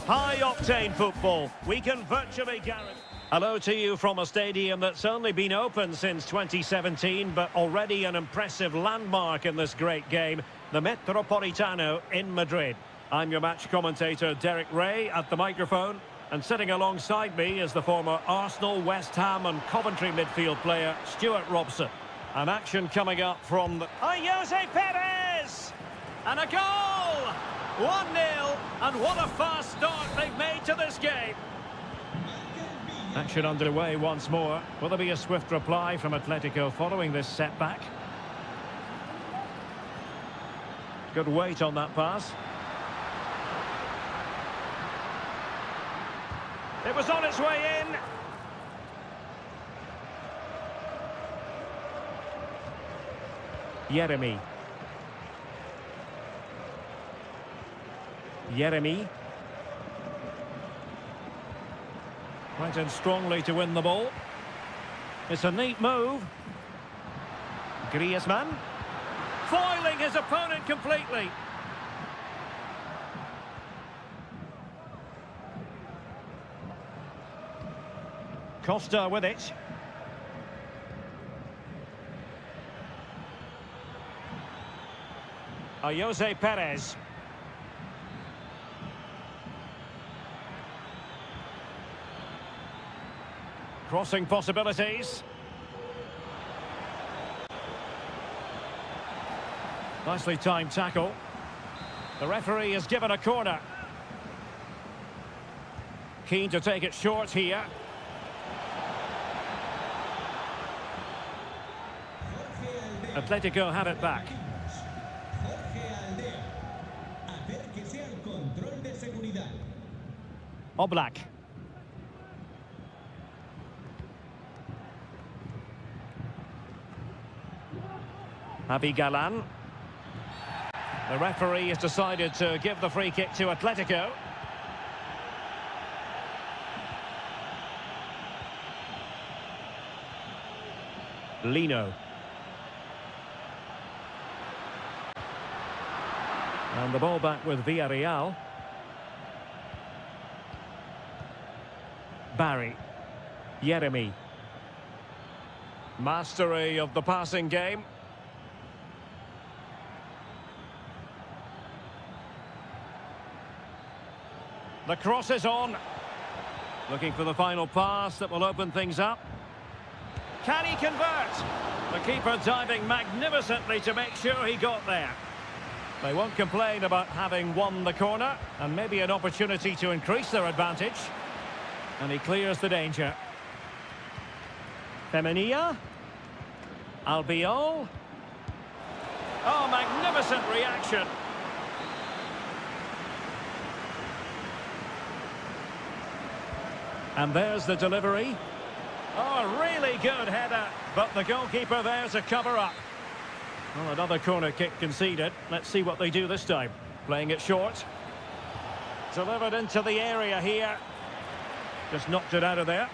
High-octane football. We can virtually guarantee... Hello to you from a stadium that's only been open since 2017, but already an impressive landmark in this great game, the Metropolitano in Madrid. I'm your match commentator, Derek Ray, at the microphone, and sitting alongside me is the former Arsenal, West Ham and Coventry midfield player, Stuart Robson. An action coming up from the... Jose Perez! And a goal! 1-0, and what a fast start they've made to this game. Action underway once more. Will there be a swift reply from Atletico following this setback? Good weight on that pass. It was on its way in. Yeremy. Went in strongly to win the ball. It's a neat move. Griezmann. Foiling his opponent completely. Costa with it. Jose Perez. Crossing possibilities. Nicely timed tackle. The referee has given a corner. Keen to take it short here. Atletico have it back. Oblak. Galan. The referee has decided to give the free kick to Atletico. Lino. And the ball back with Villarreal. Barry. Yeremy. Mastery of the passing game. The cross is on. Looking for the final pass that will open things up. Can he convert? The keeper diving magnificently to make sure he got there. They won't complain about having won the corner, and maybe an opportunity to increase their advantage. And he clears the danger. Femenia. Albiol. Oh, magnificent reaction. And there's the delivery. Oh, a really good header, but the goalkeeper there to cover up. Well, another corner kick conceded. Let's see what they do this time. Playing it short. Delivered into the area here. Just knocked it out of there.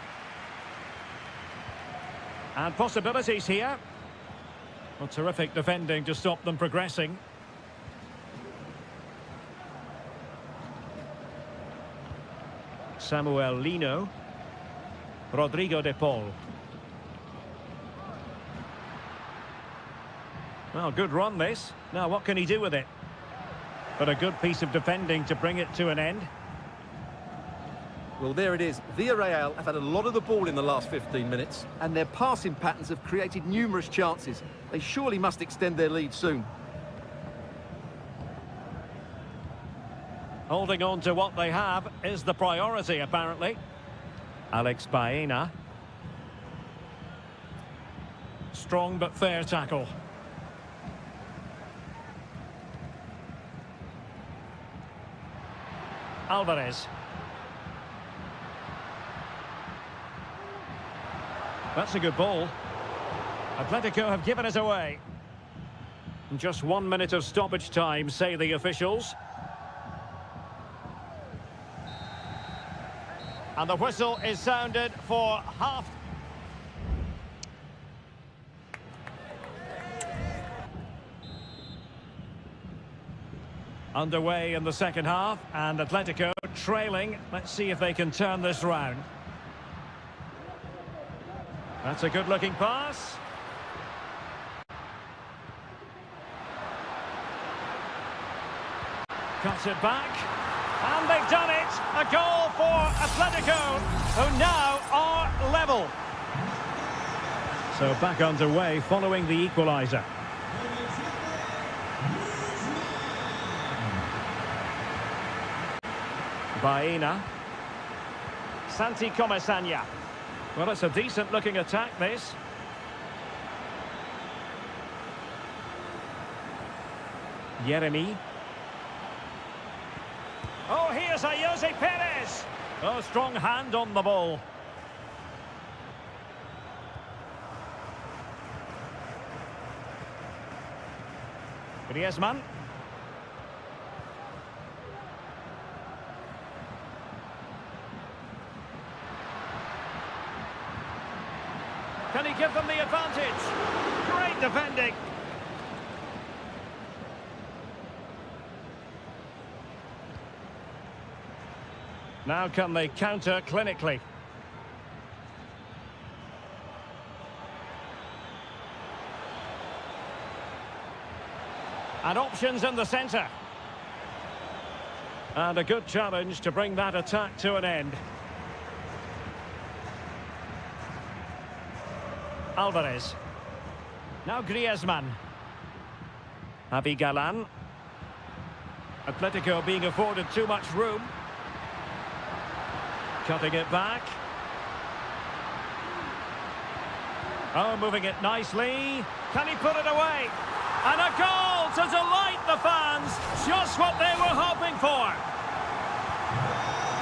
And possibilities here. Well, terrific defending to stop them progressing. Samuel Lino. Rodrigo de Paul. Well, good run this. Now what can he do with it? But a good piece of defending to bring it to an end. Well, there it is. Villarreal have had a lot of the ball in the last 15 minutes, and their passing patterns have created numerous chances. They surely must extend their lead soon. Holding on to what they have is the priority, apparently. Alex Baena. Strong but fair tackle. Alvarez. That's a good ball. Atletico have given it away. Just 1 minute of stoppage time, say the officials. And the whistle is sounded for half. Underway in the second half, and Atletico trailing. Let's see if they can turn this round. That's a good-looking pass. Cuts it back. And they've done it! A goal for Atletico, who now are level. So back underway following the equaliser. Baena. Santi Comesaña. Well, it's a decent-looking attack, this. Jeremy. Oh, here's a Jose Perez. Oh, strong hand on the ball. Griezmann. Can he give them the advantage? Great defending. Now can they counter clinically? And options in the centre. And a good challenge to bring that attack to an end. Alvarez. Now Griezmann. Javi Galan. Atletico being afforded too much room. Cutting it back. Oh, moving it nicely. Can he put it away? And a goal to delight the fans. Just what they were hoping for.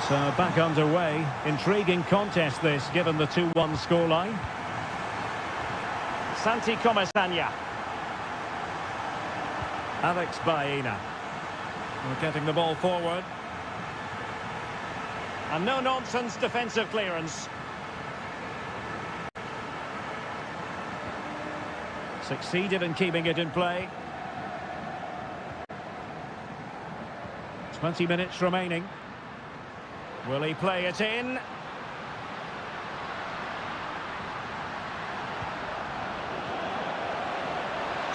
So back underway. Intriguing contest this, given the 2-1 scoreline. Santi Comesaña. Alex Baena. We're getting the ball forward. And no-nonsense defensive clearance. Succeeded in keeping it in play. 20 minutes remaining. Will he play it in?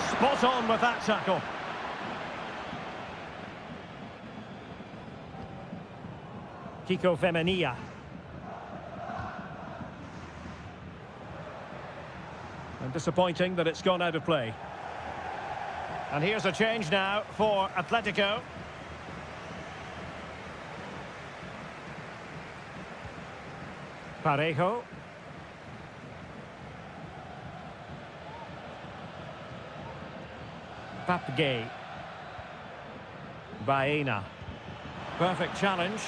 Spot on with that tackle. Kiko Femenia. And disappointing that it's gone out of play. And here's a change now for Atletico. Parejo. Papgay. Baena. Perfect challenge.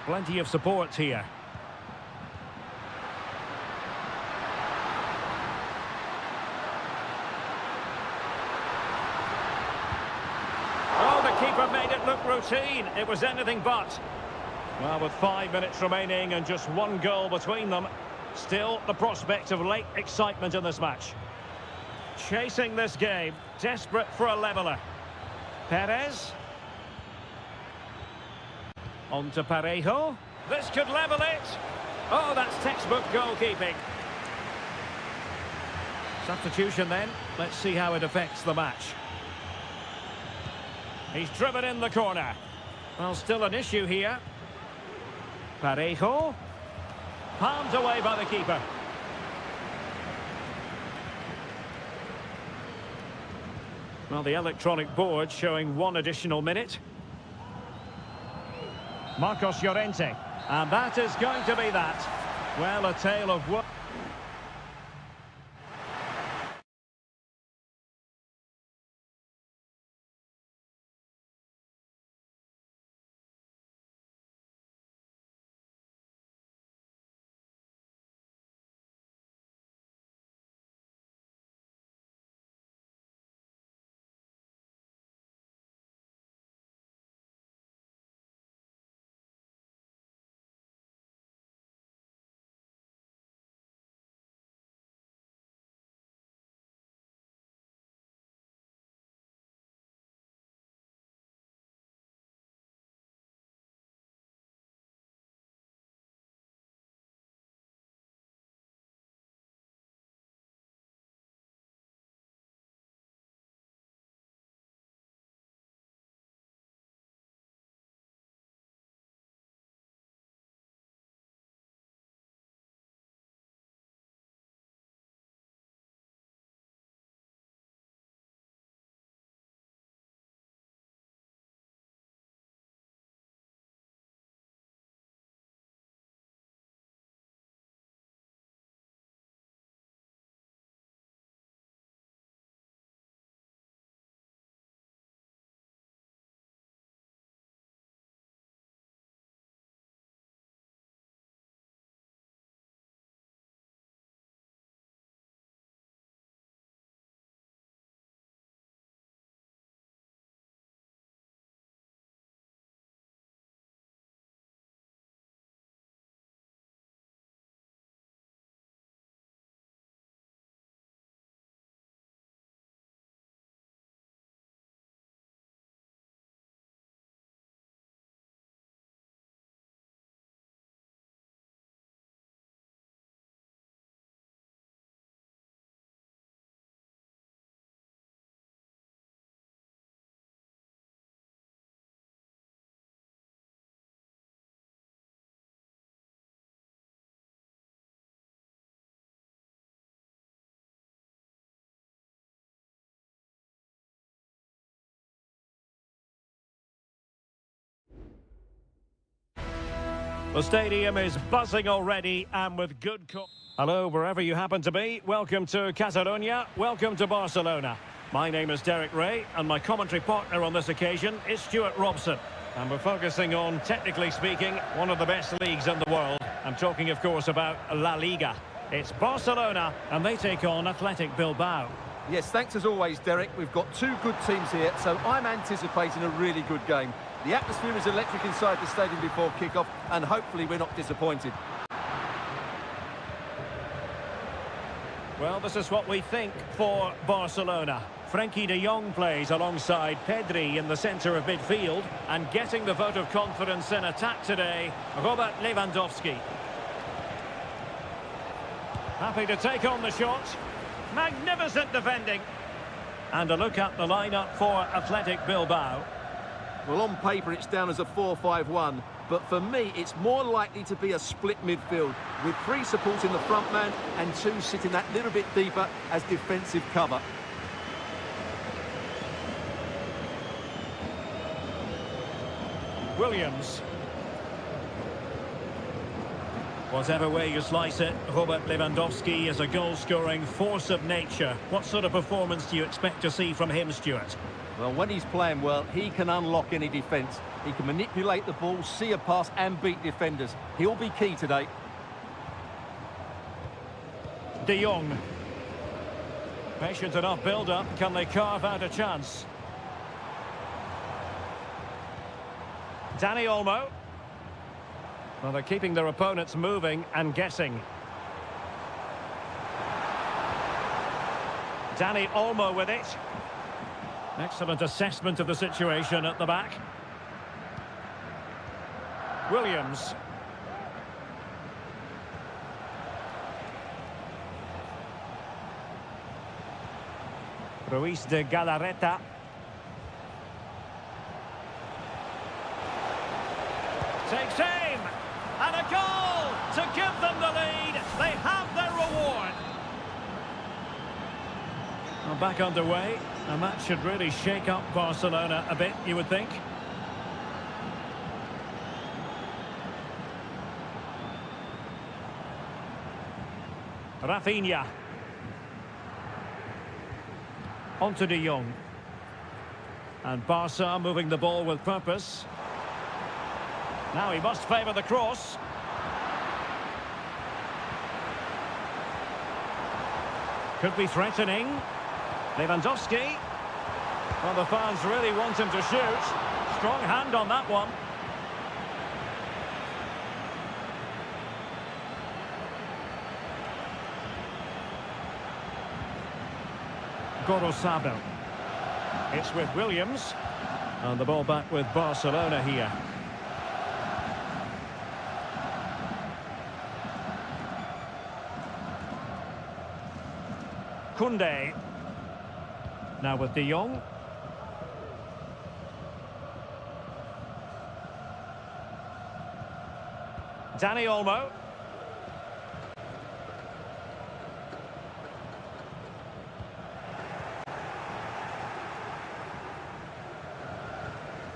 Plenty of support here. Oh, the keeper made it look routine. It was anything but. Well, with 5 minutes remaining and just one goal between them, still the prospect of late excitement in this match. Chasing this game, desperate for a leveller. Perez. On to Parejo. This could level it. Oh, that's textbook goalkeeping. Substitution then. Let's see how it affects the match. He's driven in the corner. Well, still an issue here. Parejo. Palmed away by the keeper. Well, the electronic board showing one additional minute. Marcos Llorente. And that is going to be that. Well, a tale of woe. The stadium is buzzing already and with good... Hello, wherever you happen to be. Welcome to Catalonia. Welcome to Barcelona. My name is Derek Ray, and my commentary partner on this occasion is Stuart Robson. And we're focusing on, technically speaking, one of the best leagues in the world. I'm talking, of course, about La Liga. It's Barcelona, and they take on Athletic Bilbao. Yes, thanks as always, Derek. We've got two good teams here, so I'm anticipating a really good game. The atmosphere is electric inside the stadium before kick-off, and hopefully we're not disappointed. Well, this is what we think for Barcelona. Frenkie de Jong plays alongside Pedri in the centre of midfield, and getting the vote of confidence in attack today, Robert Lewandowski. Happy to take on the shot. Magnificent defending. And a look at the lineup for Athletic Bilbao. Well, on paper it's down as a 4-5-1, but for me it's more likely to be a split midfield, with three supporting the front man and two sitting that little bit deeper as defensive cover. Williams. Whatever way you slice it, Robert Lewandowski is a goal-scoring force of nature. What sort of performance do you expect to see from him, Stuart? Well, when he's playing well, he can unlock any defence. He can manipulate the ball, see a pass and beat defenders. He'll be key today. De Jong. Patient enough build-up. Can they carve out a chance? Dani Olmo. Well, they're keeping their opponents moving and guessing. Dani Olmo with it. Excellent assessment of the situation at the back. Williams. Ruiz de Galarreta. Takes aim, and a goal to give them the lead. They have their reward. Well, back underway, and that should really shake up Barcelona a bit, you would think. Rafinha. On to De Jong. And Barca moving the ball with purpose. Now he must favour the cross. Could be threatening. Lewandowski. Well, the fans really want him to shoot. Strong hand on that one. Gorosabel. It's with Williams. And the ball back with Barcelona here. Koundé. Now with De Jong. Dani Olmo.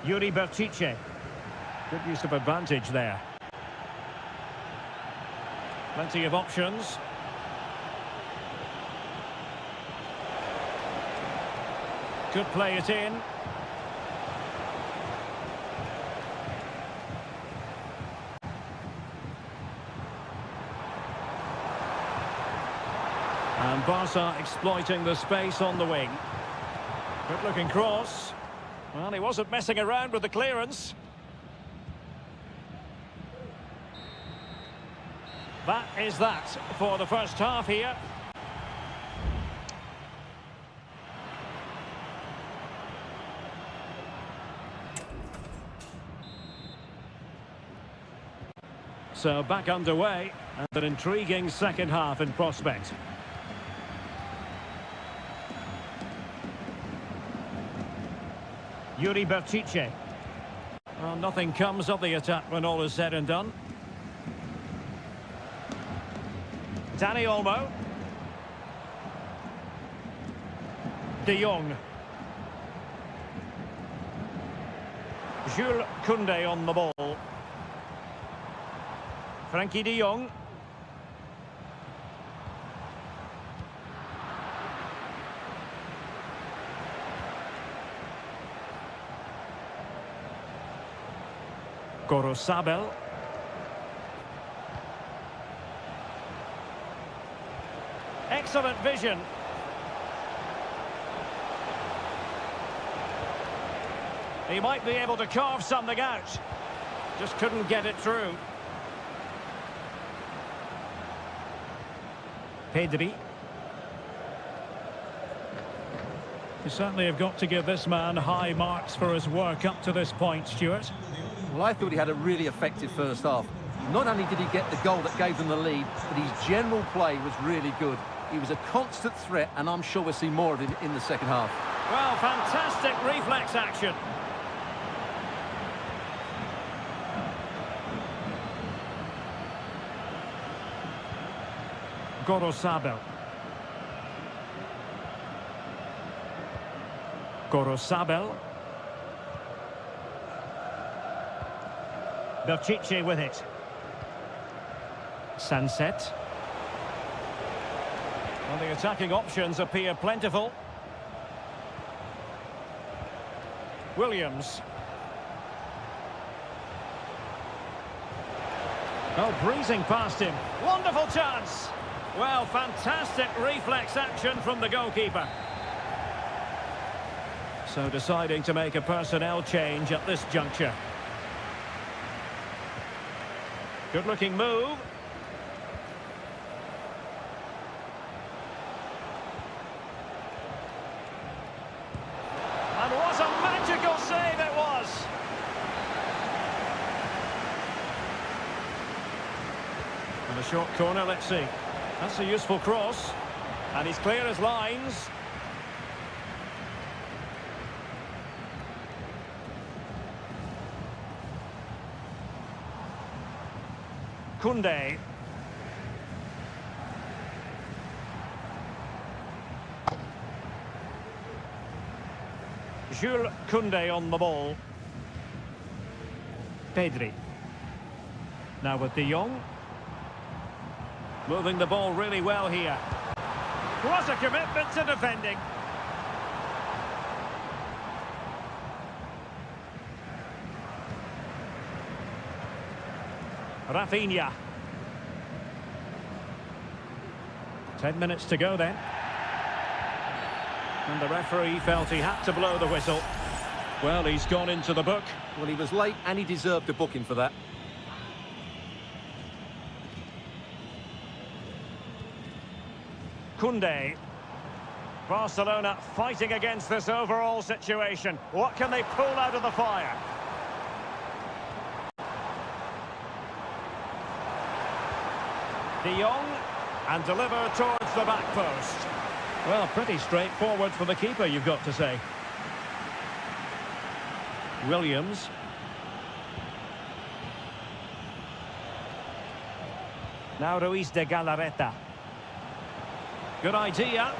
Yuri Berchiche. Good use of advantage there. Plenty of options. Could play it in. And Barca exploiting the space on the wing. Good looking cross. Well, he wasn't messing around with the clearance. That is that for the first half here. So back underway, and an intriguing second half in prospect. Yuri Berchiche. Well, nothing comes of the attack when all is said and done. Dani Olmo. De Jong. Jules Koundé on the ball. Frankie de Jong. Gorosabel. Excellent vision. He might be able to carve something out. Just couldn't get it through. Pedri. You certainly have got to give this man high marks for his work up to this point, Stuart. Well, I thought he had a really effective first half. Not only did he get the goal that gave them the lead, but his general play was really good. He was a constant threat, and I'm sure we'll see more of him in the second half. Well, fantastic reflex action. Gorosabel. Gorosabel. Berchiche with it. Sunset. Well, the attacking options appear plentiful. Williams. Oh, breezing past him. Wonderful chance. Well, fantastic reflex action from the goalkeeper. So deciding to make a personnel change at this juncture. Good-looking move. And what a magical save it was! And a short corner, let's see. That's a useful cross. And he's clear as lines. Koundé. Jules Koundé on the ball. Pedri. Now with de Jong. Moving the ball really well here. What a commitment to defending. Rafinha. 10 minutes to go then. And the referee felt he had to blow the whistle. Well, he's gone into the book. Well, he was late and he deserved a booking for that. Koundé. Barcelona fighting against this overall situation. What can they pull out of the fire? De Jong, and deliver towards the back post. Well, pretty straightforward for the keeper, you've got to say. Williams. Now Ruiz de Galarreta. Good idea.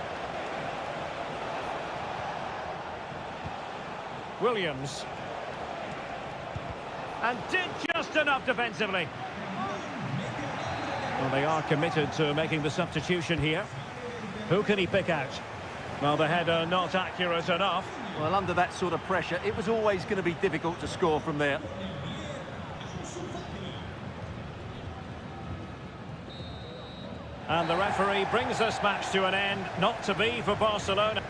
Williams. And did just enough defensively. Well, they are committed to making the substitution here. Who can he pick out? Well, the header not accurate enough. Well, under that sort of pressure, it was always going to be difficult to score from there. And the referee brings this match to an end. Not to be for Barcelona.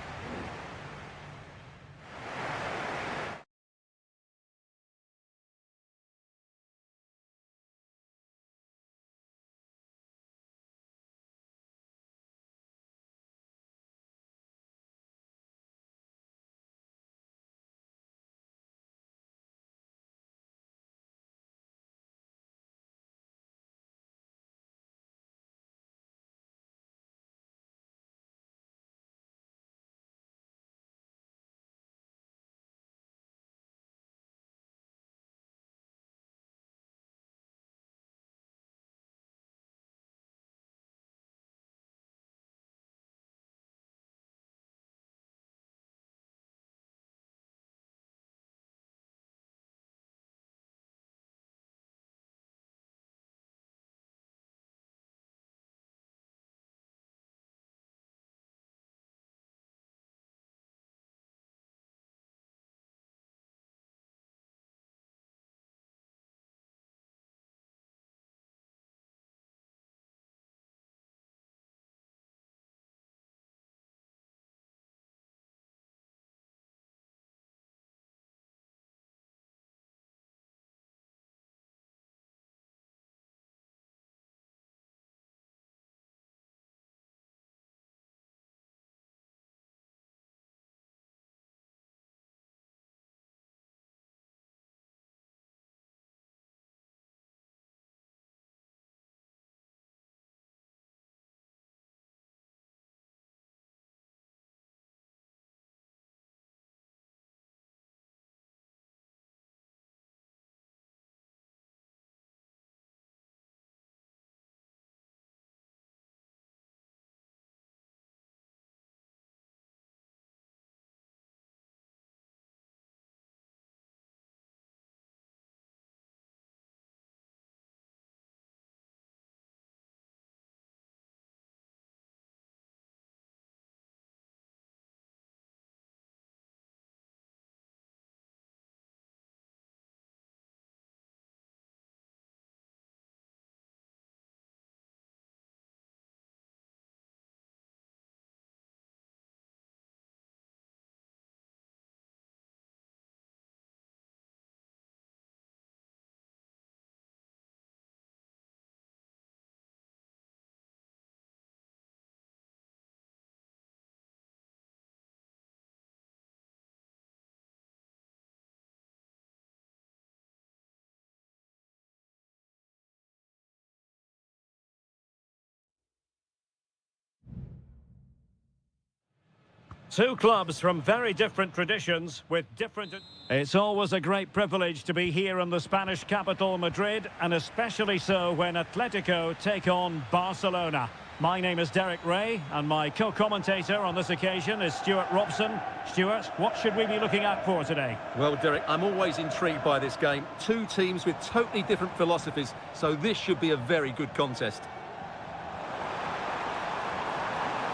Two clubs from very different traditions with different... It's always a great privilege to be here in the Spanish capital, Madrid, and especially so when Atletico take on Barcelona. My name is Derek Ray, and my co-commentator on this occasion is Stuart Robson. Stuart, what should we be looking out for today? Well, Derek, I'm always intrigued by this game. Two teams with totally different philosophies, so this should be a very good contest.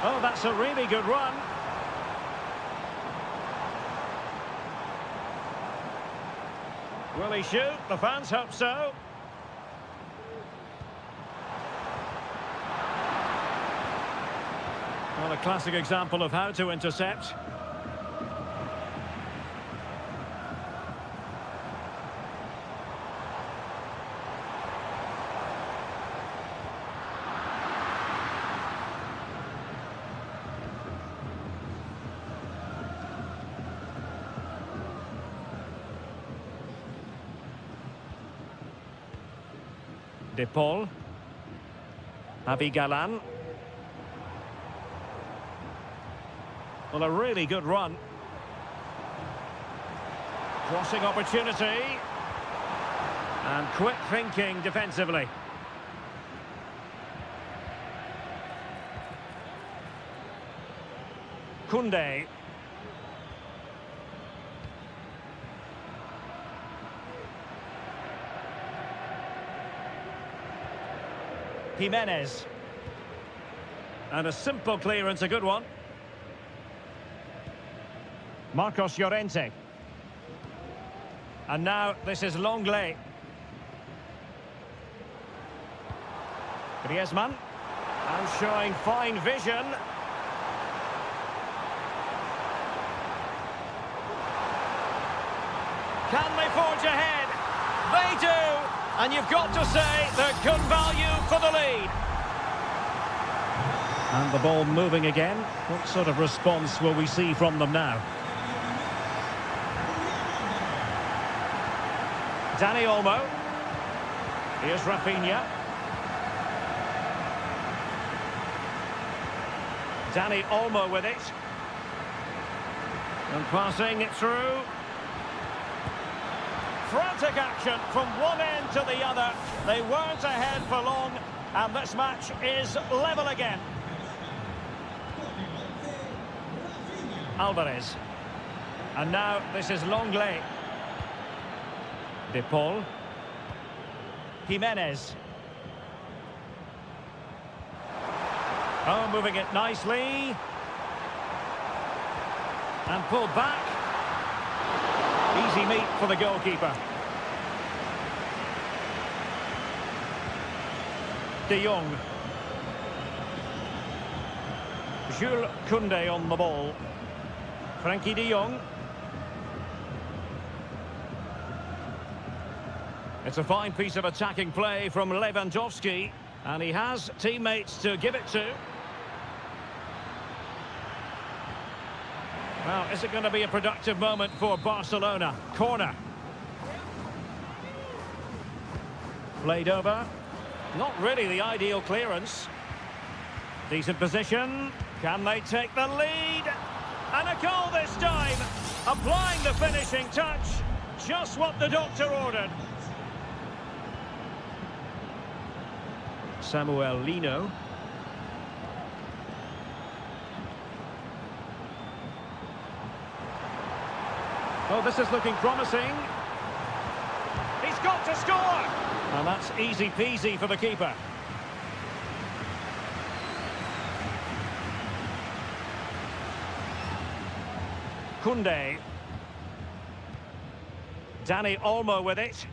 Oh, that's a really good run. Will he shoot? The fans hope so. Well, a classic example of how to intercept. De Paul. Javi Galan. Well, a really good run. Crossing opportunity. And quick thinking defensively. Koundé. Jimenez. And a simple clearance, a good one. Marcos Llorente. And now this is Longley. Griezmann. And showing fine vision. Can they forge ahead? They do! And you've got to say they're good value for the lead. And the ball moving again. What sort of response will we see from them now? Dani Olmo. Here's Rafinha. Dani Olmo with it. And passing it through. Frantic action from one end to the other. They weren't ahead for long, and this match is level again. Alvarez. And now this is Longley. De Paul. Jimenez. Oh, moving it nicely. And pulled back. Easy meat for the goalkeeper. De Jong. Jules Koundé on the ball. Frankie de Jong. It's a fine piece of attacking play from Lewandowski, and he has teammates to give it to. Well, is it going to be a productive moment for Barcelona? Corner. Played over. Not really the ideal clearance. Decent position. Can they take the lead? And a goal this time. Applying the finishing touch. Just what the doctor ordered. Samuel Lino. Oh, this is looking promising. He's got to score! And that's easy peasy for the keeper. Koundé. Dani Olmo with it.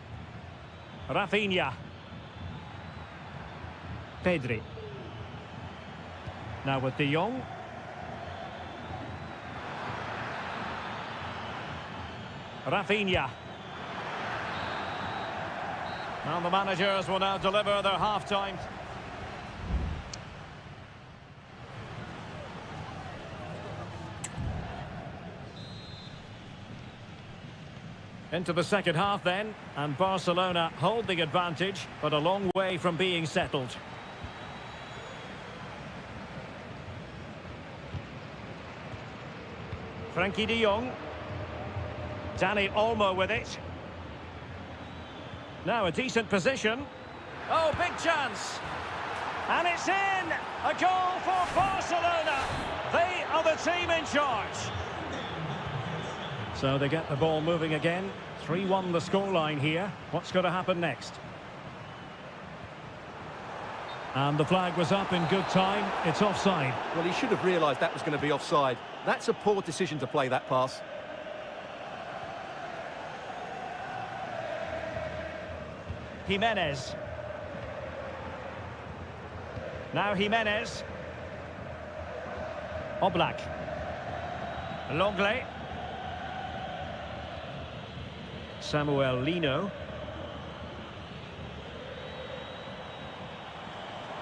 Rafinha. Pedri. Now with De Jong. Rafinha. And the managers will now deliver their half-time. Into the second half then, and Barcelona hold the advantage, but a long way from being settled. Frankie de Jong. Danny Olmo with it. Now a decent position. Oh, big chance. And it's in! A goal for Barcelona. They are the team in charge. So they get the ball moving again. 3-1 the scoreline here. What's going to happen next? And the flag was up in good time. It's offside. Well, he should have realised that was going to be offside. That's a poor decision to play that pass. Jimenez. Now Jimenez. Oblak. Longley. Samuel Lino.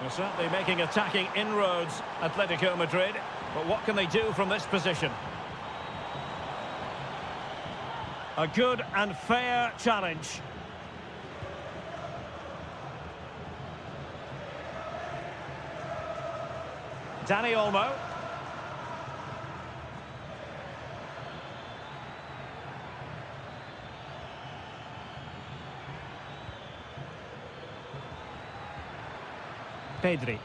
They're certainly making attacking inroads, Atletico Madrid. But what can they do from this position? A good and fair challenge. Danny Olmo. Pedri.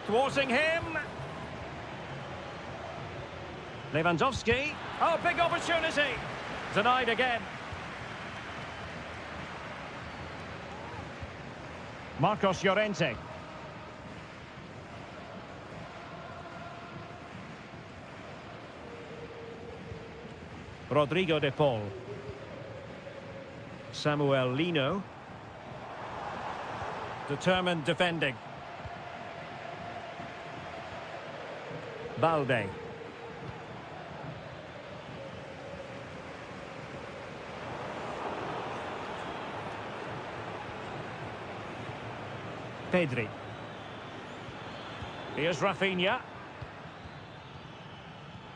Thwarting him. Lewandowski. Oh, big opportunity. Denied again. Marcos Llorente. Rodrigo de Paul. Samuel Lino. Determined defending. Balde. Pedri. Here's Rafinha.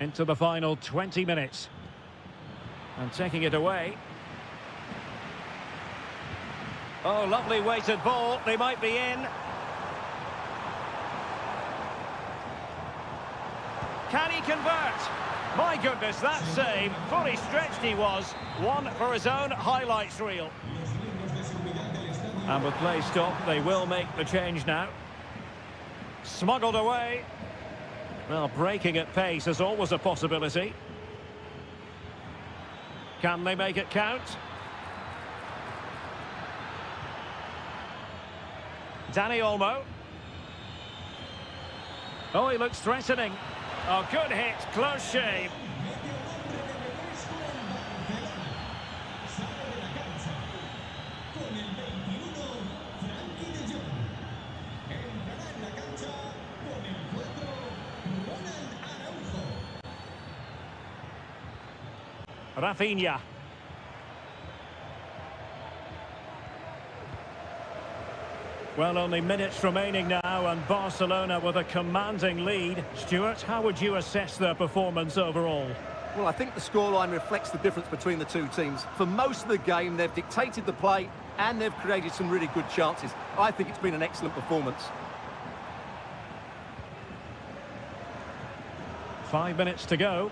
Into the final 20 minutes. And taking it away. Oh, lovely weighted ball. They might be in. Can he convert? My goodness, that save. Fully stretched he was. One for his own highlights reel. And with play stopped, they will make the change now. Smuggled away. Well, breaking at pace is always a possibility. Can they make it count? Danny Olmo. Oh, he looks threatening. Oh, good hit, close shave. Rafinha. Well, only minutes remaining now, and Barcelona with a commanding lead. Stuart, how would you assess their performance overall? Well, I think the scoreline reflects the difference between the two teams. For most of the game, they've dictated the play and they've created some really good chances. I think it's been an excellent performance. 5 minutes to go.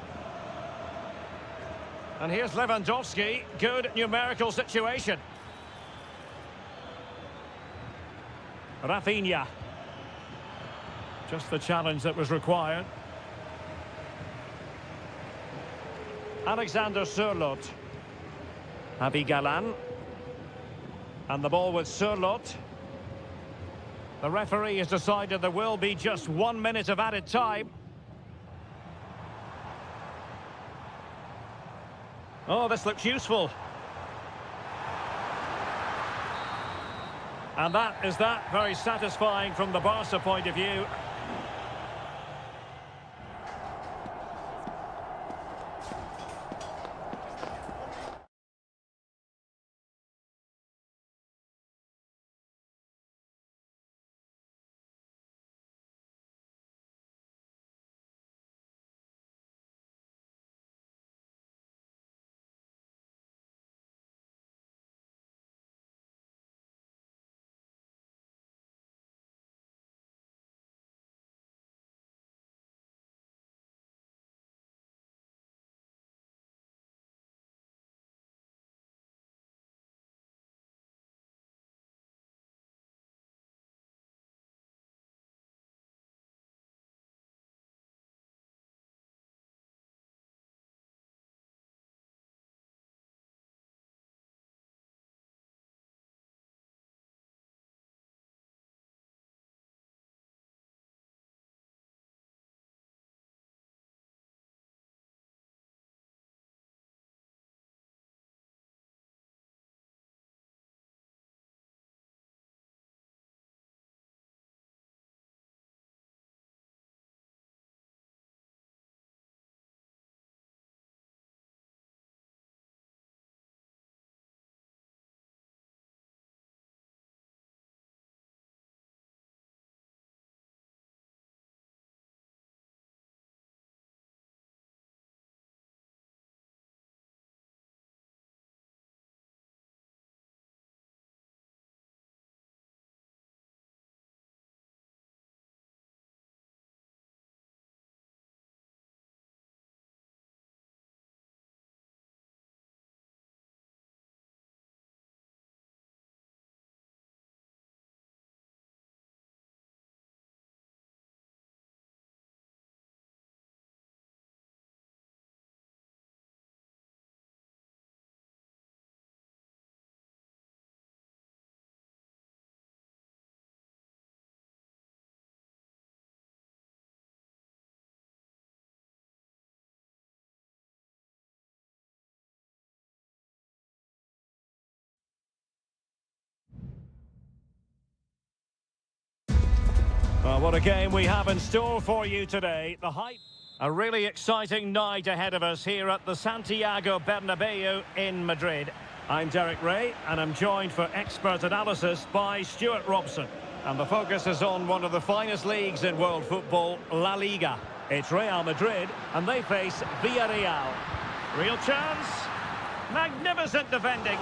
And here's Lewandowski. Good numerical situation. Rafinha. Just the challenge that was required. Alexander Sørloth. Javi Galan. And the ball with Sørloth. The referee has decided there will be just 1 minute of added time. Oh, this looks useful. And that is that. Very satisfying from the Barca point of view. Well, what a game we have in store for you today. The hype. A really exciting night ahead of us here at the Santiago Bernabeu in Madrid. I'm Derek Ray, and I'm joined for expert analysis by Stuart Robson. And the focus is on one of the finest leagues in world football, La Liga. It's Real Madrid, and they face Villarreal. Real chance. Magnificent defending.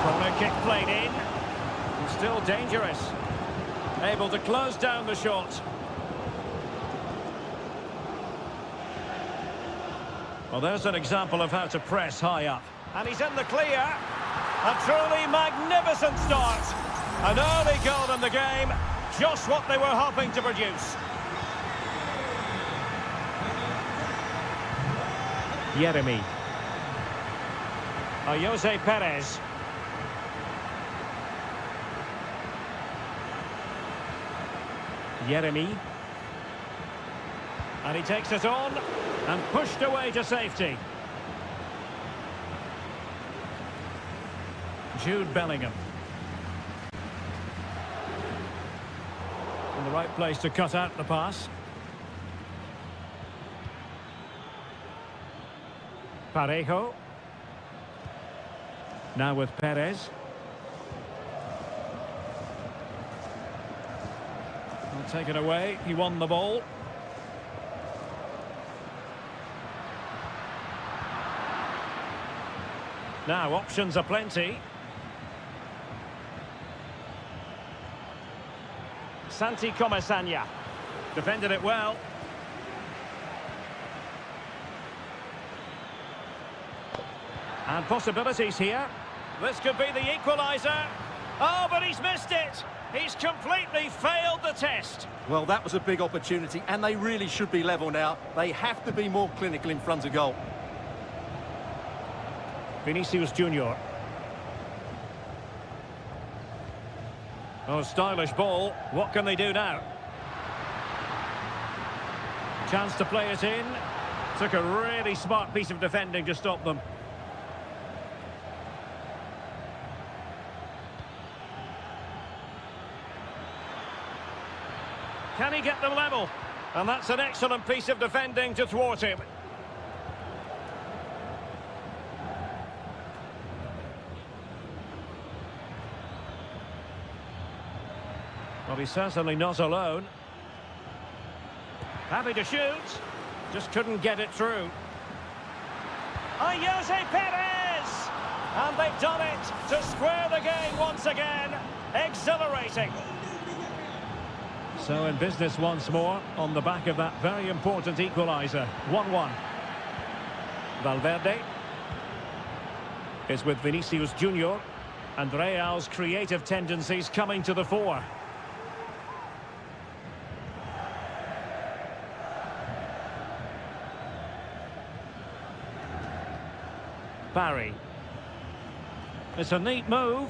Corner kick played in. Still dangerous. Able to close down the shot. Well, there's an example of how to press high up. And he's in the clear. A truly magnificent start. An early goal in the game. Just what they were hoping to produce. Yeremy. Jose Perez. Yeremy. And he takes it on and pushed away to safety. Jude Bellingham. In the right place to cut out the pass. Parejo. Now with Perez. I'll take it away. He won the ball. Now options are plenty. Santi Comesaña defended it well. And possibilities here. This could be the equaliser. Oh, but he's missed it. He's completely failed the test. Well, that was a big opportunity, and they really should be level now. They have to be more clinical in front of goal. Vinicius Junior. Oh, stylish ball. What can they do now? Chance to play it in. Took a really smart piece of defending to stop them. Can he get them level? And that's an excellent piece of defending to thwart him. Well, he's certainly not alone. Happy to shoot. Just couldn't get it through. Jose Perez! And they've done it to square the game once again. Exhilarating. So in business once more on the back of that very important equaliser. 1-1. Valverde is with Vinicius Junior, and Real's creative tendencies coming to the fore. Barry. It's a neat move.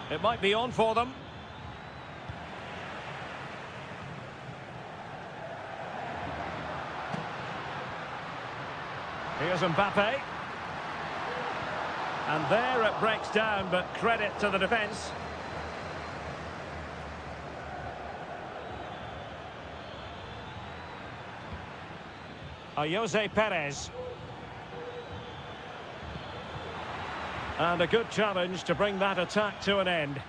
It might be on for them. Here's Mbappe. And there it breaks down, but credit to the defence. Jose Perez. And a good challenge to bring that attack to an end.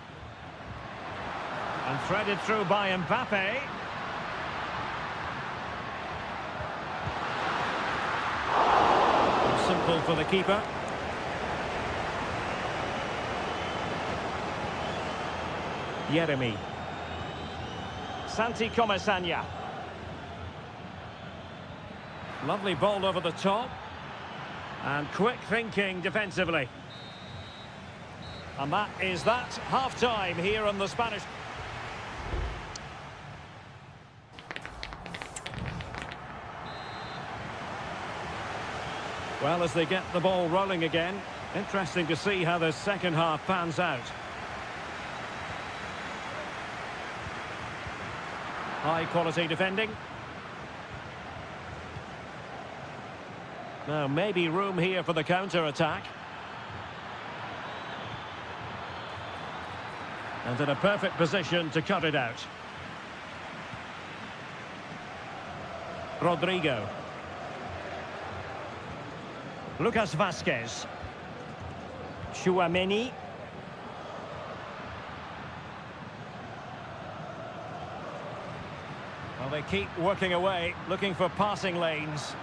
And threaded through by Mbappe. Simple for the keeper. Yeremy. Santi Comesaña. Lovely ball over the top. And quick thinking defensively. And that is that. Half-time here on the Spanish. Well, as they get the ball rolling again, interesting to see how the second half pans out. High quality defending. Now, maybe room here for the counter-attack. And in a perfect position to cut it out. Rodrigo. Lucas Vazquez. Chouameni. Well, they keep working away, looking for passing lanes.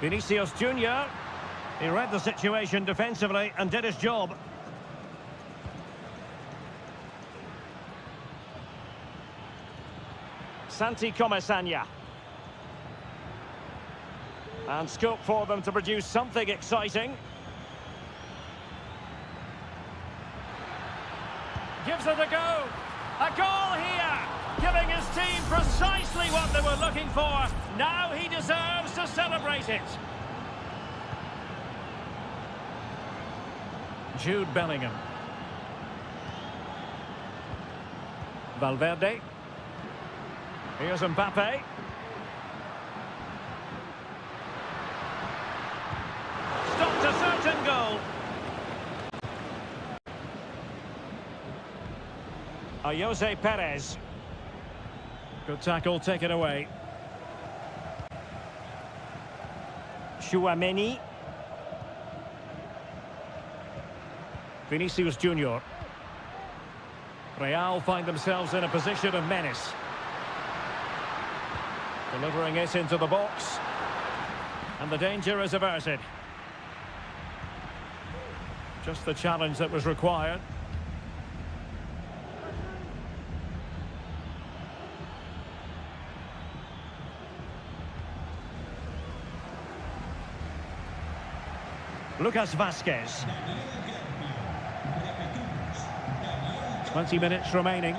Vinicius Junior. He read the situation defensively and did his job. Santi Comesaña. And scope for them to produce something exciting. Gives it a go. A goal here, giving his team precisely what they were looking for. Now he deserves to celebrate it. Jude Bellingham. Valverde. Here's Mbappe. Stopped a certain goal. Jose Perez. Good tackle, taken away. Chouameni. Vinicius Junior. Real find themselves in a position of menace. Delivering it into the box. And the danger is averted. Just the challenge that was required. Lucas Vazquez. 20 minutes remaining.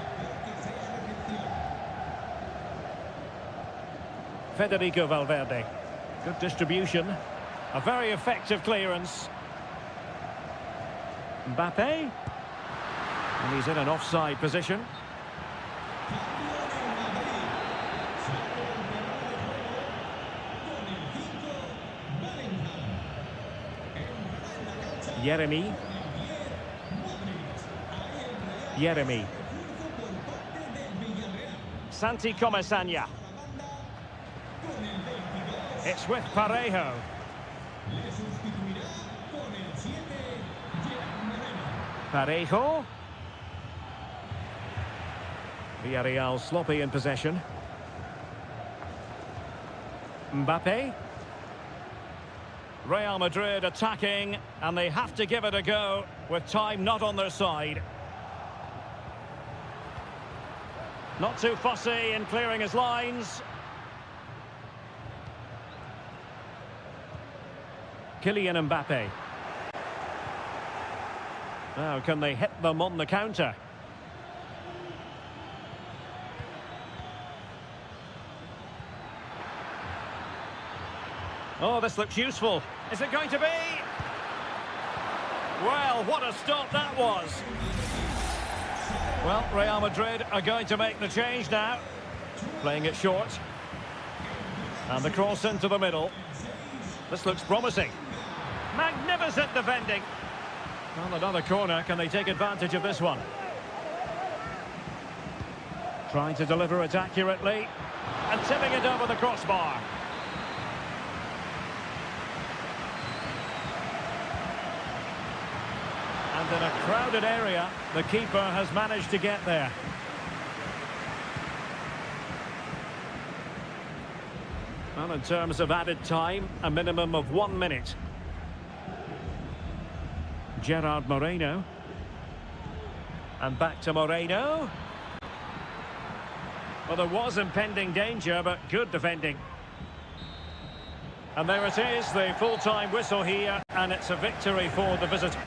Federico Valverde. Good distribution. A very effective clearance. Mbappe. And he's in an offside position. Yeremy. Santi Comesaña. It's with Parejo. Parejo. Villarreal sloppy in possession. Mbappe. Real Madrid attacking, and they have to give it a go with time not on their side. Not too fussy in clearing his lines. Kylian Mbappe. Now, can they hit them on the counter? Oh, this looks useful. Is it going to be? Well, what a stop that was. Well, Real Madrid are going to make the change now. Playing it short. And the cross into the middle. This looks promising. Magnificent defending. Well, another corner. Can they take advantage of this one? Trying to deliver it accurately. And tipping it over the crossbar. And in a crowded area, the keeper has managed to get there. Well, in terms of added time, a minimum of 1 minute. Gerard Moreno. And back to Moreno. Well, there was impending danger, but good defending. And there it is, the full-time whistle here, and it's a victory for the visitor.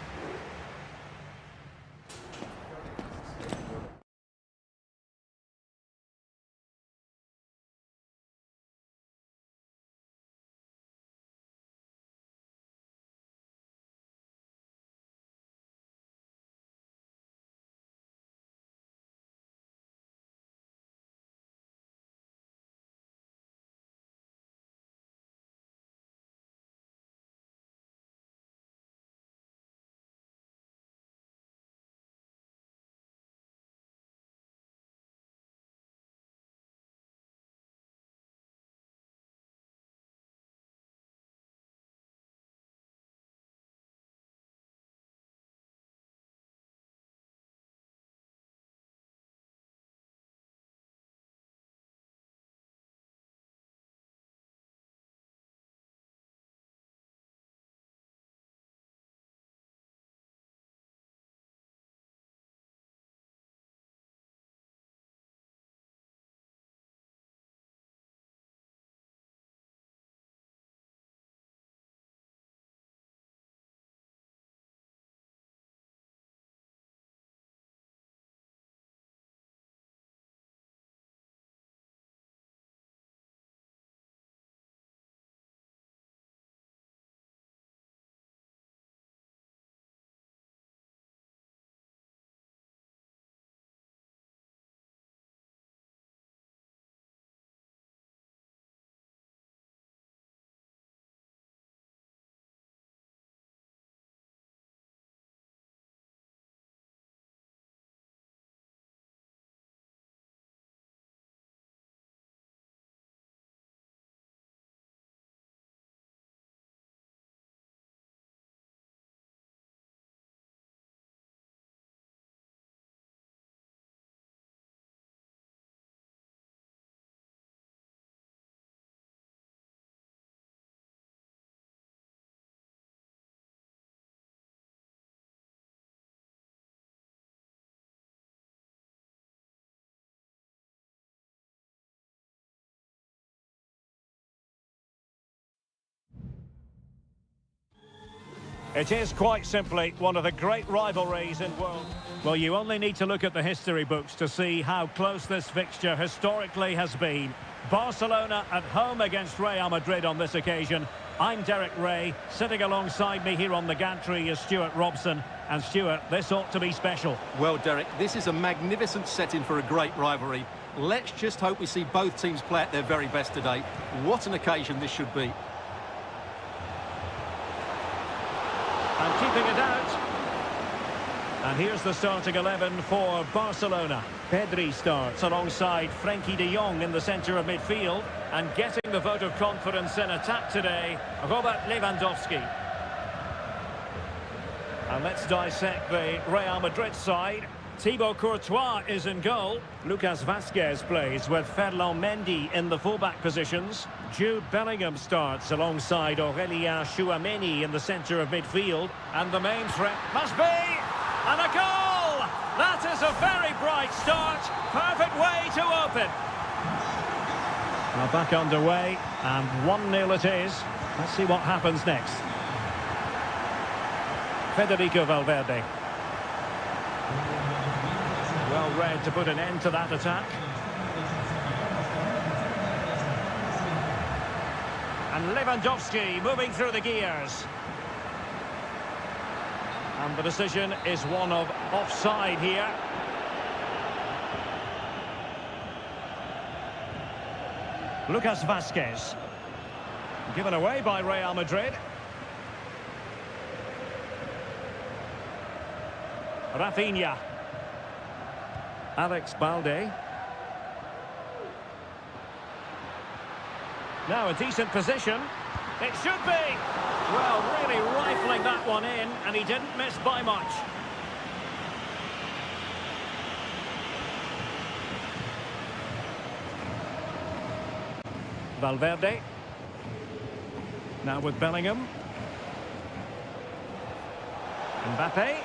It is quite simply one of the great rivalries in world. Well, you only need to look at the history books to see how close this fixture historically has been. Barcelona at home against Real Madrid on this occasion. I'm Derek Ray. Sitting alongside me here on the gantry is Stuart Robson. And Stuart, this ought to be special. Well, Derek, this is a magnificent setting for a great rivalry. Let's just hope we see both teams play at their very best today. What an occasion this should be. And keeping it out. And here's the starting 11 for Barcelona. Pedri starts alongside Frenkie de Jong in the centre of midfield. And getting the vote of confidence in attack today, Robert Lewandowski. And let's dissect the Real Madrid side. Thibaut Courtois is in goal. Lucas Vazquez plays with Ferland Mendy in the fullback positions. Jude Bellingham starts alongside Aurélien Tchouameni in the centre of midfield. And the main threat must be... And a goal! That is a very bright start. Perfect way to open. Now back underway, and 1-0 it is. Let's see what happens next. Federico Valverde. Well read to put an end to that attack. And Lewandowski moving through the gears. And the decision is one of offside here. Lucas Vazquez. Given away by Real Madrid. Rafinha. Alex Balde. Now a decent position. It should be. Well, really rifling that one in, and he didn't miss by much. Valverde. Now with Bellingham. Mbappe.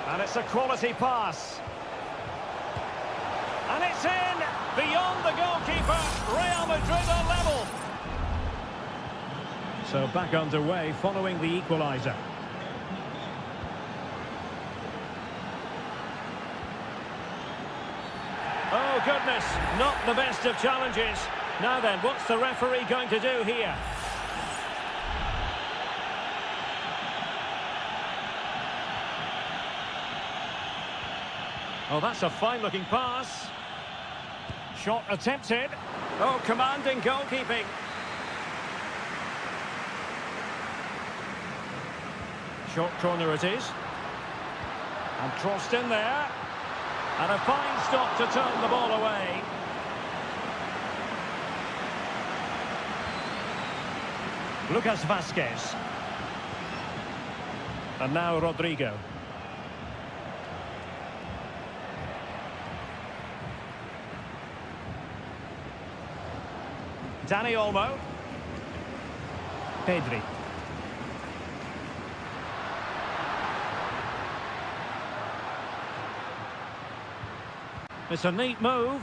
And it's a quality pass. And it's in! Beyond the goalkeeper, Real Madrid are level. So back underway following the equaliser. Oh goodness, not the best of challenges. Now then, what's the referee going to do here? Oh, that's a fine-looking pass. Shot attempted. Oh, commanding goalkeeping. Short corner it is. And crossed in there. And a fine stop to turn the ball away. Lucas Vazquez. And now Rodrigo. Dani Olmo. Pedri. It's a neat move.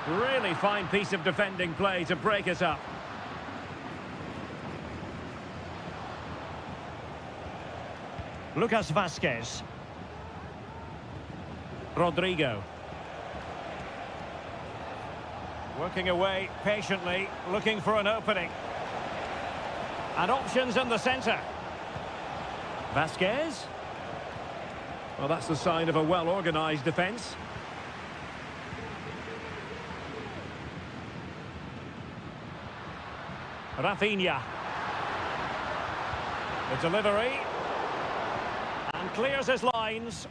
Really fine piece of defending play to break it up. Lucas Vazquez. Rodrigo. Working away patiently, looking for an opening. And options in the centre. Vazquez. Well, that's the sign of a well-organised defence. Rafinha. The delivery. And clears his lines.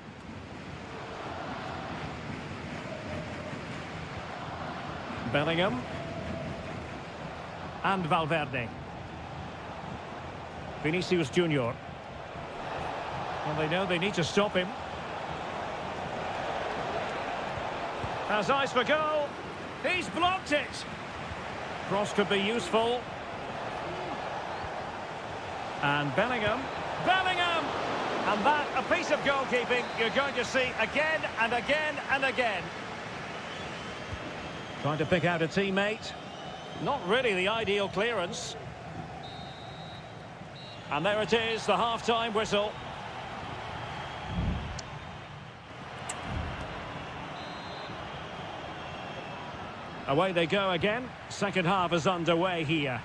Bellingham. And Valverde. Vinicius Junior. Well, they know they need to stop him. Has eyes for goal. He's blocked it. Cross could be useful. And Bellingham. Bellingham! And that, a piece of goalkeeping you're going to see again and again and again. Trying to pick out a teammate. Not really the ideal clearance. And there it is, the half-time whistle. Away they go again. Second half is underway here.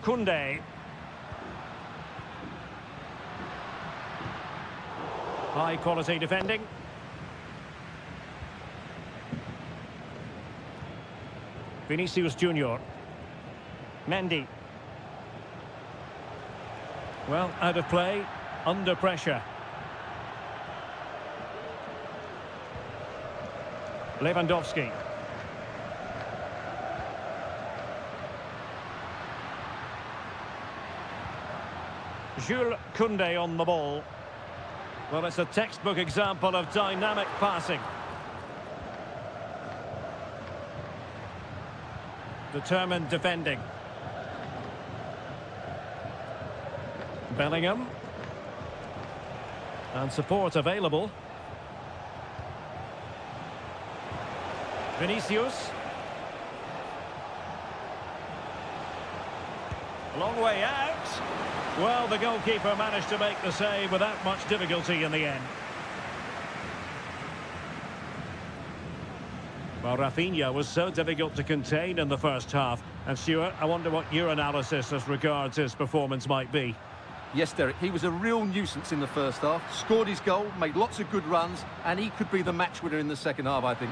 Koundé. High quality defending. Vinicius Junior. Mendy. Well, out of play, under pressure. Lewandowski. Jules Koundé on the ball. Well, it's a textbook example of dynamic passing. Determined defending. Bellingham. And support available. Vinicius. Long way out. Well, the goalkeeper managed to make the save without much difficulty in the end. Well, Rafinha was so difficult to contain in the first half. And Stuart, I wonder what your analysis as regards his performance might be. Yes, Derek, he was a real nuisance in the first half. Scored his goal, made lots of good runs, and he could be the match winner in the second half, I think.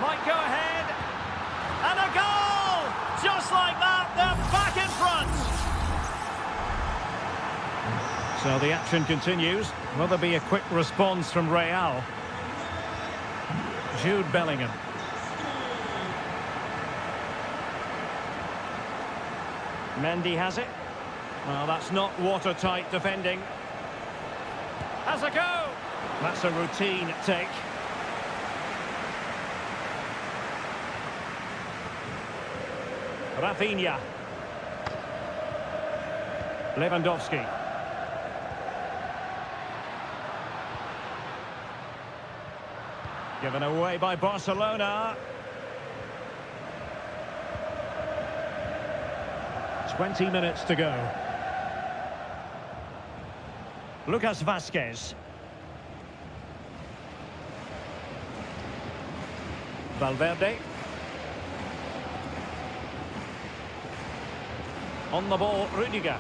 Might go ahead. And a goal! Just like that, they're back in front. So the action continues. Will there be a quick response from Real? Jude Bellingham. Mendy has it. Well, that's not watertight defending. Has a go. That's a routine take. Rafinha. Lewandowski. Given away by Barcelona. 20 minutes to go. Lucas Vázquez. Valverde. On the ball, Rudiger.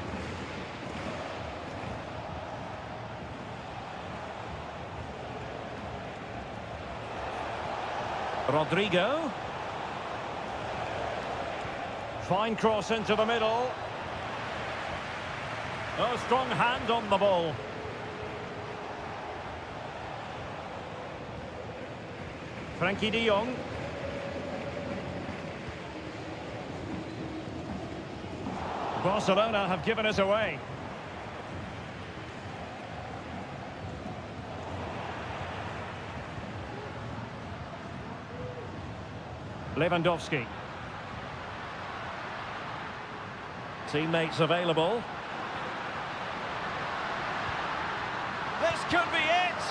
Rodrigo. Fine cross into the middle. Oh, strong hand on the ball. Frankie de Jong. Barcelona have given us away. Lewandowski. Teammates available. This could be it.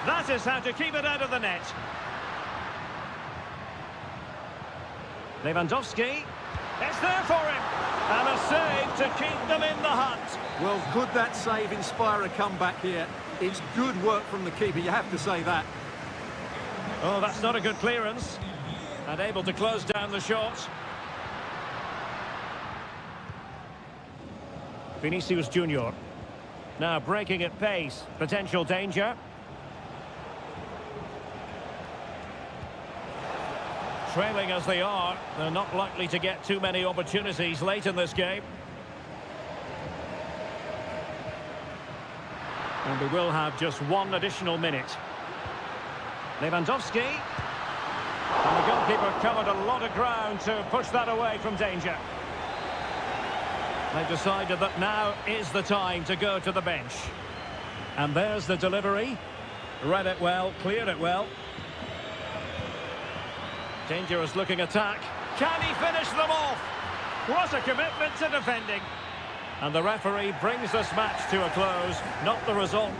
That is how to keep it out of the net. Lewandowski. It's there for him. And a save to keep them in the hunt. Well, could that save inspire a comeback here? It's good work from the keeper, you have to say that. Oh, that's not a good clearance. And able to close down the shot. Vinicius Junior. Now breaking at pace. Potential danger. Trailing as they are, they're not likely to get too many opportunities late in this game. And we will have just one additional minute. Lewandowski. And the goalkeeper covered a lot of ground to push that away from danger. They've decided that now is the time to go to the bench. And there's the delivery. Read it well, cleared it well. Dangerous looking attack. Can he finish them off? What a commitment to defending. And the referee brings this match to a close. Not the result.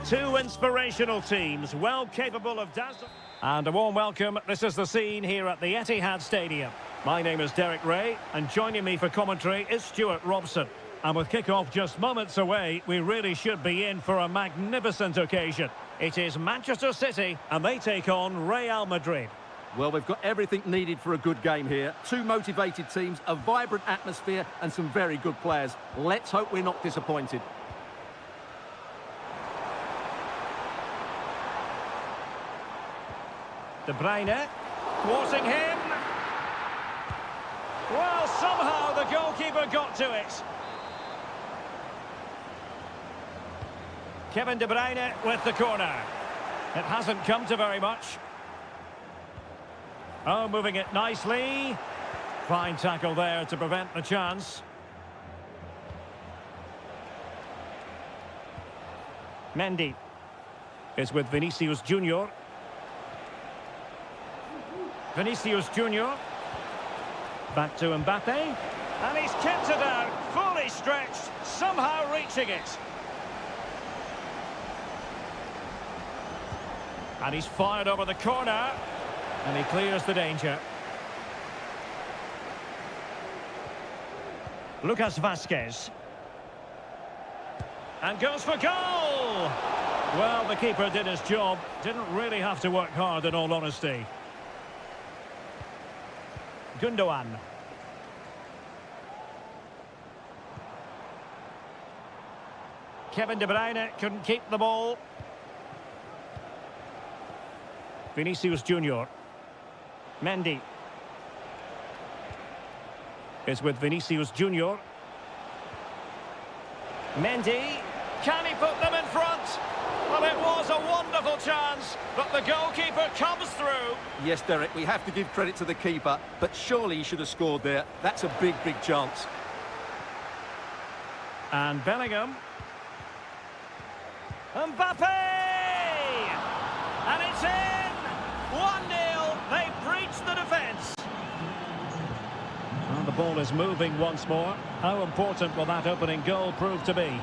Two inspirational teams, well capable of dazzling. And a warm welcome. This is the scene here at the Etihad Stadium. My name is Derek Ray, and joining me for commentary is Stuart Robson. And with kick-off just moments away, we really should be in for a magnificent occasion. It is Manchester City, and they take on Real Madrid. Well, we've got everything needed for a good game here. Two motivated teams, a vibrant atmosphere, and some very good players. Let's hope we're not disappointed. De Bruyne, thwarting him. Well, somehow the goalkeeper got to it. Kevin De Bruyne with the corner. It hasn't come to very much. Oh, moving it nicely. Fine tackle there to prevent the chance. Mendy is with Vinicius Junior. Vinicius Junior. Back to Mbappe. And he's kept it out, fully stretched, somehow reaching it. And he's fired over the corner. And he clears the danger. Lucas Vazquez. And goes for goal! Well, the keeper did his job. Didn't really have to work hard, in all honesty. Gundogan. Kevin De Bruyne couldn't keep the ball. Vinicius Junior. Mendy is with Vinicius Junior. Mendy, can he put them in front? Well, it was a wonderful chance, but the goalkeeper comes through. Yes, Derek, we have to give credit to the keeper, but surely he should have scored there. That's a big, big chance. And Bellingham. Mbappe! And it's in! 1-0. They breached the defence. Well, the ball is moving once more. How important will that opening goal prove to be?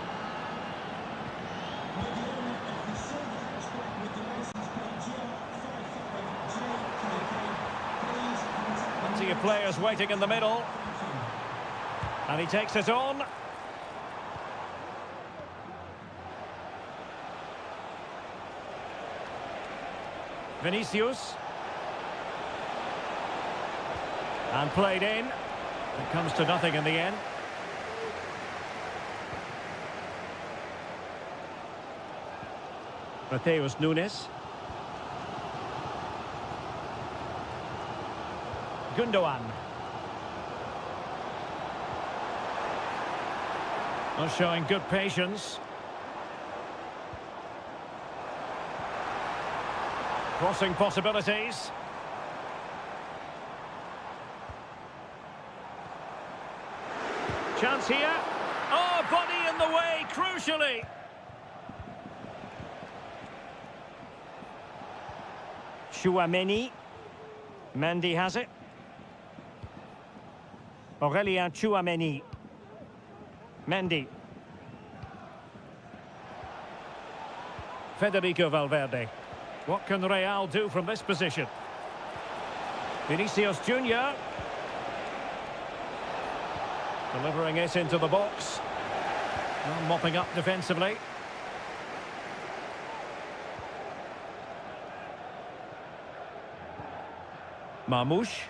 Plenty of players waiting in the middle. And he takes it on. Vinicius. And played in. It comes to nothing in the end. Mateus Nunes. Gundogan. Not showing good patience. Crossing possibilities. Chance here. Oh, body in the way, crucially. Chouameni. Mendy has it. Aurelien Chouameni. Mendy. Federico Valverde. What can Real do from this position? Vinicius Junior. Delivering it into the box. Well, mopping up defensively. Marmoush.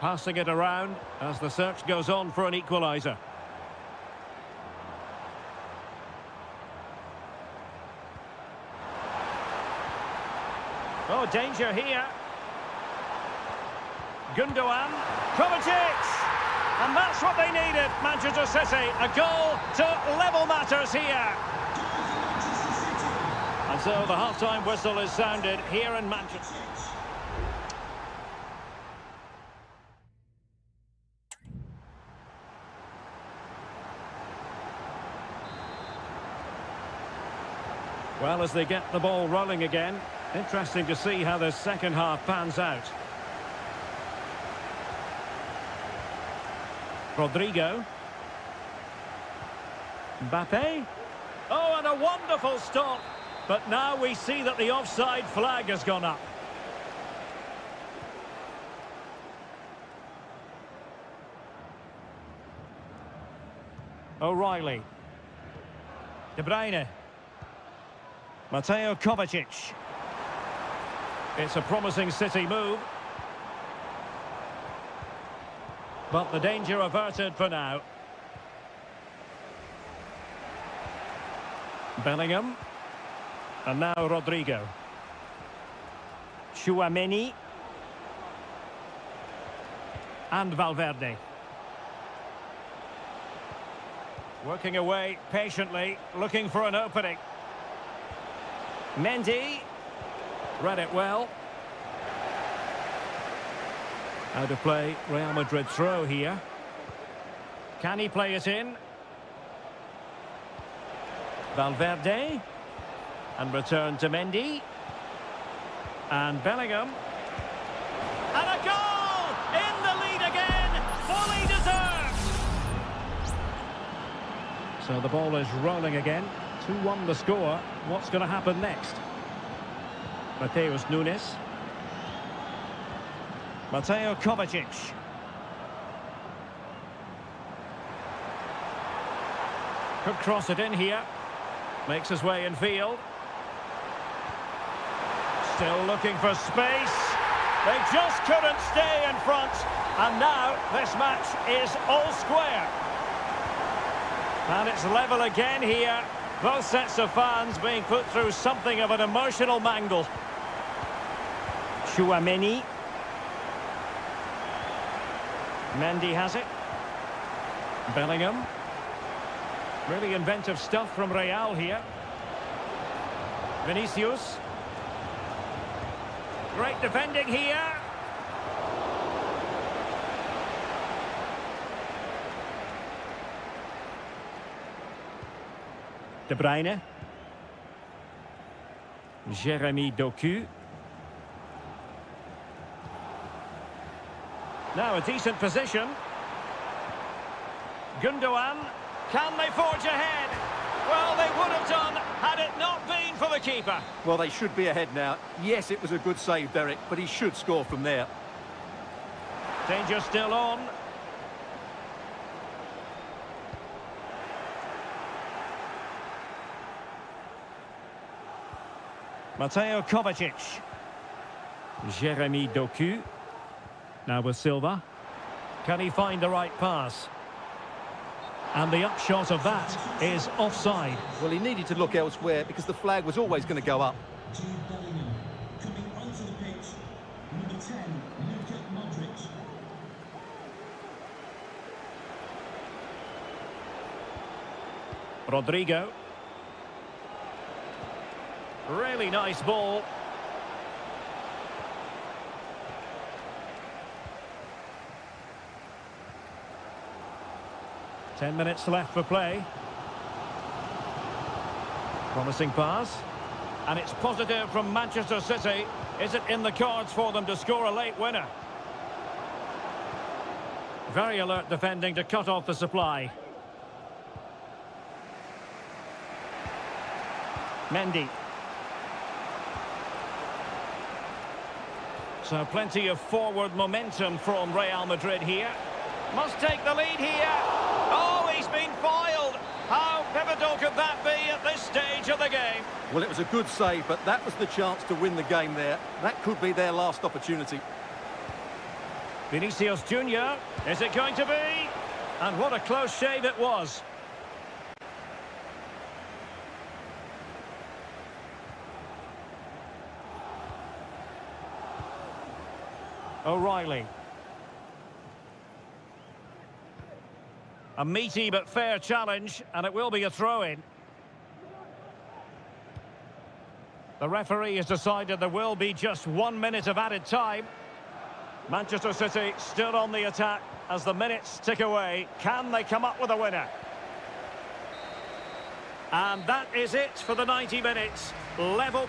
Passing it around as the search goes on for an equaliser. Oh, danger here. Gundogan. Kovacic! And that's what they needed, Manchester City. A goal to level matters here. And so the half-time whistle is sounded here in Manchester. Well, as they get the ball rolling again, interesting to see how the second half pans out. Rodrigo. Mbappe. Oh, and a wonderful stop. But now we see that the offside flag has gone up. O'Reilly. De Bruyne. Mateo Kovacic. It's a promising City move. But the danger averted for now. Bellingham. And now Rodrigo. Tchouaméni. And Valverde. Working away patiently, looking for an opening. Mendy. Read it well. Out of play, Real Madrid throw here. Can he play it in? Valverde. And return to Mendy. And Bellingham. And a goal! In the lead again! Fully deserved! So the ball is rolling again. 2-1 the score. What's going to happen next? Mateus Nunes. Mateo Kovacic. Could cross it in here. Makes his way in field. Still looking for space. They just couldn't stay in front. And now this match is all square. And it's level again here. Both sets of fans being put through something of an emotional mangle. Tchouaméni. Mendy has it. Bellingham. Really inventive stuff from Real here. Vinicius. Great defending here. De Bruyne. Jeremy Doku. Now a decent position. Gundogan. Can they forge ahead? Well, they would have done had it not been for the keeper. Well, they should be ahead now. Yes, it was a good save, Derek, but he should score from there. Danger still on. Mateo Kovacic. Jeremy Doku. Now with Silva. Can he find the right pass? And the upshot of that is offside. Well, he needed to look elsewhere because the flag was always going to go up. Coming onto the pitch, number 10, Luka Modric. Rodrigo. Really nice ball. Ten minutes left for play. Promising pass. And it's positive from Manchester City. Is it in the cards for them to score a late winner? Very alert defending to cut off the supply. Mendy. So plenty of forward momentum from Real Madrid here. Must take the lead here. Oh, he's been foiled. How pivotal could that be at this stage of the game? Well, it was a good save, but that was the chance to win the game there. That could be their last opportunity. Vinicius Junior. Is it going to be? And what a close shave it was. O'Reilly. A meaty but fair challenge, and it will be a throw-in. The referee has decided there will be just 1 minute of added time. Manchester City still on the attack as the minutes tick away. Can they come up with a winner? And that is it for the 90 minutes. Level...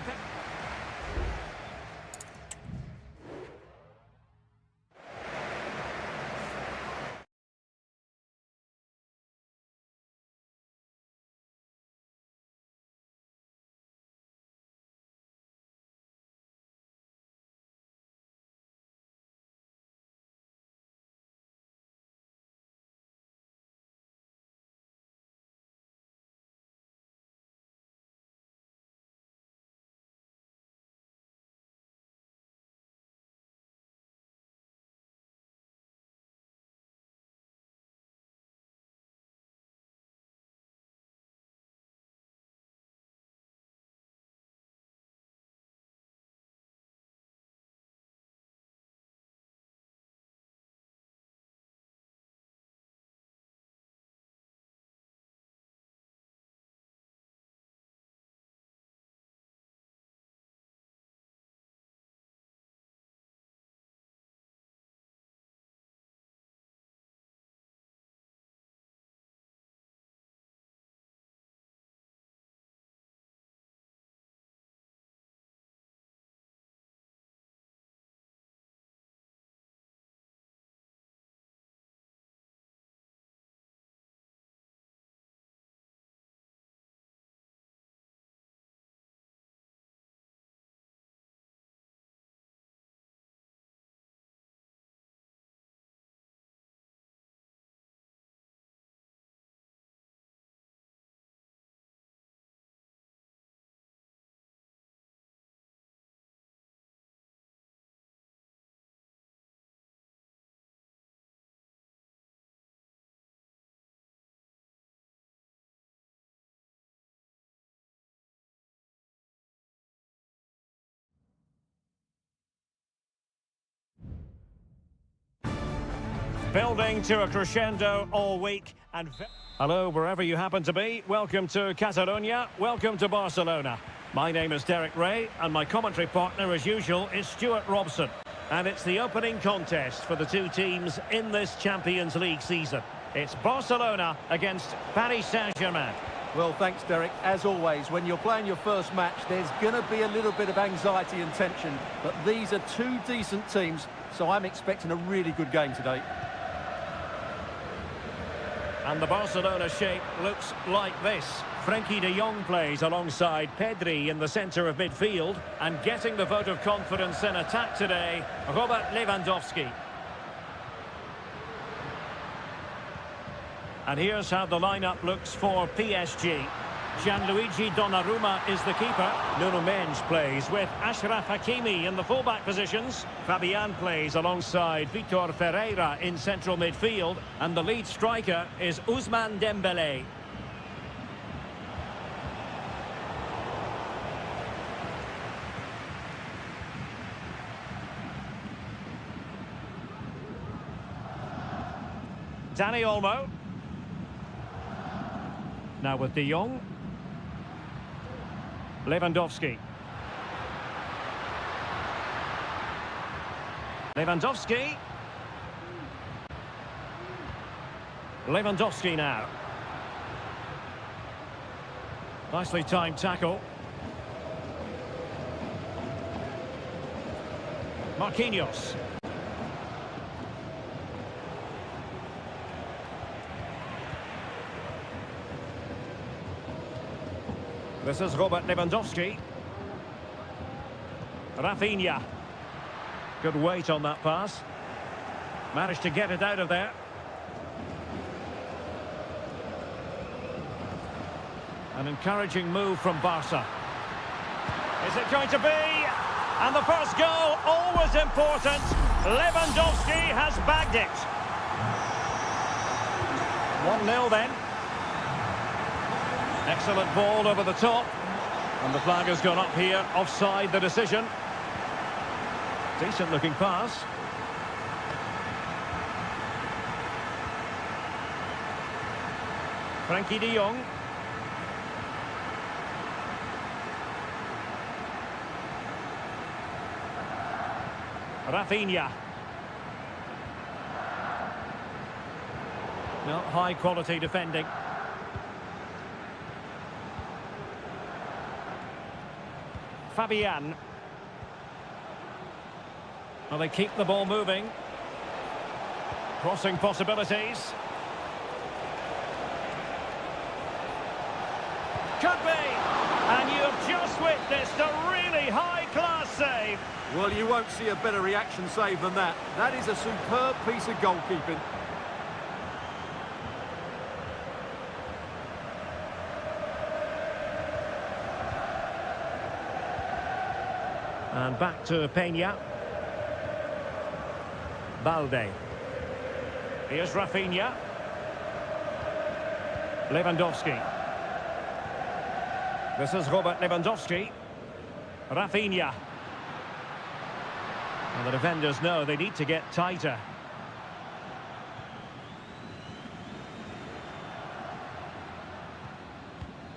Building to a crescendo all week. And hello, wherever you happen to be. Welcome to Catalonia. Welcome to Barcelona. My name is Derek Ray, and my commentary partner, as usual, is Stuart Robson. And it's the opening contest for the two teams in this Champions League season. It's Barcelona against Paris Saint-Germain. Well, thanks, Derek. As always, when you're playing your first match, there's going to be a little bit of anxiety and tension. But these are two decent teams, so I'm expecting a really good game today. And the Barcelona shape looks like this. Frenkie de Jong plays alongside Pedri in the centre of midfield. And getting the vote of confidence in attack today, Robert Lewandowski. And here's how the lineup looks for PSG. Gianluigi Donnarumma is the keeper. Nuno Mendes plays with Achraf Hakimi in the fullback positions. Fabian plays alongside Vitor Ferreira in central midfield. And the lead striker is Ousmane Dembélé. Dani Olmo. Now with de Jong. Lewandowski. Lewandowski. Lewandowski now. Nicely timed tackle. Marquinhos. This is Robert Lewandowski. Rafinha. Good weight on that pass. Managed to get it out of there. An encouraging move from Barca. Is it going to be? And the first goal, always important. Lewandowski has bagged it. 1-0 then. Excellent ball over the top. And the flag has gone up here. Offside the decision. Decent looking pass. Frenkie de Jong. Rafinha. No, high quality defending. Fabian. Well, they keep the ball moving. Crossing possibilities. Could be. And you have just witnessed a really high-class save. Well, you won't see a better reaction save than that. That is a superb piece of goalkeeping. And back to Peña. Balde. Here's Rafinha. Lewandowski. This is Robert Lewandowski. Rafinha. And the defenders know they need to get tighter.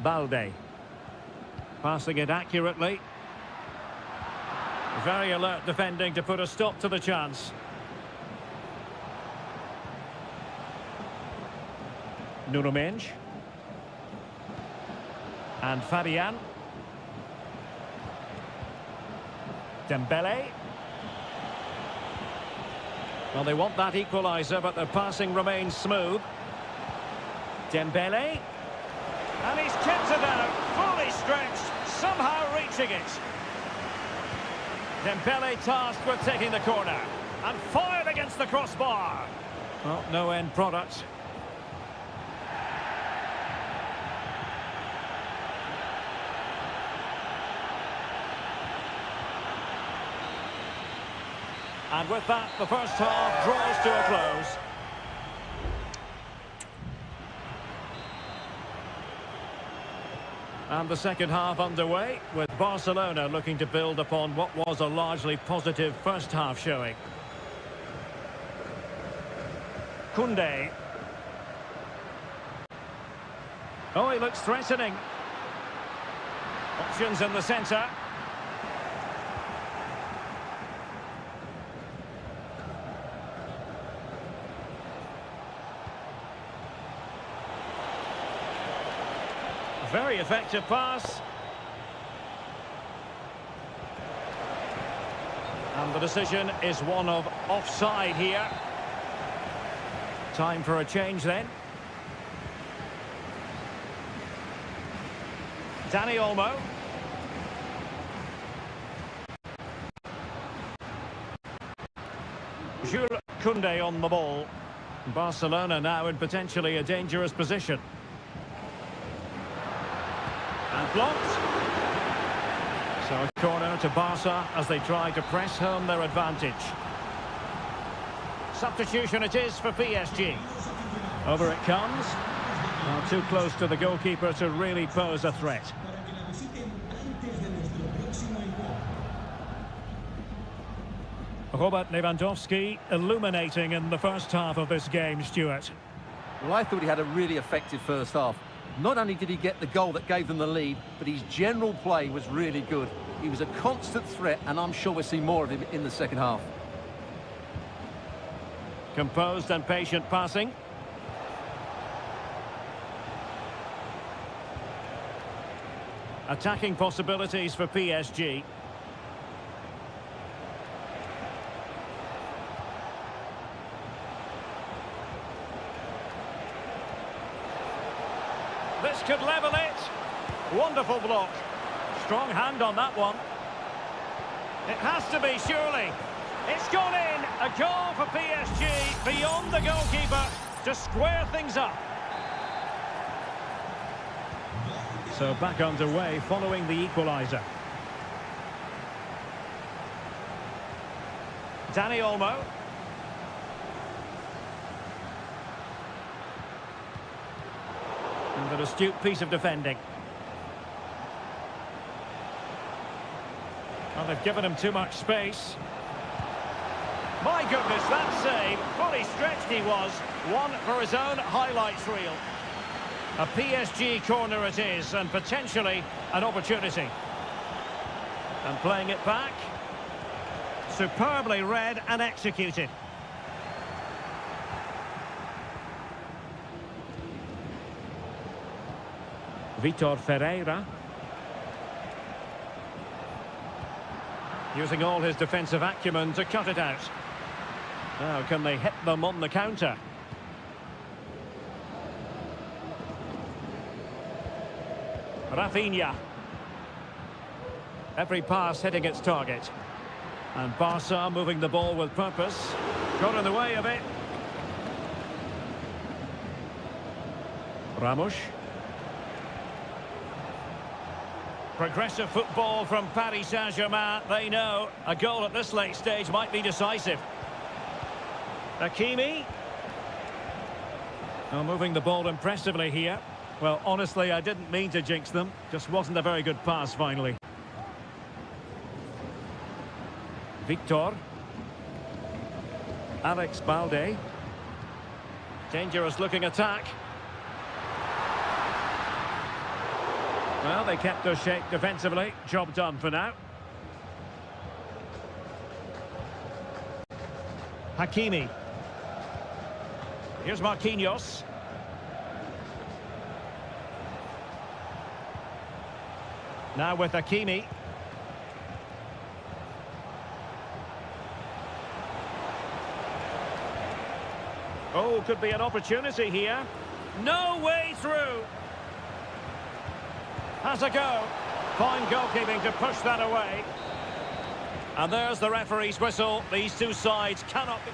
Balde. Passing it accurately. Very alert defending to put a stop to the chance. Nuno Mendes. And Fabian. Dembélé. Well, they want that equaliser, but their passing remains smooth. Dembélé. And he's kept it out, fully stretched, somehow reaching it. Dembélé tasked with taking the corner and fired against the crossbar. Well, no end product. And with that, the first half draws to a close. And the second half underway, with Barcelona looking to build upon what was a largely positive first half showing. Koundé. Oh, he looks threatening. Options in the centre. Very effective pass. And the decision is one of offside here. Time for a change then. Dani Olmo. Jules Koundé on the ball. Barcelona now in potentially a dangerous position. And blocked. So a corner to Barca as they try to press home their advantage. Substitution it is for PSG. Over it comes. Now too close to the goalkeeper to really pose a threat. para que la visiten antes de nuestro próximo encuentro. Robert Lewandowski illuminating in the first half of this game, Stuart. Well, I thought he had a really effective first half. Not only did he get the goal that gave them the lead, but his general play was really good. He was a constant threat, and I'm sure we'll see more of him in the second half. Composed and patient passing. Attacking possibilities for PSG. This could level it. Wonderful block. Strong hand on that one. It has to be, surely. It's gone in. A goal for PSG beyond the goalkeeper to square things up. So back underway following the equaliser. Dani Olmo. And an astute piece of defending. Well, they've given him too much space. My goodness, that save. Fully stretched he was. One for his own highlights reel. A PSG corner it is, and potentially an opportunity. And playing it back. Superbly read and executed. Vitor Ferreira. Using all his defensive acumen to cut it out. Now, can they hit them on the counter? Rafinha. Every pass hitting its target. And Barca moving the ball with purpose. Got in the way of it. Ramos. Progressive football from Paris Saint-Germain. They know a goal at this late stage might be decisive. Hakimi. Oh, moving the ball impressively here. Well, honestly, I didn't mean to jinx them. Just wasn't a very good pass, finally. Victor. Alex Balde. Dangerous looking attack. Well, they kept their shape defensively. Job done for now. Hakimi. Here's Marquinhos. Now with Hakimi. Oh, could be an opportunity here. No way through. Has a go. Fine goalkeeping to push that away. And there's the referee's whistle. These two sides cannot be...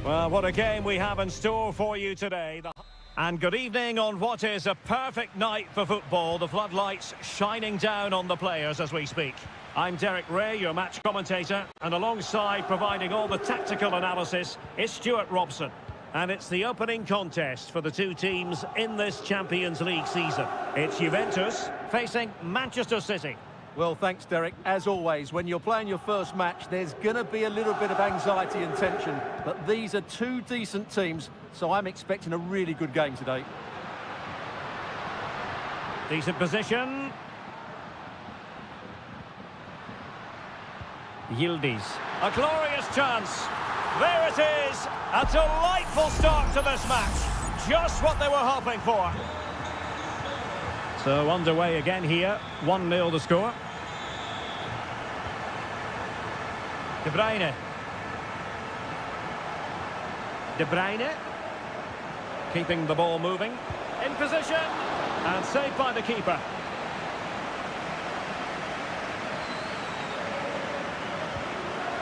Well, what a game we have in store for you today. And good evening on what is a perfect night for football. The floodlights shining down on the players as we speak. I'm Derek Ray, your match commentator, and alongside providing all the tactical analysis is Stuart Robson. And it's the opening contest for the two teams in this Champions League season. It's Juventus facing Manchester City. Well, thanks, Derek. As always, when you're playing your first match, there's going to be a little bit of anxiety and tension. But these are two decent teams, so I'm expecting a really good game today. Decent position. Yildiz. A glorious chance. There it is. A delightful start to this match. Just what they were hoping for. So underway again here. 1-0 the score. De Bruyne. De Bruyne. Keeping the ball moving. In position. And saved by the keeper.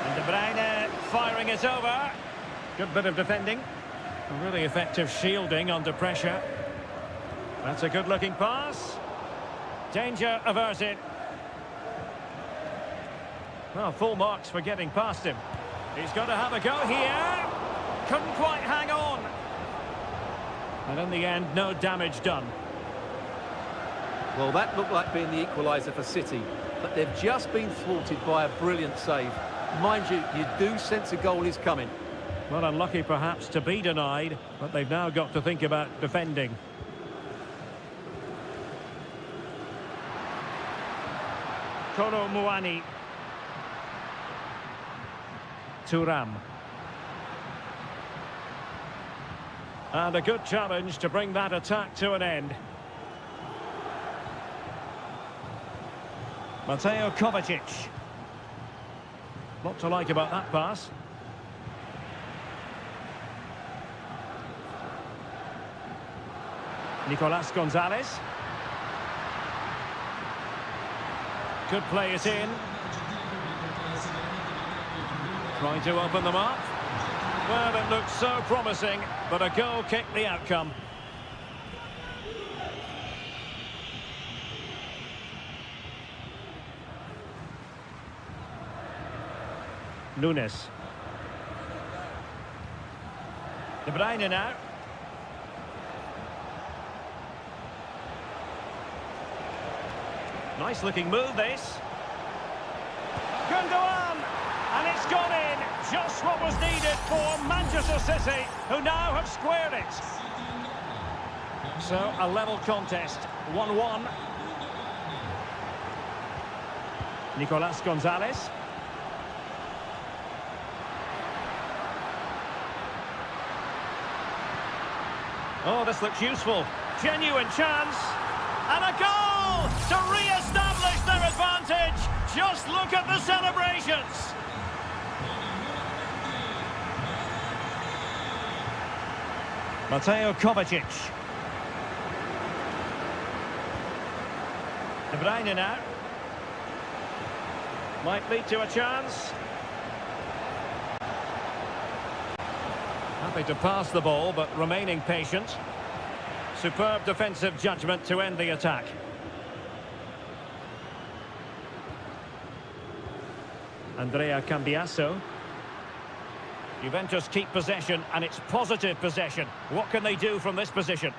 And De Bruyne firing it over. Good bit of defending. Really effective shielding under pressure. That's a good-looking pass. Danger averted. Well, full marks for getting past him. He's got to have a go here. Couldn't quite hang on. And in the end, no damage done. Well, that looked like being the equaliser for City, but they've just been thwarted by a brilliant save. Mind you, you do sense a goal is coming. Well, unlucky perhaps to be denied, but they've now got to think about defending. Kolo Muani. Thuram. And a good challenge to bring that attack to an end. Mateo Kovacic. Lot to like about that pass. Nicolas Gonzalez. Could play it in. Trying to open them up. Well, it looked so promising, but a goal kicked the outcome. Nunes. De Bruyne now. Nice looking move this. Gundogan! And it's gone in. Just what was needed for Manchester City, who now have squared it. So a level contest, 1-1. Nicolas Gonzalez. Oh, this looks useful. Genuine chance. And a goal to re-establish their advantage. Just look at the celebrations. Mateo Kovacic. De Bruyne now. Might lead to a chance. Happy to pass the ball, but remaining patient. Superb defensive judgment to end the attack. Andrea Cambiasso. Juventus keep possession, and it's positive possession. What can they do from this position?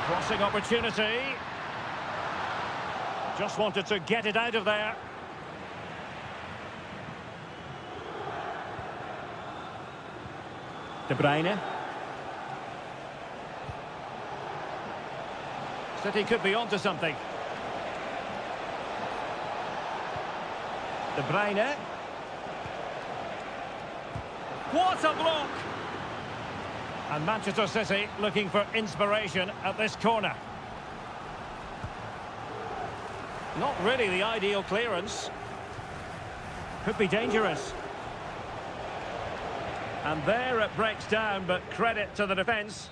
Crossing opportunity. Just wanted to get it out of there. De Bruyne. City could be onto something. De Bruyne. What a block! And Manchester City looking for inspiration at this corner. Not really the ideal clearance. Could be dangerous. And there it breaks down, but credit to the defence.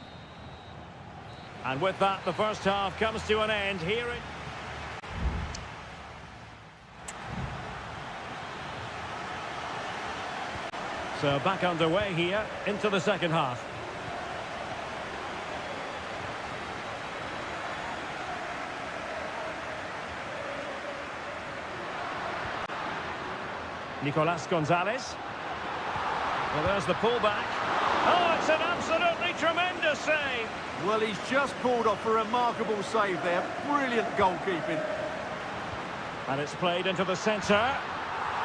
And with that, the first half comes to an end here in... So back underway here into the second half. Nicolas Gonzalez. Well, there's the pullback. Oh, it's an absolutely tremendous save. Well, he's just pulled off a remarkable save there. Brilliant goalkeeping. And it's played into the centre.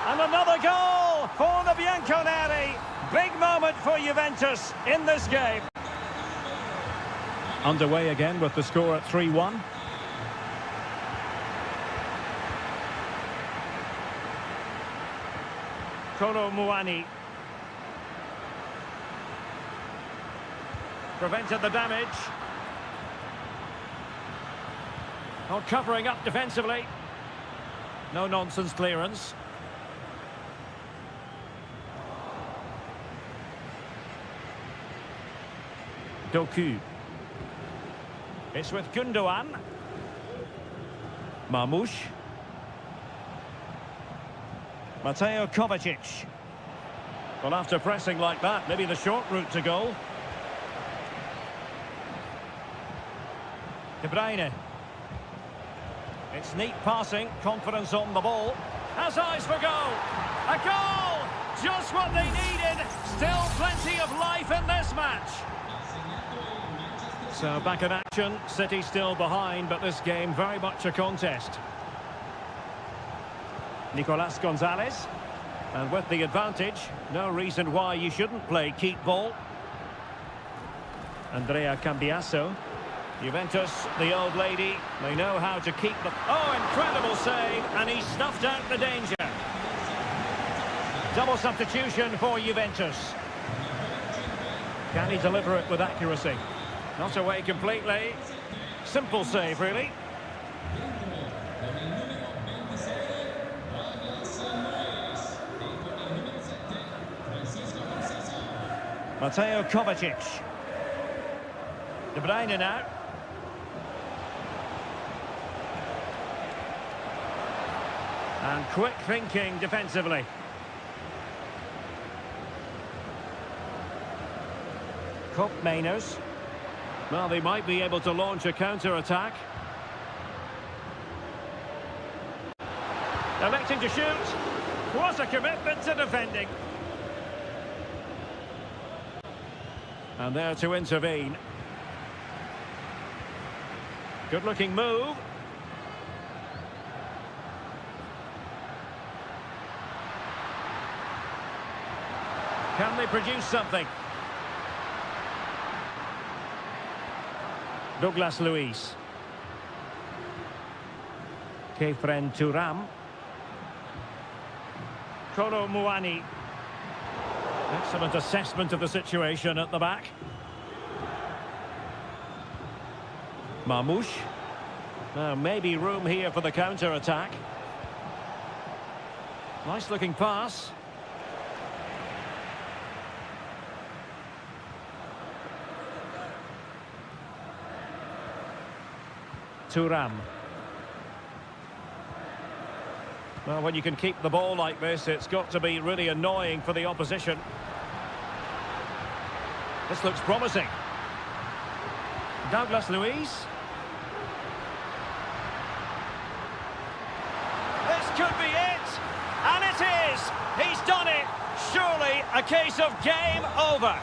And another goal for the Bianconeri. Big moment for Juventus in this game. Underway again with the score at 3-1. Kolo Muani. Prevented the damage. Oh, covering up defensively. No nonsense clearance. Doku. It's with Gundogan. Marmoush. Mateo Kovacic. Well, after pressing like that, maybe the short route to goal. De Bruyne. It's neat passing, confidence on the ball. Has eyes for goal. A goal! Just what they needed. Still plenty of life in this match. So back in action, City still behind, but this game very much a contest. Nicolas Gonzalez. And with the advantage, no reason why you shouldn't play keep ball. Andrea Cambiasso. Juventus, the old lady, they know how to keep the... Oh, incredible save, and he snuffed out the danger. Double substitution for Juventus. Can he deliver it with accuracy? Not away completely. Simple save, really. Mateo Kovacic. De Bruyne now. And quick thinking defensively. Cup Mainers. Well, they might be able to launch a counter-attack. Electing to shoot. What a commitment to defending. And there to intervene. Good-looking move. Can they produce something? Douglas Luiz. Kefren Turam. Kolo Muani. Excellent assessment of the situation at the back. Marmoush. Maybe room here for the counter-attack. Nice looking pass. Turam. Well, when you can keep the ball like this, it's got to be really annoying for the opposition. This looks promising. Douglas Luiz. This could be it! And it is! He's done it! Surely a case of game over.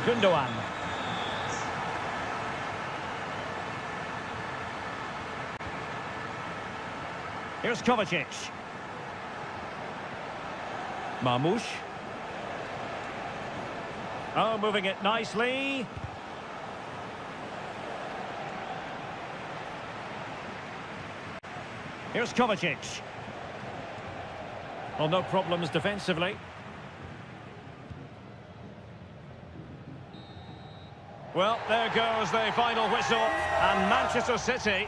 Gundogan. Here's Kovacic. Marmoush. Oh, moving it nicely. Here's Kovacic. Well, no problems defensively. Well, there goes the final whistle, and Manchester City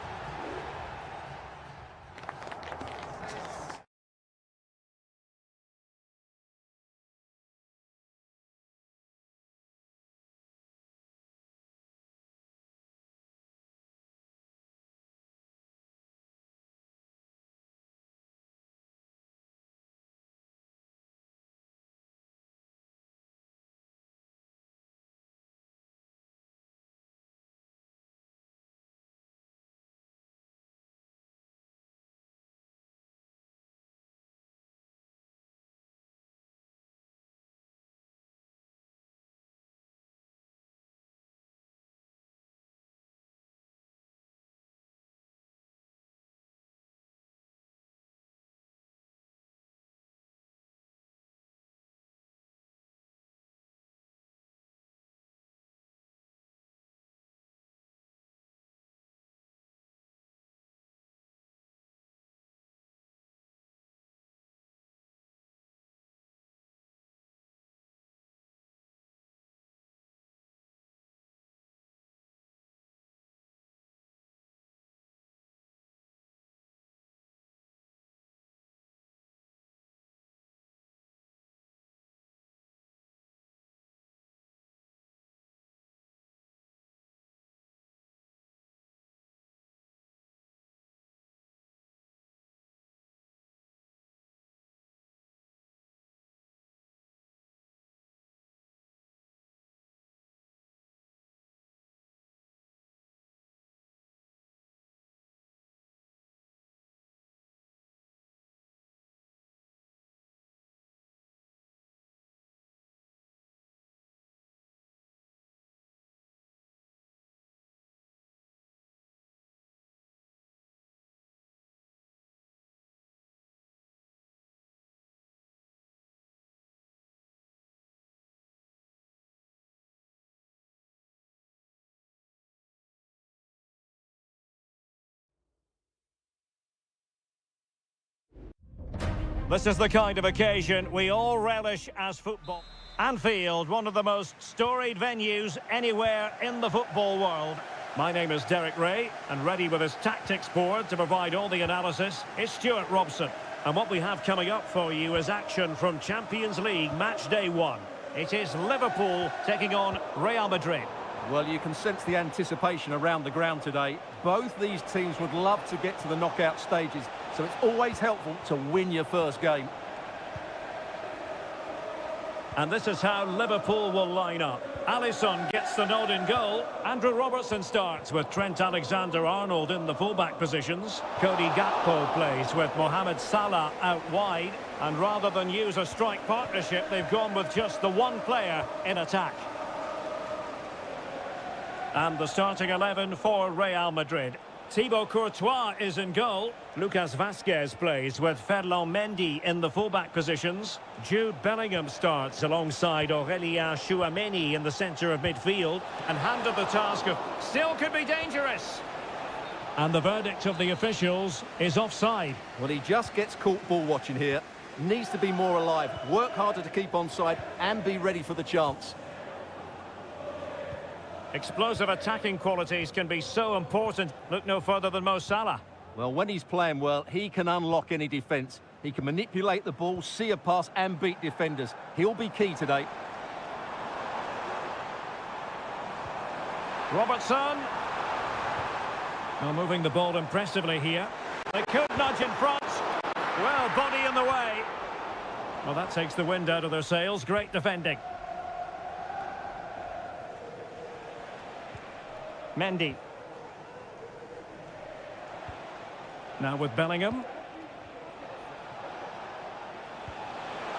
This is the kind of occasion we all relish as football. Anfield, one of the most storied venues anywhere in the football world. My name is Derek Ray, and ready with his tactics board to provide all the analysis is Stuart Robson. And what we have coming up for you is action from Champions League match day 1. It is Liverpool taking on Real Madrid. Well, you can sense the anticipation around the ground today. Both these teams would love to get to the knockout stages, so it's always helpful to win your first game. And this is how Liverpool will line up. Alisson gets the nod in goal. Andrew Robertson starts with Trent Alexander-Arnold in the fullback positions. Cody Gakpo plays with Mohamed Salah out wide. And rather than use a strike partnership, they've gone with just the one player in attack. And the starting 11 for Real Madrid. Thibaut Courtois is in goal. Lucas Vazquez plays with Ferland Mendy in the fullback positions. Jude Bellingham starts alongside Aurélien Tchouameni in the centre of midfield and handed the task of still could be dangerous. And the verdict of the officials is offside. Well, he just gets caught ball watching here. Needs to be more alive, work harder to keep onside and be ready for the chance. Explosive attacking qualities can be so important. Look no further than Mo Salah. Well, when he's playing well, he can unlock any defence. He can manipulate the ball, see a pass and beat defenders. He'll be key today. Robertson. Well, moving the ball impressively here. They could nudge in front. Well, body in the way. Well, that takes the wind out of their sails. Great defending. Mendy. Now with Bellingham.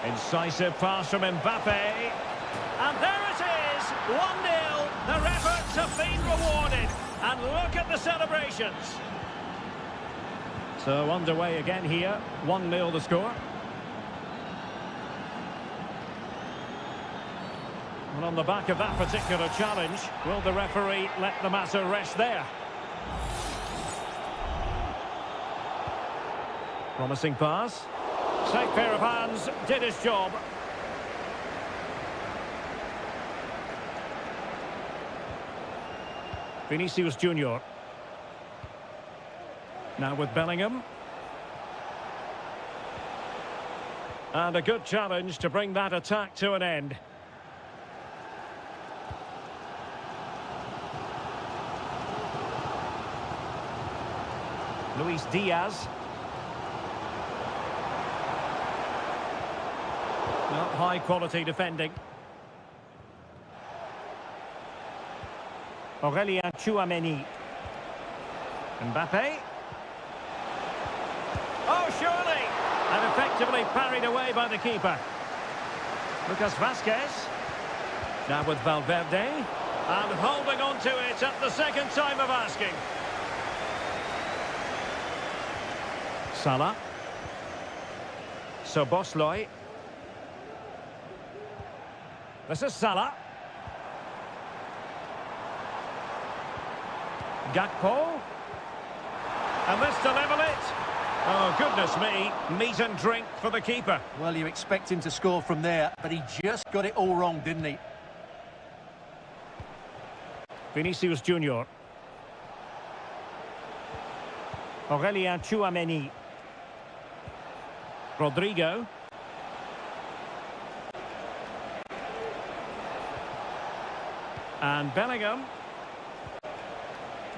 Incisive pass from Mbappe. And there it is! 1-0. Their efforts have been rewarded. And look at the celebrations. So underway again here. 1-0 the score. And on the back of that particular challenge, will the referee let the matter rest there? Promising pass. Safe pair of hands, did his job. Vinicius Junior. Now with Bellingham. And a good challenge to bring that attack to an end. Luis Diaz. Not high quality defending. Aurélien Tchouameni. Mbappe. Oh, surely! And effectively parried away by the keeper. Lucas Vazquez. Now with Valverde. And holding on to it at the second time of asking. Salah. Szoboszlai. This is Salah. Gakpo. And this to level it. Oh, goodness me. Meat and drink for the keeper. Well, you expect him to score from there, but he just got it all wrong, didn't he? Vinicius Junior. Aurélien Tchouameni. Rodrigo. And Bellingham.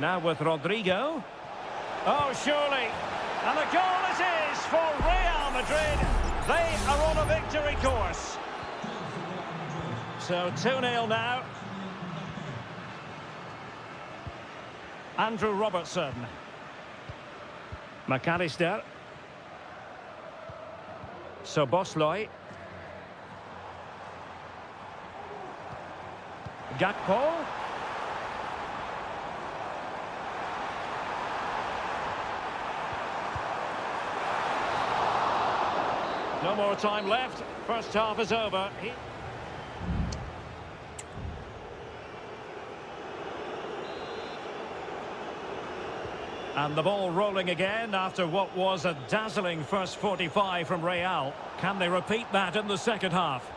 Now with Rodrigo. Oh, surely. And a goal it is for Real Madrid. They are on a victory course. So 2-0 now. Andrew Robertson. McAllister. Szoboszlai. Gakpo. No more time left. First half is over. And the ball rolling again after what was a dazzling first 45 from Real. Can they repeat that in the second half?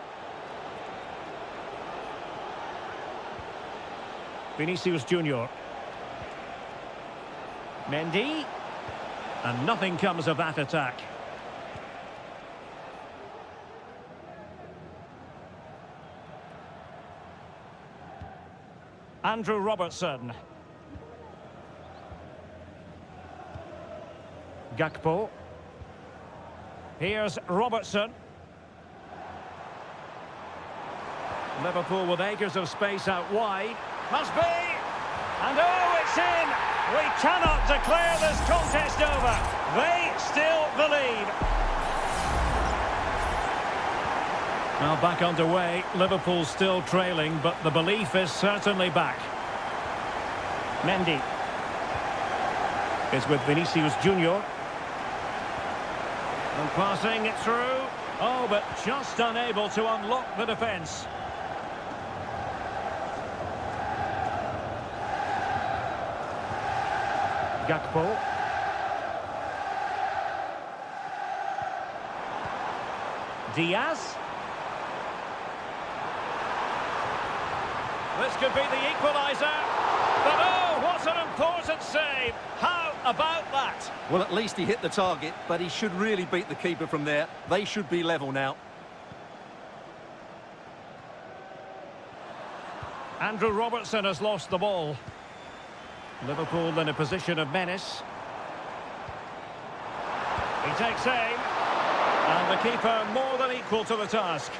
Vinicius Junior. Mendy. And nothing comes of that attack. Andrew Robertson. Gakpo. Here's Robertson. Liverpool with acres of space out wide. Must be! And oh, it's in! We cannot declare this contest over. They still believe. Now back underway. Liverpool still trailing, but the belief is certainly back. Mendy is with Vinicius Junior. And passing it through. Oh, but just unable to unlock the defence. Gakpo. Diaz. This could be the equaliser. But oh, what an important save. How about that? Well, at least he hit the target, but he should really beat the keeper from there. They should be level now. Andrew Robertson has lost the ball. Liverpool in a position of menace. He takes aim. And the keeper more than equal to the task.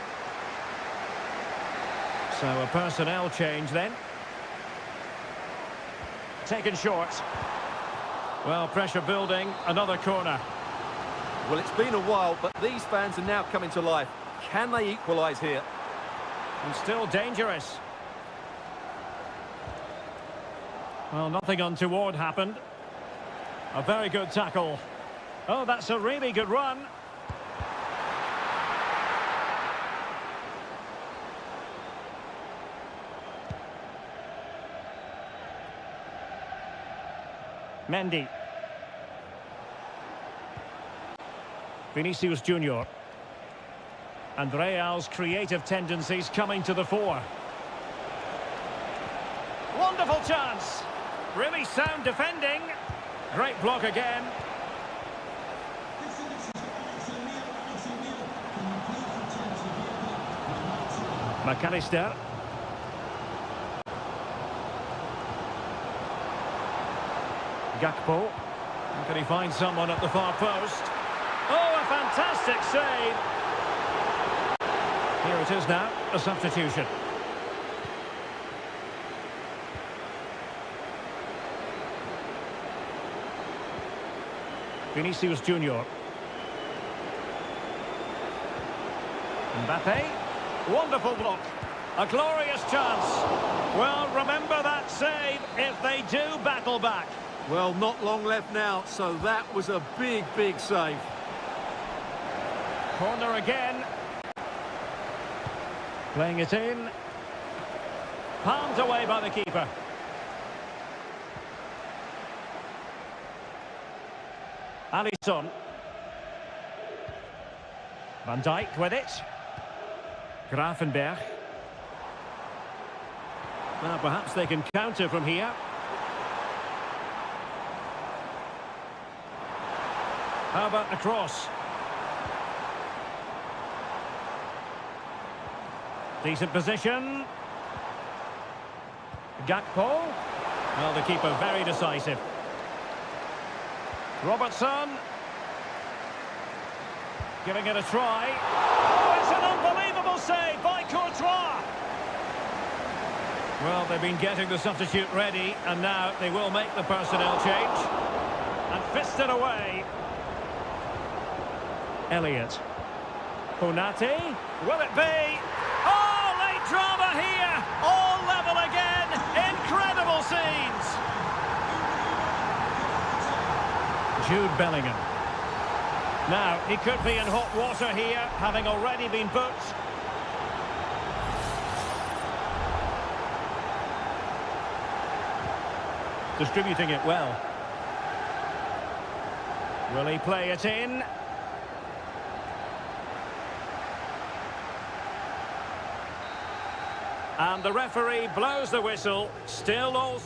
So a personnel change then. Taken short. Well, pressure building. Another corner. Well, it's been a while, but these fans are now coming to life. Can they equalise here? And still dangerous. Well, nothing untoward happened. A very good tackle. Oh, that's a really good run. Mendy. Vinicius Junior. And Real's creative tendencies coming to the fore. Wonderful chance. Really sound defending. Great block again. McAllister. Gakpo. Can he find someone at the far post? Oh, a fantastic save. Here it is now, a substitution. Vinicius Junior. Mbappe. Wonderful block. A glorious chance. Well, remember that save if they do battle back. Well, not long left now, so that was a big, big save. Corner again. Playing it in. Palmed away by the keeper. Alisson. Van Dijk with it. Gravenberch. Now perhaps they can counter from here. How about the cross? Decent position. Gakpo. Well, the keeper very decisive. Robertson. Giving it a try. Oh, it's an unbelievable save by Courtois. Well, they've been getting the substitute ready, and now they will make the personnel change. And fist it away. Elliott. Konate. Will it be? Oh, late drama here. All level again. Incredible scenes. Jude Bellingham. Now, he could be in hot water here, having already been booked. Distributing it well. Will he play it in? And the referee blows the whistle. Still all...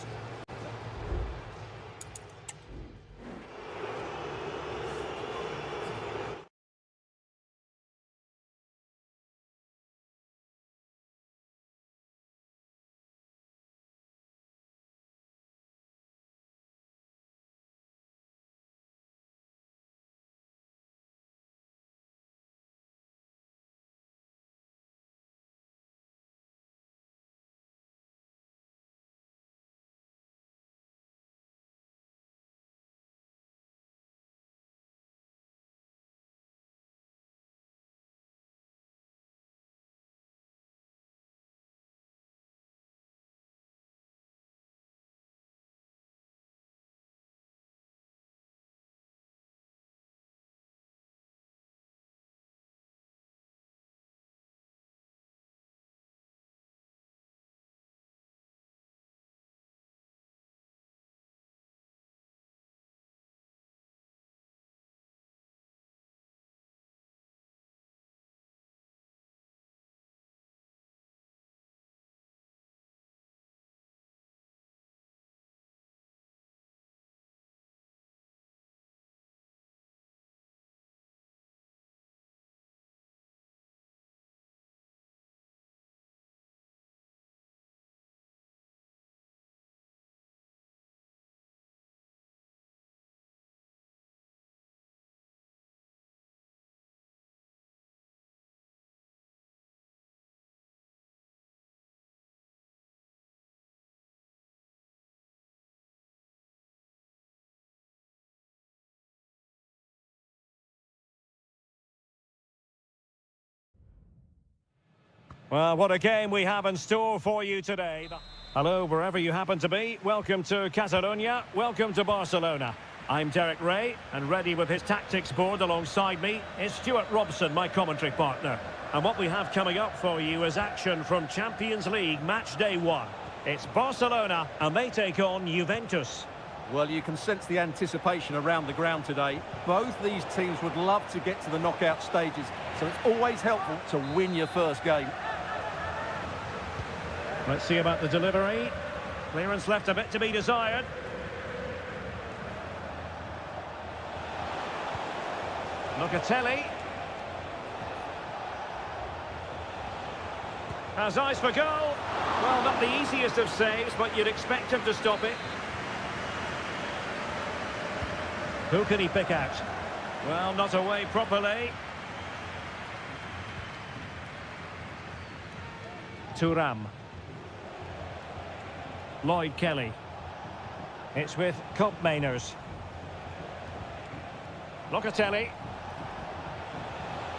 Well, what a game we have in store for you today. Hello, wherever you happen to be. Welcome to Catalonia. Welcome to Barcelona. I'm Derek Ray, and ready with his tactics board alongside me is Stuart Robson, my commentary partner. And what we have coming up for you is action from Champions League match day 1. It's Barcelona, and they take on Juventus. Well, you can sense the anticipation around the ground today. Both these teams would love to get to the knockout stages, so it's always helpful to win your first game. Let's see about the delivery. Clearance left a bit to be desired. Locatelli. Has eyes for goal. Well, not the easiest of saves, but you'd expect him to stop it. Who can he pick out? Well, not away properly. Thuram. Lloyd Kelly. It's with Koopmeiners. Locatelli.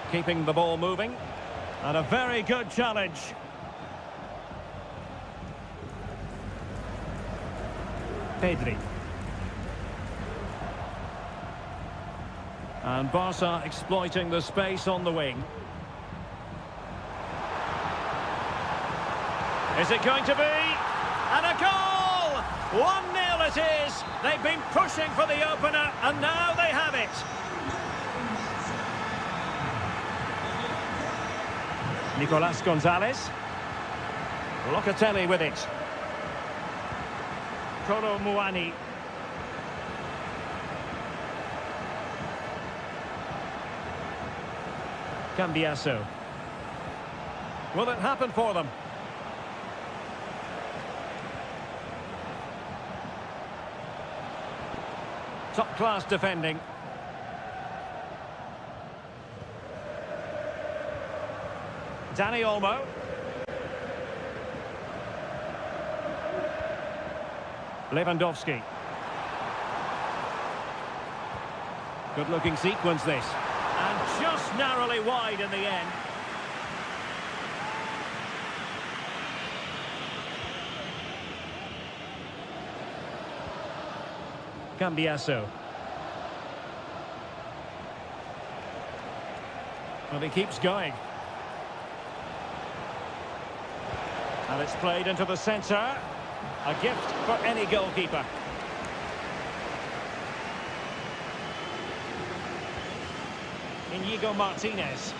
Keeping the ball moving. And a very good challenge. Pedri. And Barca exploiting the space on the wing. Is it going to be? And a goal! 1-0 it is. They've been pushing for the opener, and now they have it. Nicolas Gonzalez. Locatelli with it. Kolo Muani. Cambiasso. Will it happen for them? Top-class defending. Dani Olmo. Lewandowski. Good-looking sequence, this. And just narrowly wide in the end. Cambiasso. Well, he keeps going. And it's played into the centre. A gift for any goalkeeper. Inigo Martinez.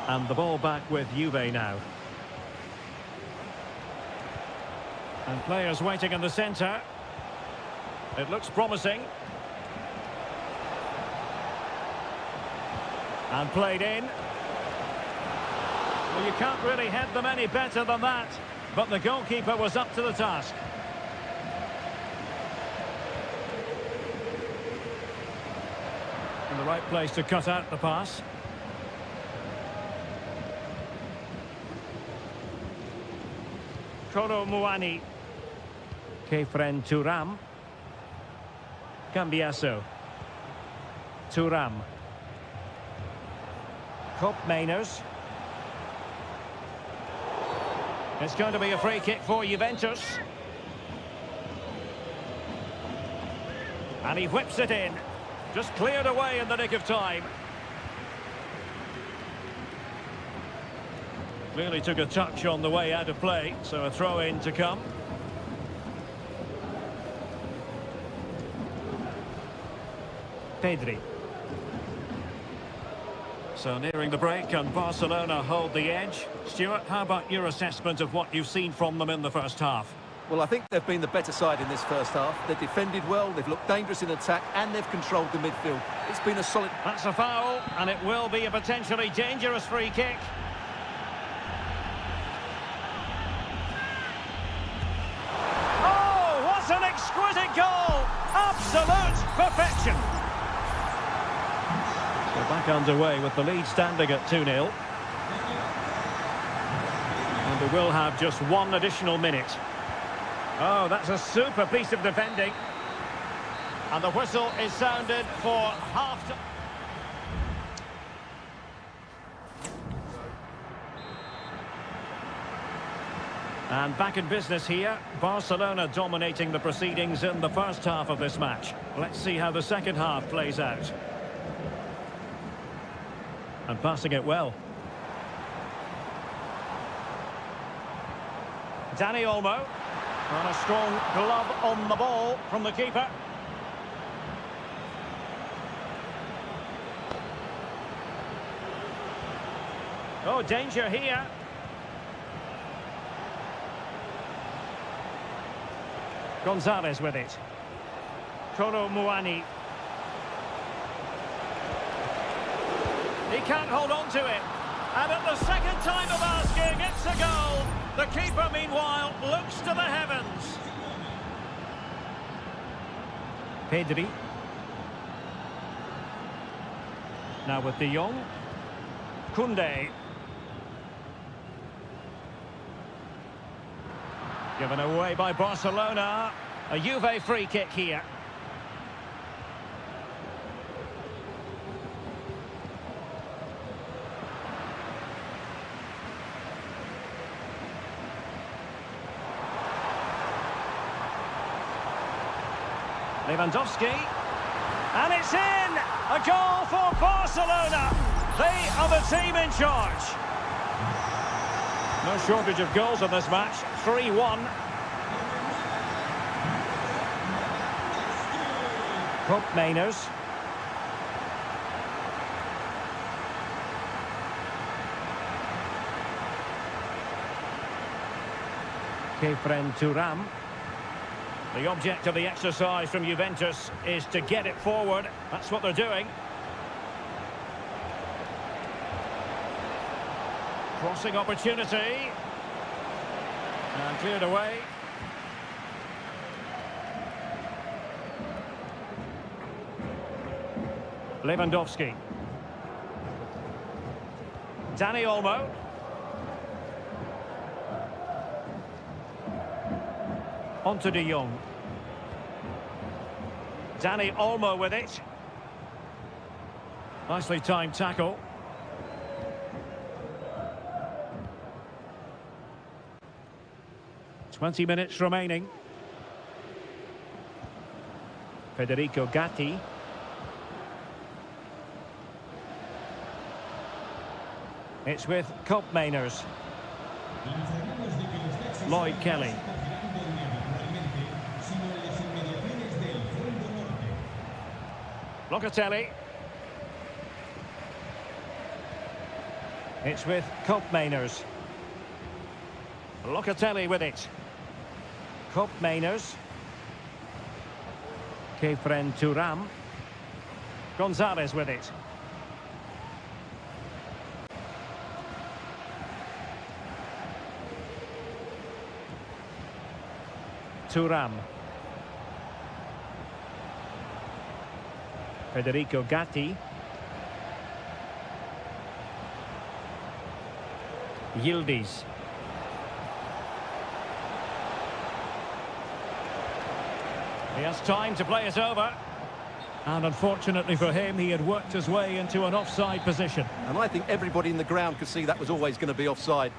And the ball back with Juve now. And players waiting in the centre. It looks promising. And played in. Well, you can't really head them any better than that. But the goalkeeper was up to the task. In the right place to cut out the pass. Koro Muani. Kefren Turam. Cambiasso. Turam. Kopp Mainers. It's going to be a free kick for Juventus. And he whips it in. Just cleared away in the nick of time. Clearly took a touch on the way out of play, so a throw-in to come. Pedri. So nearing the break, and Barcelona hold the edge. Stuart, how about your assessment of what you've seen from them in the first half? Well, I think they've been the better side in this first half. They've defended well, they've looked dangerous in attack, and they've controlled the midfield. It's been a solid... That's a foul, and it will be a potentially dangerous free kick. Oh, what an exquisite goal! Absolute perfection! So back underway with the lead standing at 2-0. And we will have just one additional minute. Oh, that's a super piece of defending. And the whistle is sounded for half-time. And back in business here. Barcelona dominating the proceedings in the first half of this match. Let's see how the second half plays out. And passing it well. Dani Olmo. And a strong glove on the ball from the keeper. Oh, danger here. Gonzalez with it. Koro Muani. He can't hold on to it. And at the second time of asking, it's a goal. The keeper, meanwhile, looks to the heavens. Pedri. Now with De Jong. Koundé. Given away by Barcelona. A Juve free kick here. Lewandowski, and it's in! A goal for Barcelona! They are the team in charge. No shortage of goals in this match, 3-1. Kopp Mainers. Kefren Turam. The object of the exercise from Juventus is to get it forward. That's what they're doing. Crossing opportunity. And cleared away. Lewandowski. Dani Olmo. On to De Jong. Dani Olmo with it. Nicely timed tackle. "20 minutes remaining. Federico Gatti. It's with Kopp Mainers. Lloyd Kelly. Locatelli. It's with Koopmeiners. Locatelli with it. Koopmeiners. Kefren Turam. Gonzalez with it. Turam. Federico Gatti. Yildiz. He has time to play it over. And unfortunately for him, he had worked his way into an offside position. And I think everybody in the ground could see that was always going to be offside.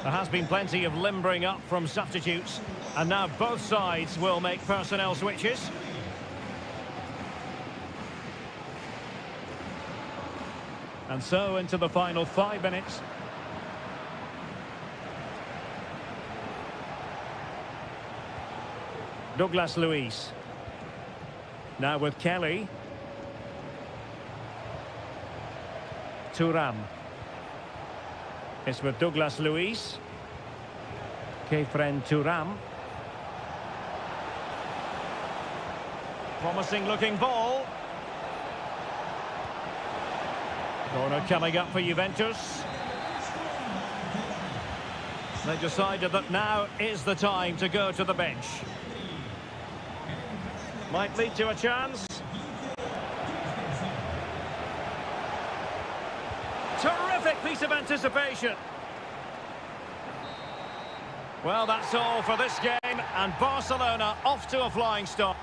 There has been plenty of limbering up from substitutes. And now both sides will make personnel switches. And so into the final 5 minutes. Douglas Luiz. Now with Kelly. Turam. It's with Douglas Luiz. Kefren Turam. Promising looking ball. Corner coming up for Juventus. They decided that now is the time to go to the bench. Might lead to a chance. Terrific piece of anticipation. Well, that's all for this game, and Barcelona off to a flying start.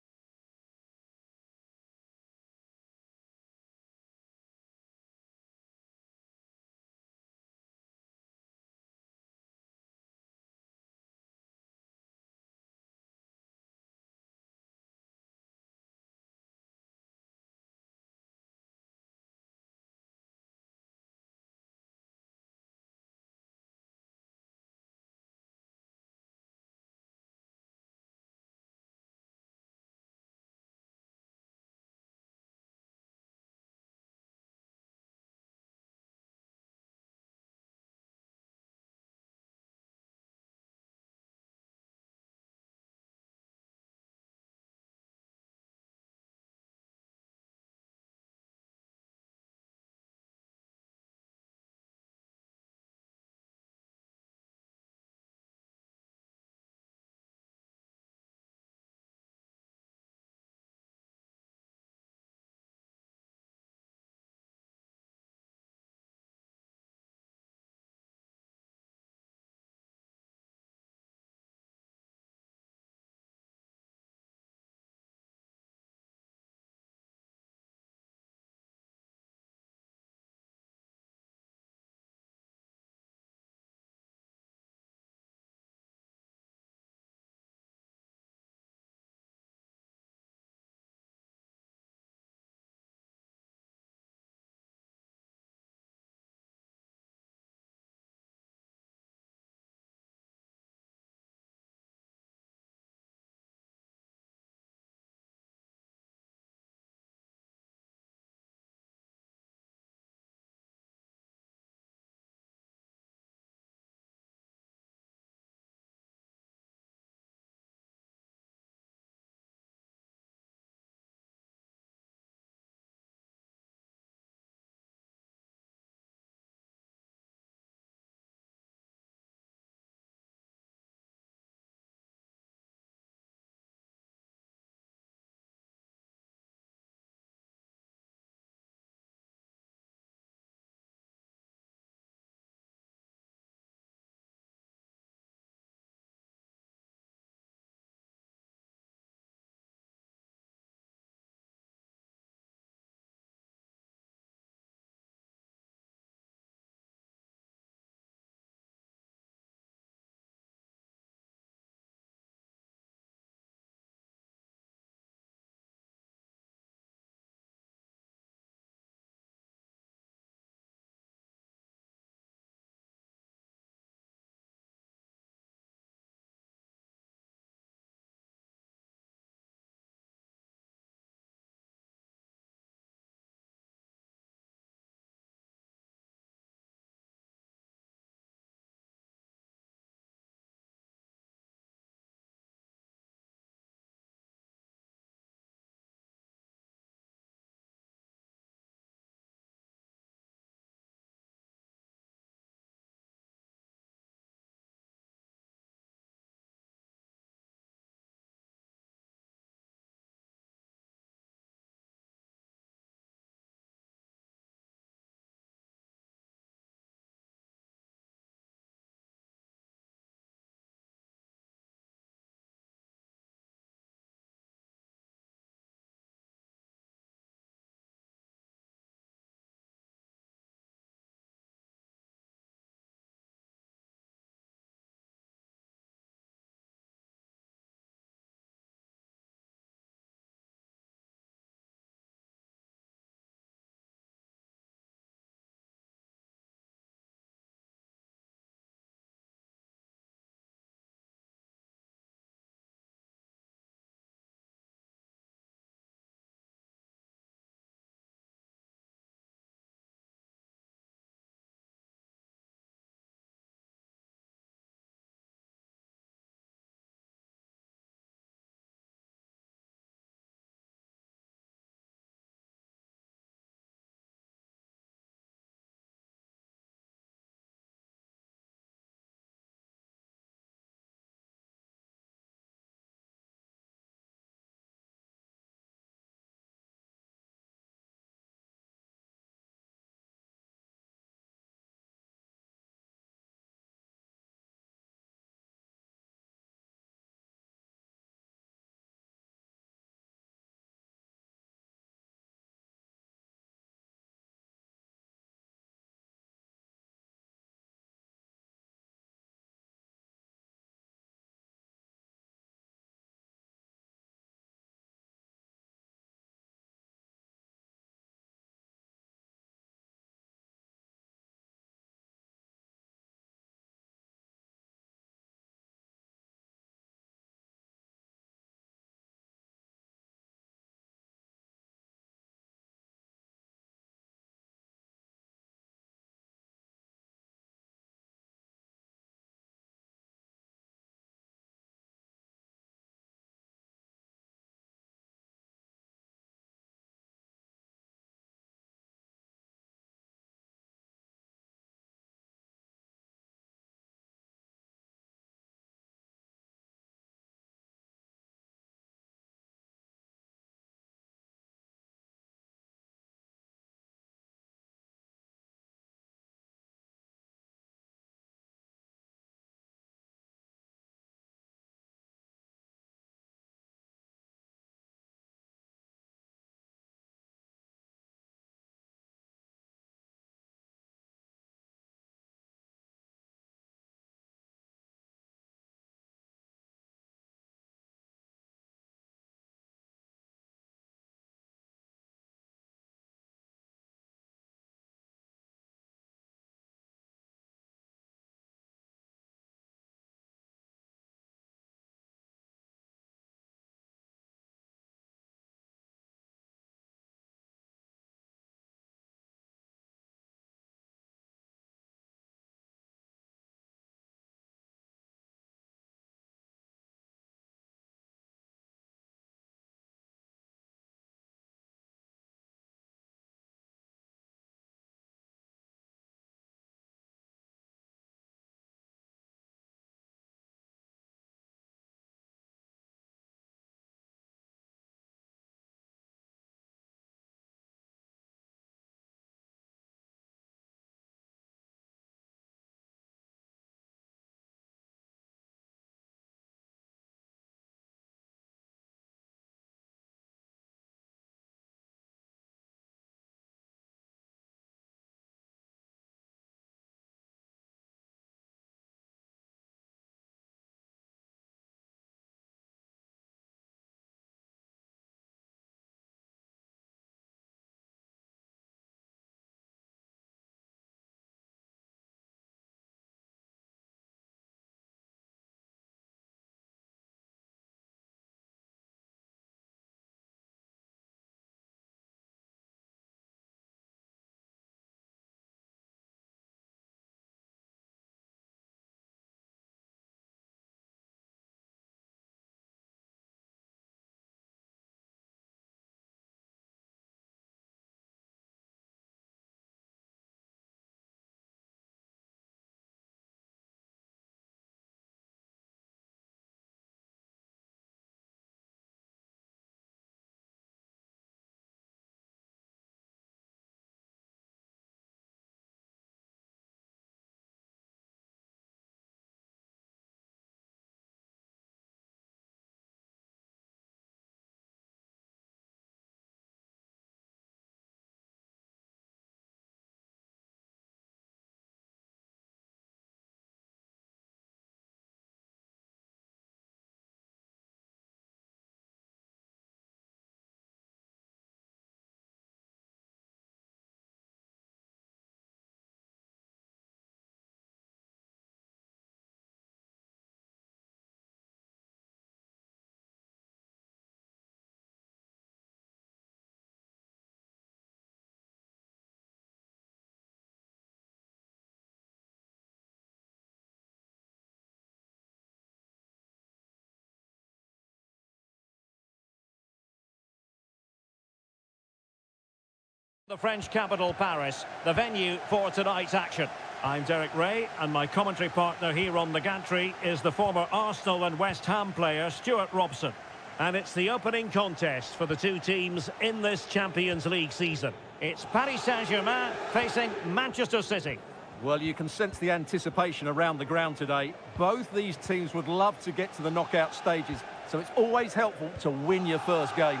The French capital, Paris, the venue for tonight's action. I'm Derek Ray, and my commentary partner here on the gantry is the former Arsenal and West Ham player, Stuart Robson. And it's the opening contest for the two teams in this Champions League season. It's Paris Saint-Germain facing Manchester City. Well, you can sense the anticipation around the ground today. Both these teams would love to get to the knockout stages, so it's always helpful to win your first game.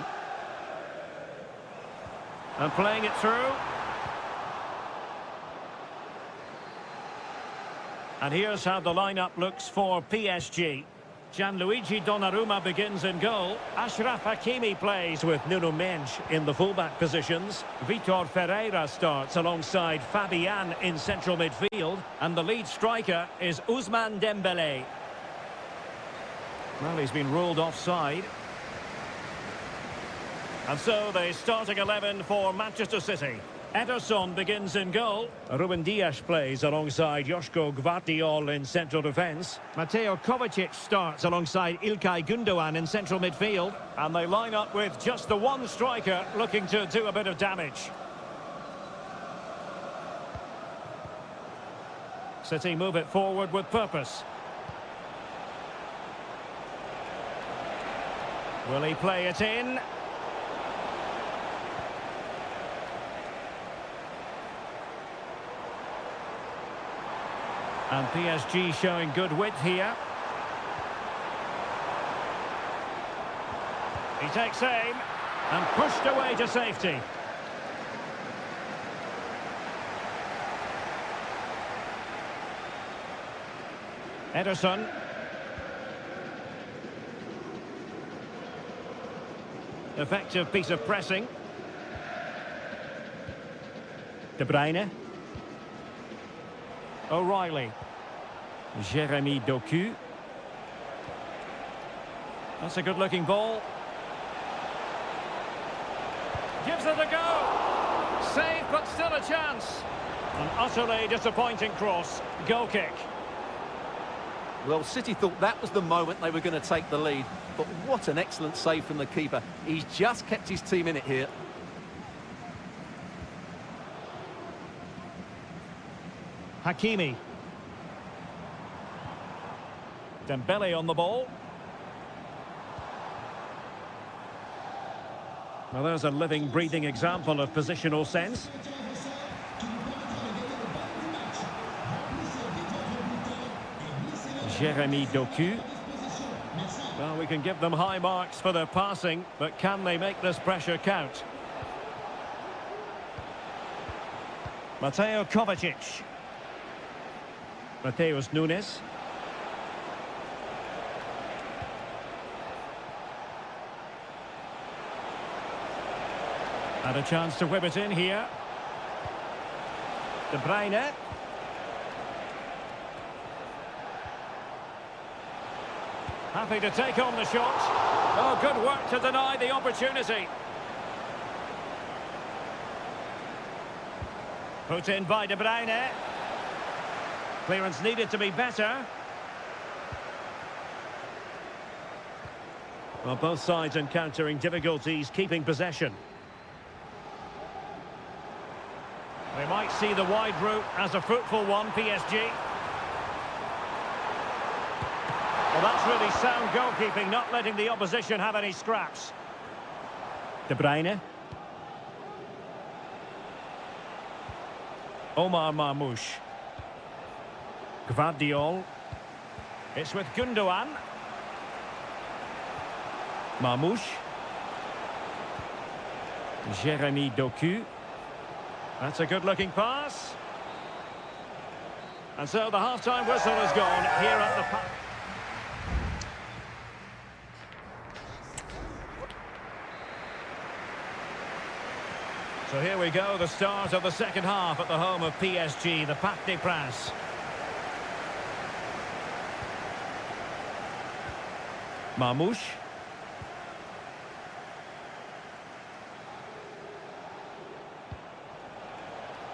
And playing it through. And here's how the lineup looks for PSG. Gianluigi Donnarumma begins in goal. Achraf Hakimi plays with Nuno Mendes in the fullback positions. Vitor Ferreira starts alongside Fabian in central midfield. And the lead striker is Ousmane Dembélé. Well, he's been ruled offside. And so the starting 11 for Manchester City. Ederson begins in goal. Ruben Dias plays alongside Joško Gvardiol in central defence. Mateo Kovacic starts alongside Ilkay Gundogan in central midfield. And they line up with just the one striker looking to do a bit of damage. City move it forward with purpose. Will he play it in? And PSG showing good width here. He takes aim and pushed away to safety. Ederson. Effective piece of pressing. De Bruyne. O'Reilly. Jeremy Doku. That's a good-looking ball. Gives it a go. Save, but still a chance. An utterly disappointing cross. Goal kick. Well, City thought that was the moment they were going to take the lead. But what an excellent save from the keeper. He's just kept his team in it here. Hakimi. Dembele on the ball. Well, there's a living, breathing example of positional sense. Jeremy Doku. Well, we can give them high marks for their passing, but can they make this pressure count? Mateo Kovacic. Mateus Nunes. And a chance to whip it in here. De Bruyne. Happy to take on the shot. Oh, good work to deny the opportunity. Put in by De Bruyne. Clearance needed to be better. Well, both sides encountering difficulties keeping possession. We might see the wide route as a fruitful one, PSG. Well, that's really sound goalkeeping, not letting the opposition have any scraps. De Bruyne. Omar Marmoush. Gvardiol. It's with Gundogan. Marmoush. Jeremy Doku. That's a good-looking pass. And so the half-time whistle is gone here at the park. So here we go, the start of the second half at the home of PSG, the Parc des Princes. Marmoush.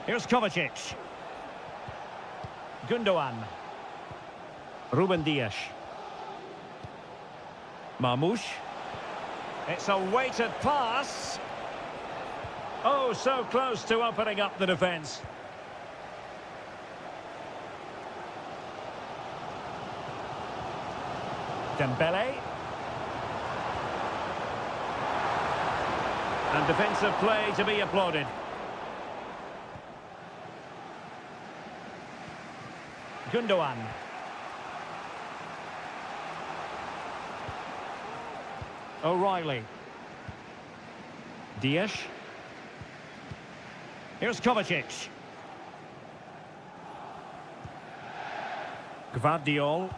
Here's Kovacic. Gundogan. Ruben Dias. Marmoush. It's a weighted pass. Oh, so close to opening up the defence. Dembele. And defensive play to be applauded. Gundogan. O'Reilly. Diaz. Here's Kovacic. Gvardiol.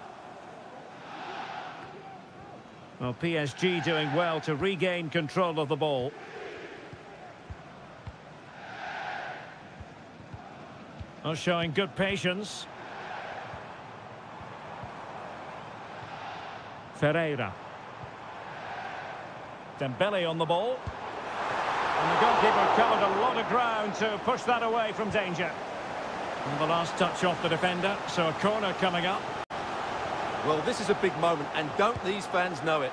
Well, PSG doing well to regain control of the ball. Oh, showing good patience. Ferreira. Dembele on the ball. And the goalkeeper covered a lot of ground to push that away from danger. And the last touch off the defender, so a corner coming up. Well, this is a big moment, and don't these fans know it?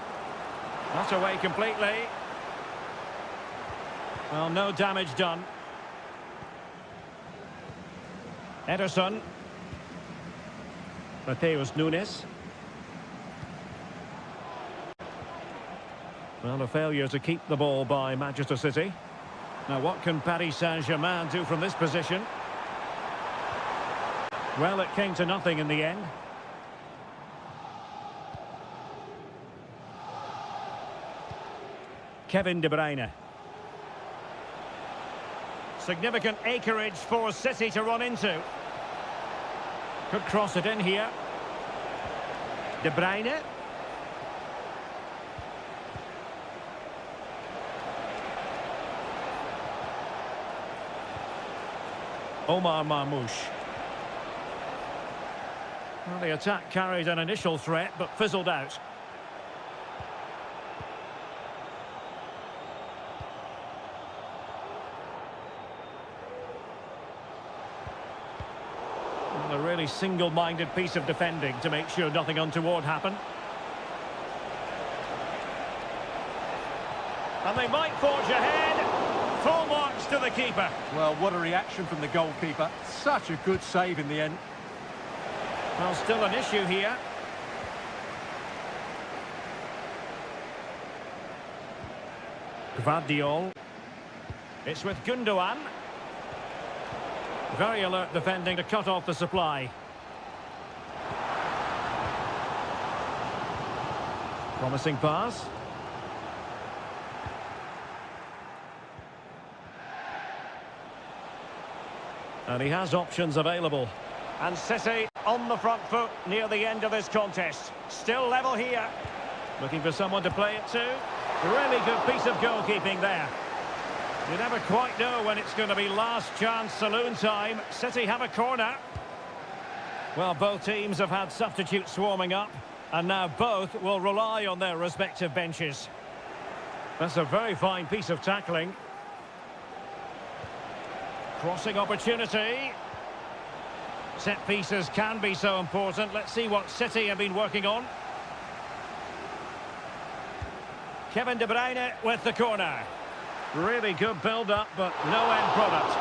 Not away completely. Well, no damage done. Ederson. Mateus Nunes. Well, a failure to keep the ball by Manchester City. Now, what can Paris Saint-Germain do from this position? Well, it came to nothing in the end. Kevin De Bruyne. Significant acreage for City to run into. Could cross it in here. De Bruyne. Omar Marmoush. Well, the attack carried an initial threat, but fizzled out. A really single-minded piece of defending to make sure nothing untoward happened. And they might forge ahead. Full marks to the keeper. Well, what a reaction from the goalkeeper. Such a good save in the end. Well, still an issue here. Gvardiol. It's with Gundogan. Very alert defending to cut off the supply. Promising pass. And he has options available. And City on the front foot near the end of this contest. Still level here. Looking for someone to play it to. Really good piece of goalkeeping there. You never quite know when it's going to be last chance saloon time. City have a corner. Well, both teams have had substitutes swarming up, and now both will rely on their respective benches. That's a very fine piece of tackling. Crossing opportunity. Set pieces can be so important. Let's see what City have been working on. Kevin De Bruyne with the corner. Really good build-up, but no end product.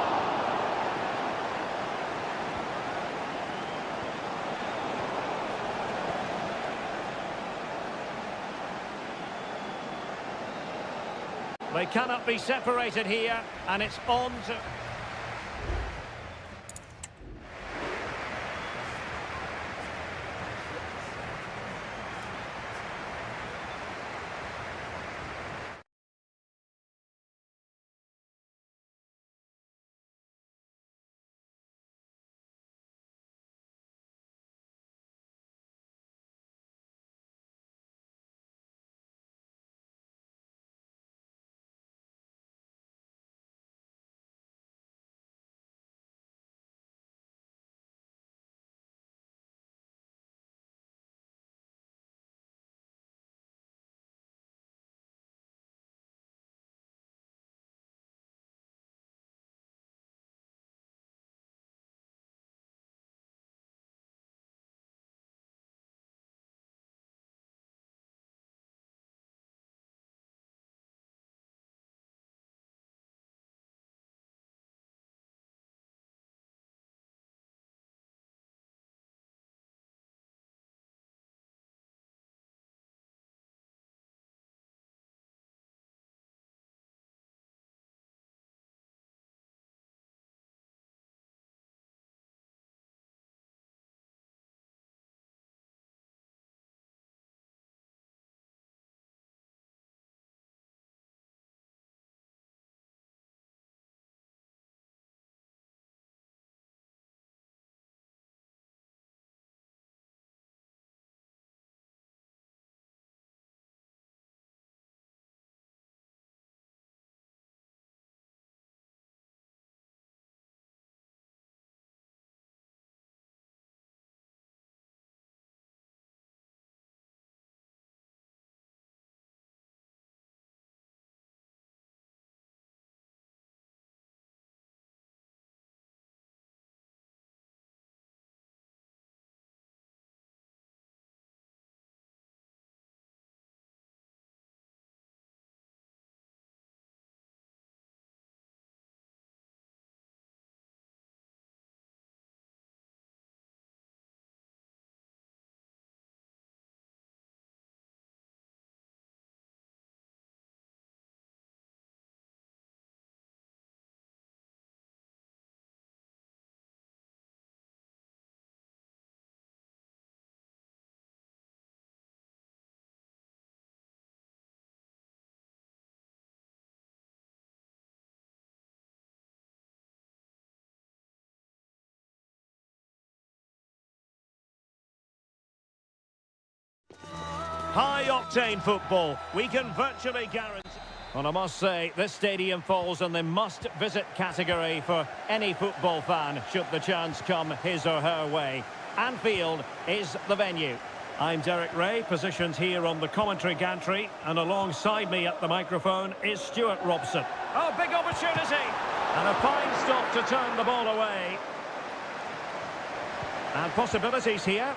They cannot be separated here, and it's on to... High-octane football. We can virtually guarantee... Well, I must say, this stadium falls in the must-visit category for any football fan, should the chance come his or her way. Anfield is the venue. I'm Derek Ray, positioned here on the commentary gantry, and alongside me at the microphone is Stuart Robson. Oh, big opportunity! And a fine stop to turn the ball away. And possibilities here.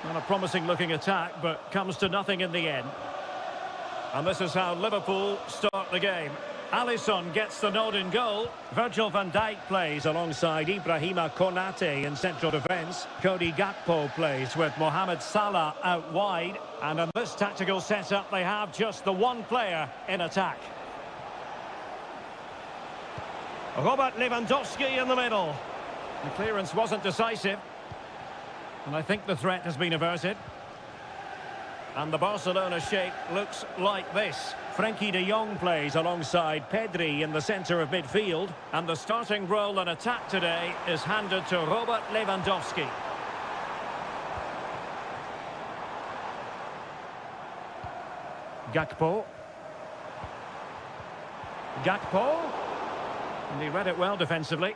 Not a promising-looking attack, but comes to nothing in the end. And this is how Liverpool start the game. Alisson gets the nod in goal. Virgil van Dijk plays alongside Ibrahima Konate in central defence. Cody Gakpo plays with Mohamed Salah out wide. And in this tactical setup, they have just the one player in attack. Robert Lewandowski in the middle. The clearance wasn't decisive. And I think the threat has been averted. And the Barcelona shape looks like this. Frenkie de Jong plays alongside Pedri in the centre of midfield. And the starting role in attack today is handed to Robert Lewandowski. Gakpo. Gakpo. And he read it well defensively.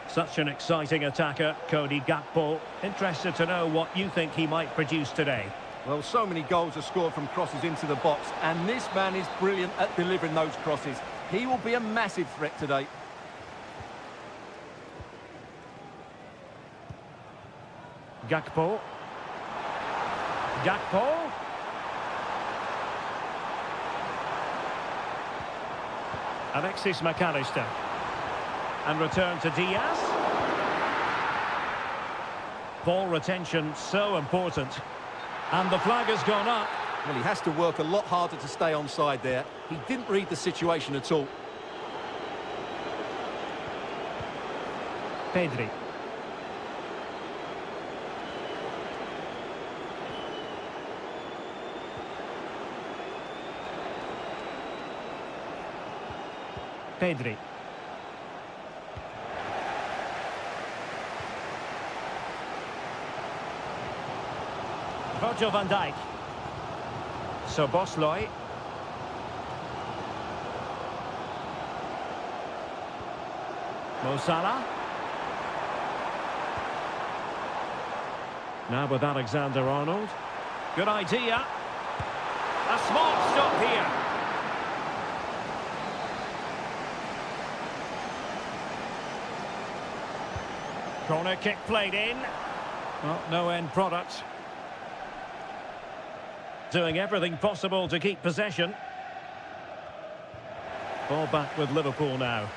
Such an exciting attacker, Cody Gakpo. Interested to know what you think he might produce today. Well, so many goals are scored from crosses into the box, and this man is brilliant at delivering those crosses. He will be a massive threat today. Gakpo. Gakpo. Alexis McAllister. And return to Diaz. Ball retention so important. And the flag has gone up. Well, he has to work a lot harder to stay onside there. He didn't read the situation at all. Pedri. Pedri. Virgil van Dijk. Szoboszlai. Mo Salah. Now with Alexander-Arnold. Good idea. A smart stop here. Corner kick played in. Well, no end product. Doing everything possible to keep possession. Ball back with Liverpool now.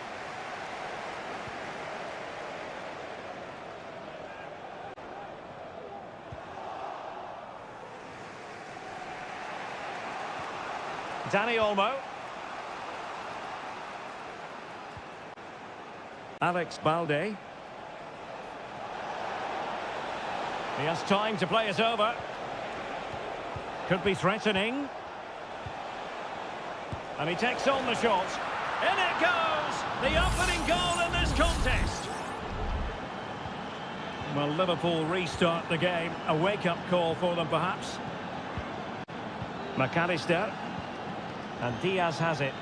Dani Olmo. Alex Balde. He has time to play it over. Could be threatening. And he takes on the shot. In it goes! The opening goal in this contest. Well, Liverpool restart the game. A wake-up call for them, perhaps. McAllister. And Diaz has it.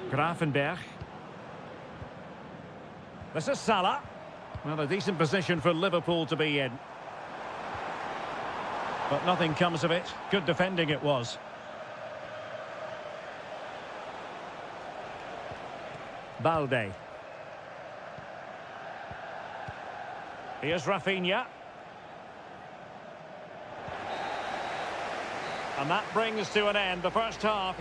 Gravenberch. This is Salah. Well, a decent position for Liverpool to be in. But nothing comes of it. Good defending it was. Balde. Here's Rafinha. And that brings to an end the first half.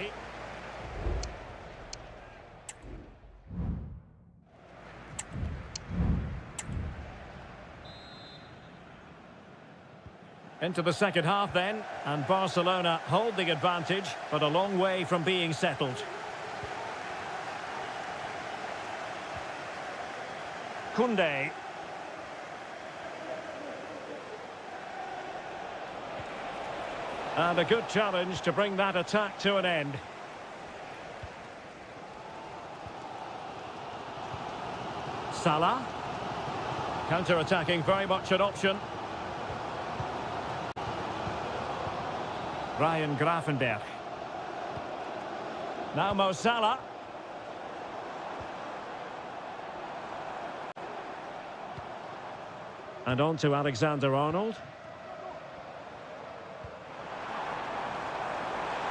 Into the second half then, and Barcelona hold the advantage, but a long way from being settled. Koundé. And a good challenge to bring that attack to an end. Salah. Counter-attacking, very much an option. Ryan Gravenberch. Now Mo Salah. And on to Alexander-Arnold.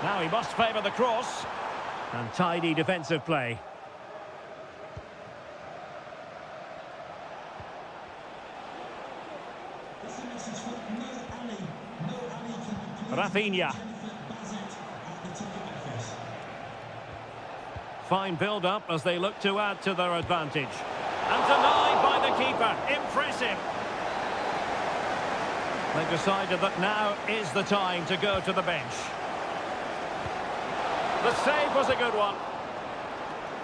Now he must favour the cross. And tidy defensive play. This is a message for no Ali. No Ali can be Rafinha. at the ticket office. Fine build-up as they look to add to their advantage. And denied by the keeper. Impressive. They've decided that now is the time to go to the bench. The save was a good one.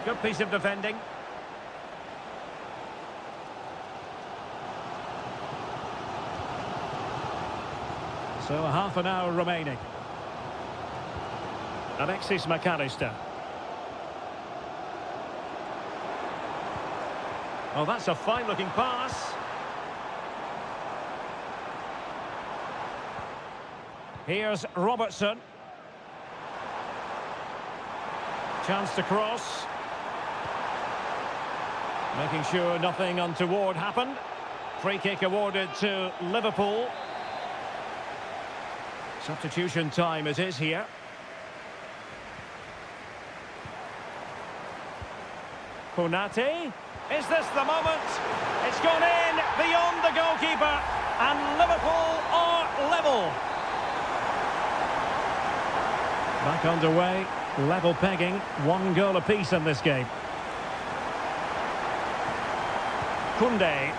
Good piece of defending. So a half an hour remaining. Alexis McAllister. Oh, that's a fine-looking pass. Here's Robertson. Chance to cross. Making sure nothing untoward happened. Free kick awarded to Liverpool. Substitution time it is here. Konate. Is this the moment? It's gone in beyond the goalkeeper. And Liverpool are level. Back underway. Level pegging. 1 goal apiece in this game. Koundé.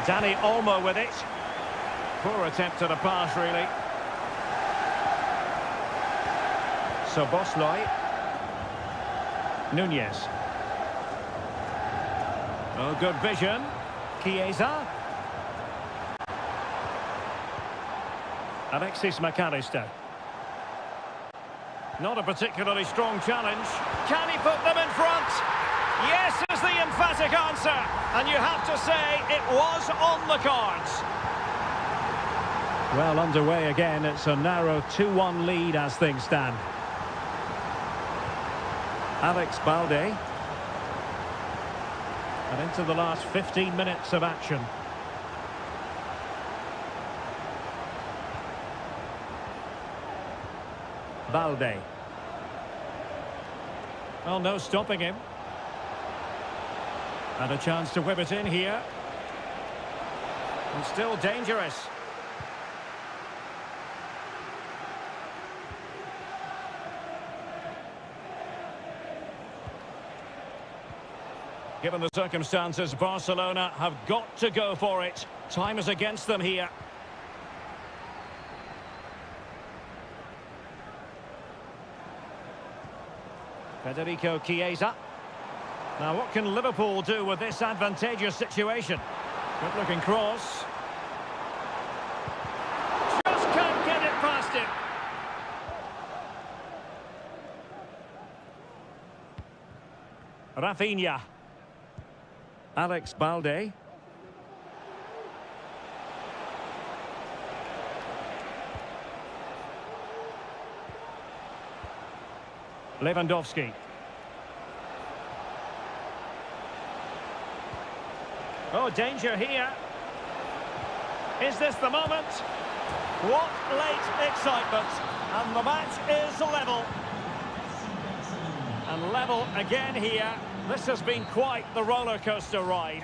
Danny Olmo with it. Poor attempt at a pass, really. Szoboszlai. Nunez. Oh, good vision. Chiesa. Alexis McAllister. Not a particularly strong challenge. Can he put them in front? Yes is the emphatic answer. And you have to say it was on the cards. Well, underway again. It's a narrow 2-1 lead as things stand. Alex Balde. And into the last 15 minutes of action. Balde. Well, no stopping him. And a chance to whip it in here. And still dangerous. Given the circumstances, Barcelona have got to go for it. Time is against them here. Federico Chiesa. Now, what can Liverpool do with this advantageous situation? Good-looking cross. Just can't get it past him. Rafinha. Alex Balde. Lewandowski. Oh, danger here. Is this the moment? What late excitement. And the match is level. And level again here. This has been quite the roller coaster ride.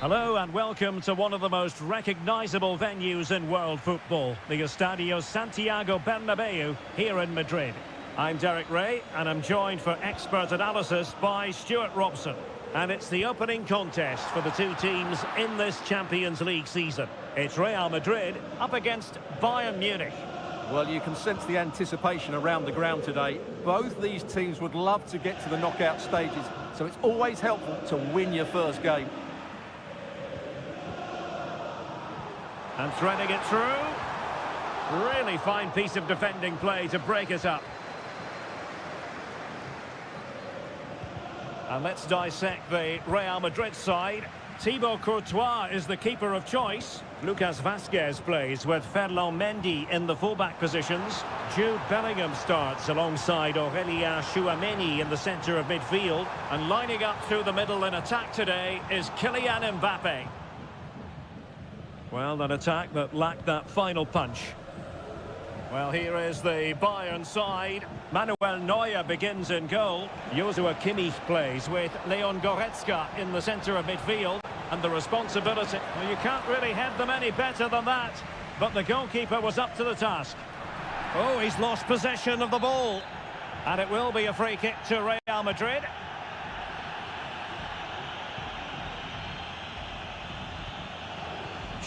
Hello and welcome to one of the most recognisable venues in world football, the Estadio Santiago Bernabeu here in Madrid. I'm Derek Ray and I'm joined for expert analysis by Stuart Robson. And it's the opening contest for the two teams in this Champions League season. It's Real Madrid up against Bayern Munich. Well, you can sense the anticipation around the ground today. Both these teams would love to get to the knockout stages, so it's always helpful to win your first game. And threading it through. Really fine piece of defending play to break it up. And let's dissect the Real Madrid side. Thibaut Courtois is the keeper of choice. Lucas Vazquez plays with Ferland Mendy in the fullback positions. Jude Bellingham starts alongside Aurélien Tchouameni in the centre of midfield. And lining up through the middle in attack today is Kylian Mbappe. Well, an attack that lacked that final punch. Well, here is the Bayern side. Manuel Neuer begins in goal. Joshua Kimmich plays with Leon Goretzka in the centre of midfield. And the responsibility, well, you can't really head them any better than that. But the goalkeeper was up to the task. Oh, he's lost possession of the ball. And it will be a free kick to Real Madrid.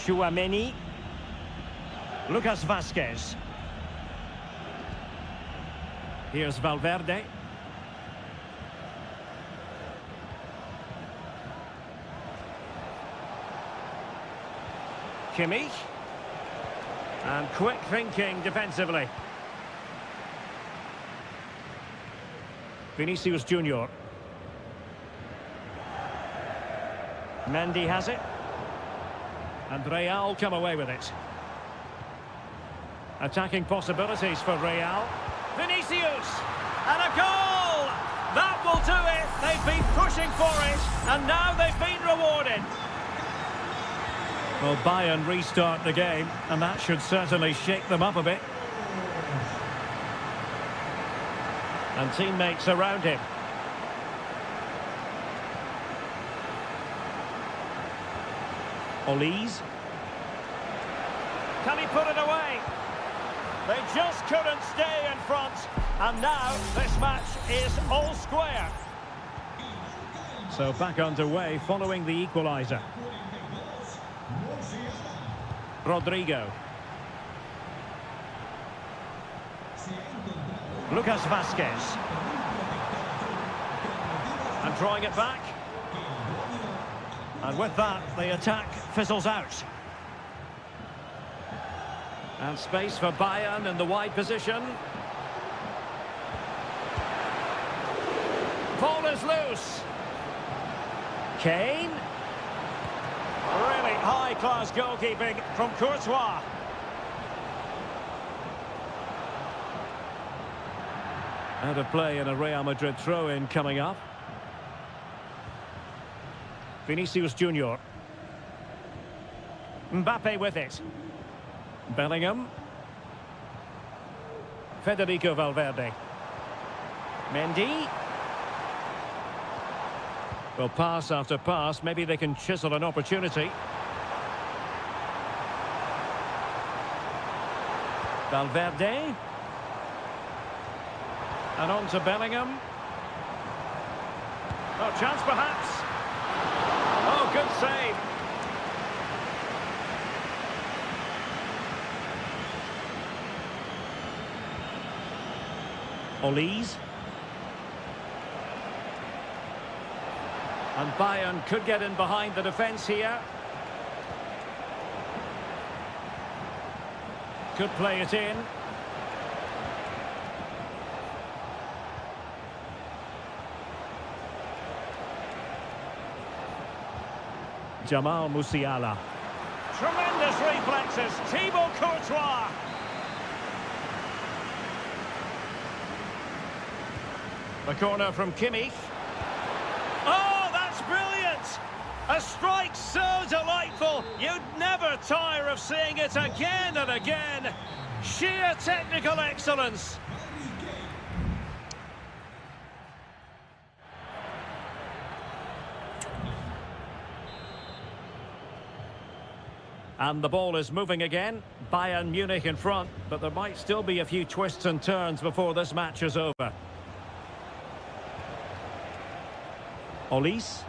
Tchouameni. Lucas Vazquez. Here's Valverde. Kimmich. And quick thinking defensively. Vinicius Junior. Mendy has it. And Real come away with it. Attacking possibilities for Real. Vinicius! And a goal! That will do it! They've been pushing for it, and now they've been rewarded. Well, Bayern restart the game, and that should certainly shake them up a bit. And teammates around him. Olise. Can he put it away? They just couldn't stay in front. And now this match is all square. So back underway following the equaliser. Rodrigo. Lucas Vazquez. And drawing it back. And with that, the attack fizzles out. And space for Bayern in the wide position. Ball is loose. Kane. Really high-class goalkeeping from Courtois. Out of play in a Real Madrid throw-in coming up. Vinicius Junior. Mbappe with it. Bellingham. Federico Valverde. Mendy. Well, pass after pass, maybe they can chisel an opportunity. Valverde. And on to Bellingham. Oh, chance perhaps. Oh, good save. Olise. And Bayern could get in behind the defence here. Could play it in. Jamal Musiala. Tremendous reflexes. Thibaut Courtois. The corner from Kimmich. Oh, that's brilliant! A strike so delightful, you'd never tire of seeing it again and again. Sheer technical excellence. And the ball is moving again. Bayern Munich in front, but there might still be a few twists and turns before this match is over. Olise.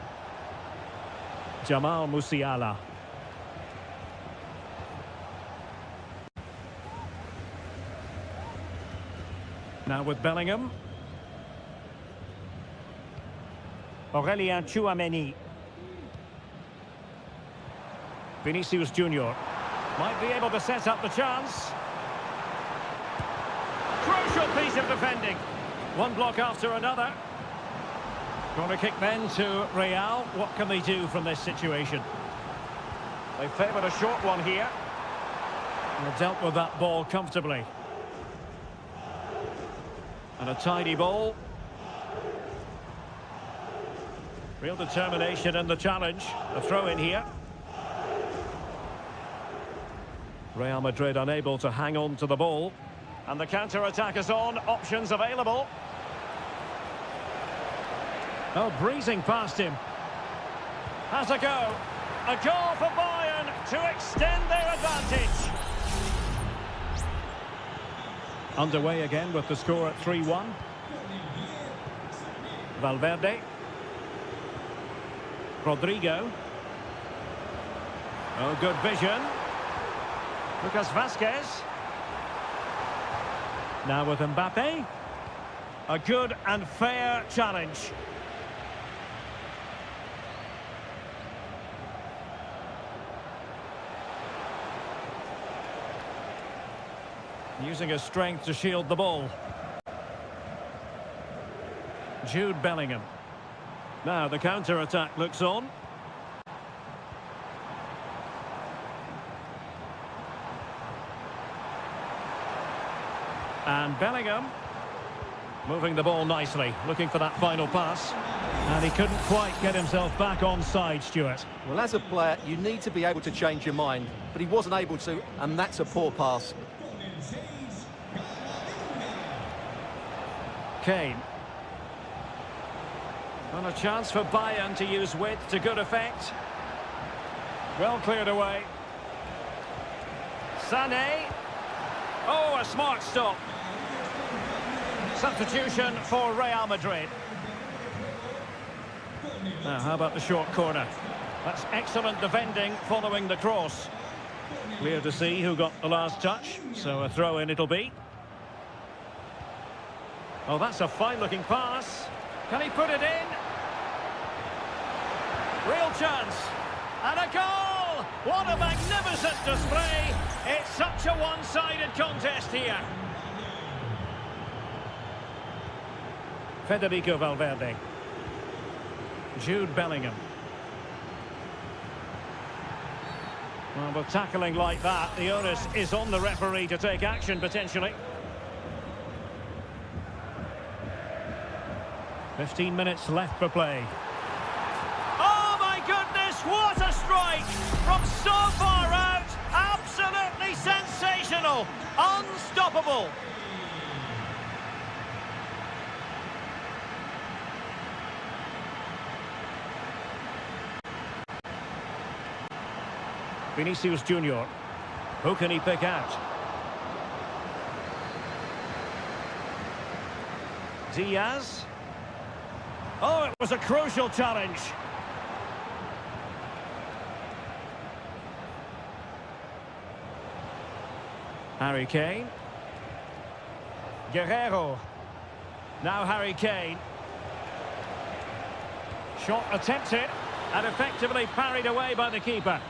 Jamal Musiala. Now with Bellingham. Aurelien Tchouameni. Vinicius Junior might be able to set up the chance. Crucial piece of defending. One block after another. Corner kick then to Real. What can they do from this situation? They favoured a short one here. And they dealt with that ball comfortably. And a tidy ball. Real determination in the challenge. A throw in here. Real Madrid unable to hang on to the ball. And the counter-attack is on. Options available. Oh, breezing past him. Has a go. A goal for Bayern to extend their advantage. Underway again with the score at 3-1. Valverde. Rodrigo. Oh, good vision. Lucas Vazquez. Now with Mbappe. A good and fair challenge. Using his strength to shield the ball. Jude Bellingham. Now the counter-attack looks on. And Bellingham moving the ball nicely, looking for that final pass. And he couldn't quite get himself back on side, Stuart. Well, as a player, you need to be able to change your mind, but he wasn't able to, and that's a poor pass. Kane. And a chance for Bayern to use width to good effect. Well cleared away. Sané. Oh, a smart stop. Substitution for Real Madrid. Now, how about the short corner? That's excellent defending following the cross. Clear to see who got the last touch, so a throw-in it'll be. Oh, that's a fine-looking pass. Can he put it in? Real chance. And a goal! What a magnificent display! It's such a one-sided contest here. Federico Valverde. Jude Bellingham. Well, with tackling like that, the onus is on the referee to take action, potentially. 15 minutes left for play. Oh, my goodness, what a strike! From so far out, absolutely sensational, unstoppable. Vinicius Junior. Who can he pick out? Diaz. Oh, it was a crucial challenge. Harry Kane. Guerrero. Now Harry Kane. Shot attempted and effectively parried away by the keeper.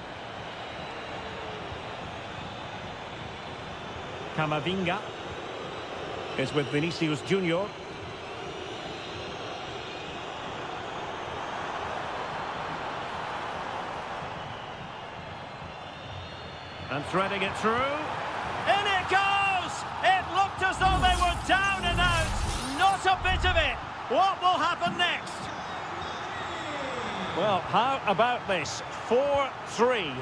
Camavinga is with Vinicius Junior. And threading it through. In it goes! It looked as though they were down and out. Not a bit of it. What will happen next? Well, how about this? 4-3.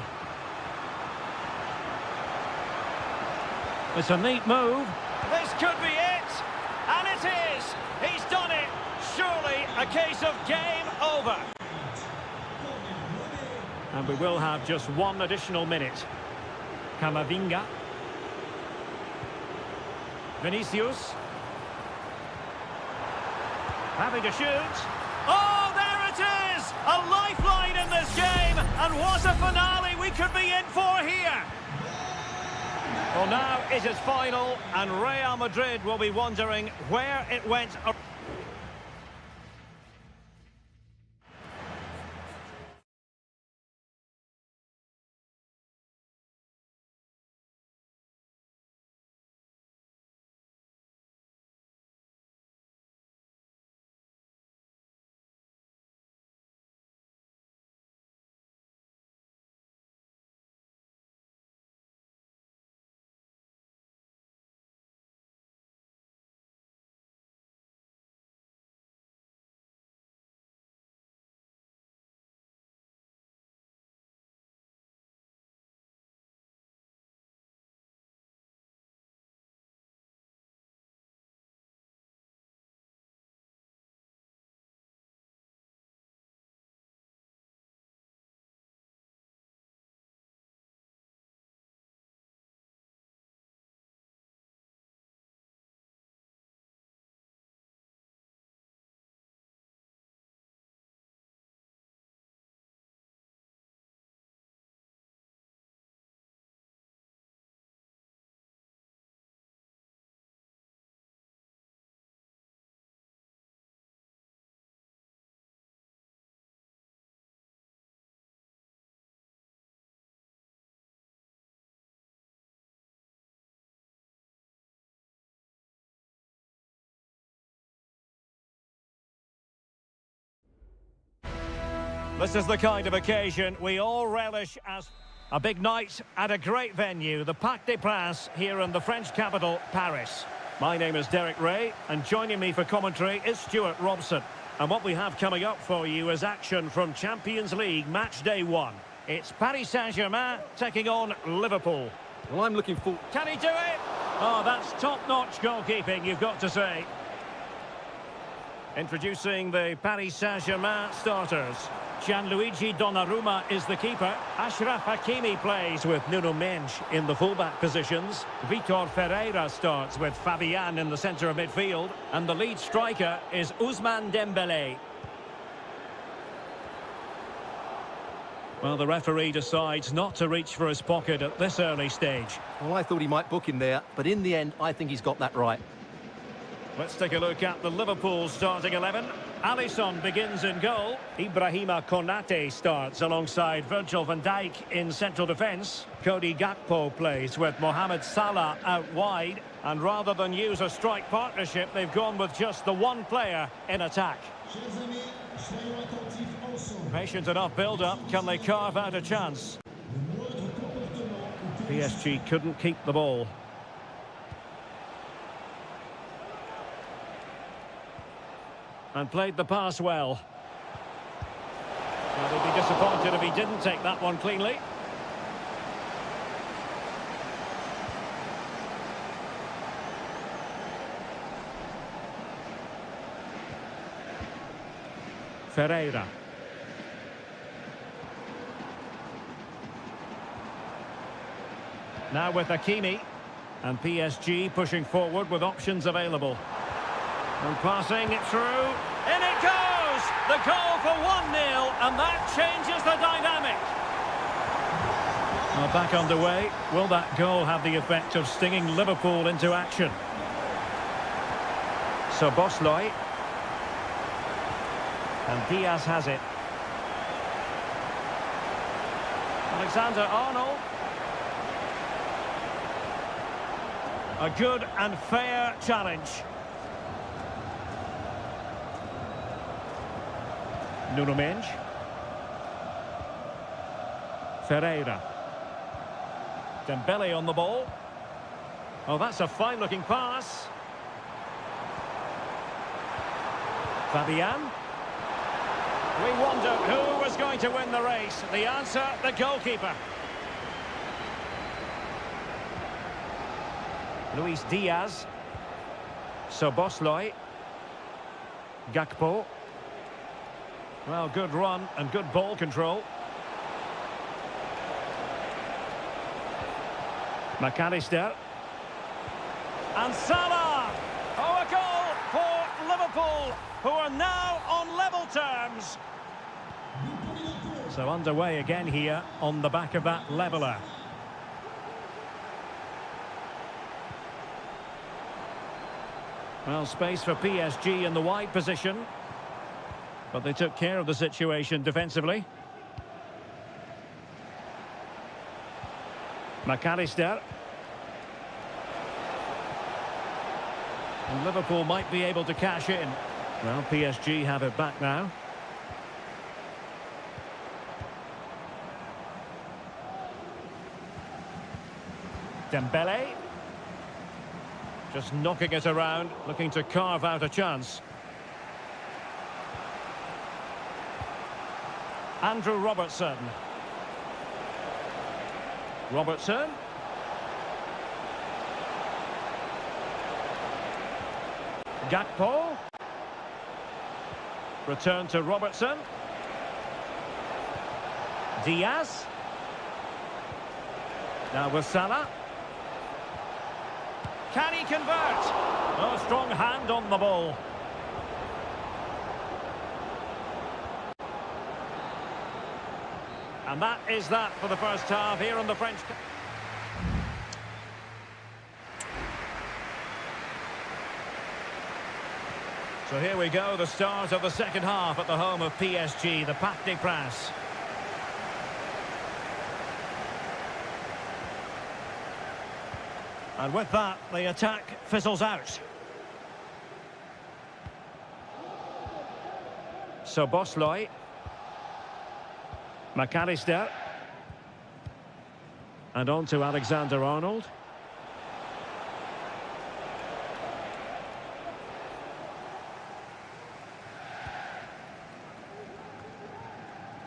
It's a neat move. This could be it. And it is. He's done it. Surely a case of game over. And we will have just one additional minute. Camavinga. Vinicius. Having to shoot. Oh, there it is! A lifeline in this game, and what a finale we could be in for here! Well, now it is final, and Real Madrid will be wondering where it went. This is the kind of occasion we all relish as a big night at a great venue, the Parc des Princes here in the French capital, Paris. My name is Derek Ray, and joining me for commentary is Stuart Robson. And what we have coming up for you is action from Champions League match day 1. It's Paris Saint-Germain taking on Liverpool. Well, I'm looking for... Can he do it? Oh, that's top-notch goalkeeping, you've got to say. Introducing the Paris Saint-Germain starters. Gianluigi Donnarumma is the keeper. Achraf Hakimi plays with Nuno Mendes in the fullback positions. Vitor Ferreira starts with Fabian in the centre of midfield. And the lead striker is Ousmane Dembélé. Well, the referee decides not to reach for his pocket at this early stage. Well, I thought he might book him there, but in the end, I think he's got that right. Let's take a look at the Liverpool starting 11. Alisson begins in goal. Ibrahima Konate starts alongside Virgil van Dijk in central defence. Cody Gakpo plays with Mohamed Salah out wide. And rather than use a strike partnership, they've gone with just the one player in attack. Patient enough build-up. Can they carve out a chance? PSG couldn't keep the ball. And played the pass well. Well, they'd be disappointed if he didn't take that one cleanly. Ferreira. Now with Hakimi. And PSG pushing forward with options available. And passing it through. In it goes! The goal for 1-0, and that changes the dynamic. Well, back underway. Will that goal have the effect of stinging Liverpool into action? So Bosley. And Diaz has it. Alexander-Arnold. A good and fair challenge. Nuno Mendes. Ferreira. Dembele on the ball. Oh, that's a fine-looking pass. Fabian. We wonder who was going to win the race. The answer, the goalkeeper. Luis Diaz. Szoboszlai. Gakpo. Well, good run and good ball control. McAllister. And Salah! Oh, a goal for Liverpool, who are now on level terms. So underway again here on the back of that leveller. Well, space for PSG in the wide position. But they took care of the situation defensively. McAllister. And Liverpool might be able to cash in. Well, PSG have it back now. Dembele. Just knocking it around, looking to carve out a chance. Andrew Robertson. Robertson. Gakpo. Return to Robertson. Diaz. Now with Salah. Can he convert? Oh, strong hand on the ball. And that is that for the first half here on the French. So here we go, the start of the second half at the home of PSG, the Parc des Princes. And with that, the attack fizzles out. So Bosloy. McAllister. And on to Alexander-Arnold.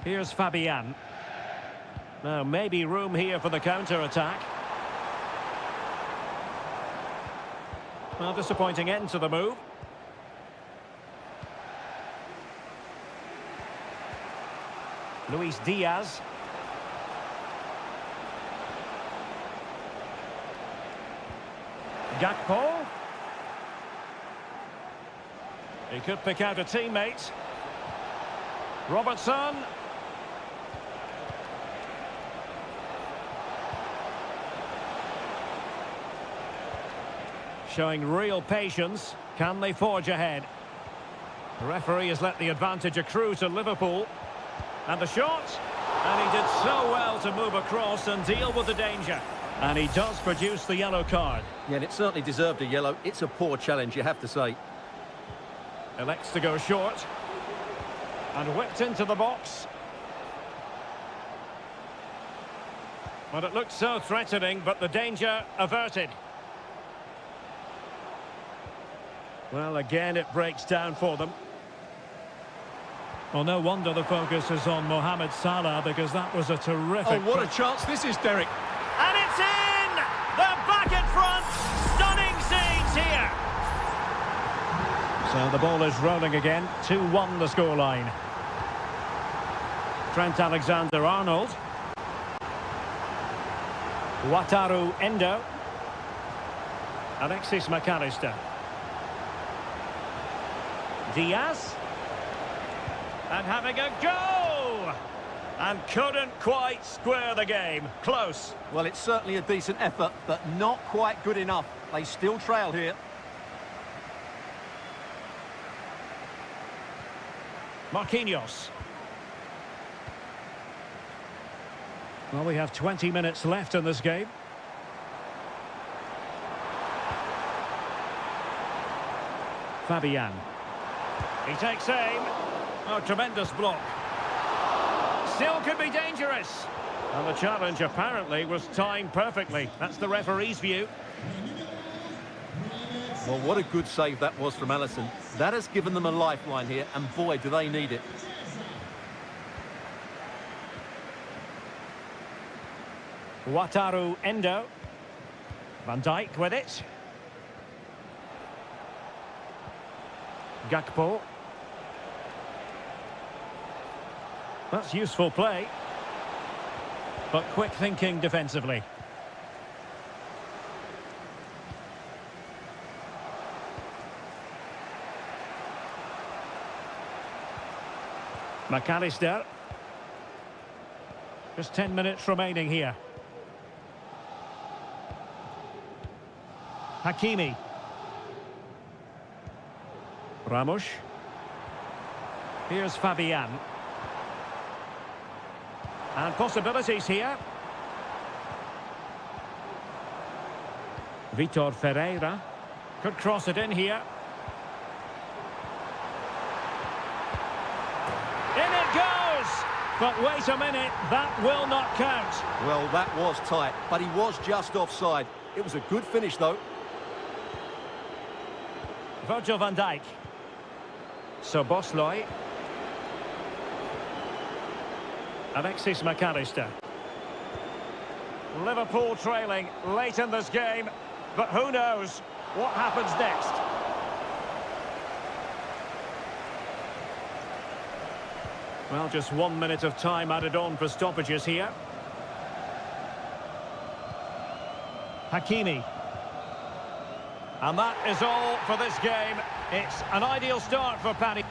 Here's Fabian. Now, maybe room here for the counter-attack. Well, disappointing end to the move. Luis Diaz. Gakpo. He could pick out a teammate. Robertson. Showing real patience. Can they forge ahead? The referee has let the advantage accrue to Liverpool. And the shot. And he did so well to move across and deal with the danger. And he does produce the yellow card. Yeah, and it certainly deserved a yellow. It's a poor challenge, you have to say. Elects to go short. And whipped into the box. Well, it looked so threatening, but the danger averted. Well, again, it breaks down for them. Well, no wonder the focus is on Mohamed Salah, because that was a terrific... Oh, what a chance this is, Derek. And it's in! They're back in front! Stunning scenes here! So the ball is rolling again. 2-1 the scoreline. Trent Alexander-Arnold. Wataru Endo. Alexis McAllister. Diaz. And having a go! And couldn't quite square the game. Close. Well, it's certainly a decent effort, but not quite good enough. They still trail here. Marquinhos. Well, we have 20 minutes left in this game. Fabian. He takes aim. Oh, tremendous block. Still could be dangerous. And the challenge apparently was timed perfectly. That's the referee's view. Well, what a good save that was from Alisson. That has given them a lifeline here, and boy, do they need it. Wataru Endo. Van Dijk with it. Gakpo. That's useful play. But quick thinking defensively. McAllister. Just 10 minutes remaining here. Hakimi. Ramos. Here's Fabian. And possibilities here. Vitor Ferreira. Could cross it in here. In it goes! But wait a minute, that will not count. Well, that was tight, but he was just offside. It was a good finish, though. Virgil van Dijk. Szoboszlai. Alexis McAllister. Liverpool trailing late in this game, but who knows what happens next. Well, just 1 minute of time added on for stoppages here. Hakimi. And that is all for this game. It's an ideal start for Paddy.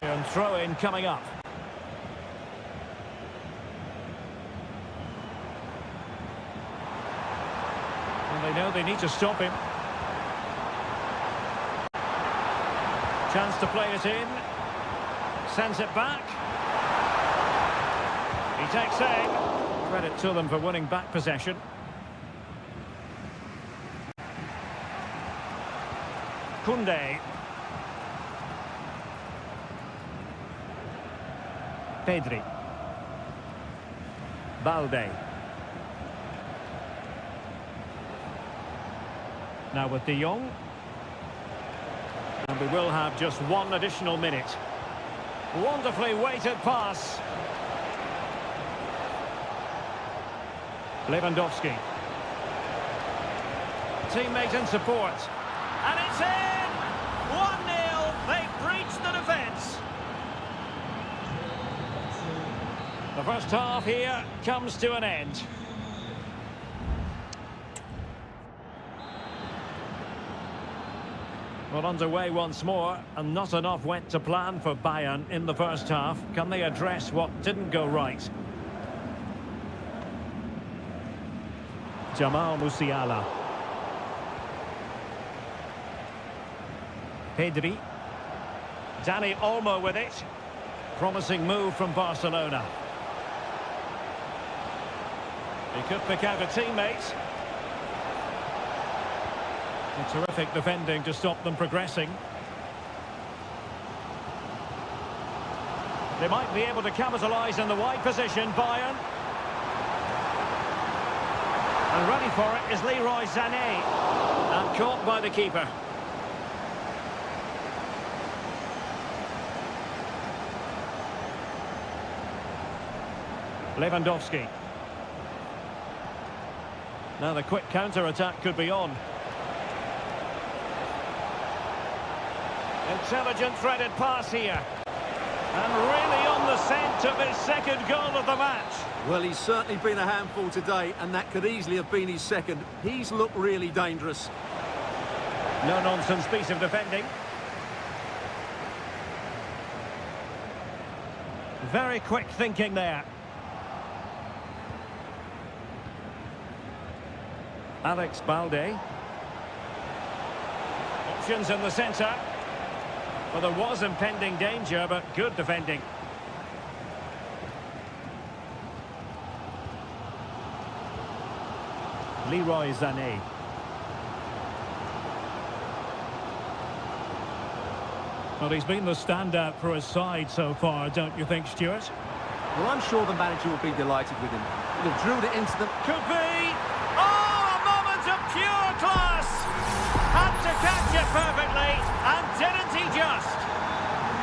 Bayern throw-in coming up. And they know they need to stop him. Chance to play it in. Sends it back. He takes aim. Credit to them for winning back possession. Koundé. Pedri. Balde. Now with De Jong. And we will have just one additional minute. Wonderfully weighted pass. Lewandowski. Teammate in support. And it's in! 1-0. They've breached the defence. The first half here comes to an end. Well, underway once more, and not enough went to plan for Bayern in the first half. Can they address what didn't go right? Jamal Musiala. Pedri. Dani Olmo with it. Promising move from Barcelona. He could pick out a teammate. A terrific defending to stop them progressing. They might be able to capitalise in the wide position, Bayern. And ready for it is Leroy Sané. And caught by the keeper. Lewandowski. Now the quick counter-attack could be on. Intelligent threaded pass here. And really on the scent of his second goal of the match. Well, he's certainly been a handful today, and that could easily have been his second. He's looked really dangerous. No-nonsense piece of defending. Very quick thinking there. Alex Balde. Options in the centre. Well, there was impending danger, but good defending. Leroy Sané. Well, he's been the standout for his side so far, don't you think, Stuart? Well, I'm sure the manager will be delighted with him. He'll have drilled it into them. Could be! Oh, a moment of pure class! Had to catch it perfectly, and didn't he just?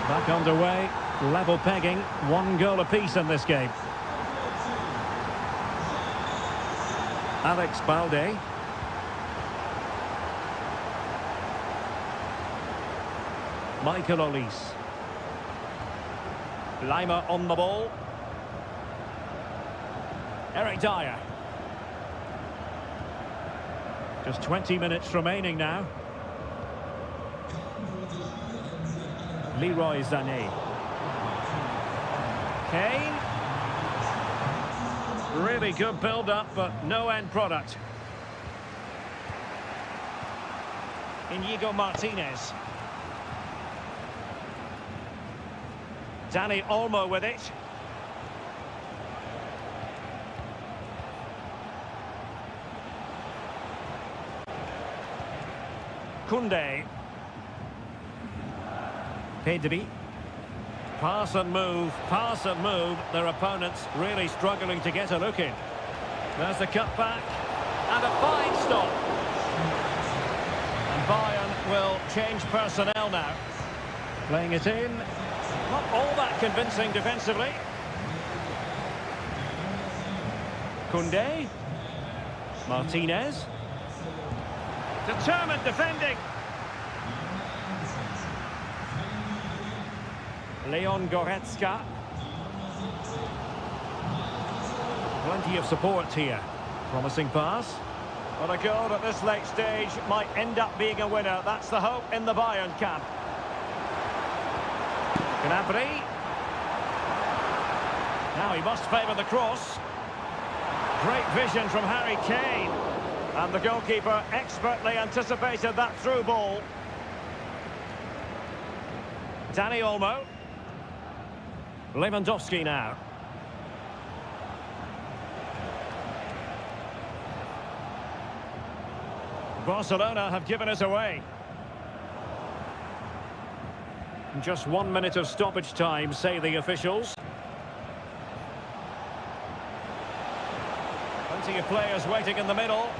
Back underway, level pegging, 1 goal apiece in this game. Alex Balde. Michael Olise. Lima on the ball. Eric Dyer. Just 20 minutes remaining now. Leroy Sané. Kane. Really good build-up, but no end product. Inigo Martinez. Dani Olmo with it. Koundé. Pedri. Pass and move, pass and move. Their opponents really struggling to get a look in. There's the cut back. And a fine stop. And Bayern will change personnel now. Playing it in. Not all that convincing defensively. Koundé. Martinez. Determined defending. Leon Goretzka. Plenty of support here. Promising pass. But a goal at this late stage might end up being a winner. That's the hope in the Bayern camp. Gnabry. Now he must favour the cross. Great vision from Harry Kane. And the goalkeeper expertly anticipated that through ball. Dani Olmo. Lewandowski now. Barcelona have given it away. Just 1 minute of stoppage time, say the officials. Plenty of players waiting in the middle.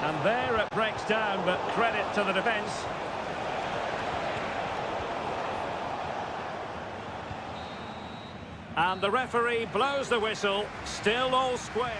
And there it breaks down, but credit to the defence. And the referee blows the whistle, still all square.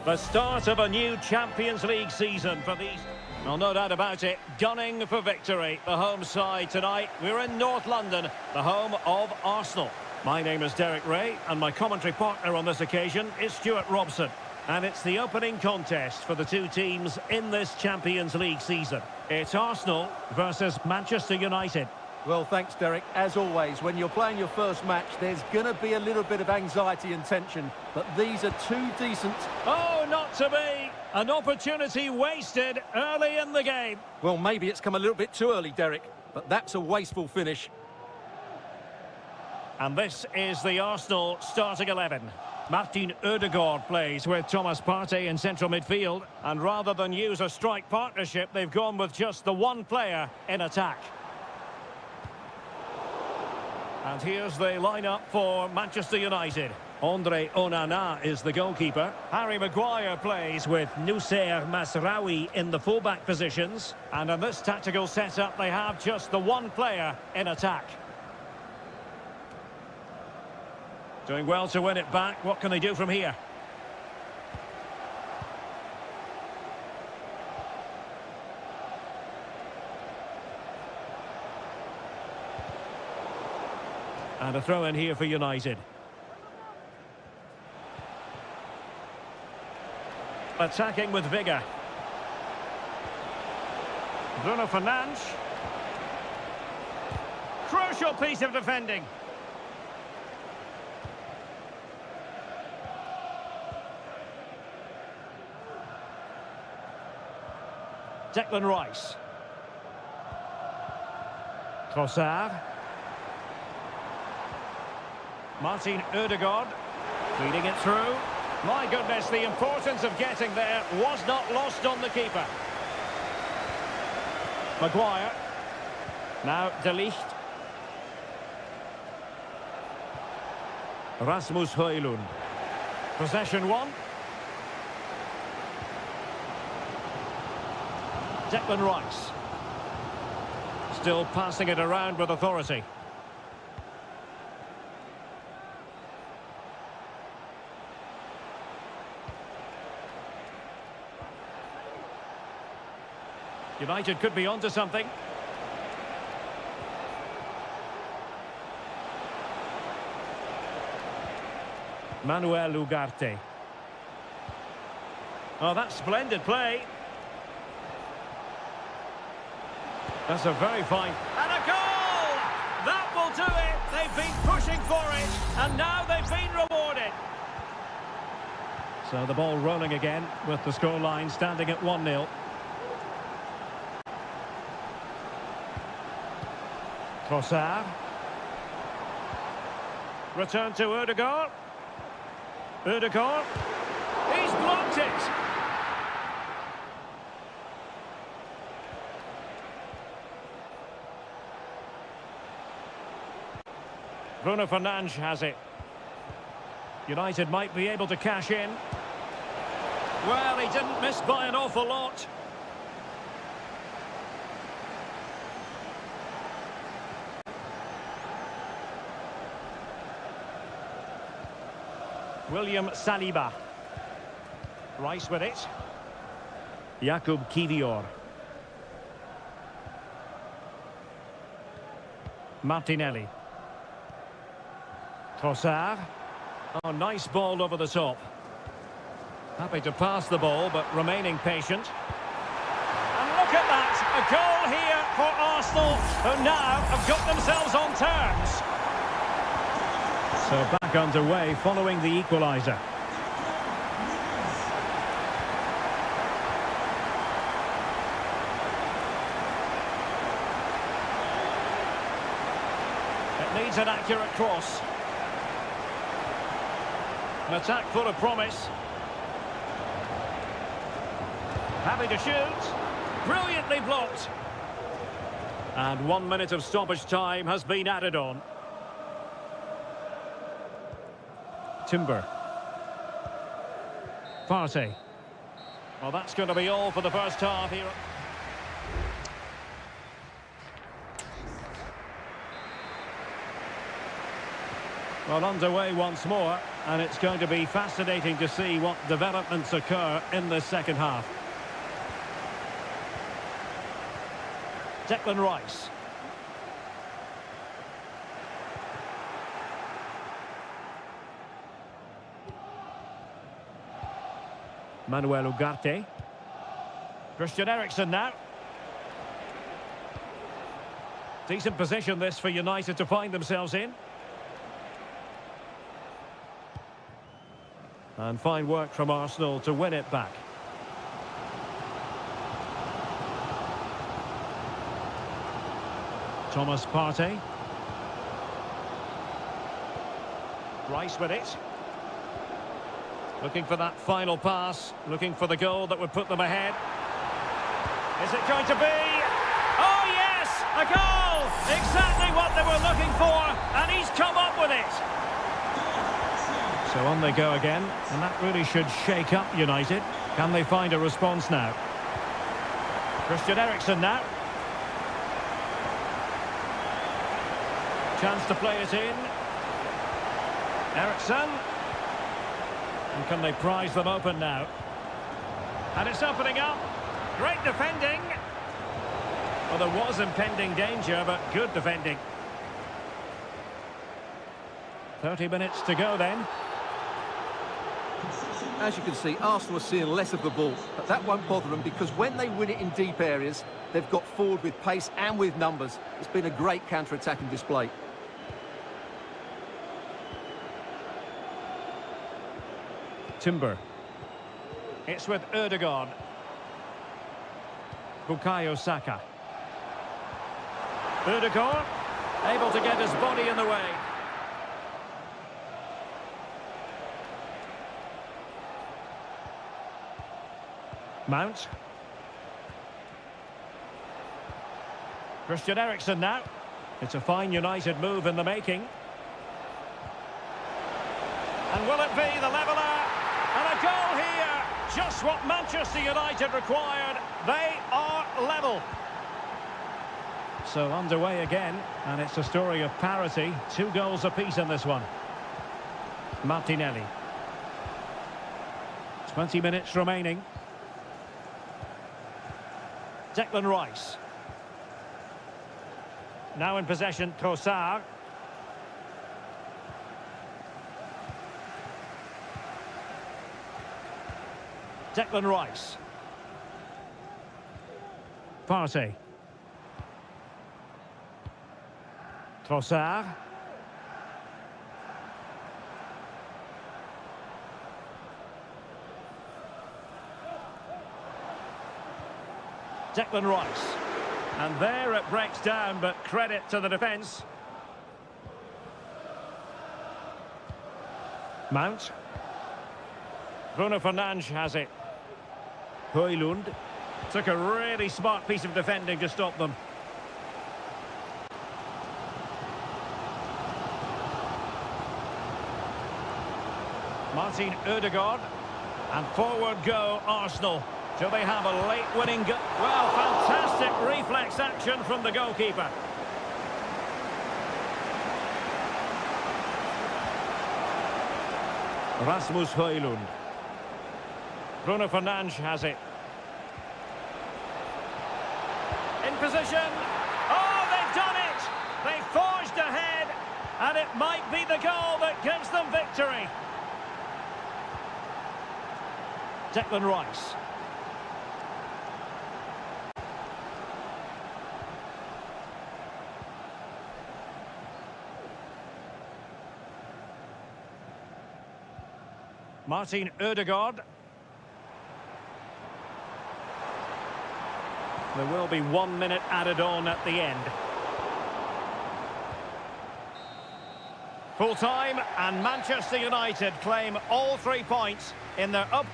The start of a new Champions League season for these. Well, no doubt about it, gunning for victory. The home side tonight. We're in North London, the home of Arsenal. My name is Derek Ray, and my commentary partner on this occasion is Stuart Robson. And it's the opening contest for the two teams in this Champions League season. It's Arsenal versus Manchester United. Well, thanks, Derek. As always, when you're playing your first match, there's going to be a little bit of anxiety and tension. But these are two decent... Oh, not to be! An opportunity wasted early in the game. Well, maybe it's come a little bit too early, Derek. But that's a wasteful finish. And this is the Arsenal starting 11. Martin Ødegaard plays with Thomas Partey in central midfield. And rather than use a strike partnership, they've gone with just the one player in attack. And here's the lineup for Manchester United. Andre Onana is the goalkeeper. Harry Maguire plays with Noussair Masraoui in the fullback positions. And in this tactical setup, they have just the one player in attack. Doing well to win it back. What can they do from here? And a throw in here for United. Attacking with vigour. Bruno Fernandes. Crucial piece of defending. Declan Rice. Trossard. Martin Ødegaard feeding it through. My goodness, the importance of getting there was not lost on the keeper. Maguire. Now De Ligt. Rasmus Højlund. Possession one. Declan Rice. Still passing it around with authority. United could be onto something. Manuel Ugarte. Oh, that's splendid play. That's a very fine... And a goal! That will do it. They've been pushing for it, and now they've been rewarded. So the ball rolling again with the scoreline standing at 1-0. Trossard. Return to Ødegaard. Ødegaard. He's blocked it. Bruno Fernandes has it. United might be able to cash in. Well, he didn't miss by an awful lot. William Saliba. Rice with it. Jakub Kivior. Martinelli. Trossard. Oh, nice ball over the top. Happy to pass the ball, but remaining patient. And look at that! A goal here for Arsenal, who now have got themselves on terms. So back underway following the equaliser. It needs an accurate cross. An attack full of promise. Happy to shoot. Brilliantly blocked. And 1 minute of stoppage time has been added on. Timber. Partey. Well, that's going to be all for the first half here. Well, underway once more, and it's going to be fascinating to see what developments occur in the second half. Declan Rice. Manuel Ugarte. Christian Eriksen now. Decent position this for United to find themselves in. And fine work from Arsenal to win it back. Thomas Partey. Rice with it. Looking for that final pass. Looking for the goal that would put them ahead. Is it going to be? Oh yes! A goal! Exactly what they were looking for. And he's come up with it. So on they go again, and that really should shake up United. Can they find a response now? Christian Eriksen now. Chance to play it in. Eriksen. And can they prize them open now? And it's opening up. Great defending. Well, there was impending danger, but good defending. 30 minutes to go then. As you can see, Arsenal are seeing less of the ball, but that won't bother them because when they win it in deep areas, they've got forward with pace and with numbers. It's been a great counter-attacking display. Timber. It's with Ødegaard. Bukayo Saka. Ødegaard, able to get his body in the way. Mount. Christian Eriksen now. It's a fine United move in the making. And will it be the leveller? And a goal here! Just what Manchester United required. They are level. So underway again, and it's a story of parity. 2 goals apiece in this one. Martinelli. 20 minutes remaining. Declan Rice. Now in possession, Trossard. Declan Rice. Partey. Trossard. Declan Rice. And there it breaks down, but credit to the defence. Mount. Bruno Fernandes has it. Højlund took a really smart piece of defending to stop them. Martin Ødegaard. And forward go Arsenal. Do they have a late winning goal? Well, fantastic reflex action from the goalkeeper. Rasmus Højlund. Bruno Fernandes has it. In position. Oh, they've done it! They forged ahead, and it might be the goal that gives them victory. Declan Rice. Martin Ødegaard. There will be 1 minute added on at the end. Full time, and Manchester United claim all 3 points in their up.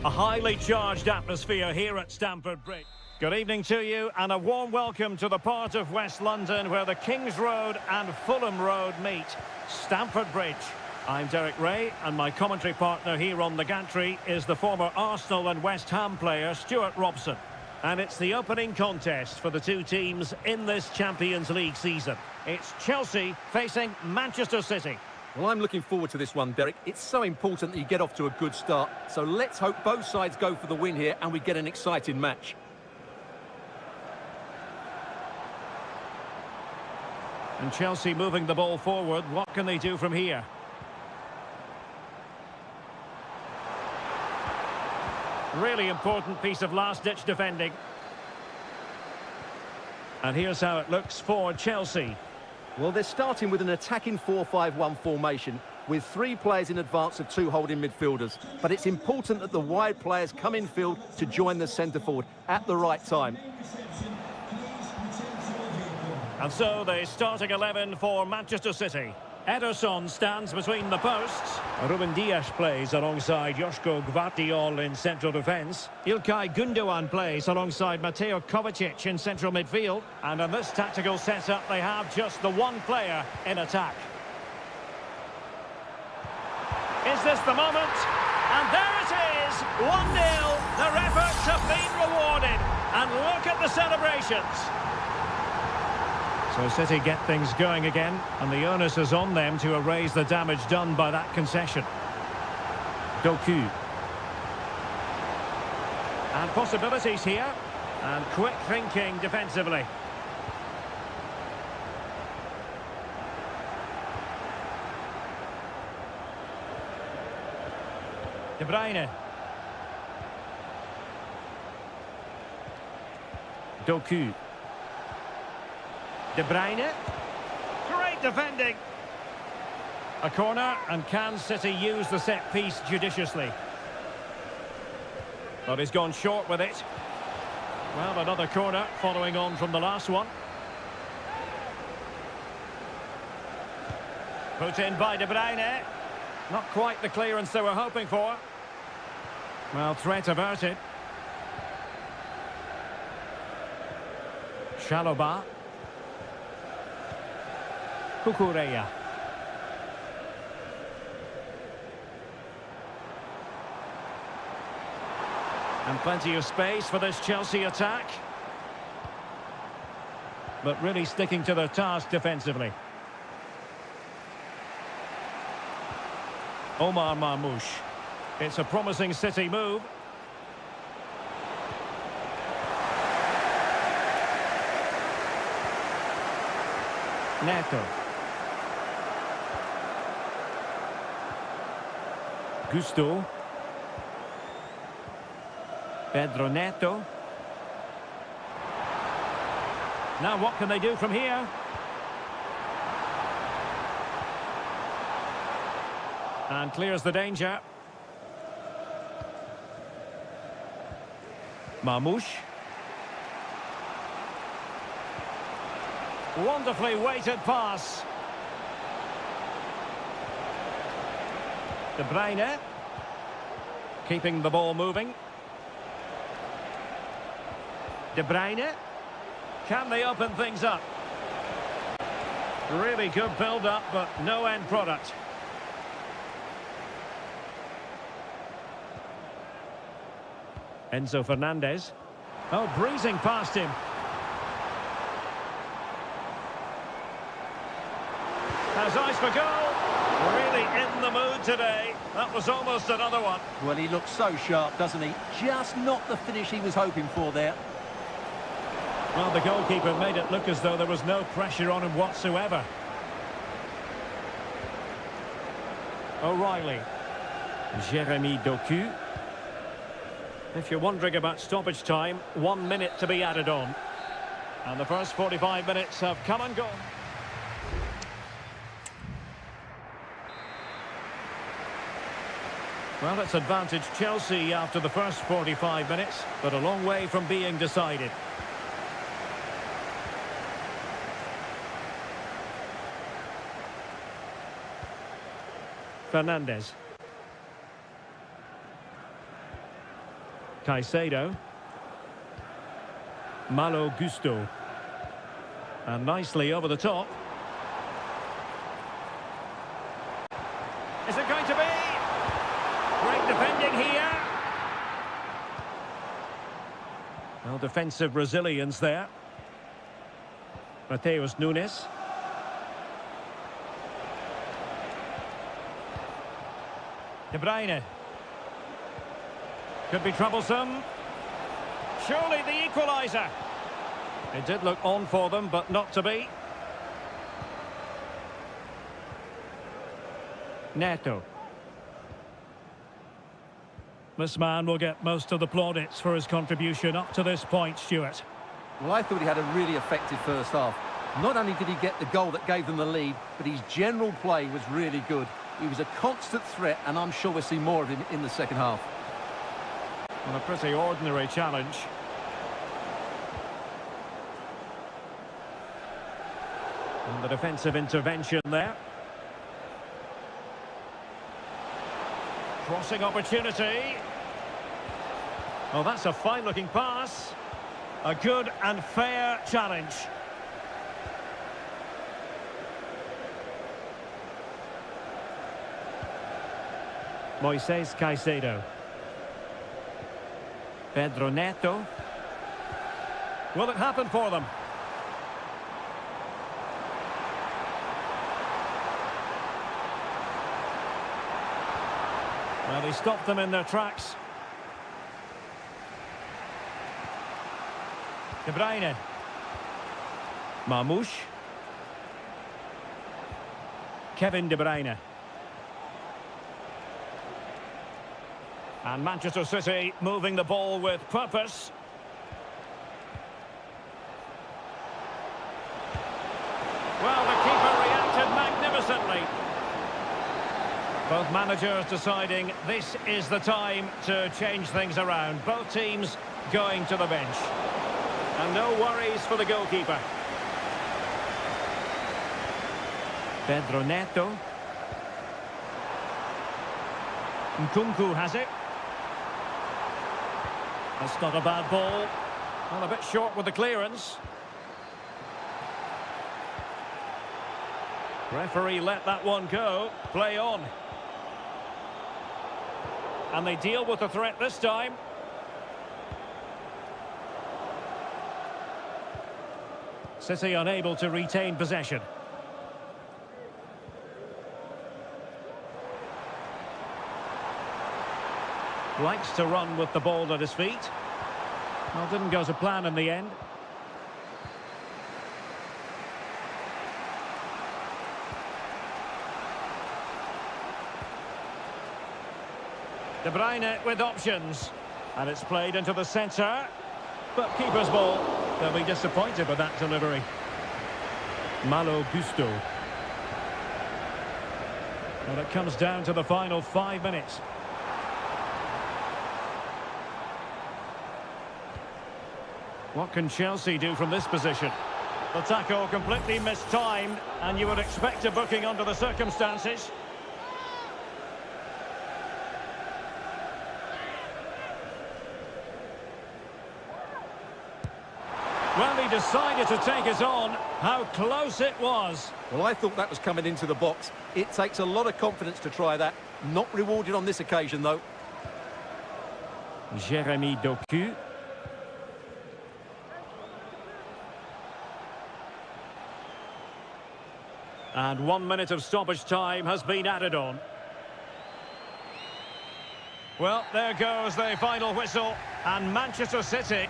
A highly charged atmosphere here at Stamford Bridge. Good evening to you and a warm welcome to the part of West London where the King's Road and Fulham Road meet, Stamford Bridge. I'm Derek Ray and my commentary partner here on the gantry is the former Arsenal and West Ham player Stuart Robson. And it's the opening contest for the two teams in this Champions League season. It's Chelsea facing Manchester City. Well, I'm looking forward to this one, Derek. It's so important that you get off to a good start. So let's hope both sides go for the win here and we get an exciting match. And Chelsea moving the ball forward. What can they do from here? Really important piece of last-ditch defending. And here's how it looks for Chelsea. Well, they're starting with an attacking 4-5-1 formation with three players in advance of two holding midfielders. But it's important that the wide players come in field to join the centre forward at the right time. And so the starting 11 for Manchester City. Ederson stands between the posts. Ruben Dias plays alongside Joško Gvardiol in central defence. Ilkay Gundogan plays alongside Mateo Kovacic in central midfield. And in this tactical setup, they have just the one player in attack. Is this the moment? And there it is! 1-0. Their efforts have been rewarded. And look at the celebrations. So City get things going again, and the onus is on them to erase the damage done by that concession. Doku. And possibilities here, and quick thinking defensively. De Bruyne. Doku. De Bruyne. Great defending. A corner, and can City use the set piece judiciously? But he's gone short with it. Well, another corner following on from the last one. Put in by De Bruyne. Not quite the clearance they were hoping for. Well, threat averted. Chalobah. Kukureya. And plenty of space for this Chelsea attack. But really sticking to their task defensively. Omar Marmoush. It's a promising City move. Neto. Gusto. Pedro Neto. Now what can they do from here? And clears the danger. Marmoush. Wonderfully weighted pass. De Bruyne. Keeping the ball moving. De Bruyne. Can they open things up? Really good build-up, but no end product. Enzo Fernandez. Oh, breezing past him. Has eyes for goal. Really in the mood today. That was almost another one. Well, he looks so sharp, doesn't he? Just not the finish he was hoping for there. Well, the goalkeeper made it look as though there was no pressure on him whatsoever. O'Reilly. Jeremy Doku. If you're wondering about stoppage time, 1 minute to be added on. And the first 45 minutes have come and gone. Well, it's advantage Chelsea after the first 45 minutes, but a long way from being decided. Fernandez. Caicedo. Malo Gusto. And nicely over the top. Is it going to be? Great defending here. Well, defensive resilience there. Mateus Nunes. De Bruyne. Could be troublesome. Surely the equaliser. It did look on for them, but not to be. Neto. This man will get most of the plaudits for his contribution up to this point, Stuart. Well, I thought he had a really effective first half. Not only did he get the goal that gave them the lead, but his general play was really good. He was a constant threat, and I'm sure we'll see more of him in the second half. Well, a pretty ordinary challenge. And the defensive intervention there. Crossing opportunity. Oh, that's a fine-looking pass. A good and fair challenge. Moises Caicedo. Pedro Neto. Will it happen for them? Well, he stopped them in their tracks. De Bruyne. Marmoush. Kevin De Bruyne. And Manchester City moving the ball with purpose. Well, the keeper reacted magnificently. Both managers deciding this is the time to change things around. Both teams going to the bench. And no worries for the goalkeeper. Pedro Neto. Nkunku has it. That's not a bad ball. Well, a bit short with the clearance. Referee let that one go. Play on. And they deal with the threat this time. City unable to retain possession. Likes to run with the ball at his feet. Well, didn't go to plan in the end. De Bruyne with options. And it's played into the centre. But keeper's ball. They'll be disappointed with that delivery. Malo Gusto. Well, it comes down to the final 5 minutes. What can Chelsea do from this position? The tackle completely mistimed, and you would expect a booking under the circumstances. Well, he decided to take it on. How close it was. Well, I thought that was coming into the box. It takes a lot of confidence to try that. Not rewarded on this occasion, though. Jeremy Doku. And 1 minute of stoppage time has been added on. Well, there goes the final whistle. And Manchester City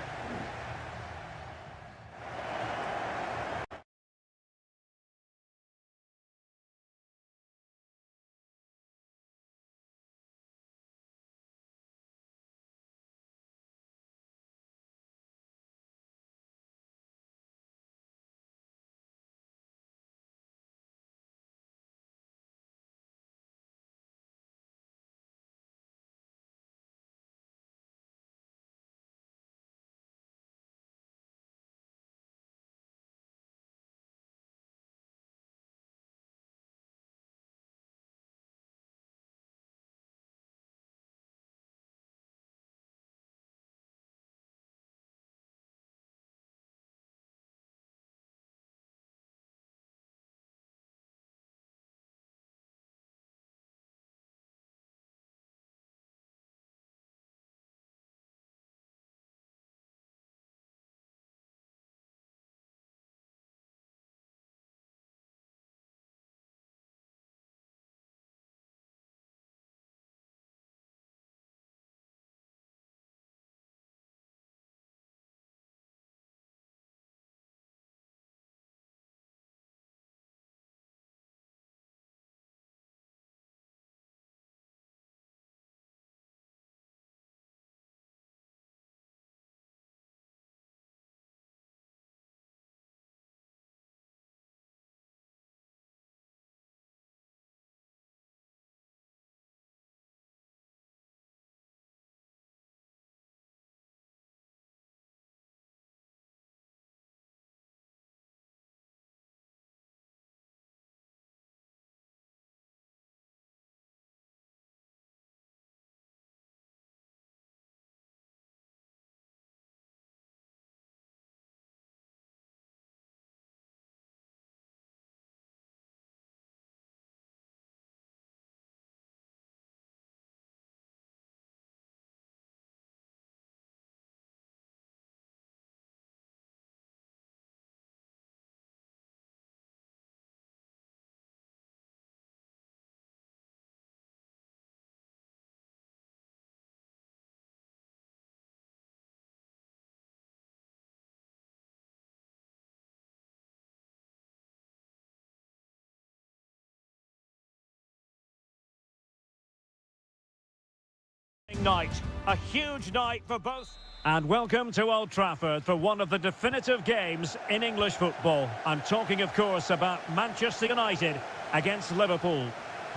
night. A huge night for both. And welcome to Old Trafford for one of the definitive games in English football. I'm talking, of course, about Manchester United against Liverpool.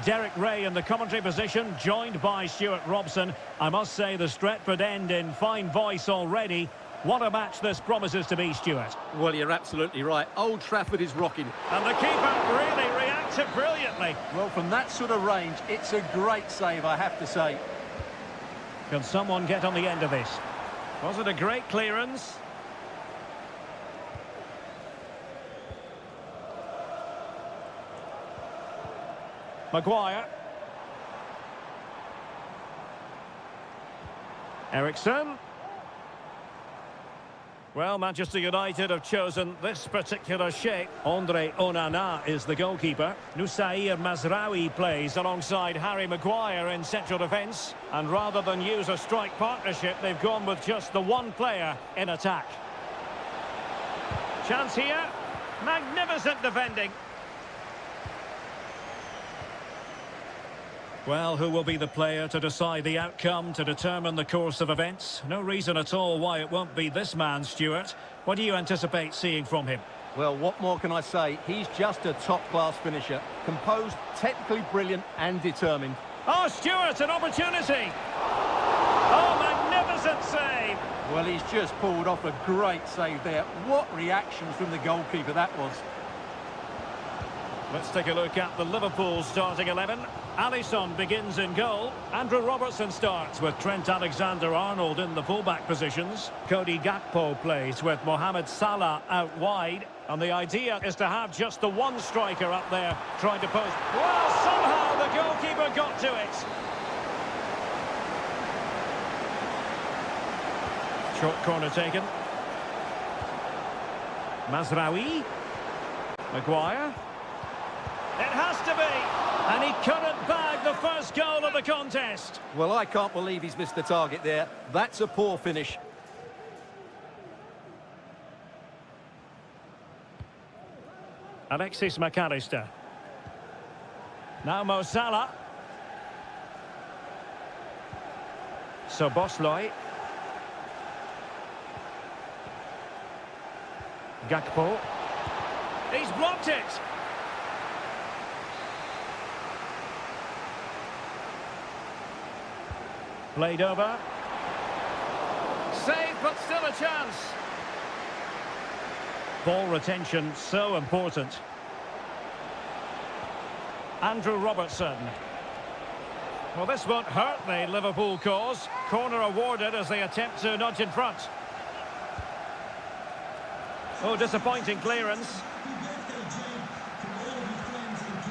Derek Ray in the commentary position, joined by Stuart Robson. I must say the Stretford end in fine voice already. What a match this promises to be, Stuart. Well, you're absolutely right. Old Trafford is rocking. And the keeper really reacted brilliantly. Well, from that sort of range, it's a great save, I have to say. Can someone get on the end of this? Was it a great clearance? Maguire. Ericsson. Well, Manchester United have chosen this particular shape. Andre Onana is the goalkeeper. Nusair Mazraoui plays alongside Harry Maguire in central defence. And rather than use a strike partnership, they've gone with just the one player in attack. Chance here. Magnificent defending. Well, who will be the player to decide the outcome, to determine the course of events? No reason at all why it won't be this man, Stuart. What do you anticipate seeing from him? Well, what more can I say? He's just a top-class finisher. Composed, technically brilliant and determined. Oh, Stuart, an opportunity! Oh, magnificent save! Well, he's just pulled off a great save there. What reaction from the goalkeeper that was. Let's take a look at the Liverpool starting 11. Alisson begins in goal. Andrew Robertson starts with Trent Alexander-Arnold in the fullback positions. Cody Gakpo plays with Mohamed Salah out wide. And the idea is to have just the one striker up there trying to post. Well, somehow the goalkeeper got to it. Short corner taken. Mazraoui. Maguire. It has to be, and he couldn't bag the first goal of the contest. Well, I can't believe he's missed the target there. That's a poor finish. Alexis McAllister. Now Mo Salah. Szoboszlai. Gakpo. He's blocked it. Played over. Save, but still a chance. Ball retention, so important. Andrew Robertson. Well, this won't hurt the Liverpool cause. Corner awarded as they attempt to nudge in front. Oh, disappointing clearance.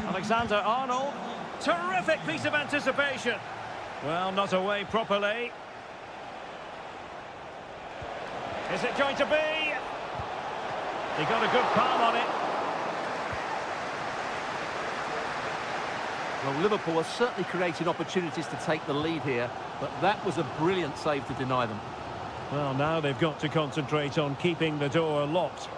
Alexander-Arnold. Terrific piece of anticipation. Well, not away properly. Is it going to be? He got a good palm on it. Well, Liverpool are certainly creating opportunities to take the lead here, but that was a brilliant save to deny them. Well, now they've got to concentrate on keeping the door locked.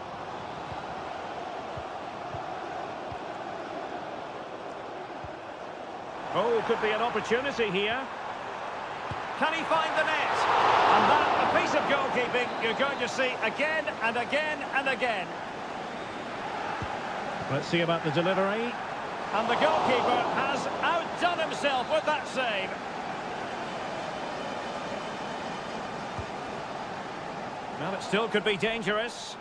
Oh, could be an opportunity here. Can he find the net? And that, a piece of goalkeeping you're going to see again and again and again. Let's see about the delivery. And the goalkeeper has outdone himself with that save. Well, it still could be dangerous.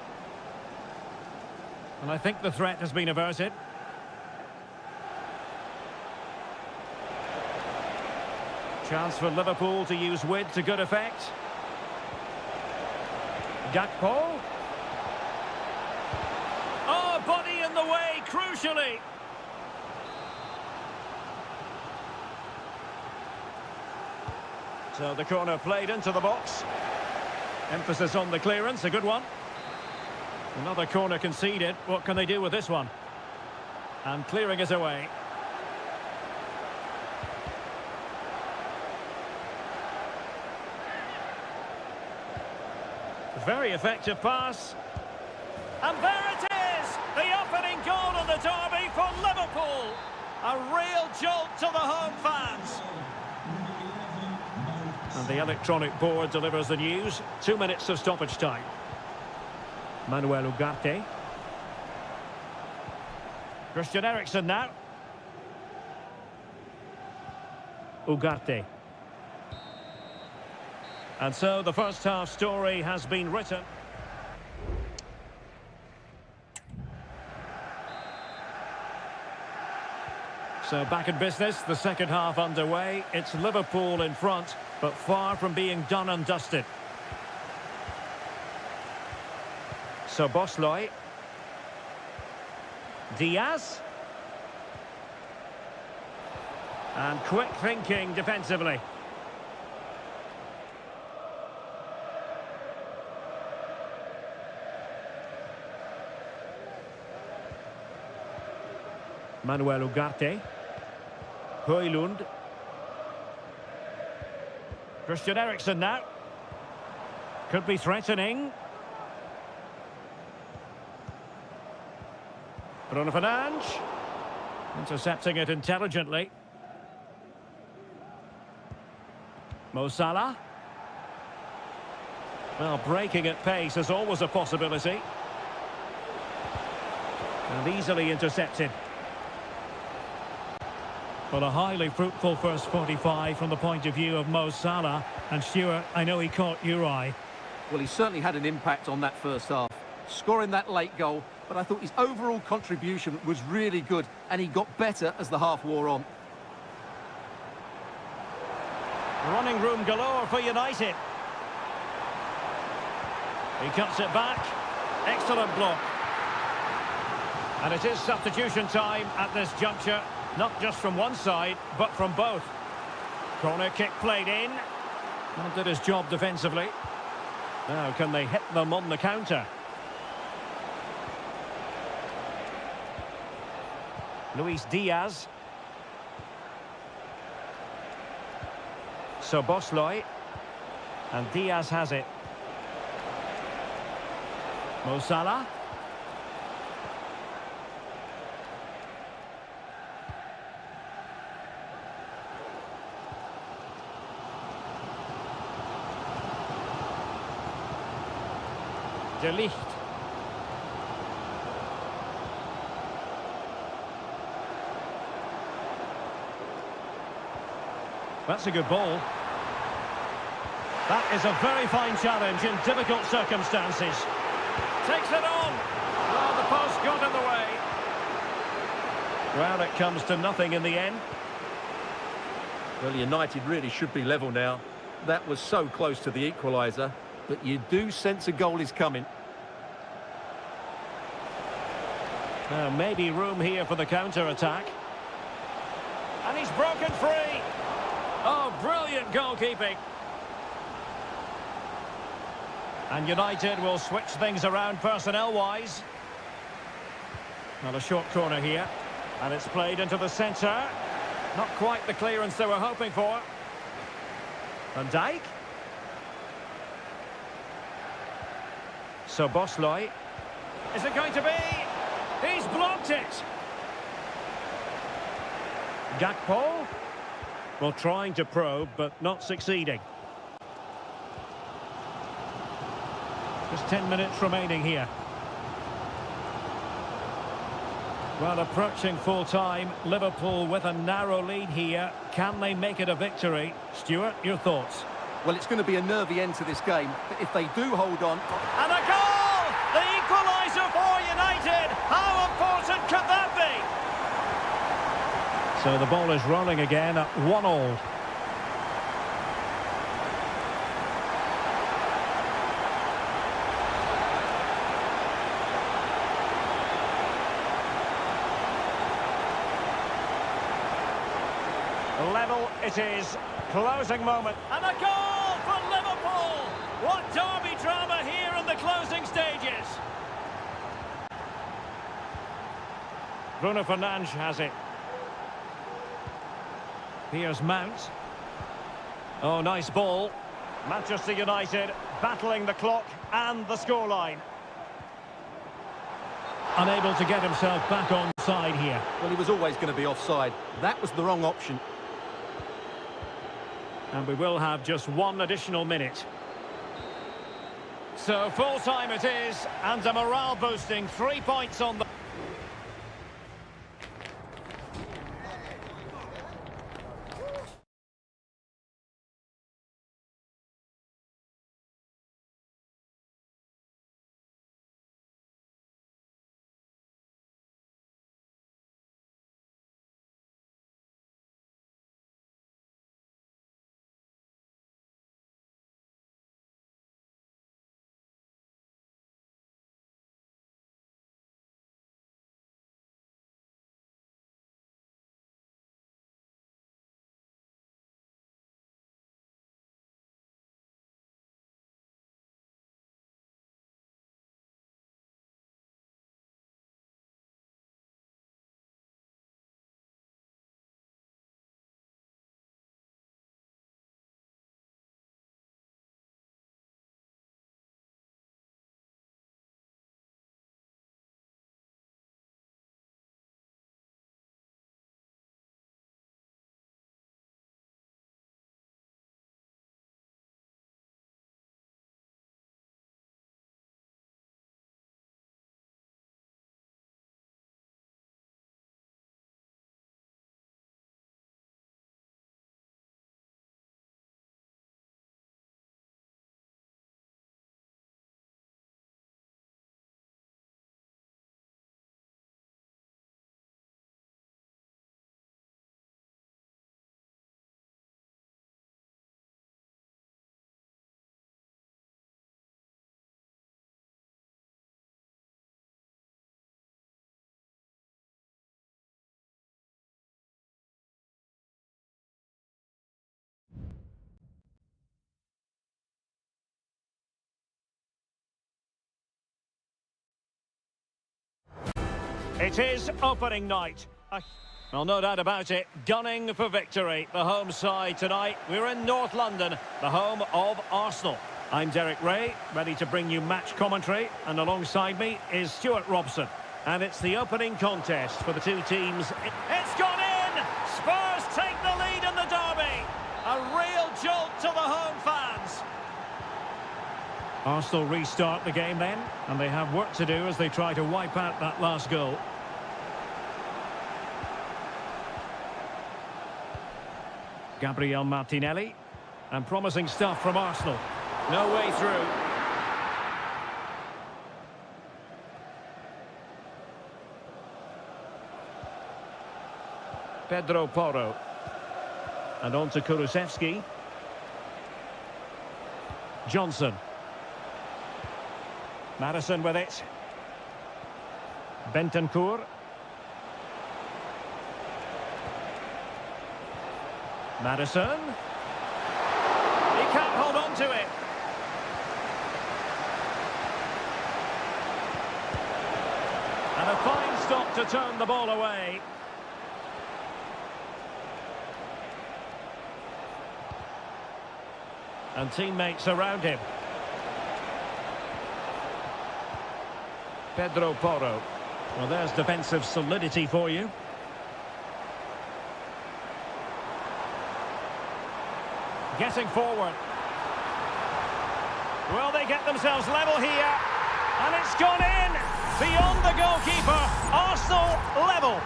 And I think the threat has been averted. Chance for Liverpool to use width to good effect. Gakpo. Oh, body in the way, crucially. So the corner played into the box. Emphasis on the clearance, a good one. Another corner conceded. What can they do with this one? And clearing is away. Very effective pass. And there it is! The opening goal of the derby for Liverpool. A real jolt to the home fans. And the electronic board delivers the news. 2 minutes of stoppage time. Manuel Ugarte. Christian Eriksen now. Ugarte. And so the first half story has been written. So back in business, the second half underway. It's Liverpool in front, but far from being done and dusted. So Bosley. Diaz. And quick thinking defensively. Manuel Ugarte. Højlund. Christian Eriksen now. Could be threatening. Bruno Fernandes. Intercepting it intelligently. Mo Salah. Well, breaking at pace is always a possibility. And easily intercepted. Well, a highly fruitful first 45 from the point of view of Mo Salah. And Stuart, I know he caught your eye. Well, he certainly had an impact on that first half, scoring that late goal, but I thought his overall contribution was really good, and he got better as the half wore on. Running room galore for United. He cuts it back. Excellent block. And it is substitution time at this juncture. Not just from one side, but from both. Corner kick played in. And did his job defensively. Now, can they hit them on the counter? Luis Diaz. So Bosley. And Diaz has it. Mo Salah. De Ligt. That's a good ball. That is a very fine challenge in difficult circumstances. Takes it on. Oh, the post got in the way. Well, it comes to nothing in the end. Well, United really should be level now. That was so close to the equaliser. But you do sense a goal is coming. Maybe room here for the counter-attack. And he's broken free. Oh, brilliant goalkeeping. And United will switch things around personnel-wise. Well, a short corner here. And it's played into the centre. Not quite the clearance they were hoping for. Van Dijk. So Bosley. Is it going to be? He's blocked it. Gakpo. Well, trying to probe, but not succeeding. Just 10 minutes remaining here. Well, approaching full time, Liverpool with a narrow lead here. Can they make it a victory? Stuart, your thoughts? Well, it's going to be a nervy end to this game, but if they do hold on... And a goal! The equaliser for United! How important could that be? So the ball is rolling again at 1-1. Level it is. Closing moment. And a goal for Liverpool! What derby drama here in the closing stages. Bruno Fernandes has it. Here's Mount. Oh, nice ball. Manchester United battling the clock and the scoreline. Unable to get himself back on side here. Well, he was always going to be offside. That was the wrong option. And we will have just one additional minute. So full time it is, and a morale boosting 3 points on the... It is opening night. Well, no doubt about it, gunning for victory. The home side tonight. We're in North London, the home of Arsenal. I'm Derek Ray, ready to bring you match commentary, and alongside me is Stuart Robson. And it's the opening contest for the two teams. It's gone in! Spurs take the lead in the derby. A real jolt to the home fans. Arsenal restart the game then, and they have work to do as they try to wipe out that last goal. Gabriel Martinelli, and promising stuff from Arsenal. No way through. Pedro Porro. And on to Kulusevski. Johnson. Madison with it. Bentancur. Madison. He can't hold on to it. And a fine stop to turn the ball away. And teammates around him. Pedro Porro. Well, there's defensive solidity for you. Getting forward. Will they get themselves level here? And it's gone in! Beyond the goalkeeper. Arsenal level.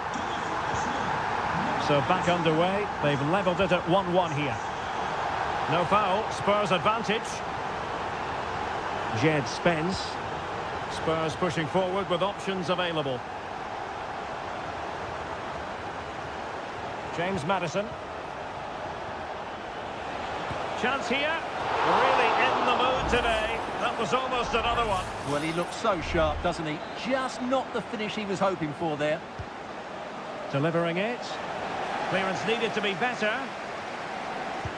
So back underway. They've levelled it at 1-1 here. No foul. Spurs advantage. Jed Spence. Spurs pushing forward with options available. James Madison. Chance here. Really in the mood today. That was almost another one. Well, he looks so sharp, doesn't he? Just not the finish he was hoping for there. Delivering it. Clearance needed to be better.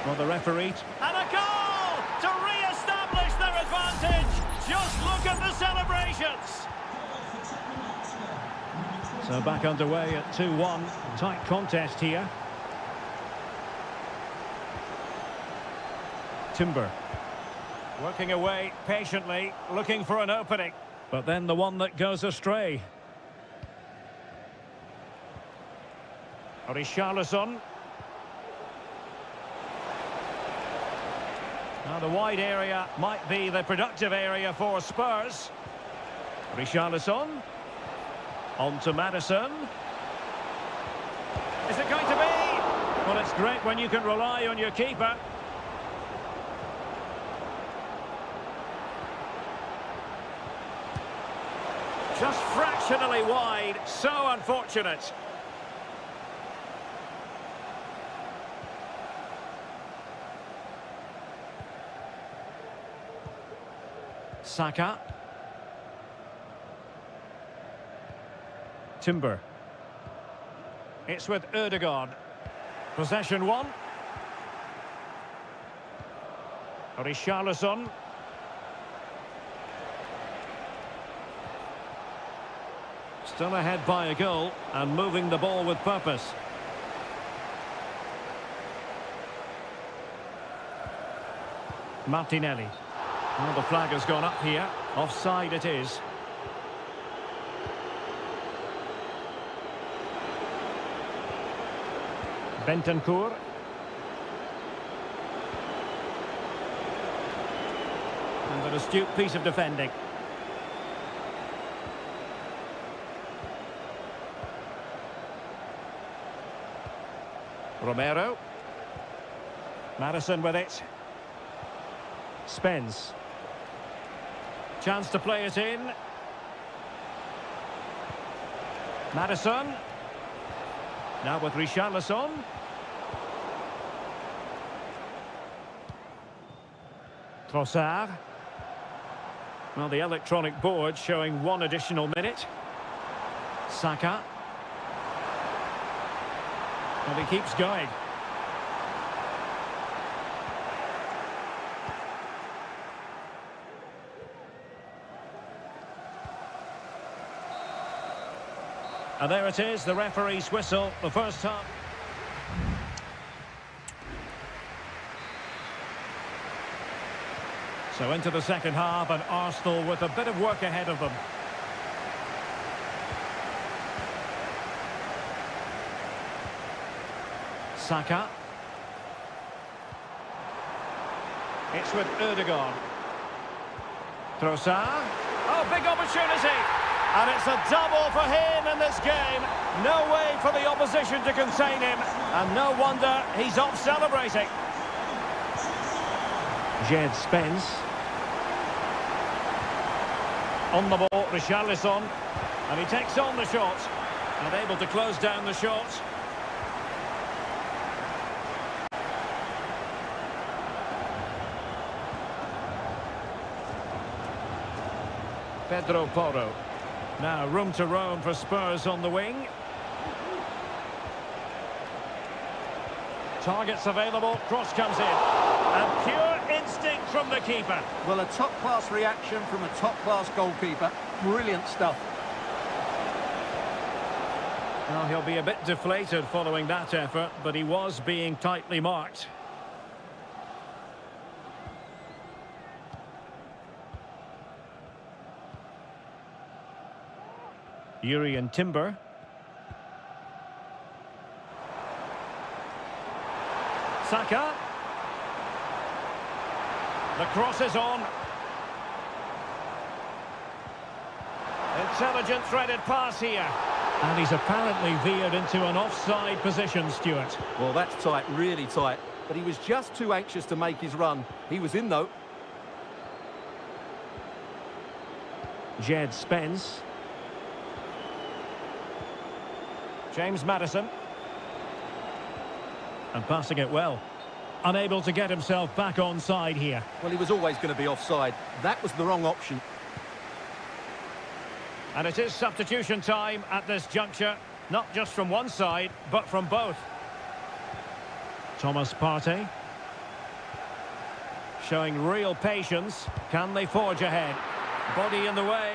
Well, the referee. And a goal to re-establish their advantage. Just look at the celebrations. So back underway at 2-1. Tight contest here. Timber. Working away patiently, looking for an opening. But then the one that goes astray. Richarlison. Now the wide area might be the productive area for Spurs. Richarlison. On to Maddison. Is it going to be? Well, it's great when you can rely on your keeper. Just fractionally wide. So unfortunate. Saka. Timber. It's with Ødegaard. Possession one. Richarlison. Still ahead by a goal and moving the ball with purpose. Martinelli. Well, the flag has gone up here. Offside it is. Bentancur. And an astute piece of defending. Romero. Maddison with it. Spence. Chance to play it in. Maddison. Now with Richarlison. Trossard. Well, the electronic board showing one additional minute. Saka. And he keeps going. And there it is, the referee's whistle, the first half. So into the second half, and Arsenal with a bit of work ahead of them. Saka. It's with Ødegaard. Trossard. Oh, big opportunity! And it's a double for him in this game. No way for the opposition to contain him. And no wonder he's off celebrating. Jed Spence. On the ball, Richarlison. And he takes on the shot. And able to close down the shot. Pedro Porro. Now room to roam for Spurs on the wing. Targets available, cross comes in. And pure instinct from the keeper. Well, a top-class reaction from a top-class goalkeeper. Brilliant stuff. Well, he'll be a bit deflated following that effort, but he was being tightly marked. Yuri and Timber. Saka. The cross is on. Intelligent threaded pass here. And he's apparently veered into an offside position, Stuart. Well, that's tight, really tight. But he was just too anxious to make his run. He was in, though. Jed Spence. James Maddison. And passing it well. Unable to get himself back onside here. Well, he was always going to be offside. That was the wrong option. And it is substitution time at this juncture. Not just from one side, but from both. Thomas Partey. Showing real patience. Can they forge ahead? Body in the way.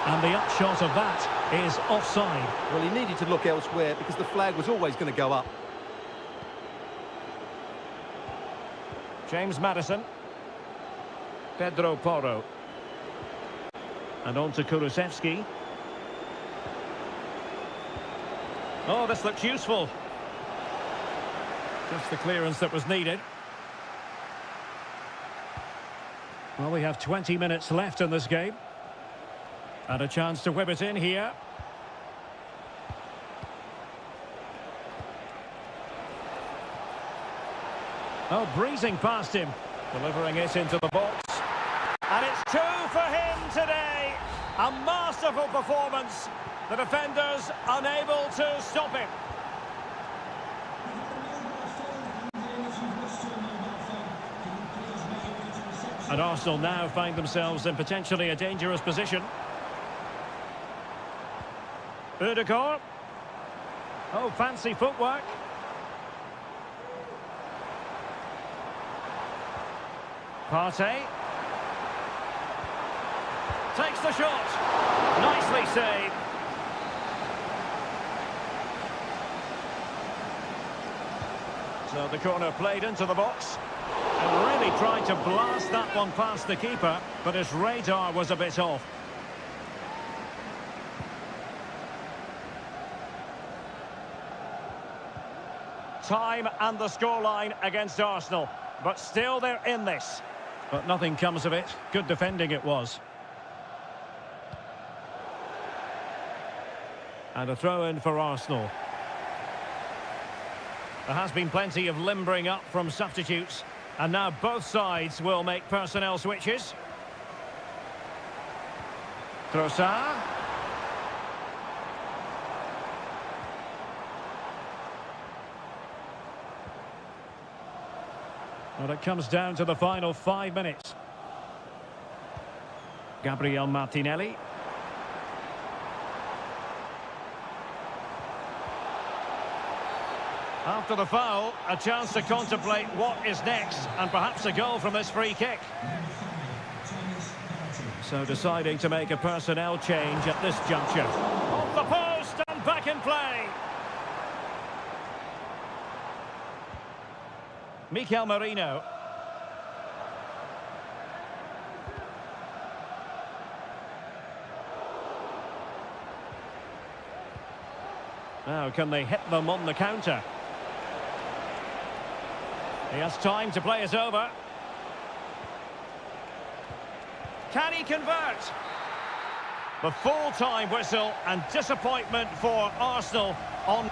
And the upshot of that is offside. Well, he needed to look elsewhere because the flag was always going to go up. James Maddison. Pedro Porro. And on to Kulusevski. Oh, this looks useful. Just the clearance that was needed. Well, we have 20 minutes left in this game. And a chance to whip it in here. Oh, breezing past him. Delivering it into the box. And it's 2 for him today. A masterful performance. The defenders unable to stop him. And Arsenal now find themselves in potentially a dangerous position. Ødegaard. Oh, fancy footwork. Partey. Takes the shot. Nicely saved. So the corner played into the box. And really tried to blast that one past the keeper, but his radar was a bit off. Time and the scoreline against Arsenal, but still they're in this. But nothing comes of it. Good defending it was. And a throw-in for Arsenal. There has been plenty of limbering up from substitutes. And now both sides will make personnel switches. Trossard. Well, it comes down to the final 5 minutes. Gabriel Martinelli. After the foul, a chance to contemplate what is next, and perhaps a goal from this free kick. So deciding to make a personnel change at this juncture. Off the post and back in play. Mikel Merino. Now, can they hit them on the counter? He has time to play it over. Can he convert? The full-time whistle and disappointment for Arsenal on...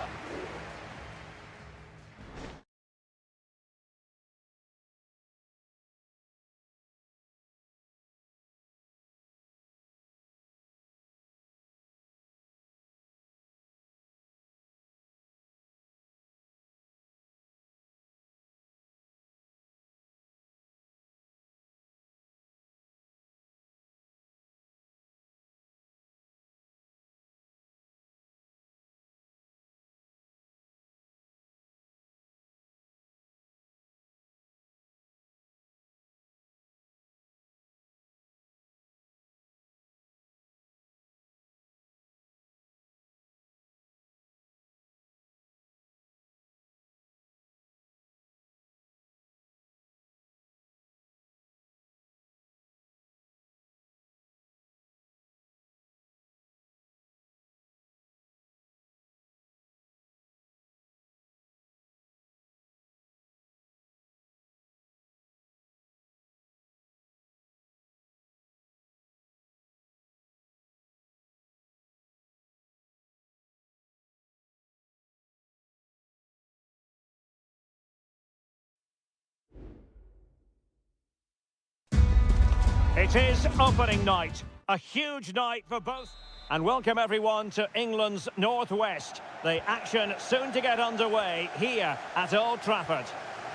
It is opening night, a huge night for both. And welcome everyone to England's Northwest. The action soon to get underway here at Old Trafford.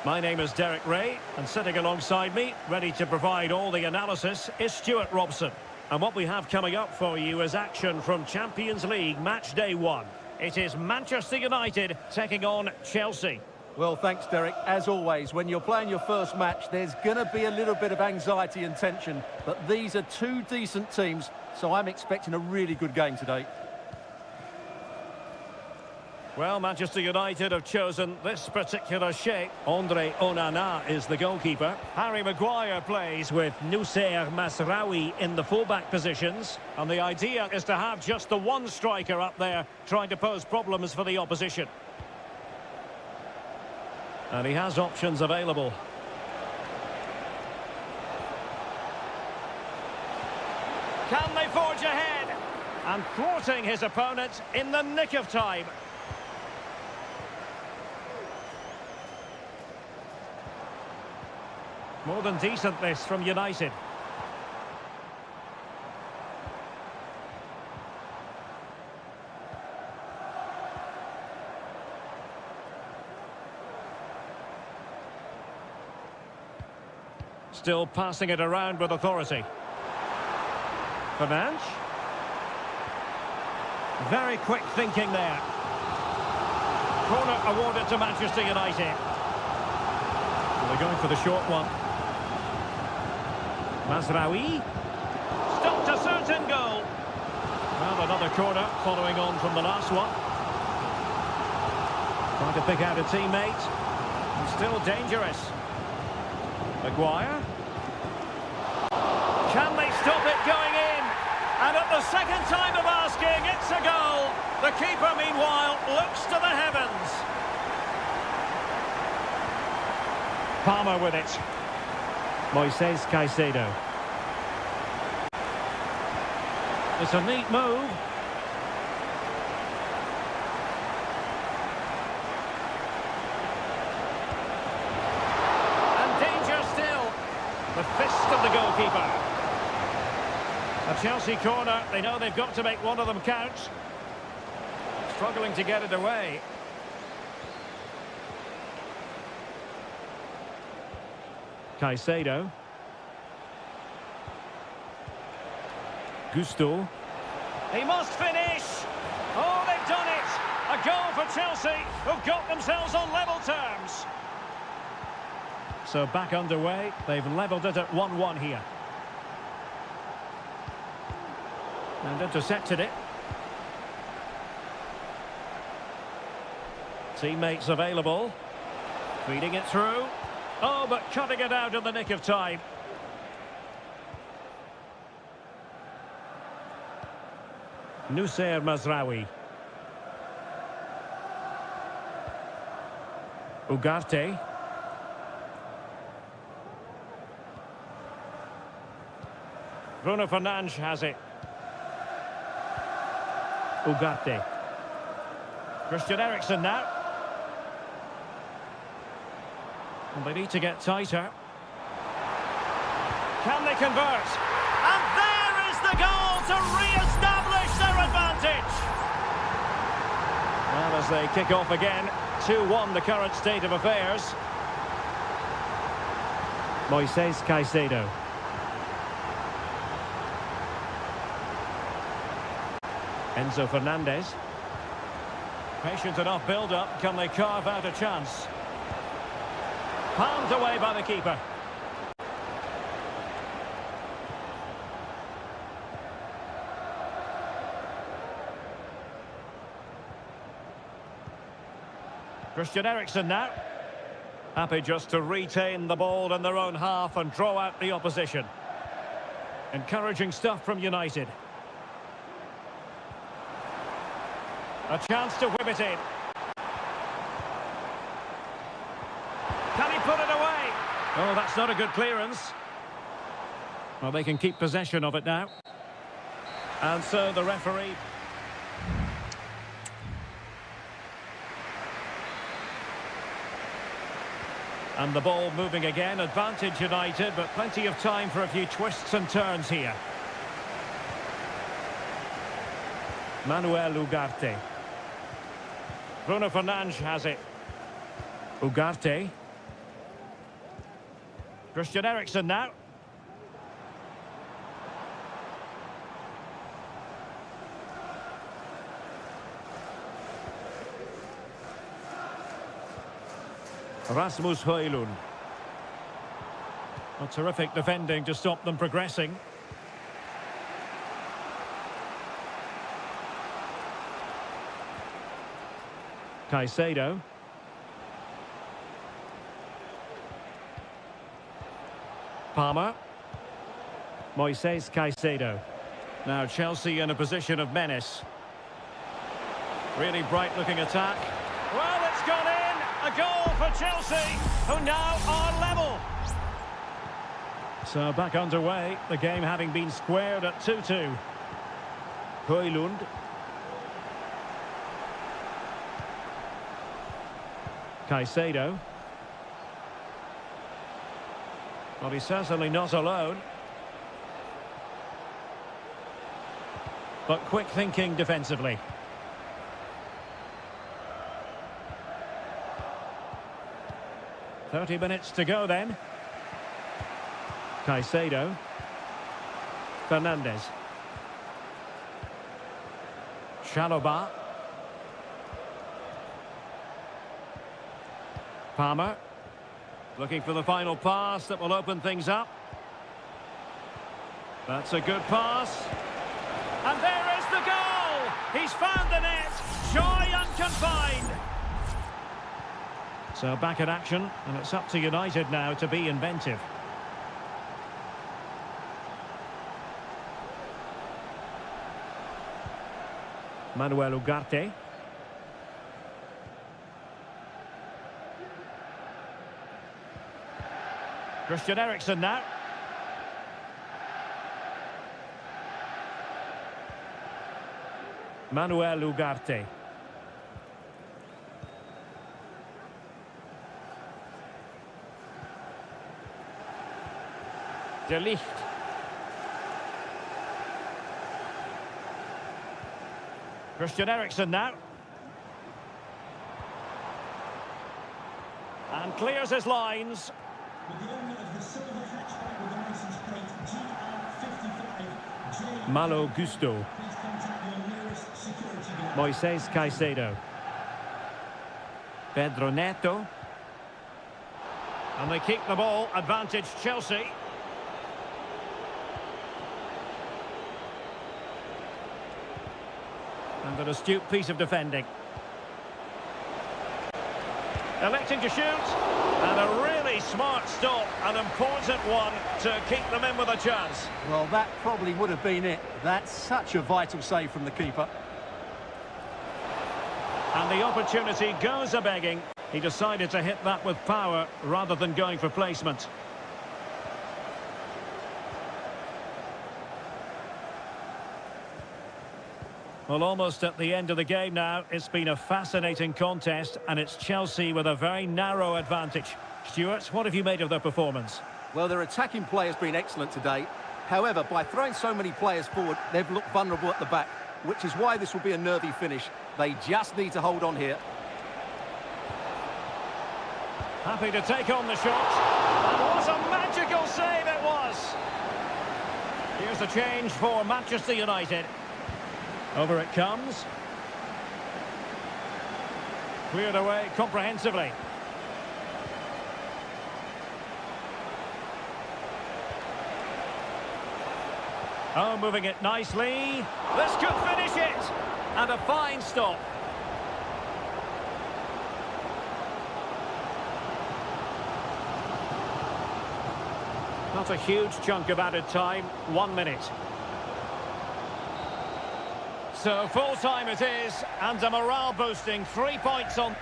My name is Derek Ray, and sitting alongside me, ready to provide all the analysis, is Stuart Robson. And what we have coming up for you is action from Champions League Match Day 1. It is Manchester United taking on Chelsea. Well, thanks, Derek. As always, when you're playing your first match, there's going to be a little bit of anxiety and tension. But these are two decent teams, so I'm expecting a really good game today. Well, Manchester United have chosen this particular shape. Andre Onana is the goalkeeper. Harry Maguire plays with Noussair Masraoui in the fullback positions. And the idea is to have just the one striker up there trying to pose problems for the opposition. And he has options available. And thwarting his opponent in the nick of time. More than decent this from United. Still passing it around with authority. Fernandes. Very quick thinking there. Corner awarded to Manchester United. They're going for the short one. Mazraoui. Stopped a certain goal. Well, another corner following on from the last one. Trying to pick out a teammate. And still dangerous. Maguire. Can they stop it going in? And at the second time of asking, it's a goal. The keeper, meanwhile, looks to the heavens. Palmer with it. Moises Caicedo. It's a neat move. And danger still. The fist of the goalkeeper. A Chelsea corner. They know they've got to make one of them count. Struggling to get it away. Caicedo. Gusto. He must finish. Oh, they've done it. A goal for Chelsea, who've got themselves on level terms. So back underway. They've levelled it at 1-1 here. And intercepted it. Teammates available. Feeding it through. Oh, but cutting it out in the nick of time. Noussair Mazraoui. Ugarte. Bruno Fernandes has it. Ugarte. Christian Eriksen now. And they need to get tighter. Can they convert? And there is the goal to re-establish their advantage. Well, as they kick off again, 2-1 the current state of affairs. Moises Caicedo. Enzo Fernandez. Patient enough build-up. Can they carve out a chance? Palmed away by the keeper. Christian Eriksen now. Happy just to retain the ball in their own half and draw out the opposition. Encouraging stuff from United. A chance to whip it in. Can he put it away? Oh, that's not a good clearance. Well, they can keep possession of it now. And so the referee... And the ball moving again. Advantage United, but plenty of time for a few twists and turns here. Manuel Ugarte. Bruno Fernandes has it. Ugarte. Christian Eriksen now. Rasmus Højlund. A terrific defending to stop them progressing. Caicedo. Palmer. Moises Caicedo. Now Chelsea in a position of menace. Really bright looking attack. Well, it's gone in! A goal for Chelsea, who now are level. So back underway, the game having been squared at 2-2. Højlund. Caicedo. Well, he's certainly not alone. But quick thinking defensively. "30 minutes to go then." Caicedo. Fernandez. Chalobah. Palmer. Looking for the final pass that will open things up. That's a good pass. And there is the goal! He's found the net. Joy unconfined. So back in action, and it's up to United now to be inventive. Manuel Ugarte. Christian Eriksen now. Manuel Ugarte. De Ligt. Christian Eriksen now. And clears his lines. With the owner of the silver hatchback with the license plate GR55, Malo Gusto. please contact your nearest security guard. Moises Caicedo. Pedro Neto. And they keep the ball. Advantage Chelsea. And an astute piece of defending. Electing to shoot. And a really smart stop. An important one to keep them in with a chance. Well, that probably would have been it. That's such a vital save from the keeper. And the opportunity goes a-begging. He decided to hit that with power rather than going for placement. Well, almost at the end of the game now. It's been a fascinating contest, and it's Chelsea with a very narrow advantage. Stuart, what have you made of their performance? Well, their attacking play has been excellent today. However, by throwing so many players forward, they've looked vulnerable at the back, which is why this will be a nervy finish. They just need to hold on here. Happy to take on the shot. And what a magical save it was! Here's a change for Manchester United. Over it comes. Cleared away comprehensively. Oh, moving it nicely. This could finish it! And a fine stop. Not a huge chunk of added time. 1 minute. So full time it is, and a morale boosting 3 points on.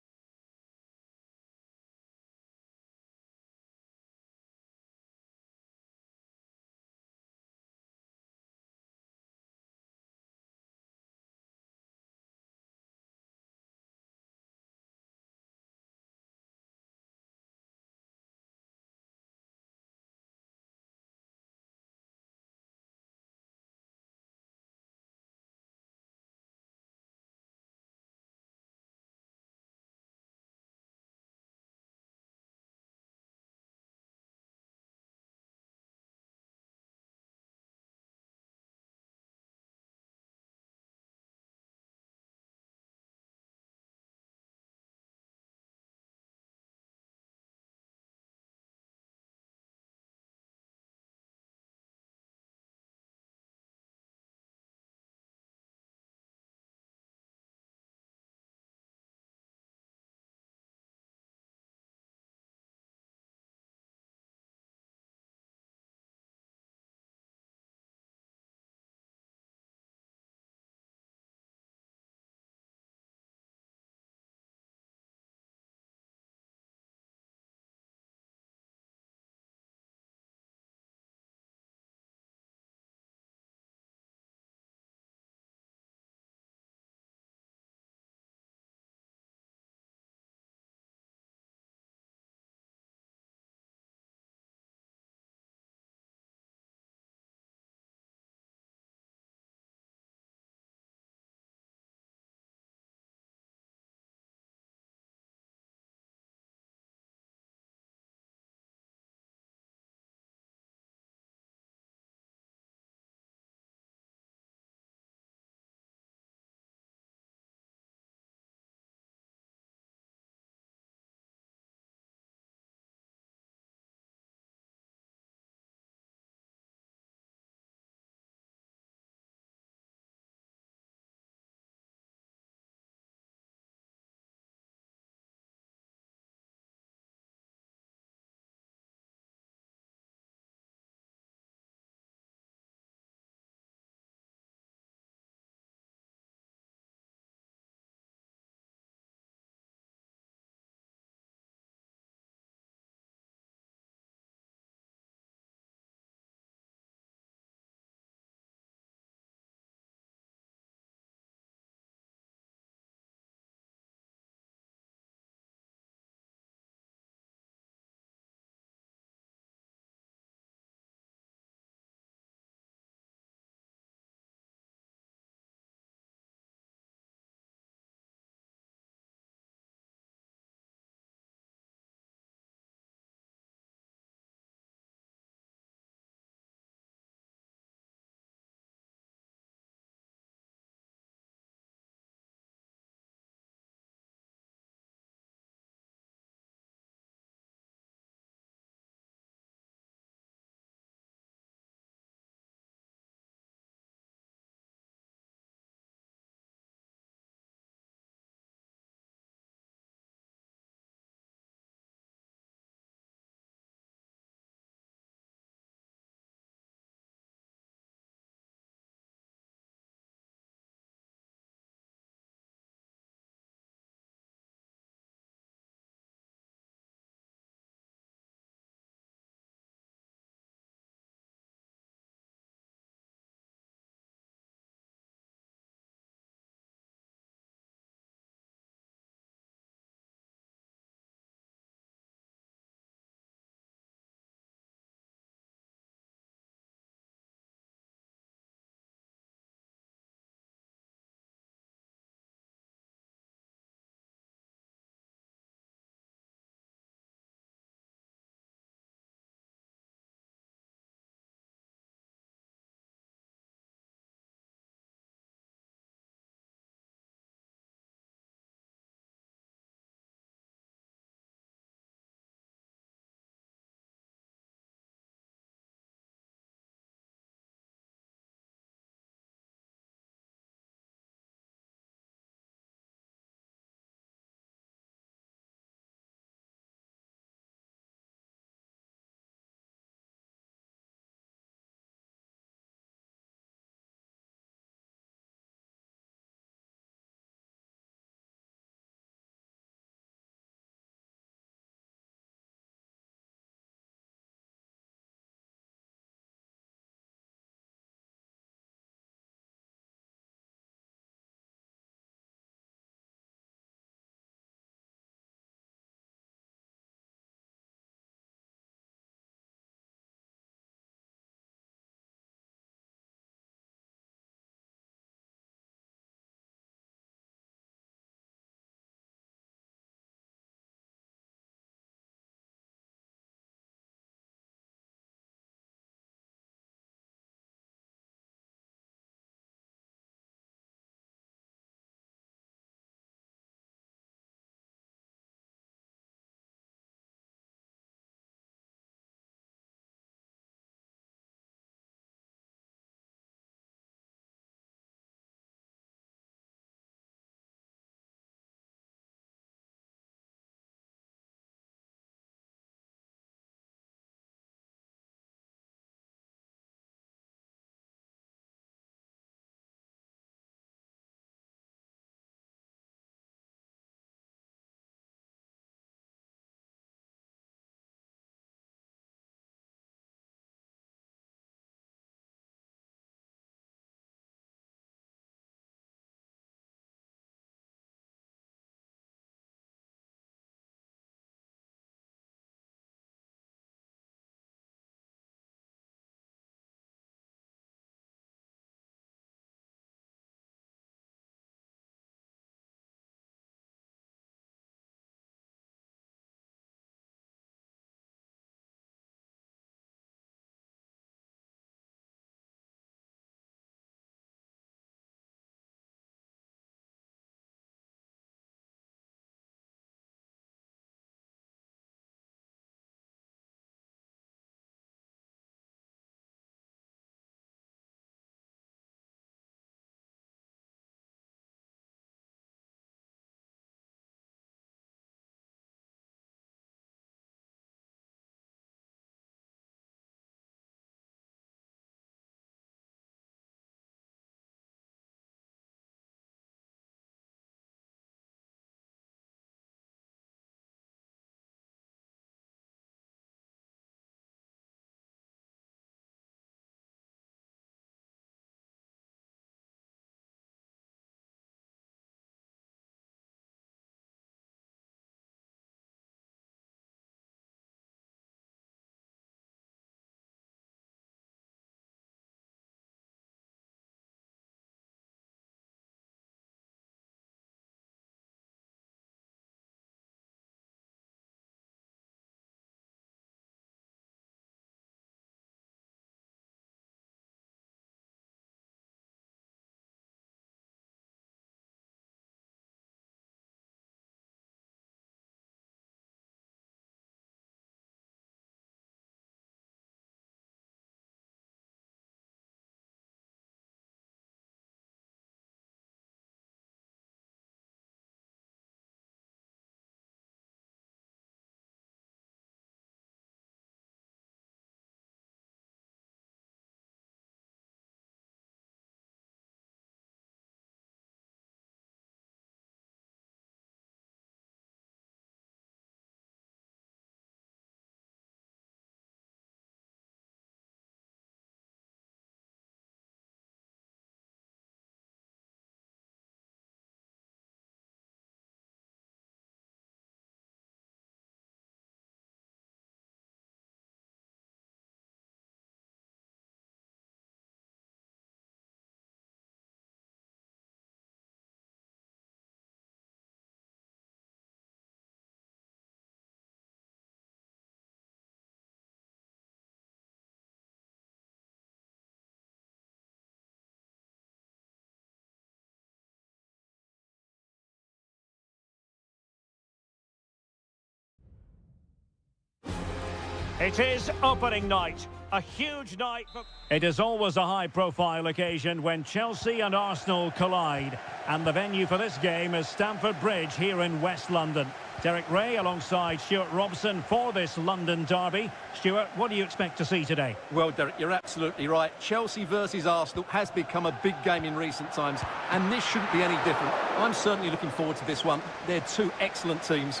It is opening night, a huge night. It is always a high-profile occasion when Chelsea and Arsenal collide. And the venue for this game is Stamford Bridge here in West London. Derek Ray alongside Stuart Robson for this London derby. Stuart, what do you expect to see today? Well, Derek, you're absolutely right. Chelsea versus Arsenal has become a big game in recent times, and this shouldn't be any different. I'm certainly looking forward to this one. They're two excellent teams.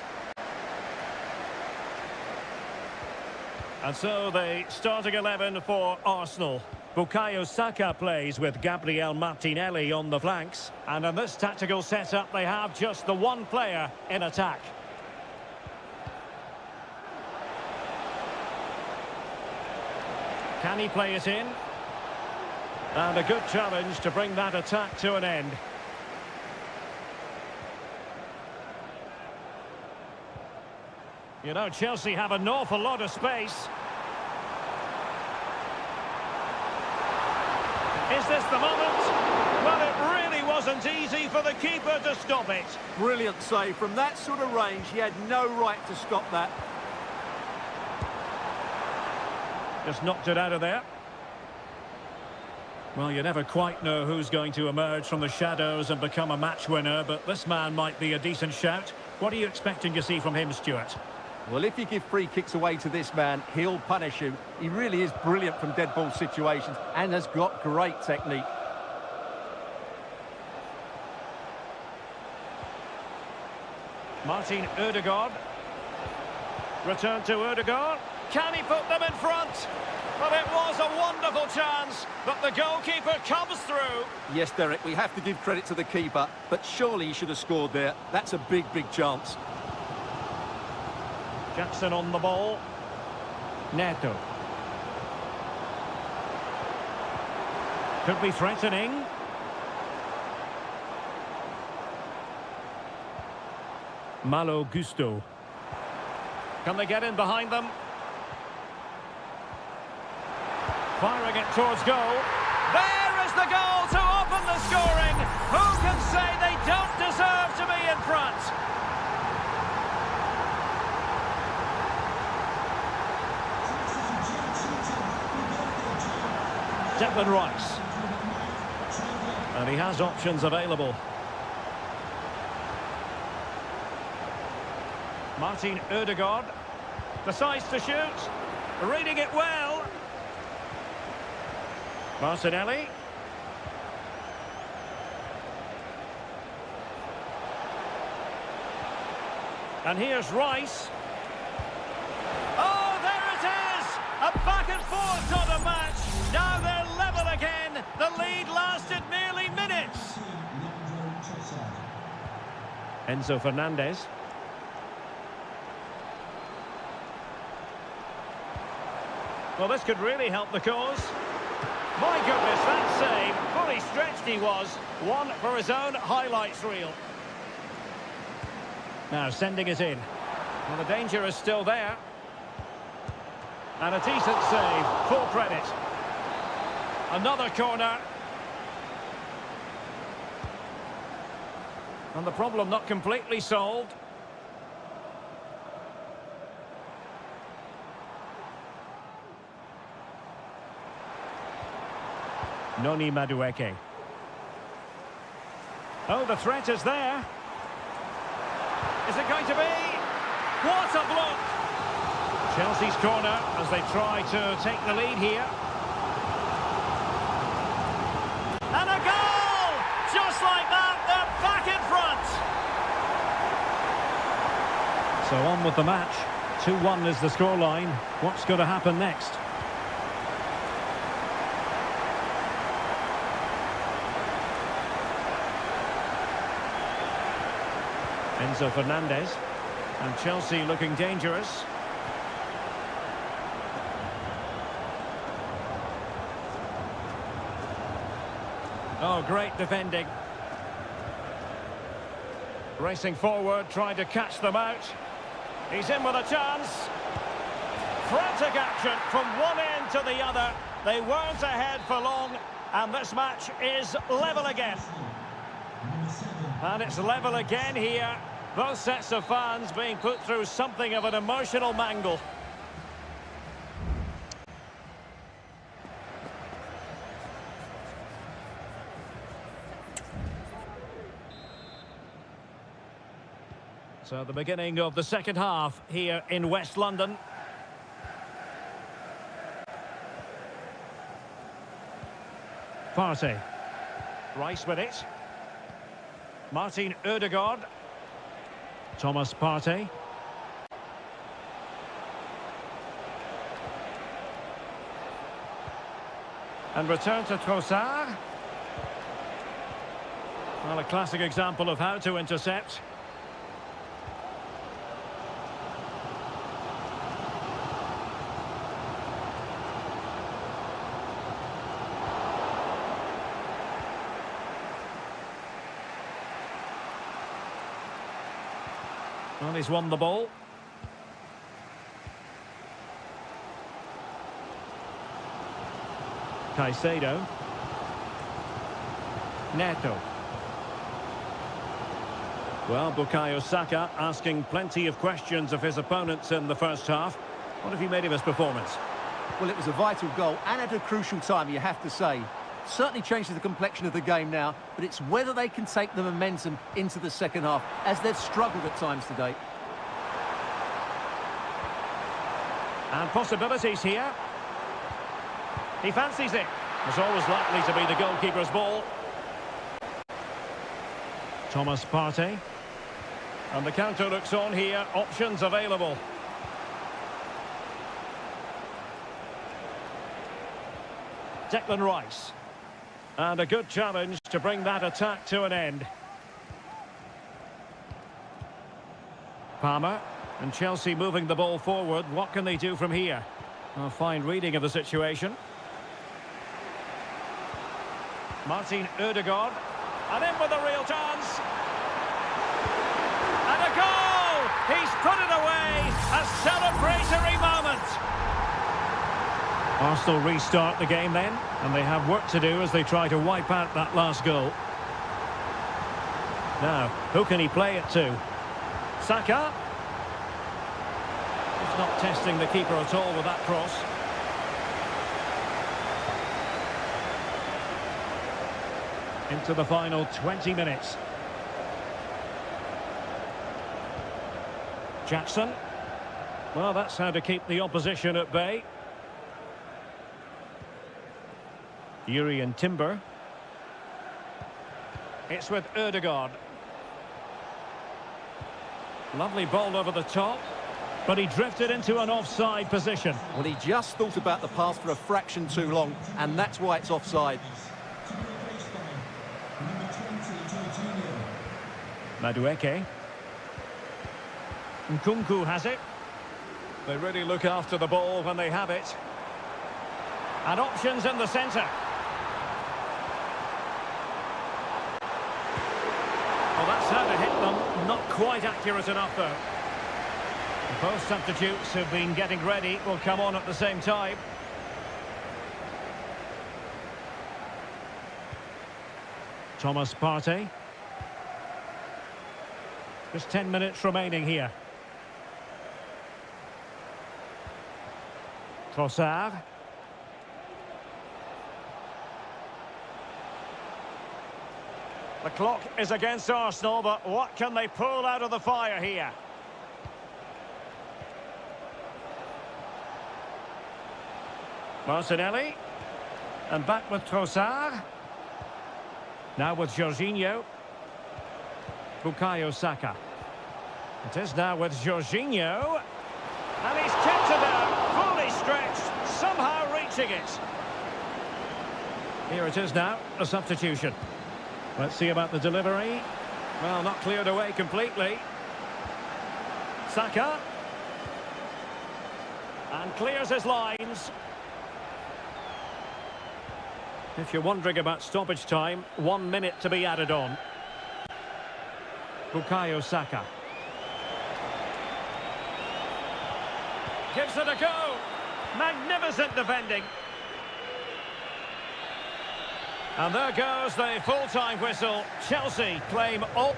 And so the starting 11 for Arsenal. Bukayo Saka plays with Gabriel Martinelli on the flanks. And in this tactical setup, they have just the one player in attack. Can he play it in? And a good challenge to bring that attack to an end. You know, Chelsea have an awful lot of space. Is this the moment? Well, it really wasn't easy for the keeper to stop it. Brilliant save. From that sort of range, he had no right to stop that. Just knocked it out of there. Well, you never quite know who's going to emerge from the shadows and become a match winner, but this man might be a decent shout. What are you expecting to see from him, Stuart? Well, if you give free kicks away to this man, he'll punish you. He really is brilliant from dead ball situations and has got great technique. Martin Ødegaard. Return to Ødegaard. Can he put them in front? But it was a wonderful chance, but the goalkeeper comes through. Yes, Derek, we have to give credit to the keeper, but surely he should have scored there. That's a big, big chance. Jackson on the ball. Neto. Could be threatening. Malo Gusto. Can they get in behind them? Firing it towards goal. There is the goal to open the scoring. Who can say they don't deserve to be in front? Declan Rice. And he has options available. Martin Ødegaard decides to shoot. Reading it well. Martinelli. And here's Rice. Oh, there it is! A back and forth sort of match. Now they're level again. The lead lasted merely minutes. Enzo Fernandez. Well, this could really help the cause. My goodness, that save. Fully stretched he was. One for his own highlights reel. Now sending it in. Well, the danger is still there. And a decent save. Full credit. Another corner. And the problem not completely solved. Noni Madueke. Oh, the threat is there. Is it going to be? What a block! Chelsea's corner as they try to take the lead here. And a goal! Just like that, they're back in front. So on with the match. 2-1 is the scoreline. What's going to happen next? Enzo Fernandez. And Chelsea looking dangerous. Oh, great defending. Racing forward, trying to catch them out. He's in with a chance. Frantic action from one end to the other. They weren't ahead for long, and this match is level again. And it's level again here. Both sets of fans being put through something of an emotional mangle. So the beginning of the second half here in West London. Partey. Rice with it. Martin Ødegaard. Thomas Partey. And return to Trossard. Well, a classic example of how to intercept. Well, he's won the ball. Caicedo. Neto. Well, Bukayo Saka asking plenty of questions of his opponents in the first half. What have you made of his performance? Well, it was a vital goal and at a crucial time, you have to say. Certainly changes the complexion of the game now, but it's whether they can take the momentum into the second half, as they've struggled at times today. And possibilities here. He fancies it. It's always likely to be the goalkeeper's ball. Thomas Partey. And the counter looks on here. Options available. Declan Rice. And a good challenge to bring that attack to an end. Palmer. And Chelsea moving the ball forward. What can they do from here? A fine reading of the situation. Martin Ødegaard. And in with a real chance. And a goal! He's put it away. A celebratory moment. Arsenal restart the game then, and they have work to do as they try to wipe out that last goal. Now, who can he play it to? Saka. He's not testing the keeper at all with that cross. Into the final 20 minutes. Jackson. Well, that's how to keep the opposition at bay. Yuri and Timber. It's with Ødegaard. Lovely ball over the top, but he drifted into an offside position. Well, he just thought about the pass for a fraction too long, and that's why it's offside. To be replaced by number 20, Jorginho. Madueke. Nkunku has it. They really look after the ball when they have it. And options in the centre. Well, that's how to hit them. Not quite accurate enough, though. Both substitutes who've been getting ready will come on at the same time. Thomas Partey. Just 10 minutes remaining here. Trossard. The clock is against Arsenal, but what can they pull out of the fire here? Martinelli. And back with Trossard. Now with Jorginho. Bukayo Saka. It is now with Jorginho. And he's kept it out, fully stretched, somehow reaching it. Here it is now, a substitution. Let's see about the delivery. Well, not cleared away completely. Saka. And clears his lines. If you're wondering about stoppage time, 1 minute to be added on. Bukayo Saka. Gives it a go. Magnificent defending. And there goes the full-time whistle. Chelsea claim all...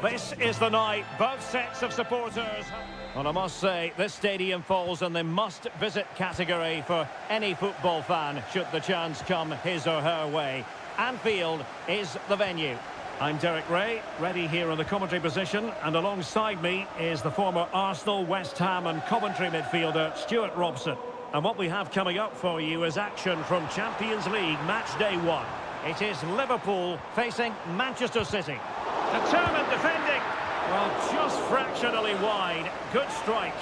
This is the night. Both sets of supporters. Well, I must say, this stadium falls in the must-visit category for any football fan, should the chance come his or her way. Anfield is the venue. I'm Derek Ray, ready here in the commentary position, and alongside me is the former Arsenal, West Ham and Coventry midfielder, Stuart Robson. And what we have coming up for you is action from Champions League match day 1. It is Liverpool facing Manchester City. Determined defending. Well, just fractionally wide. Good strike.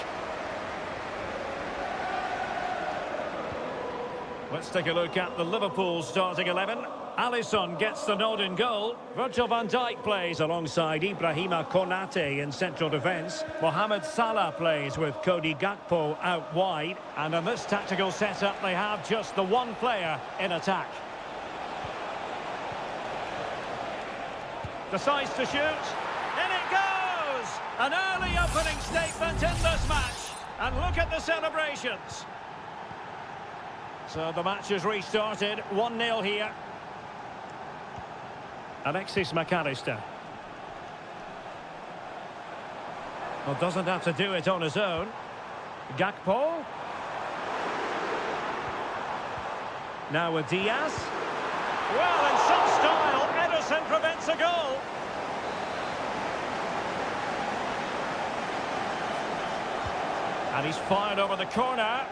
Let's take a look at the Liverpool starting 11. Alisson gets the nod in goal. Virgil van Dijk plays alongside Ibrahima Konate in central defence. Mohamed Salah plays with Cody Gakpo out wide. And in this tactical setup, they have just the one player in attack. Decides to shoot. In it goes! An early opening statement in this match. And look at the celebrations. So the match is restarted. 1-0 here. Alexis McAllister. Well, doesn't have to do it on his own. Gakpo. Now with Diaz. Well, in some style, Ederson prevents a goal. And he's fired over the corner.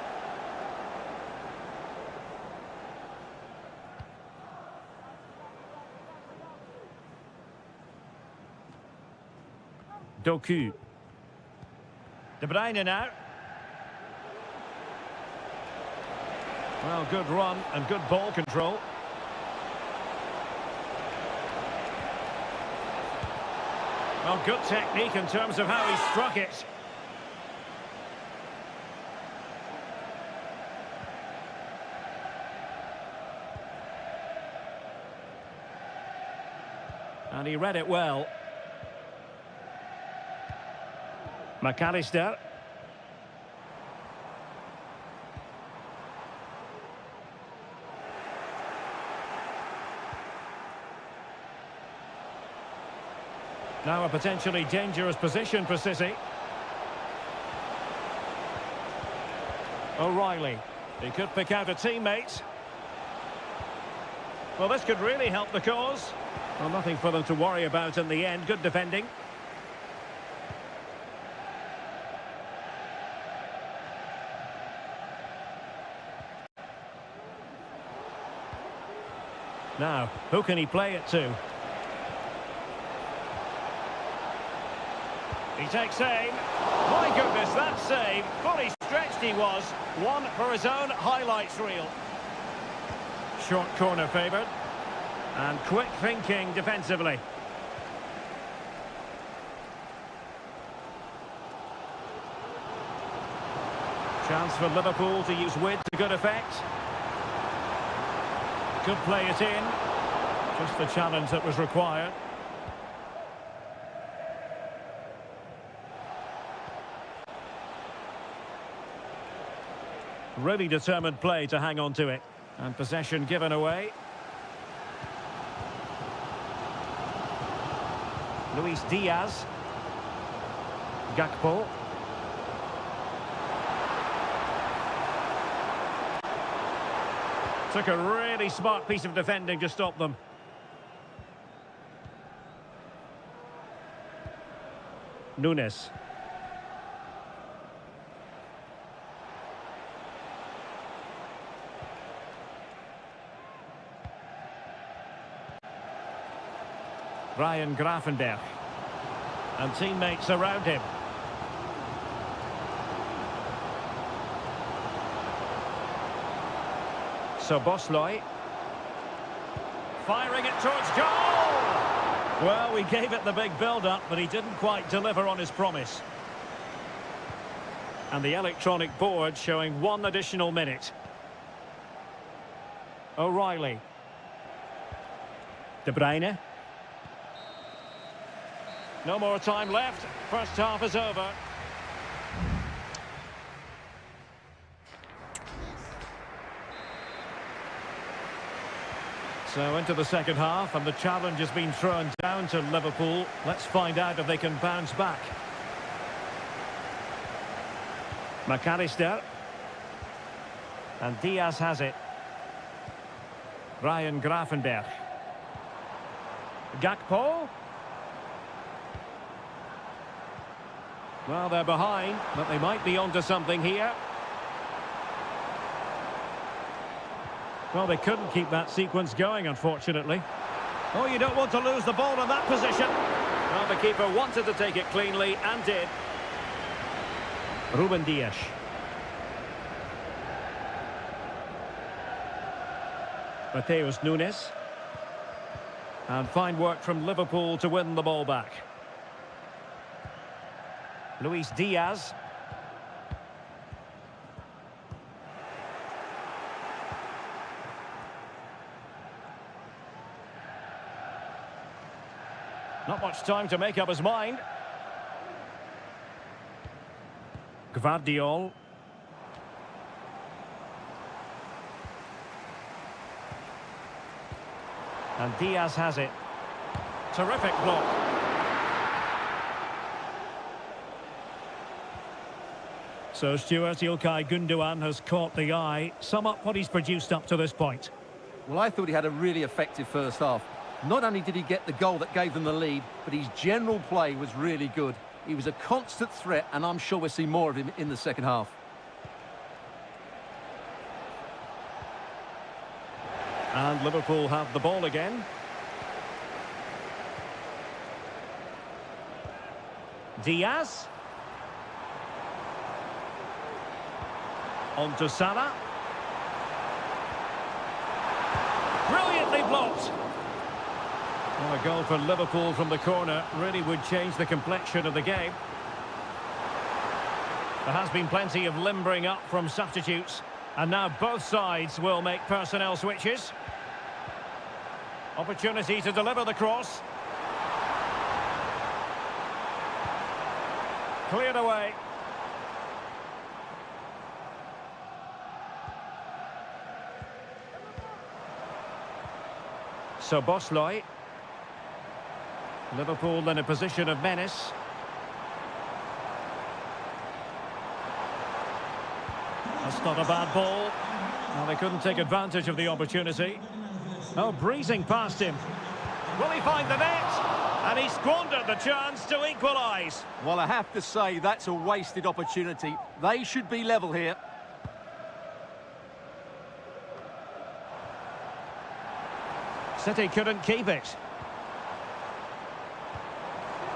Doku. De Bruyne now. Well, good run and good ball control. Well, good technique in terms of how he struck it. And he read it well. McAllister. Now a potentially dangerous position for City. O'Reilly. He could pick out a teammate. Well, this could really help the cause. Well, nothing for them to worry about in the end. Good defending. Now, who can he play it to? He takes aim. My goodness, that save. Fully stretched he was. One for his own highlights reel. Short corner favoured. And quick thinking defensively. Chance for Liverpool to use width to good effect. Could play it in. Just the challenge that was required. Really determined play to hang on to it. And possession given away. Luis Diaz. Gakpo. Took a really smart piece of defending to stop them. Nunes. Ryan Gravenberch. And teammates around him. So Bosley. Firing it towards goal! Well, we gave it the big build-up, but he didn't quite deliver on his promise. And the electronic board showing 1 additional minute. O'Reilly. De Bruyne. No more time left. First half is over. So into the second half, and the challenge has been thrown down to Liverpool. Let's find out if they can bounce back. McAllister. And Diaz has it. Ryan Gravenberch. Gakpo. Well, they're behind, but they might be onto something here. Well, they couldn't keep that sequence going, unfortunately. Oh, you don't want to lose the ball in that position. Well, the keeper wanted to take it cleanly and did. Ruben Dias. Mateus Nunes. And fine work from Liverpool to win the ball back. Luis Diaz. Not much time to make up his mind. Gvardiol. And Diaz has it. Terrific block. So Stuart, Ilkay Gundogan has caught the eye. Sum up what he's produced up to this point. Well, I thought he had a really effective first half. Not only did he get the goal that gave them the lead, but his general play was really good. He was a constant threat, and I'm sure we'll see more of him in the second half. And Liverpool have the ball again. Diaz. On to Salah. Brilliantly blocked. Well, a goal for Liverpool from the corner really would change the complexion of the game. There has been plenty of limbering up from substitutes, and now both sides will make personnel switches. Opportunity to deliver the cross. Cleared away. So Bosley. Liverpool in a position of menace. That's not a bad ball. Well, they couldn't take advantage of the opportunity. Oh, breezing past him. Will he find the net? And he squandered the chance to equalise. Well, I have to say, that's a wasted opportunity. They should be level here. City couldn't keep it.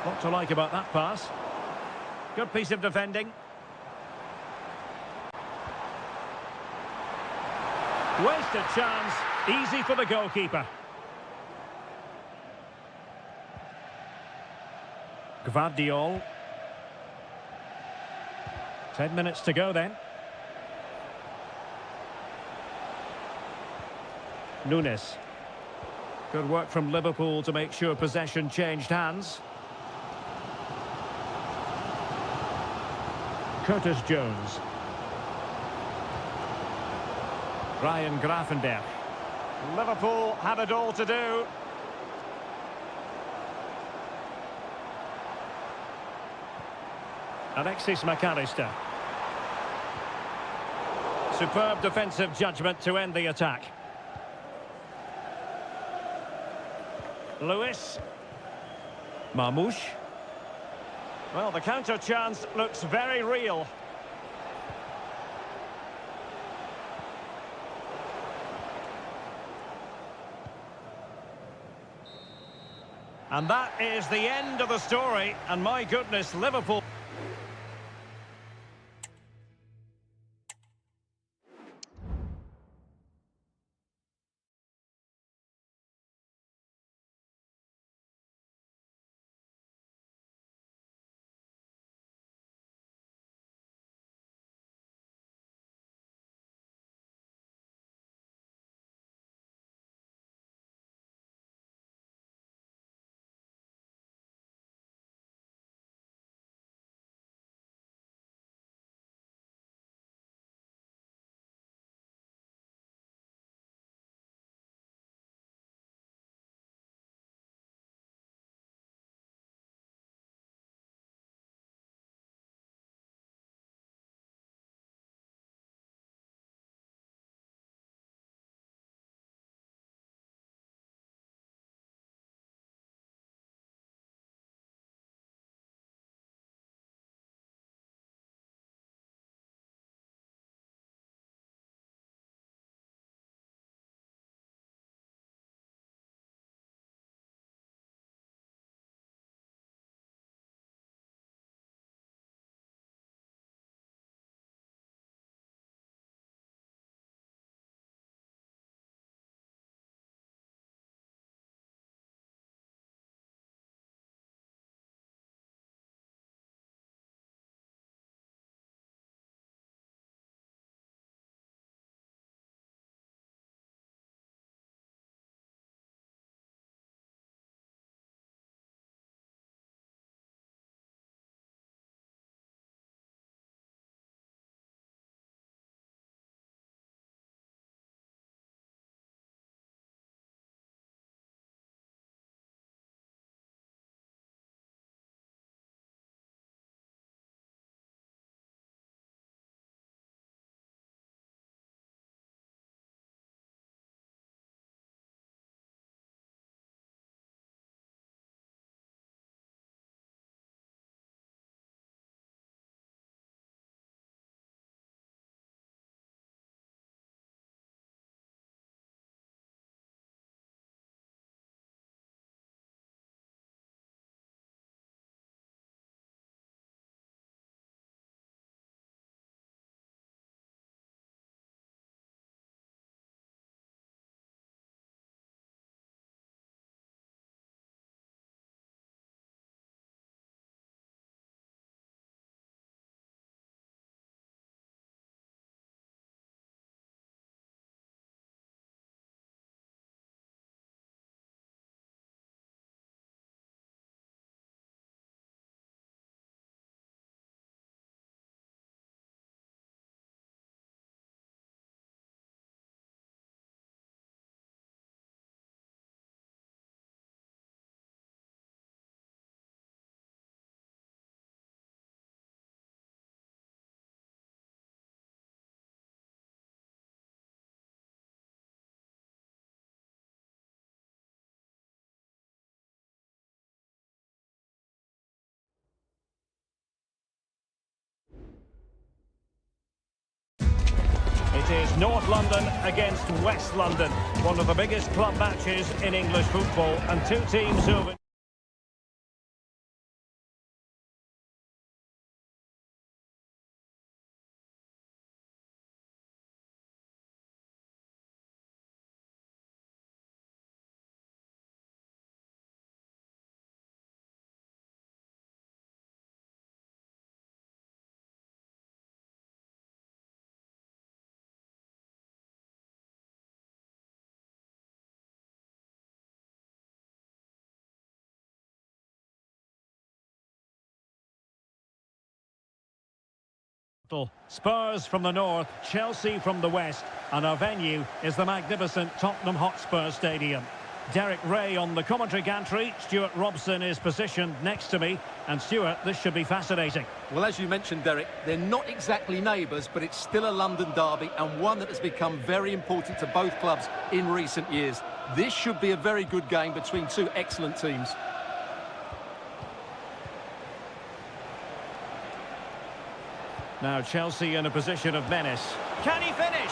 What to like about that pass? Good piece of defending. Wasted chance. Easy for the goalkeeper. Gvardiol. 10 minutes to go then. Nunes. Good work from Liverpool to make sure possession changed hands. Curtis Jones. Ryan Gravenberch. Liverpool have it all to do. Alexis McAllister. Superb defensive judgment to end the attack. Lewis. Marmoush. Well, the counter chance looks very real. And that is the end of the story. And my goodness, Liverpool... It's North London against West London. One of the biggest club matches in English football, and two teams who have... Spurs from the north, Chelsea from the west, and our venue is the magnificent Tottenham Hotspur Stadium. Derek Ray on the commentary gantry, Stuart Robson is positioned next to me, and Stuart, this should be fascinating. Well, as you mentioned, Derek, they're not exactly neighbours, but it's still a London derby, and one that has become very important to both clubs in recent years. This should be a very good game between two excellent teams. Now Chelsea in a position of menace. Can he finish?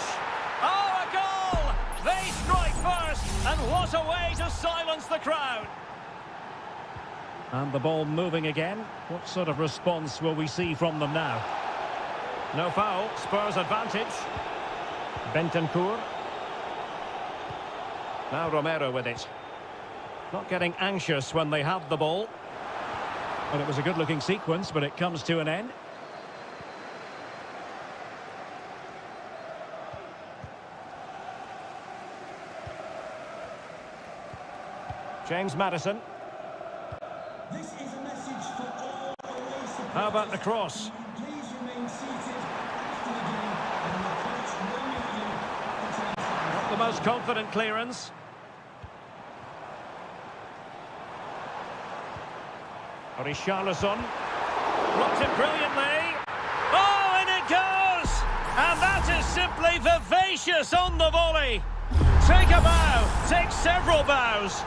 Oh, a goal! They strike first, and what a way to silence the crowd! And the ball moving again. What sort of response will we see from them now? No foul, Spurs advantage. Bentancur. Now Romero with it. Not getting anxious when they have the ball. Well, it was a good-looking sequence, but it comes to an end. James Maddison. This is a message for all away supporters. How about the cross? Please remain seated after the game, and the coach will meet you at half-time. Not the most confident clearance. Richarlison. Blocked it brilliantly. Oh, and it goes! And that is simply vivacious on the volley. Take a bow, take several bows.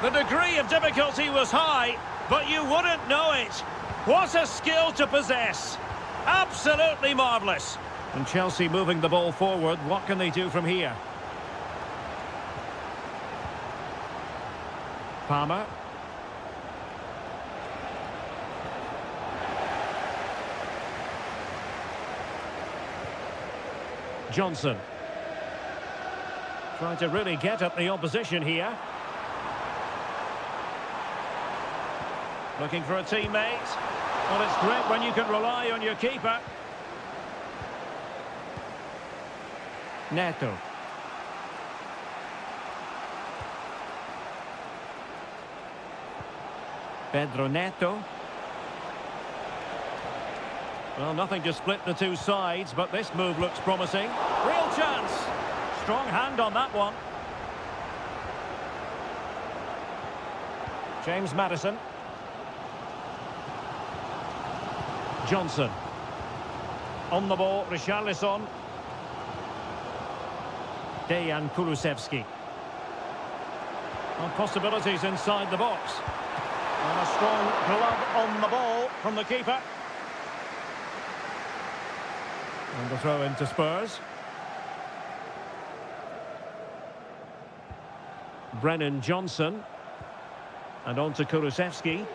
The degree of difficulty was high, but you wouldn't know it. What a skill to possess. Absolutely marvellous. And Chelsea moving the ball forward. What can they do from here? Palmer. Johnson. Trying to really get at the opposition here. Looking for a teammate. Well, it's great when you can rely on your keeper. Neto. Pedro Neto. Well, nothing to split the two sides, but this move looks promising. Real chance. Strong hand on that one. James Maddison. Johnson. On the ball, Richarlison. Dejan Kulusevski. Well, possibilities inside the box. And a strong glove on the ball from the keeper. And the throw into Spurs. Brennan Johnson. And on to Kulusevski.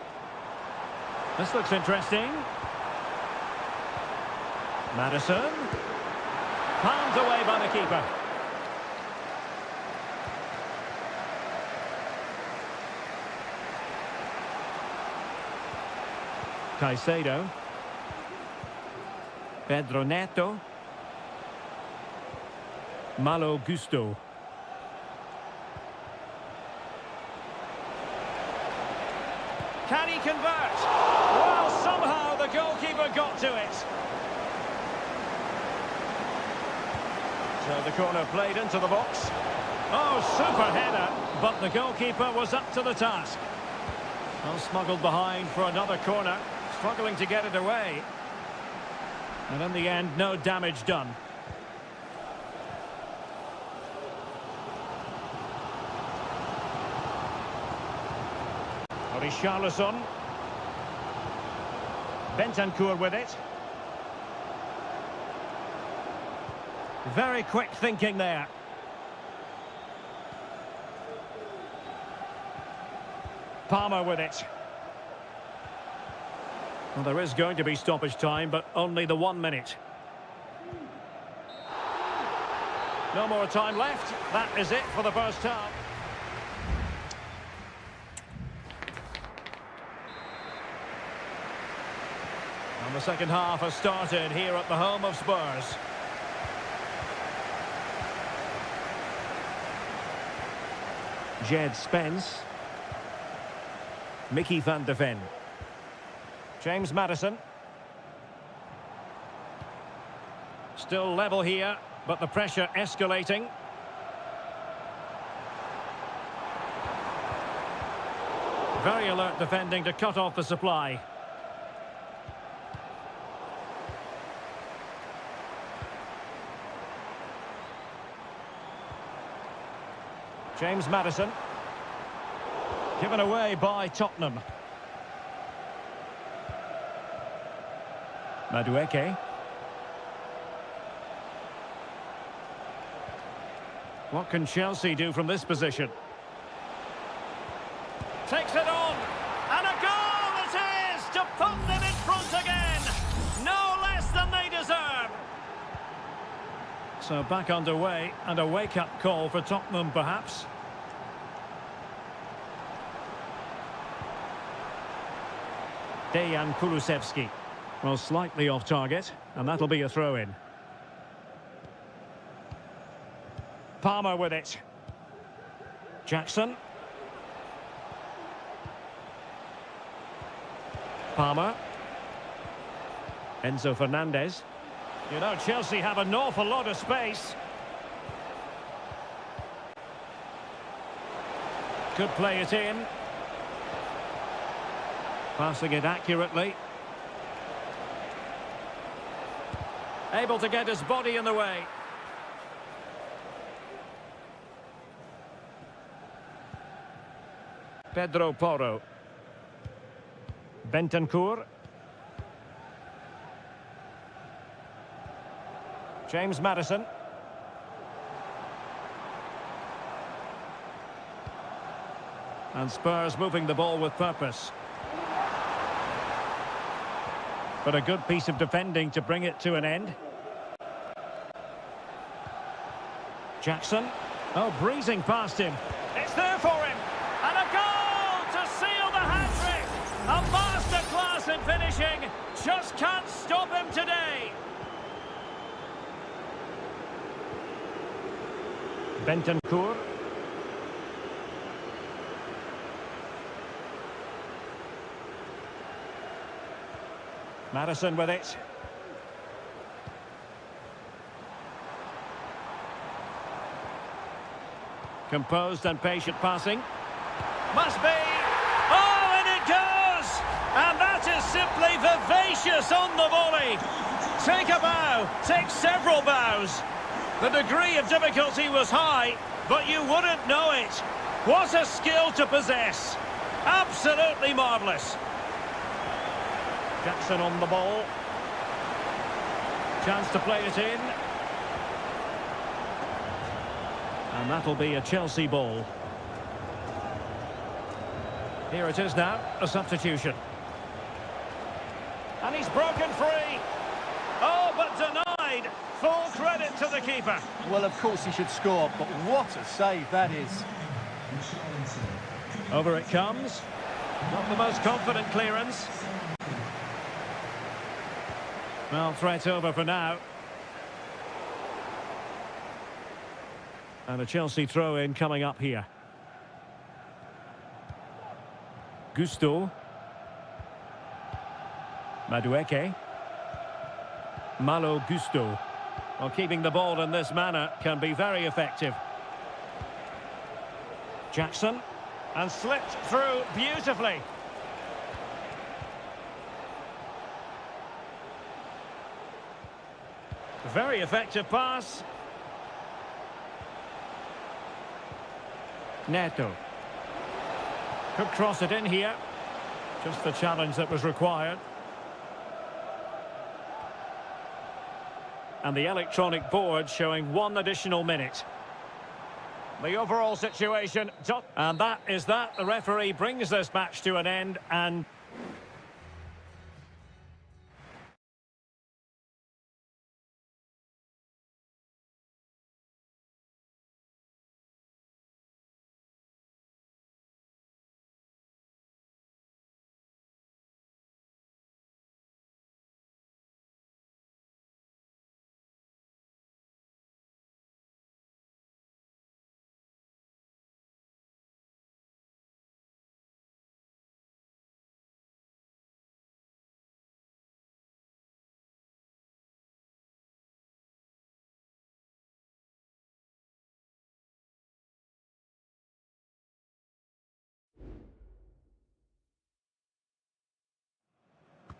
This looks interesting. Maddison. Palmed away by the keeper. Caicedo. Pedro Neto. Malo Gusto. Can he convert? Well, somehow the goalkeeper got to it. So the corner played into the box. Oh, super header, but the goalkeeper was up to the task. Well, smuggled behind for another corner, struggling to get it away. And in the end, no damage done. Richarlison. Bentancur with it. Very quick thinking there. Palmer with it. Well, there is going to be stoppage time, but only the 1 minute. No more time left. That is it for the first half. And the second half has started here at the home of Spurs. Jed Spence. Mickey van de Ven. James Maddison. Still level here, but the pressure escalating. Very alert defending to cut off the supply. James Maddison. Given away by Tottenham. Madueke. What can Chelsea do from this position? Takes it on. And a goal it is to put them in front again. No less than they deserve. So back underway, and a wake-up call for Tottenham perhaps. Dejan Kulusevski. Well, slightly off target, and that'll be a throw-in. Palmer with it. Jackson. Palmer. Enzo Fernandez. You know, Chelsea have an awful lot of space. Could play it in. Passing it accurately. Able to get his body in the way. Pedro Porro. Bentancur. James Maddison. And Spurs moving the ball with purpose. But a good piece of defending to bring it to an end. Jackson. Oh, breezing past him. It's there for him. And a goal to seal the hat-trick. A masterclass in finishing. Just can't stop him today. Bentancur. Maddison with it. Composed and patient passing. Must be. Oh, and it goes! And that is simply vivacious on the volley. Take a bow, take several bows. The degree of difficulty was high, but you wouldn't know it. What a skill to possess. Absolutely marvellous. Jackson on the ball. Chance to play it in. And that'll be a Chelsea ball. Here it is now, a substitution. And he's broken free. Oh, but denied. Full credit to the keeper. Well, of course he should score, but what a save that is. Over it comes. Not the most confident clearance. Well, threat over for now. And a Chelsea throw-in coming up here. Gusto. Madueke. Malo Gusto. Well, keeping the ball in this manner can be very effective. Jackson. And slipped through beautifully. Very effective pass. Neto. Could cross it in here. Just the challenge that was required. And the electronic board showing 1 additional minute. The overall situation, and that is that. The referee brings this match to an end, and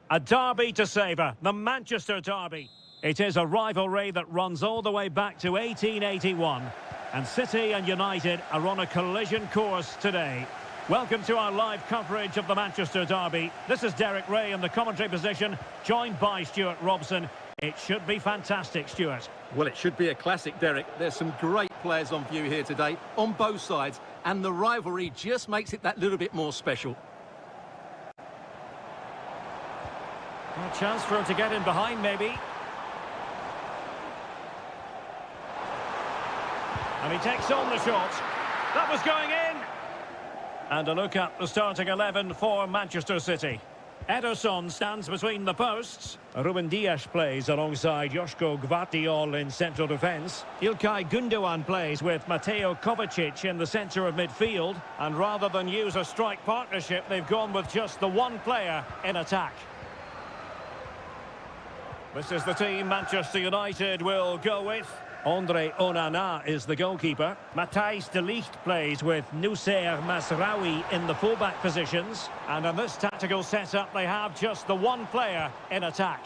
a derby to savour, the Manchester derby. It is a rivalry that runs all the way back to 1881. And City and United are on a collision course today. Welcome to our live coverage of the Manchester derby. This is Derek Ray in the commentary position, joined by Stuart Robson. It should be fantastic, Stuart. Well, it should be a classic, Derek. There's some great players on view here today, on both sides, and the rivalry just makes it that little bit more special. A chance for him to get in behind, maybe. And he takes on the shot. That was going in. And a look at the starting 11 for Manchester City. Ederson stands between the posts. Ruben Dias plays alongside Joško Gvardiol in central defence. Ilkay Gundogan plays with Mateo Kovacic in the centre of midfield. And rather than use a strike partnership, they've gone with just the one player in attack. This is the team Manchester United will go with. Andre Onana is the goalkeeper. Matthijs de Ligt plays with Nussair Mazraoui in the fullback positions. And in this tactical setup, they have just the one player in attack.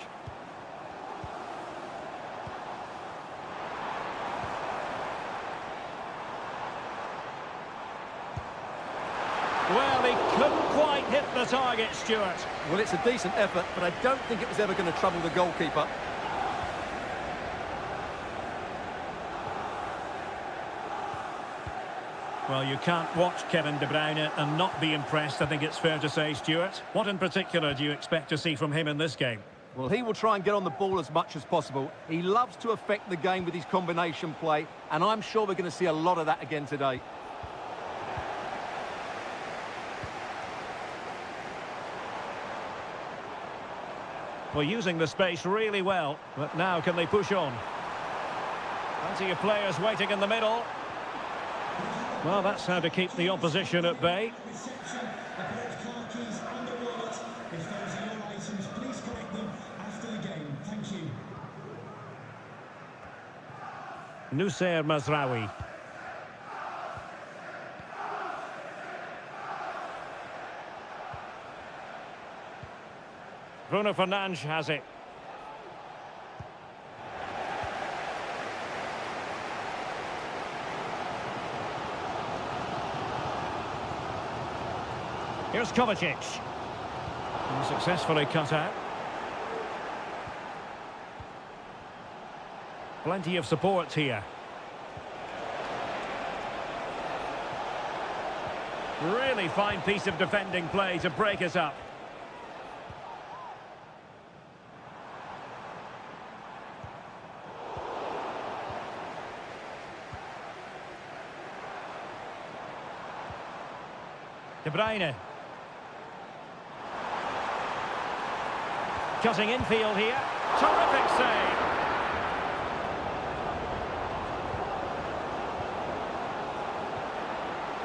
Well, he couldn't quite hit the target, Stuart. Well, it's a decent effort, but I don't think it was ever going to trouble the goalkeeper. Well, you can't watch Kevin De Bruyne and not be impressed, I think it's fair to say, Stuart. What in particular do you expect to see from him in this game? Well, he will try and get on the ball as much as possible. He loves to affect the game with his combination play, and I'm sure we're going to see a lot of that again today. Well, using the space really well, but now can they push on? Plenty of players waiting in the middle. Well, that's how to keep the opposition at bay. Reception, a pair of car keys and a wallet. If those are your items, please collect them after the game. Thank you. Nussair Mazraoui. Bruno Fernandes has it. Here's Kovacic. And successfully cut out. Plenty of support here. Really fine piece of defending play to break us up. De Bruyne. Cutting infield here. Terrific save.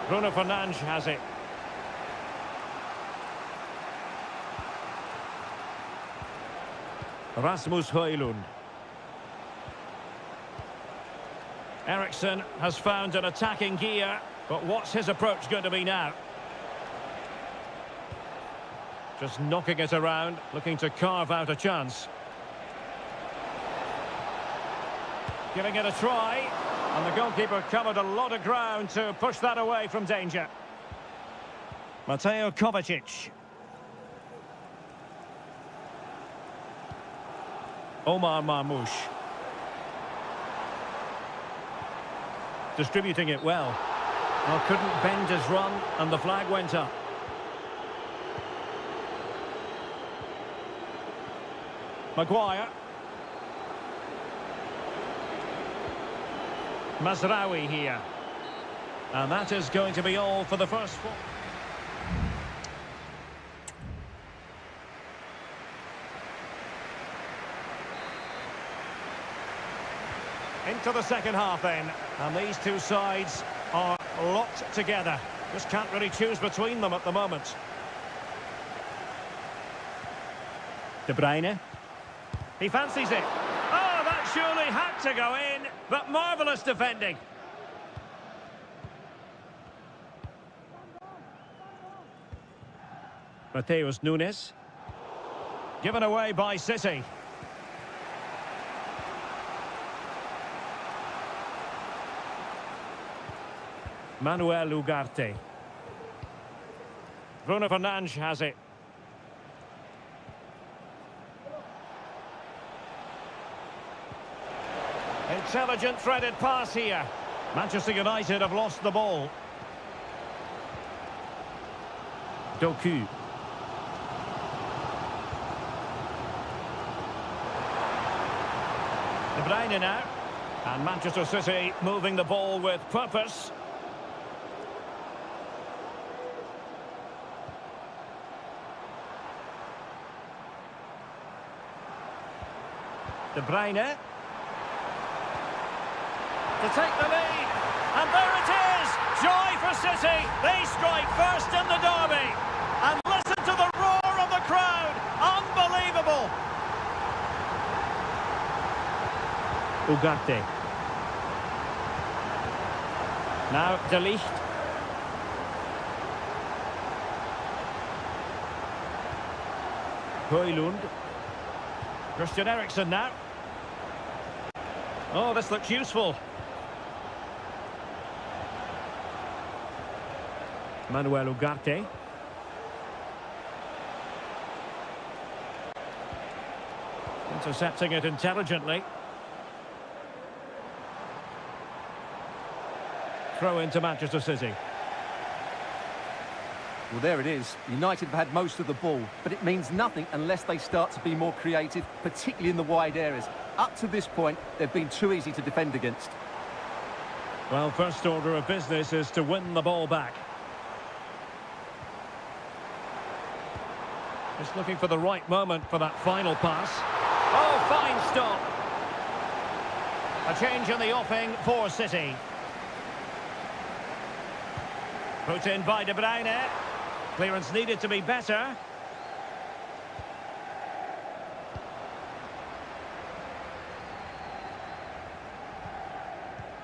Bruno Fernandes has it. Rasmus Højlund. Eriksen has found an attacking gear, but what's his approach going to be now? Just knocking it around, looking to carve out a chance. Giving it a try, and the goalkeeper covered a lot of ground to push that away from danger. Mateo Kovacic. Omar Marmoush. distributing it well. Well, couldn't bend his run, and the flag went up. Maguire. Mazraoui here. And that is going to be all for the first four. Into the second half then, and these two sides are locked together. Just can't really choose between them at the moment. De Bruyne. He fancies it. Oh, that surely had to go in, but marvellous defending. Mateus Nunes. Given away by City. Manuel Ugarte. Bruno Fernandes has it. Intelligent threaded pass here. Manchester United have lost the ball. Doku. De Bruyne now. And Manchester City moving the ball with purpose. De Bruyne. To take the lead. And there it is! Joy for City. They strike first in the derby. And listen to the roar of the crowd. Unbelievable. Ugarte. Now De Ligt. Højlund. Christian Eriksen now. Oh, this looks useful. Manuel Ugarte. Intercepting it intelligently. Throw into Manchester City. Well, there it is. United have had most of the ball, but it means nothing unless they start to be more creative, particularly in the wide areas. Up to this point, they've been too easy to defend against. Well, first order of business is to win the ball back. Just looking for the right moment for that final pass. Oh, fine stop. A change in the offing for City. Put in by De Bruyne. Clearance needed to be better.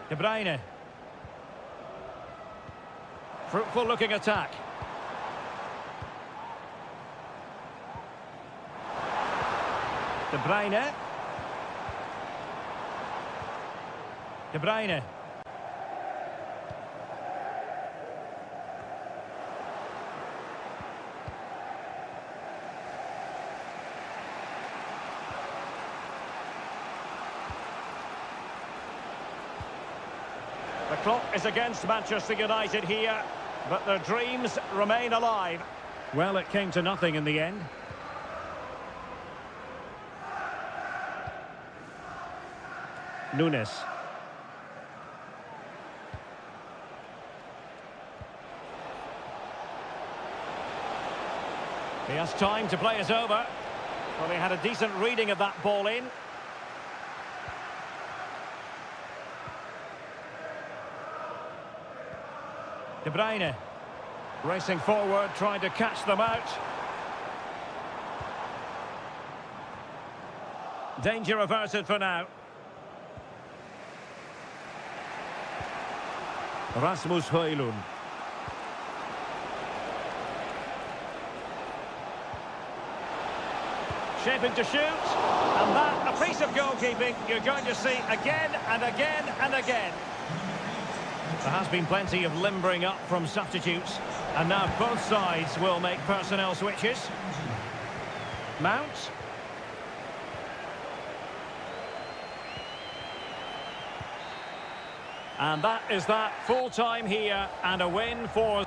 De Bruyne. Fruitful looking attack. De Bruyne. De Bruyne. The clock is against Manchester United here, but their dreams remain alive. Well, it came to nothing in the end. Nunes. He has time to play it over. Well, he had a decent reading of that ball in. De Bruyne. Racing forward, trying to catch them out. Danger averted for now. Rasmus Højlund. Shaping to shoot. And that, a piece of goalkeeping you're going to see again and again and again. There has been plenty of limbering up from substitutes. And now both sides will make personnel switches. Mount. And that is that, full time here and a win for...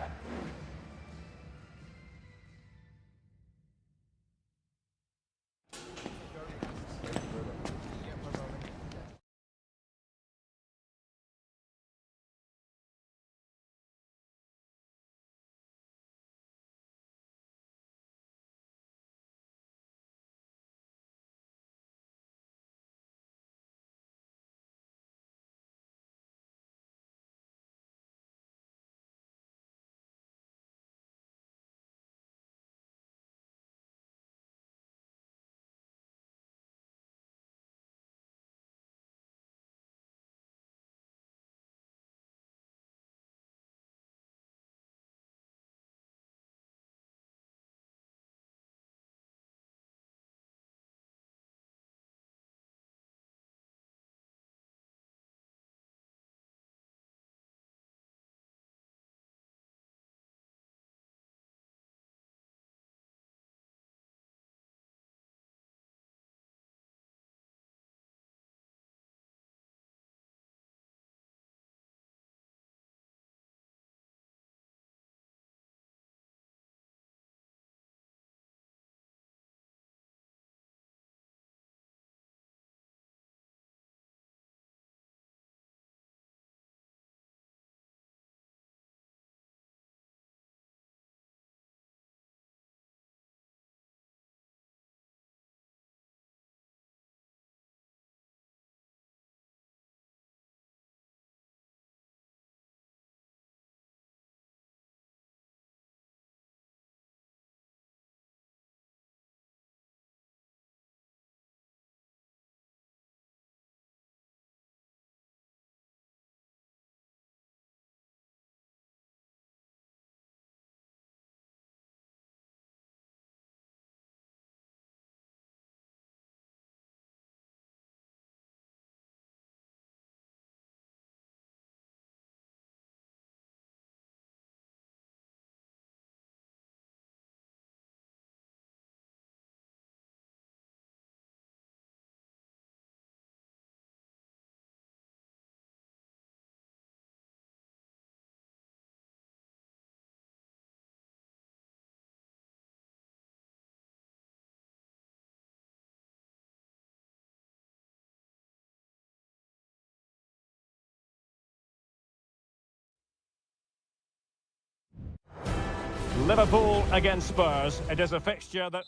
Liverpool against Spurs. It is a fixture that...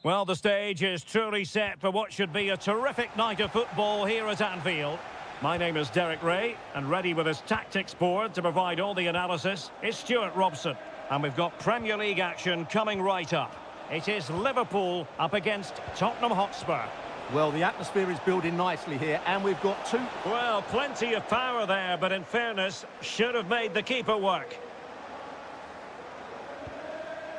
Well, the stage is truly set for what should be a terrific night of football here at Anfield. My name is Derek Ray, and ready with his tactics board to provide all the analysis is Stuart Robson. And we've got Premier League action coming right up. It is Liverpool up against Tottenham Hotspur. Well, the atmosphere is building nicely here, and we've got two... Well, plenty of power there, but in fairness, should have made the keeper work.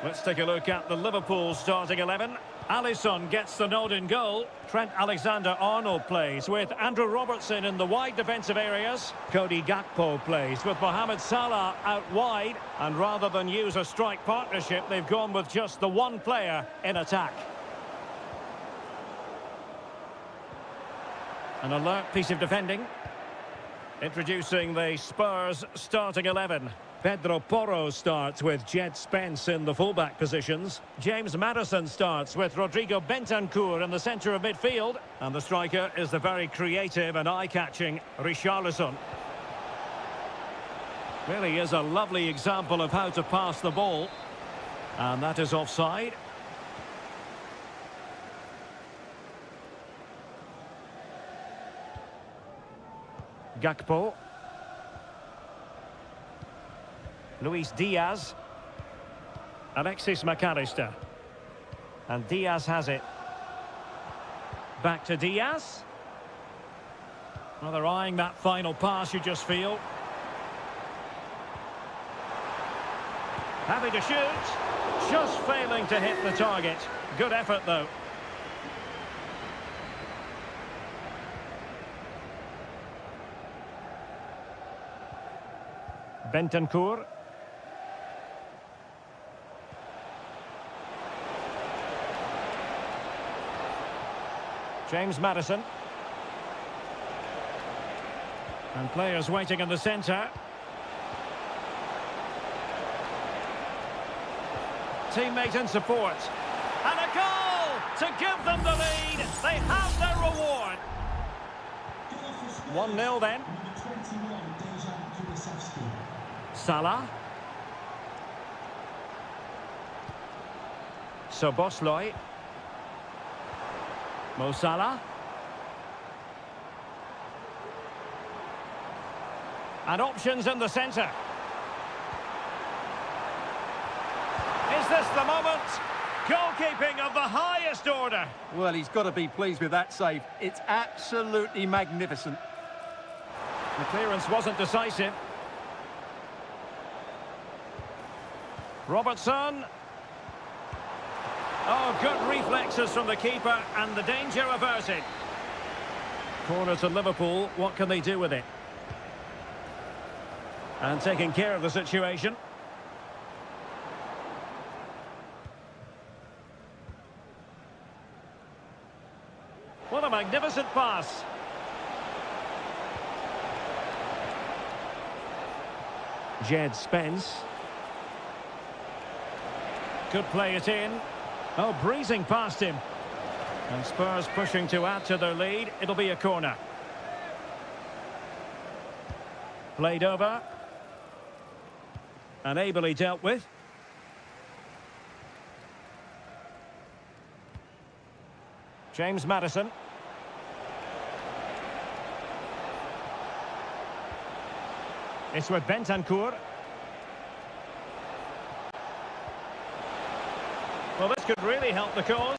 Let's take a look at the Liverpool starting 11. Alisson gets the nod in goal. Trent Alexander-Arnold plays with Andrew Robertson in the wide defensive areas. Cody Gakpo plays with Mohamed Salah out wide. And rather than use a strike partnership, they've gone with just the one player in attack. An alert piece of defending. Introducing the Spurs starting 11. Pedro Porro starts with Jed Spence in the fullback positions. James Maddison starts with Rodrigo Bentancur in the centre of midfield. And the striker is the very creative and eye-catching Richarlison. Really is a lovely example of how to pass the ball. And that is offside. Gakpo. Luis Diaz. Alexis McAllister. And Diaz has it. Back to Diaz. Well, they're eyeing that final pass, you just feel. Happy to shoot. Just failing to hit the target. Good effort, though. Bentancur. James Maddison. And players waiting in the centre. Teammate in support. And a goal to give them the lead. They have their reward. 1-0 then. Salah. Szoboszlai. Mo Salah. And options in the centre. Is this the moment? Goalkeeping of the highest order. Well, he's got to be pleased with that save. It's absolutely magnificent. The clearance wasn't decisive. Robertson. Oh, good reflexes from the keeper and the danger averted. Corner to Liverpool. What can they do with it? And taking care of the situation. What a magnificent pass. Jed Spence. Could play it in. Oh, breezing past him. And Spurs pushing to add to their lead. It'll be a corner. Played over. And ably dealt with. James Maddison. It's with Bentancur. Well, this could really help the cause.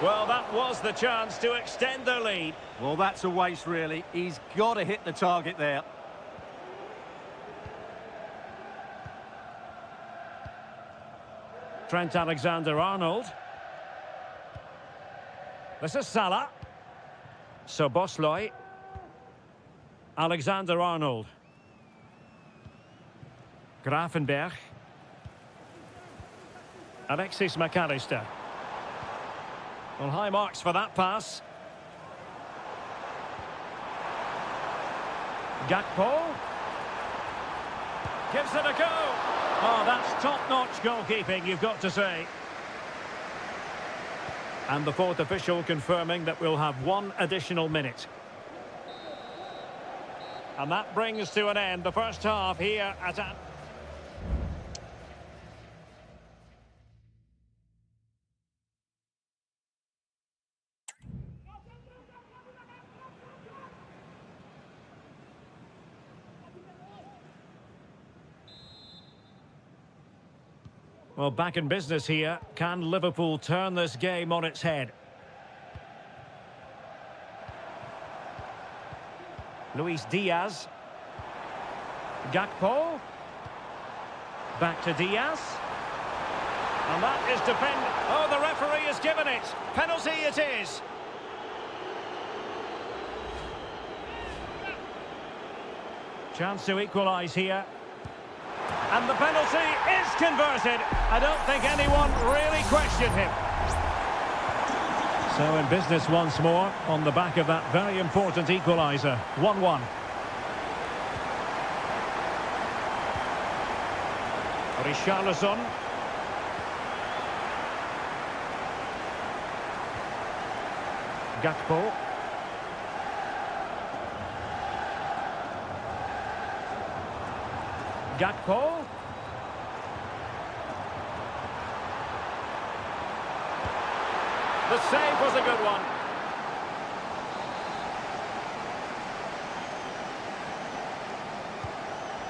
Well, that was the chance to extend their lead. Well, that's a waste, really. He's got to hit the target there. Trent Alexander-Arnold. This is Salah. Szoboszlai. Alexander-Arnold. Gravenberch. Alexis McAllister. Well, high marks for that pass. Gakpo. Gives it a go. Oh, that's top-notch goalkeeping, you've got to say. And the fourth official confirming that we'll have one additional minute. And that brings to an end the first half here at... Well, back in business here. Can Liverpool turn this game on its head? Luis Diaz. Gakpo. Back to Diaz. And that is defend... Oh, the referee has given it. Penalty it is. Chance to equalise here. And the penalty is converted. I don't think anyone really questioned him. So in business once more on the back of that very important equaliser. 1-1. Richarlison. Gakpo. Gakpo. The save was a good one.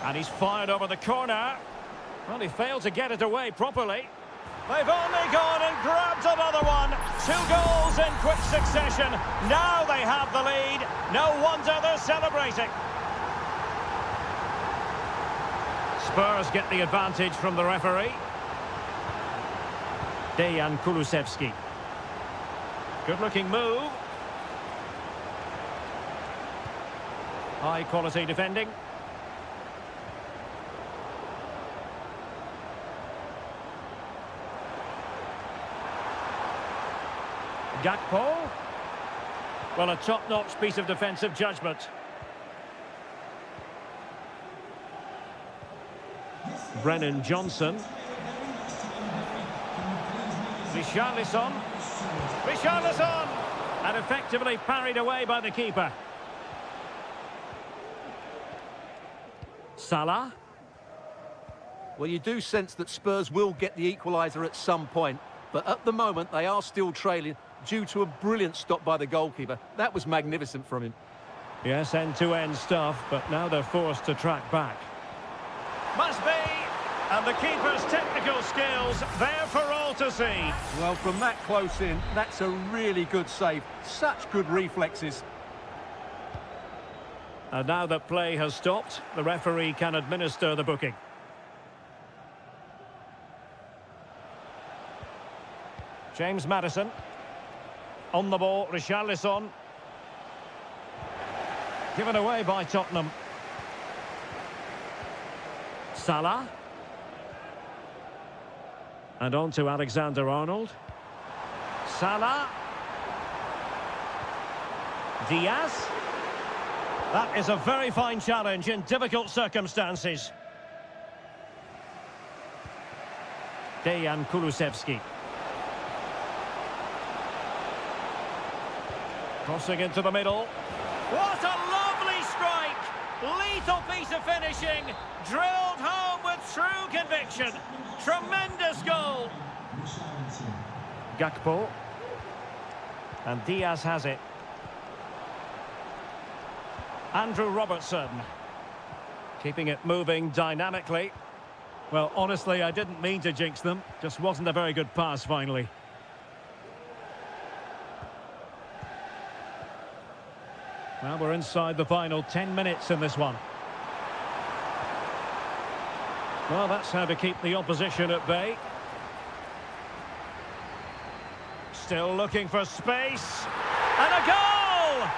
And he's fired over the corner. Well, he failed to get it away properly. They've only gone and grabbed another one. 2 goals in quick succession. Now they have the lead. No wonder they're celebrating. Spurs get the advantage from the referee. Dejan Kulusevski. Good-looking move. High-quality defending. Gakpo. Well, a top-notch piece of defensive judgment. Brennan Johnson. Richarlison. Richarlison! And effectively parried away by the keeper. Salah. Well, you do sense that Spurs will get the equaliser at some point, but at the moment they are still trailing due to a brilliant stop by the goalkeeper. That was magnificent from him. Yes, end-to-end stuff, but now they're forced to track back. Must be! And the keeper's technical skills there for all to see. Well, from that close in, that's a really good save. Such good reflexes. And now that play has stopped, the referee can administer the booking. James Maddison. On the ball, Richarlison. Given away by Tottenham. Salah. And on to Alexander-Arnold. Salah. Diaz. That is a very fine challenge in difficult circumstances. Dejan Kulusevski. Crossing into the middle. What a lovely strike! Lethal piece of finishing. Drilled home with true conviction. Tremendous goal. Gakpo. And Diaz has it. Andrew Robertson. Keeping it moving dynamically. Well, honestly, I didn't mean to jinx them. Just wasn't a very good pass, finally. Well, we're inside the final 10 minutes in this one. Well, that's how to keep the opposition at bay. Still looking for space. And a goal!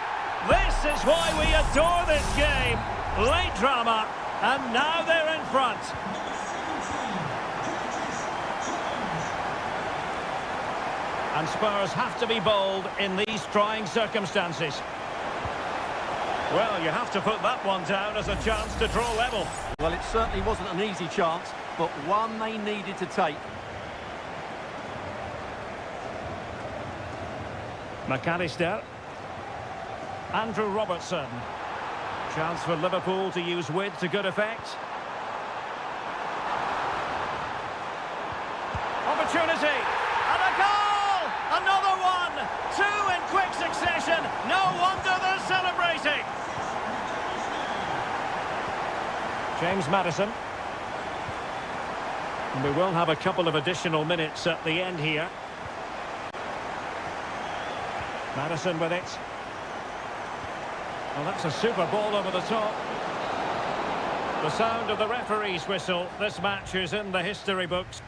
This is why we adore this game. Late drama, and now they're in front. And Spurs have to be bold in these trying circumstances. Well, you have to put that one down as a chance to draw level. Well, it certainly wasn't an easy chance, but one they needed to take. McAllister. Andrew Robertson. Chance for Liverpool to use width to good effect. Opportunity. And a goal! Another one! Two in quick succession. No wonder they're celebrating. James Maddison. And we will have a couple of additional minutes at the end here. Maddison with it. Well, that's a super ball over the top. The sound of the referee's whistle. This match is in the history books.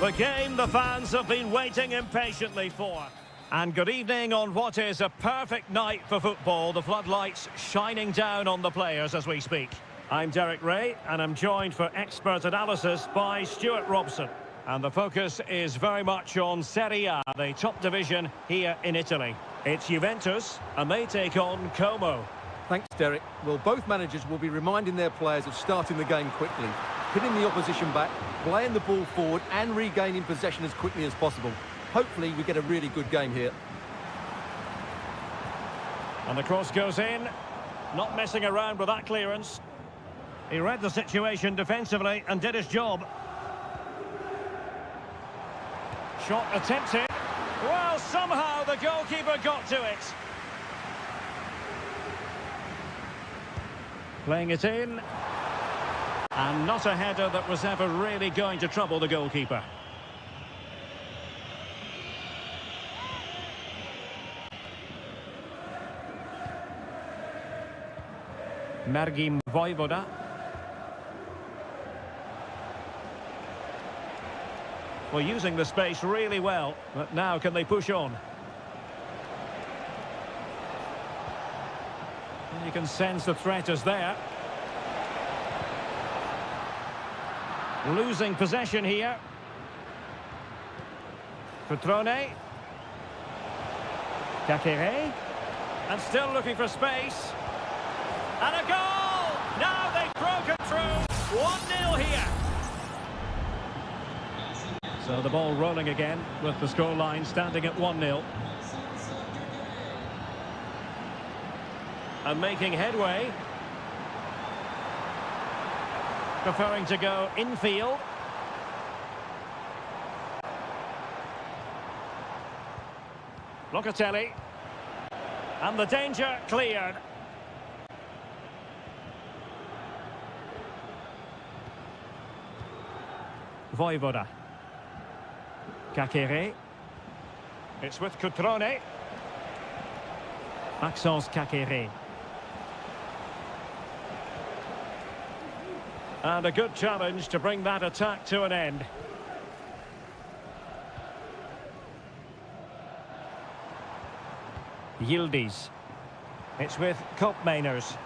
The game the fans have been waiting impatiently for. And good evening on what is a perfect night for football. The floodlights shining down on the players as we speak. I'm Derek Ray, and I'm joined for expert analysis by Stuart Robson. And the focus is very much on Seria, the top division here in Italy. It's Juventus, and they take on Como. Thanks, Derek. Well, both managers will be reminding their players of starting the game quickly, hitting the opposition back, playing the ball forward and regaining possession as quickly as possible. Hopefully we get a really good game here. And the cross goes in, not messing around with that clearance. He read the situation defensively and did his job. Shot attempted. Well, somehow the goalkeeper got to it. Playing it in. And not a header that was ever really going to trouble the goalkeeper. Mergim Vojvoda. Well, using the space really well, but now can they push on? And you can sense the threat is there. Losing possession here. Cutrone. Kakere. And still looking for space. And a goal! Now they've broken through. 1-0 here. So the ball rolling again with the scoreline standing at 1-0. And making headway. Preferring to go infield. Locatelli. And the danger cleared. Vojvoda. Kakere. It's with Cutrone. Maxence Kakere. And a good challenge to bring that attack to an end. Yildiz. It's with Koopmeiners.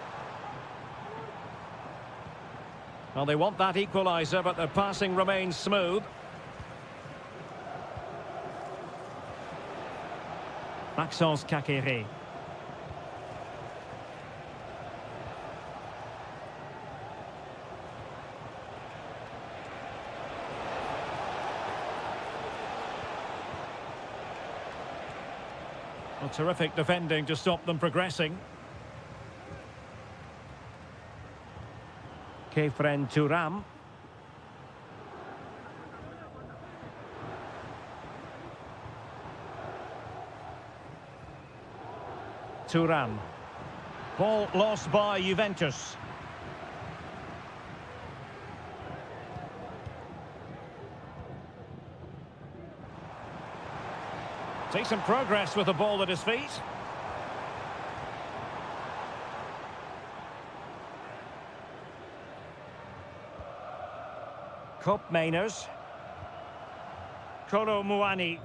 Well, they want that equaliser, but their passing remains smooth. Maxence Kakere. Well, terrific defending to stop them progressing. Kefren Thuram. Thuram. Ball lost by Juventus. Takes some progress with the ball at his feet. Koopmeiners. Kolo Muani.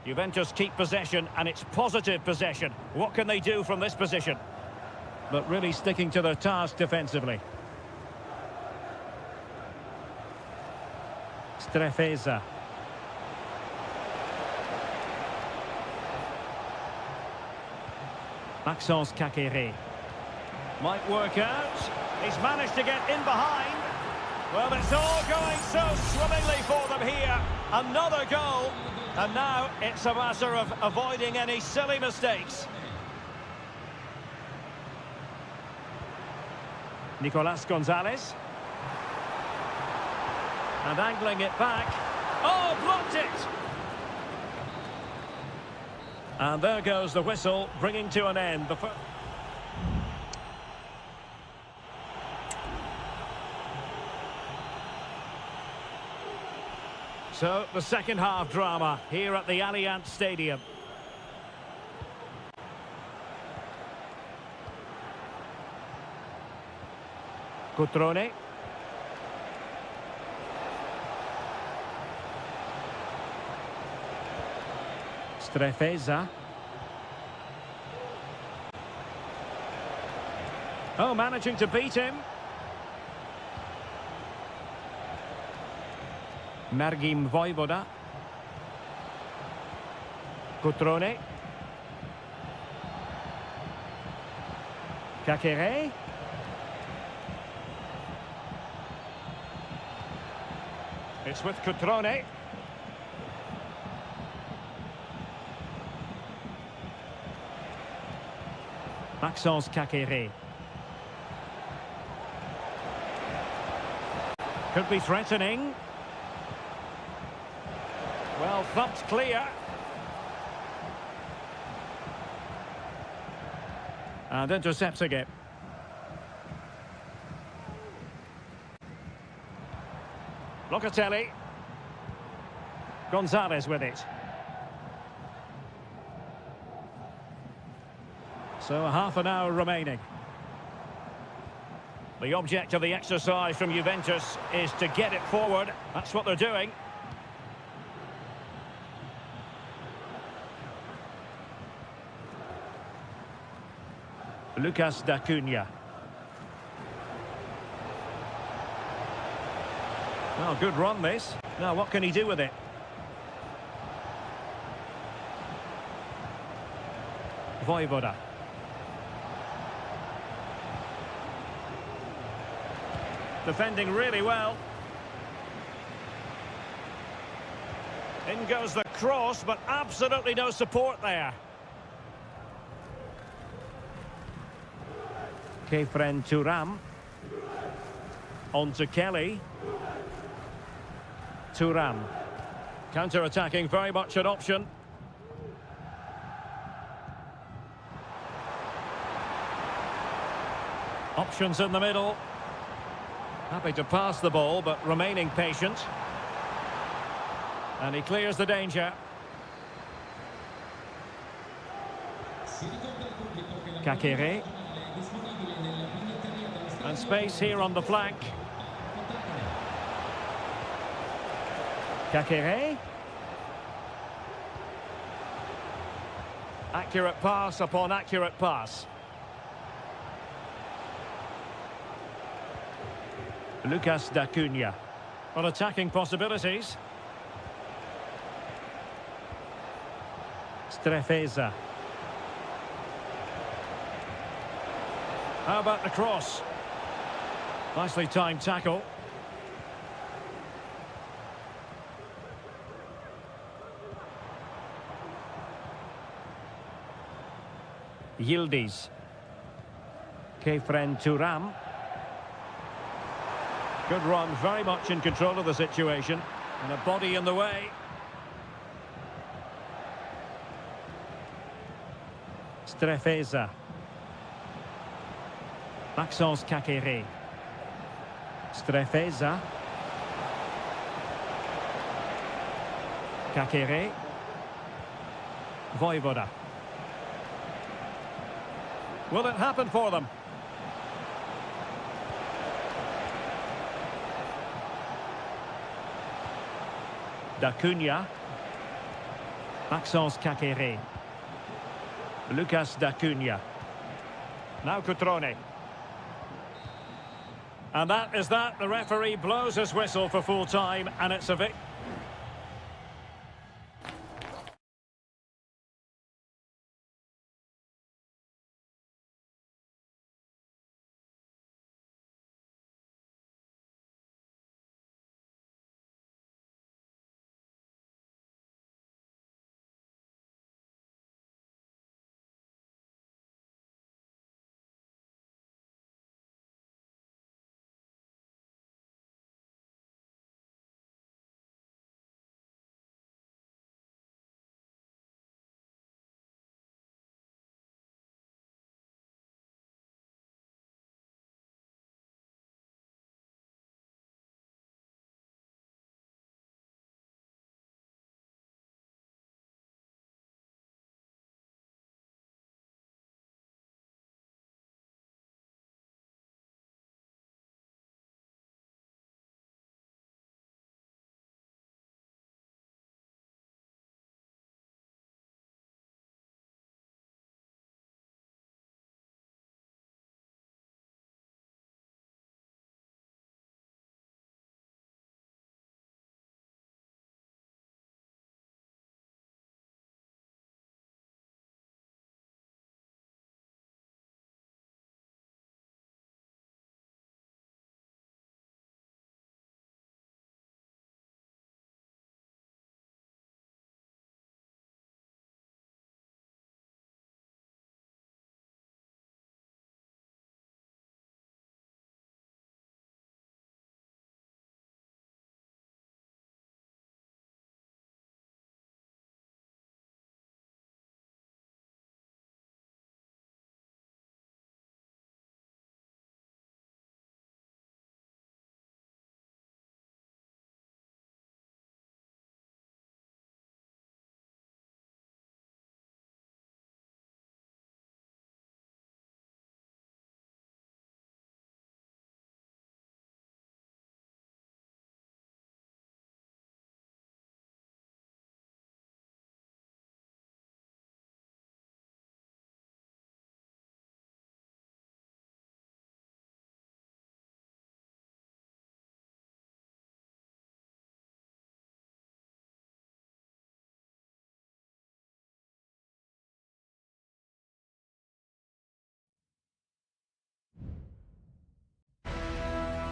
Juventus keep possession, and it's positive possession. What can they do from this position? But really sticking to their task defensively. Strefeza. Maxence Kakere. Might work out. He's managed to get in behind. Well, it's all going so swimmingly for them here. Another goal. And now it's a matter of avoiding any silly mistakes. Nicolas Gonzalez. And angling it back. Oh, blocked it! And there goes the whistle, bringing to an end the first. So, the second half drama here at the Allianz Stadium. Cutrone. Strefeza. Oh, managing to beat him. Mergim Vojvoda. Cutrone. Kakere. It's with Cutrone. Maxence Kakere. Could be threatening. Well, thumped clear. And intercepting it. Locatelli. Gonzalez with it. So half an hour remaining. The object of the exercise from Juventus is to get it forward. That's what they're doing. Lucas D'Acunha. Well, good run this. Now what can he do with it? Vojvoda. Defending really well. In goes the cross, but absolutely no support there. Kefren Thuram. On to Kelly. Thuram. Counter-attacking, very much an option. Options in the middle. Happy to pass the ball, but remaining patient. And he clears the danger. Kakere. And space here on the flank. Kakere. Accurate pass upon accurate pass. Lucas D'Acunha. On attacking possibilities. Strefeza. How about the cross? Nicely timed tackle. Yildiz. Kefren Thuram. Good run, very much in control of the situation. And a body in the way. Strefeza. Maxence Kakere. Strefeza. Kakere. Vojvoda. Will it happen for them? D'Acunha. Maxence Kakere. Lucas D'Acunha. Now Cutrone. And that is that. The referee blows his whistle for full time, and it's a victory.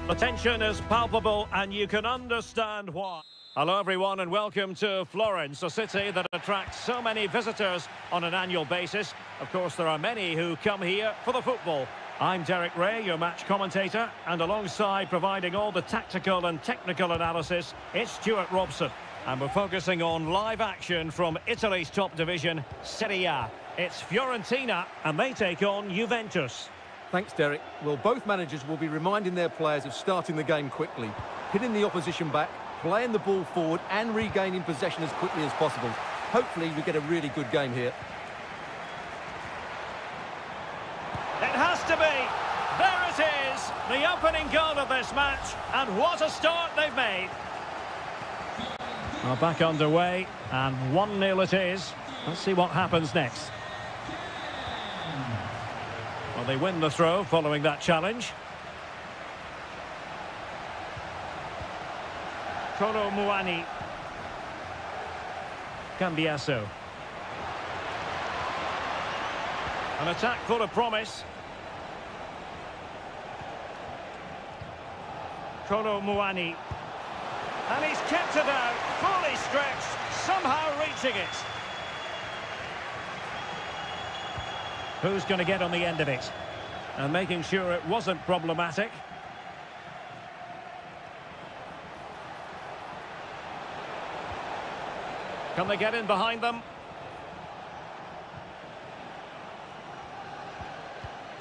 The tension is palpable and you can understand why. Hello everyone and welcome to Florence, a city that attracts so many visitors on an annual basis. Of course, there are many who come here for the football. I'm Derek Ray, your match commentator, and alongside providing all the tactical and technical analysis, it's Stuart Robson. And we're focusing on live action from Italy's top division, Seria. It's Fiorentina, and they take on Juventus. Thanks, Derek. Well, both managers will be reminding their players of starting the game quickly, pinning the opposition back, playing the ball forward and regaining possession as quickly as possible. Hopefully we get a really good game here. It has to be. There it is. The opening goal of this match. And what a start they've made. Well, back underway. And 1-0 it is. Let's see what happens next. Well, they win the throw following that challenge. Kolo Muani. Cambiasso. An attack full of promise. Kolo Muani. And he's kept it out, fully stretched, somehow reaching it. Who's going to get on the end of it? And making sure it wasn't problematic. Can they get in behind them?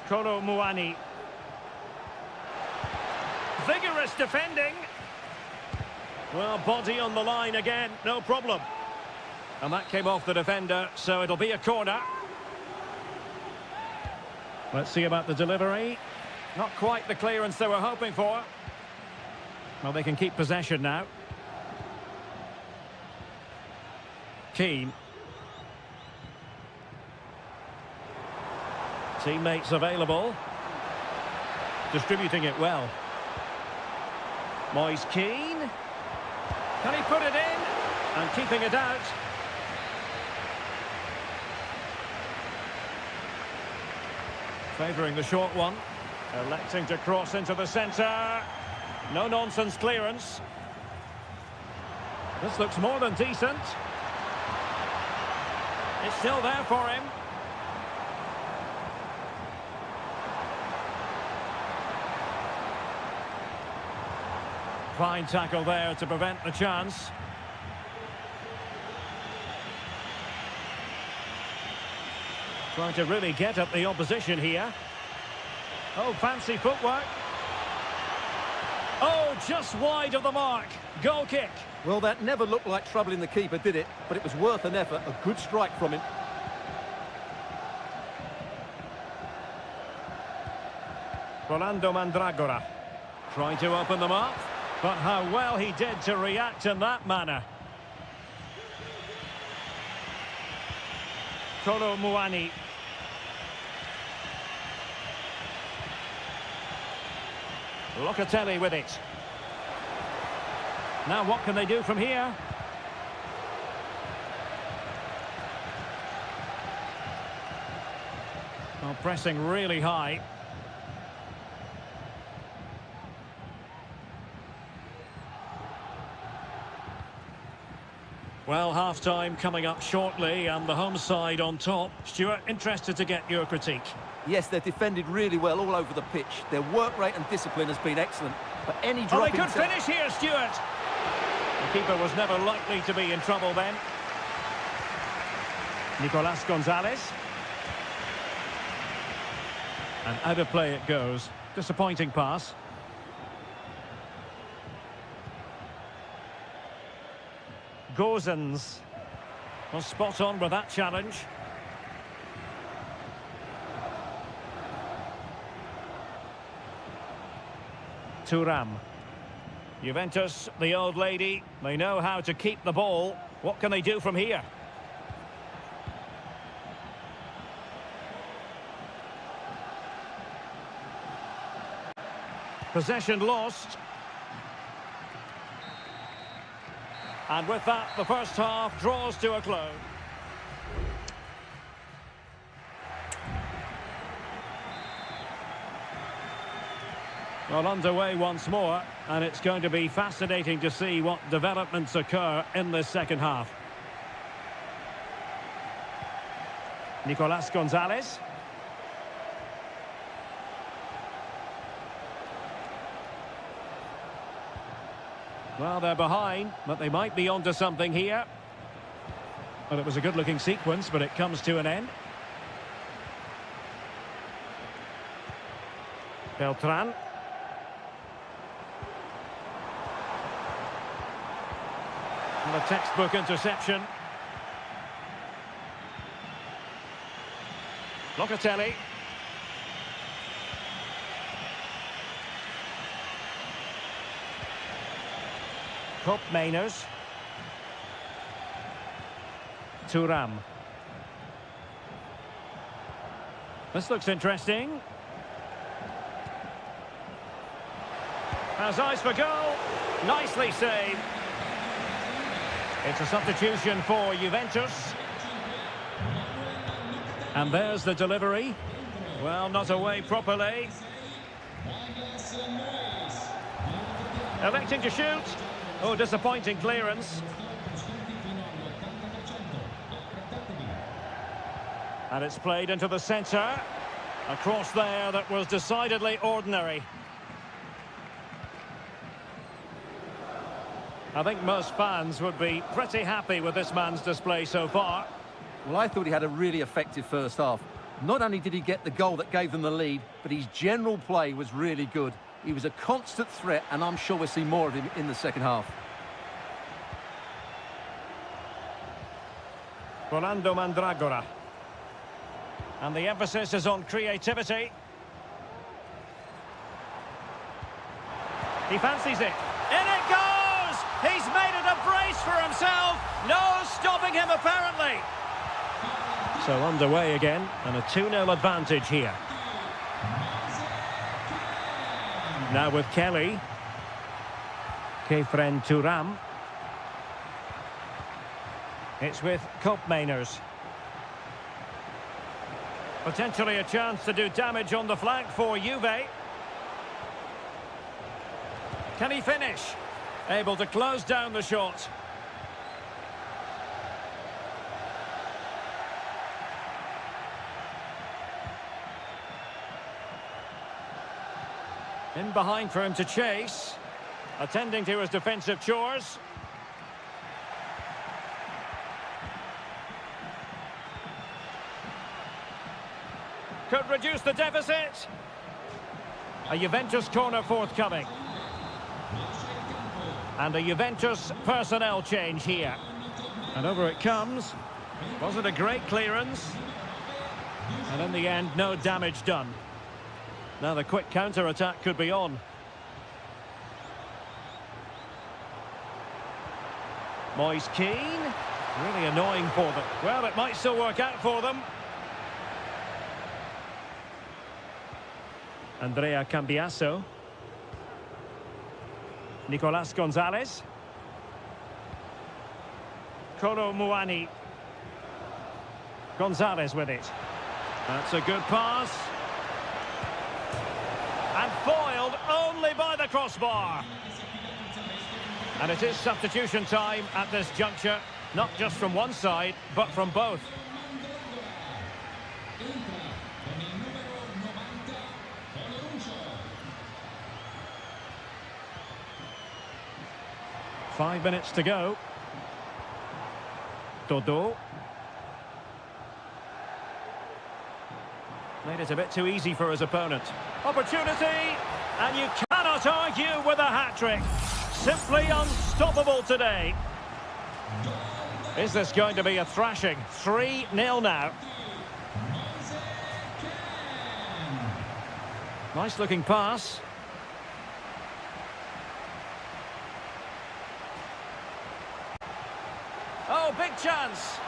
Kolo Muani. Vigorous defending. Well, body on the line again, no problem. And that came off the defender, so it'll be a corner. Let's see about the delivery. Not quite the clearance they were hoping for. Well, they can keep possession now. Keane. Teammates available. Distributing it well. Moise Keane. Can he put it in? And keeping it out. Favouring the short one. Electing to cross into the centre. No-nonsense clearance. This looks more than decent. It's still there for him. Fine tackle there to prevent the chance. Trying to really get at the opposition here. Oh, fancy footwork. Oh, just wide of the mark. Goal kick. Well, that never looked like troubling the keeper, did it? But it was worth an effort. A good strike from him. Rolando Mandragora. Trying to open them up. But how well he did to react in that manner. Kolo Muani. Locatelli with it. Now what can they do from here? Oh, pressing really high. Well, half-time coming up shortly and the home side on top. Stuart, interested to get your critique. Yes, they've defended really well all over the pitch. Their work rate and discipline has been excellent. But any drop they could finish here, Stuart. The keeper was never likely to be in trouble then. Nicolas Gonzalez. And out of play it goes. Disappointing pass. Gozens was spot on with that challenge. Thuram. Juventus, the old lady, they know how to keep the ball. What can they do from here? Possession lost. And with that, the first half draws to a close. Well, underway once more, and it's going to be fascinating to see what developments occur in this second half. Nicolas Gonzalez. Well, they're behind, but they might be onto something here. Well, it was a good-looking sequence, but it comes to an end. Beltran. And a textbook interception. Locatelli. Cup Mainers. Thuram. This looks interesting. Has eyes for goal. Nicely saved. It's a substitution for Juventus. And there's the delivery. Well, not away properly. Electing to shoot. Oh, disappointing clearance. And it's played into the centre. A cross there that was decidedly ordinary. I think most fans would be pretty happy with this man's display so far. Well, I thought he had a really effective first half. Not only did he get the goal that gave them the lead, but his general play was really good. He was a constant threat, and I'm sure we'll see more of him in the second half. Rolando Mandragora. And the emphasis is on creativity. He fancies it. In it goes! He's made it a brace for himself. No stopping him, apparently. So underway again, and a 2-0 advantage here. Now with Kelly. Kefren Thuram. It's with Koopmeiners. Potentially a chance to do damage on the flank for Juve. Can he finish? Able to close down the shot. In behind for him to chase. Attending to his defensive chores. Could reduce the deficit. A Juventus corner forthcoming. And a Juventus personnel change here. And over it comes. Wasn't a great clearance. And in the end, no damage done. Now the quick counter-attack could be on. Moise Keane. Really annoying for them. Well, it might still work out for them. Andrea Cambiasso. Nicolas Gonzalez. Kolo Muani. Gonzalez with it. That's a good pass. And foiled only by the crossbar. And it is substitution time at this juncture. Not just from one side, but from both. Five minutes to go. Dodo. Made it a bit too easy for his opponent. Opportunity, and you cannot argue with a hat-trick. Simply unstoppable today. Is this going to be a thrashing? 3-0 now. Nice looking pass. Oh, big chance.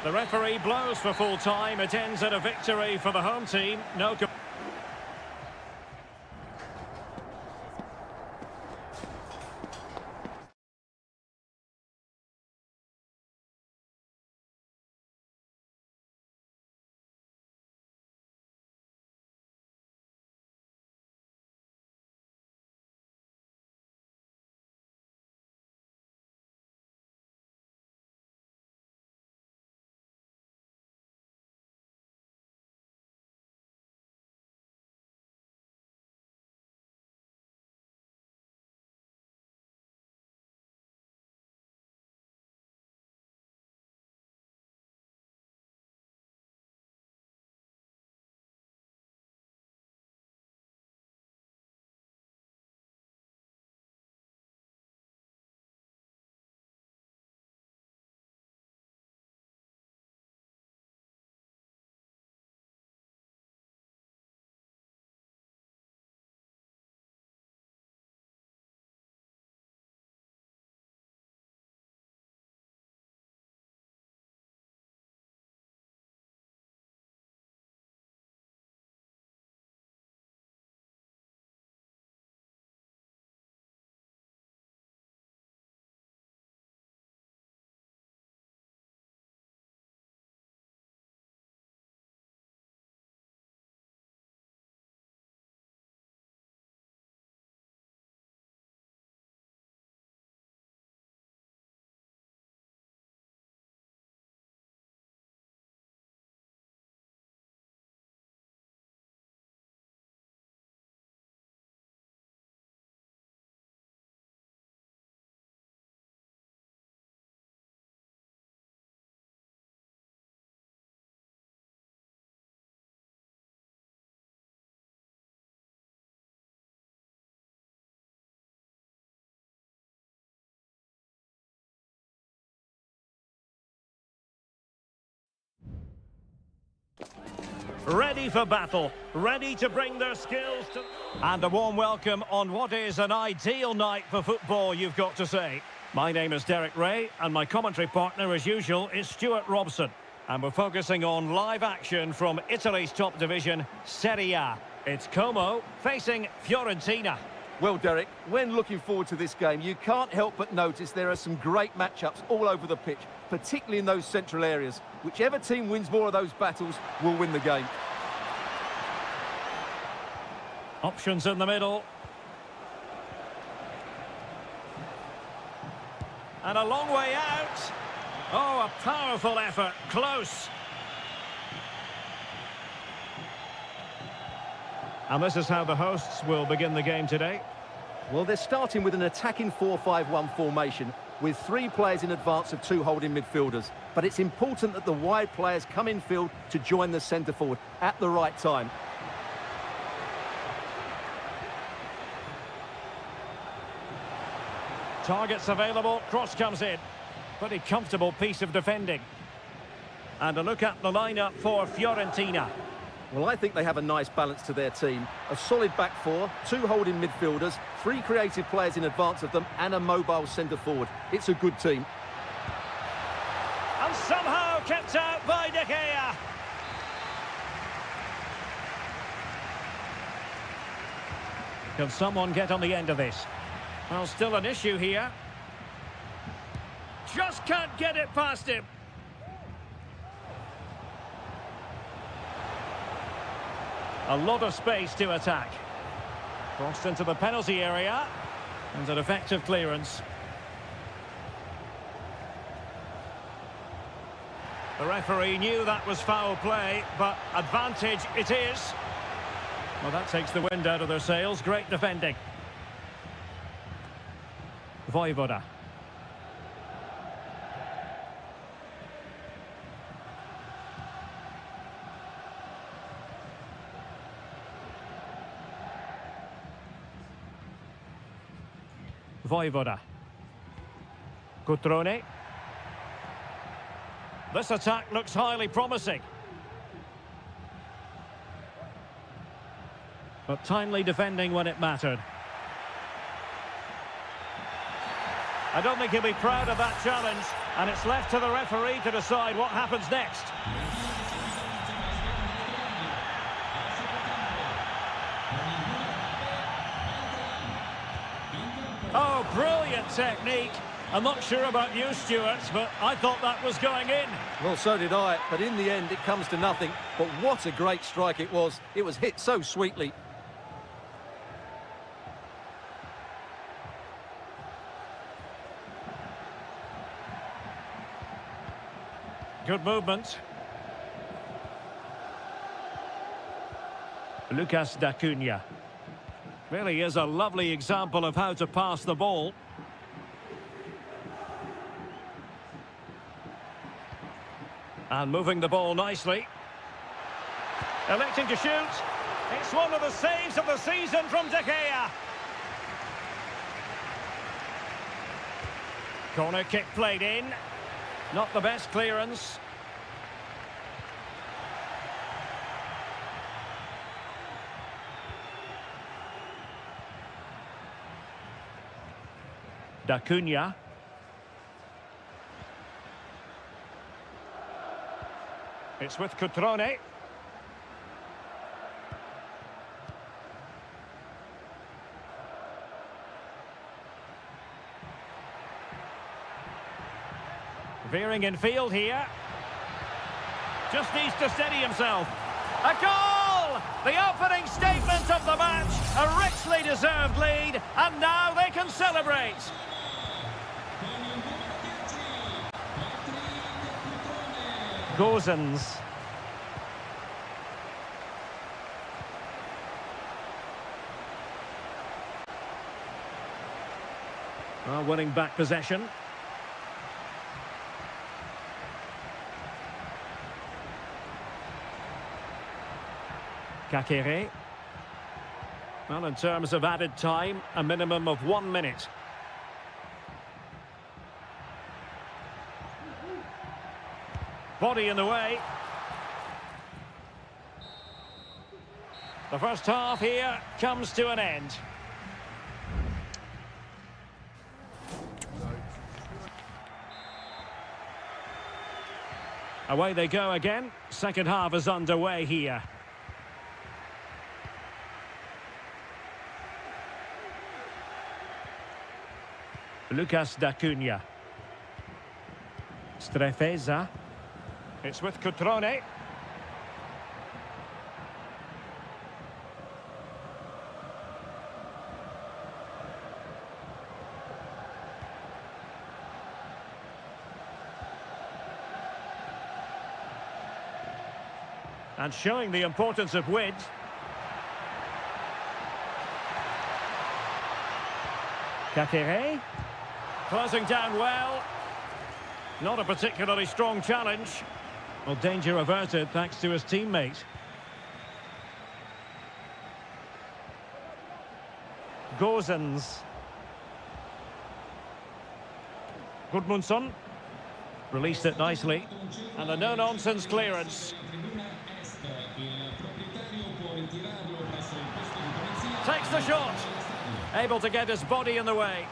The referee blows for full time. It ends in a victory for the home team. No ready for battle, ready to bring their skills to... And a warm welcome on what is an ideal night for football, you've got to say. My name is Derek Ray, and my commentary partner, as usual, is Stuart Robson. And we're focusing on live action from Italy's top division, Seria. It's Como facing Fiorentina. Well, Derek, when looking forward to this game, you can't help but notice there are some great matchups all over the pitch, particularly in those central areas. Whichever team wins more of those battles will win the game. Options in the middle. And a long way out. Oh, a powerful effort. Close. And this is how the hosts will begin the game today. Well, they're starting with an attacking 4-5-1 formation with 3 players in advance of 2 holding midfielders. But it's important that the wide players come in field to join the centre forward at the right time. Targets available, cross comes in. Pretty comfortable piece of defending. And a look at the lineup for Fiorentina. Well, I think they have a nice balance to their team. A solid back 4, 2 holding midfielders, 3 creative players in advance of them, and a mobile centre forward. It's a good team. And somehow kept out by De Gea. Can someone get on the end of this? Well, still an issue here. Just can't get it past him. A lot of space to attack. Crossed into the penalty area. And an effective clearance. The referee knew that was foul play, but advantage it is. Well, that takes the wind out of their sails. Great defending. Voivoda. Voivoda. Cutrone. This attack looks highly promising. But timely defending when it mattered. I don't think he'll be proud of that challenge, and it's left to the referee to decide what happens next. Oh, brilliant technique. I'm not sure about you, Stuart, but I thought that was going in. Well, so did I, but in the end it comes to nothing. But what a great strike it was. It was hit so sweetly. Good movement. Lucas D'Acunha. Really is a lovely example of how to pass the ball. And moving the ball nicely. Electing to shoot. It's one of the saves of the season from De Gea. Corner kick played in. Not the best clearance. D'Acunha. It's with Cutrone. Veering in field here. Just needs to steady himself. A goal! The opening statement of the match. A richly deserved lead. And now they can celebrate. Gozens. Well, winning back possession. Kakere. Well, in terms of added time, a minimum of 1 minute. Body in the way. The first half here comes to an end. Away they go again. Second half is underway here. Lucas D'Acunha. Strefeza. It's with Cutrone. And showing the importance of width. Kakere. Closing down well. Not a particularly strong challenge. Well, danger averted thanks to his teammate. Gozens. Gudmundsson. Released it nicely. And a no-nonsense clearance. Takes the shot. Able to get his body in the way.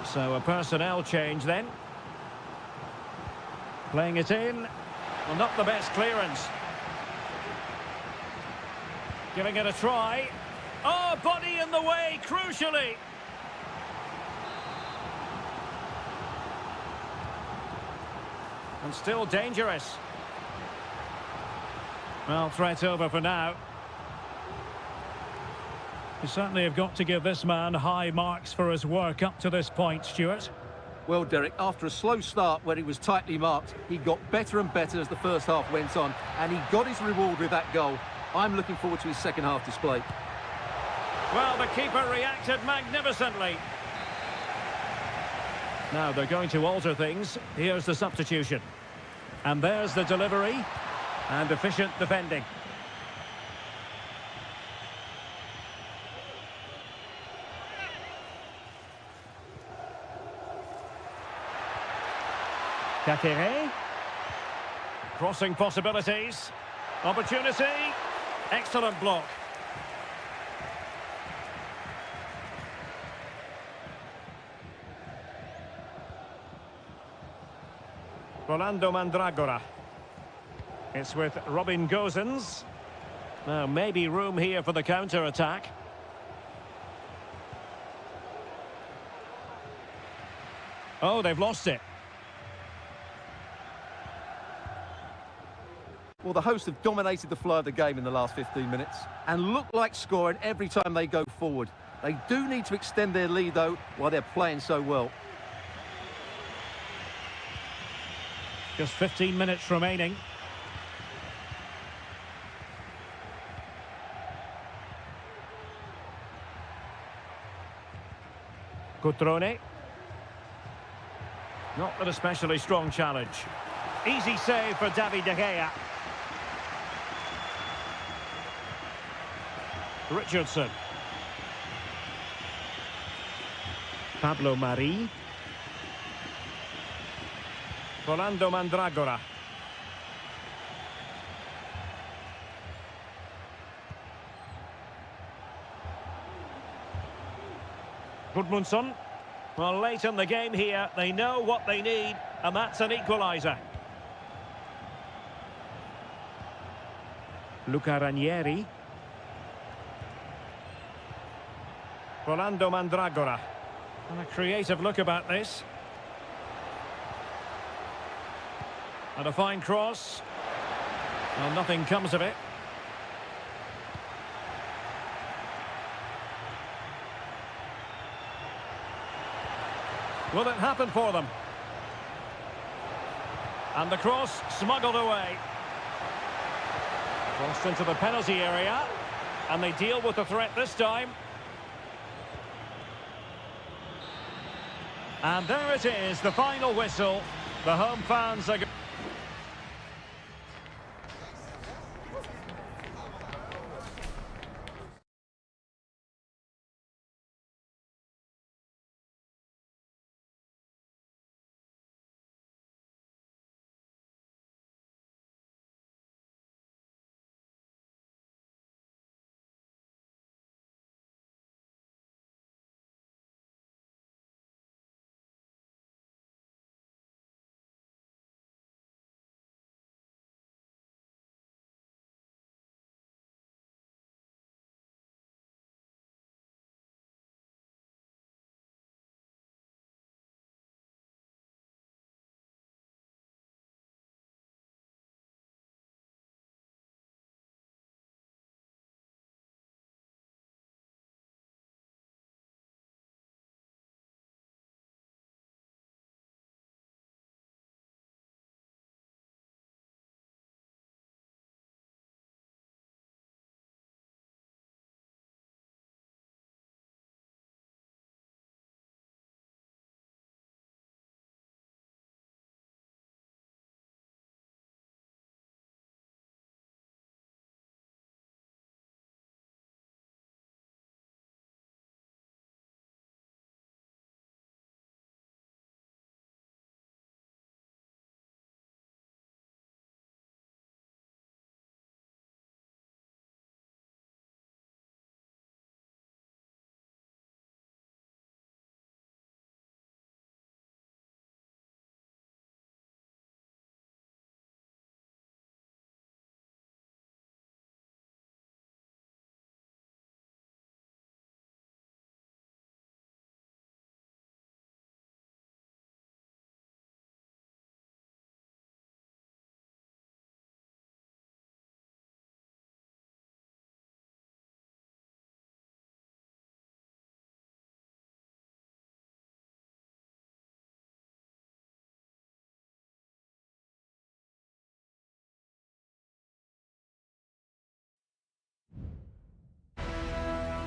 So a personnel change then. Playing it in. Well, not the best clearance. Giving it a try. Oh, body in the way, crucially. And still dangerous. Well, threat over for now. You certainly have got to give this man high marks for his work up to this point, Stuart. Well, Derek, after a slow start where he was tightly marked, he got better and better as the first half went on, and he got his reward with that goal. I'm looking forward to his second half display. Well, the keeper reacted magnificently. Now they're going to alter things. Here's the substitution. And there's the delivery. And efficient defending. Kakere. Crossing possibilities. Opportunity. Excellent block. Rolando Mandragora. It's with Robin Gozens. Now maybe room here for the counter-attack. Oh, they've lost it. Well, the hosts have dominated the flow of the game in the last 15 minutes and look like scoring every time they go forward. They do need to extend their lead, though, while they're playing so well. Just 15 minutes remaining. Cutrone. Not an especially strong challenge. Easy save for David De Gea. Richardson. Pablo Mari. Rolando Mandragora. Gudmundsson. Well, late in the game here, they know what they need, and that's an equaliser. Luca Ranieri. Rolando Mandragora. And a creative look about this. And a fine cross. Well, nothing comes of it. Will it happen for them? And the cross smuggled away. Crossed into the penalty area. And they deal with the threat this time. And there it is, the final whistle. The home fans are...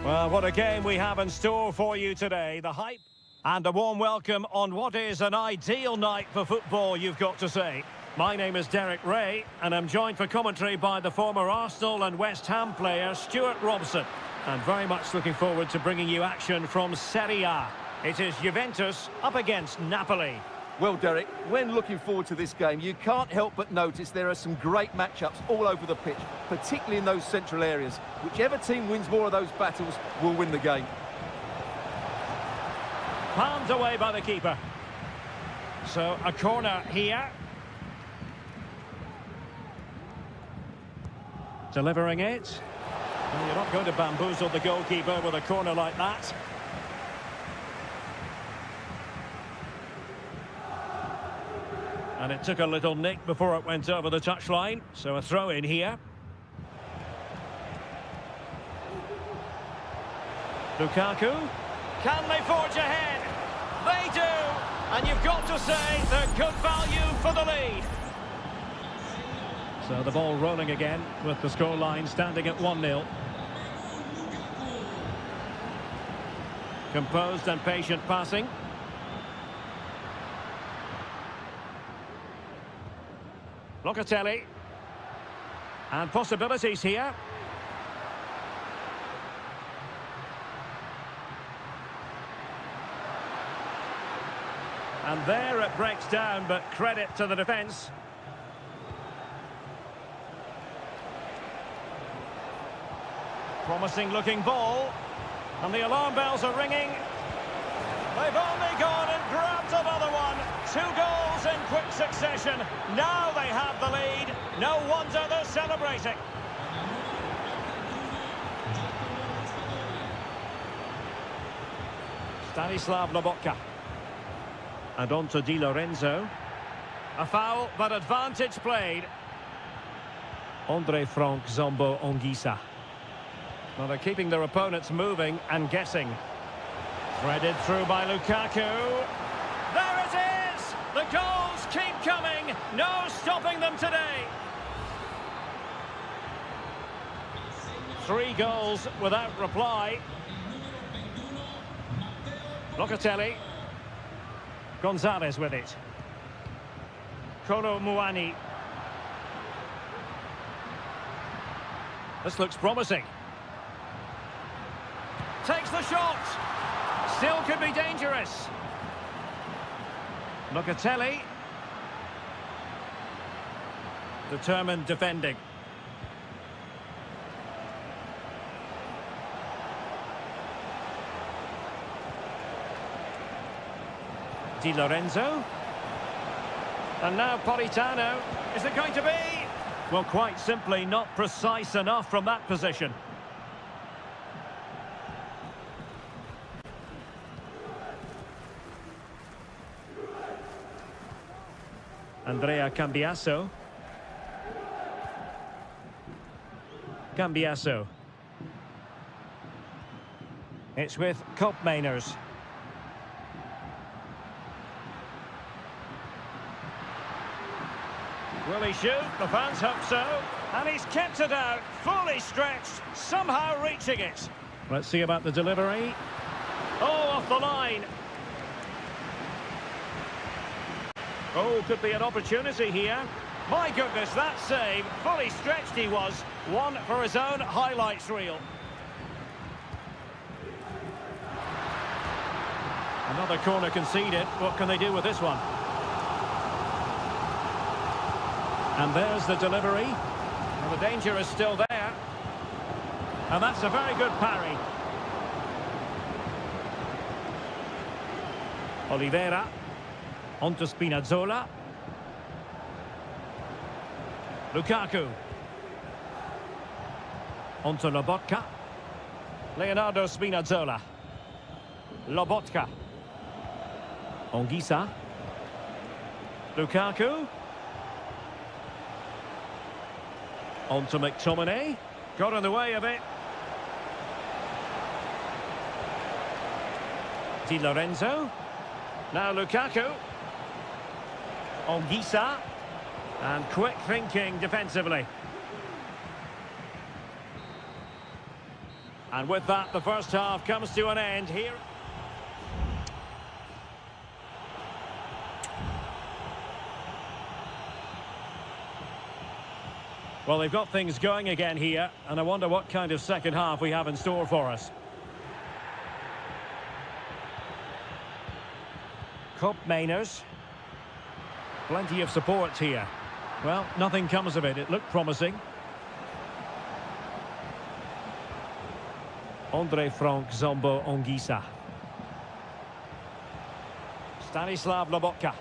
Well, what a game we have in store for you today. The hype and a warm welcome on what is an ideal night for football, you've got to say. My name is Derek Ray, and I'm joined for commentary by the former Arsenal and West Ham player, Stuart Robson. And very much looking forward to bringing you action from Seria. It is Juventus up against Napoli. Well, Derek, when looking forward to this game, you can't help but notice there are some great matchups all over the pitch, particularly in those central areas. Whichever team wins more of those battles will win the game. Palmed away by the keeper. So, a corner here. Delivering it. Well, you're not going to bamboozle the goalkeeper with a corner like that. And it took a little nick before it went over the touchline, so a throw in here. Lukaku. Can they forge ahead? They do! And you've got to say they're good value for the lead. So the ball rolling again with the scoreline standing at 1-0. Composed and patient passing. Locatelli. And possibilities here. And there it breaks down, but credit to the defence. Promising looking ball. And the alarm bells are ringing. They've only gone and grabbed another one. 2 goals in quick succession. Now they have the lead. No wonder they're celebrating. Stanislav Lobotka. And on to Di Lorenzo. A foul, but advantage played. Andre Frank Zombo Ongisa. Well, they're keeping their opponents moving and guessing. Threaded through by Lukaku. There it is! The goals keep coming. No stopping them today. 3 goals without reply. Locatelli. Gonzalez with it. Kolo Muani. This looks promising. Takes the shot. Still could be dangerous. Locatelli. Determined defending. Di Lorenzo. And now Politano. Is it going to be? Well, quite simply not precise enough from that position. Andrea Cambiasso. Cambiasso. It's with Koopmeiners. Will he shoot? The fans hope so. And he's kept it out, fully stretched, somehow reaching it. Let's see about the delivery. Oh, off the line. Oh, could be an opportunity here. My goodness, that save. Fully stretched he was. One for his own highlights reel. Another corner conceded. What can they do with this one? And there's the delivery. Well, the danger is still there. And that's a very good parry. Oliveira. On to Spinazzola. Lukaku. On to Lobotka. Leonardo Spinazzola. Lobotka. Ongisa. Lukaku. On to McTominay. Got in the way of it. Di Lorenzo. Now Lukaku. Ongisa. And quick thinking defensively. And with that, the first half comes to an end here. Well, they've got things going again here, and I wonder what kind of second half we have in store for us. Cup Mainers. Plenty of support here. Well, nothing comes of it. It looked promising. Andre Frank Zombo Ongisa. Stanislav Lobotka.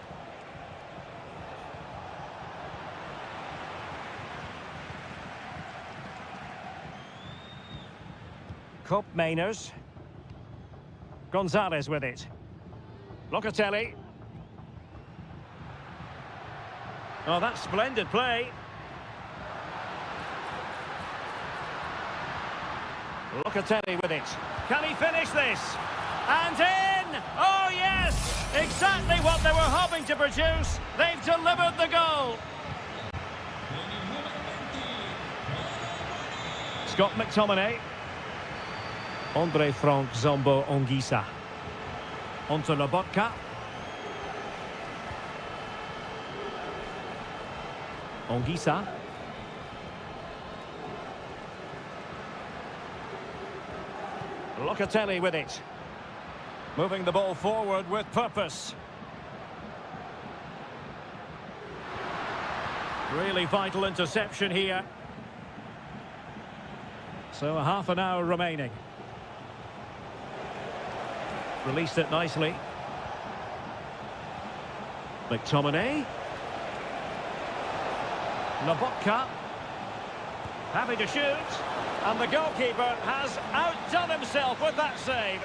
Cup Mainers. Gonzalez with it. Locatelli. Oh, that's splendid play. Locatelli with it. Can he finish this? And in! Oh, yes! Exactly what they were hoping to produce. They've delivered the goal. Scott McTominay. Andre Frank Zombo Ongisa. Onto Lobotka. Ongisa. Locatelli with it. Moving the ball forward with purpose. Really vital interception here. So a half an hour remaining. Released it nicely. McTominay. Lobotka. Happy to shoot. And the goalkeeper has outdone himself with that save.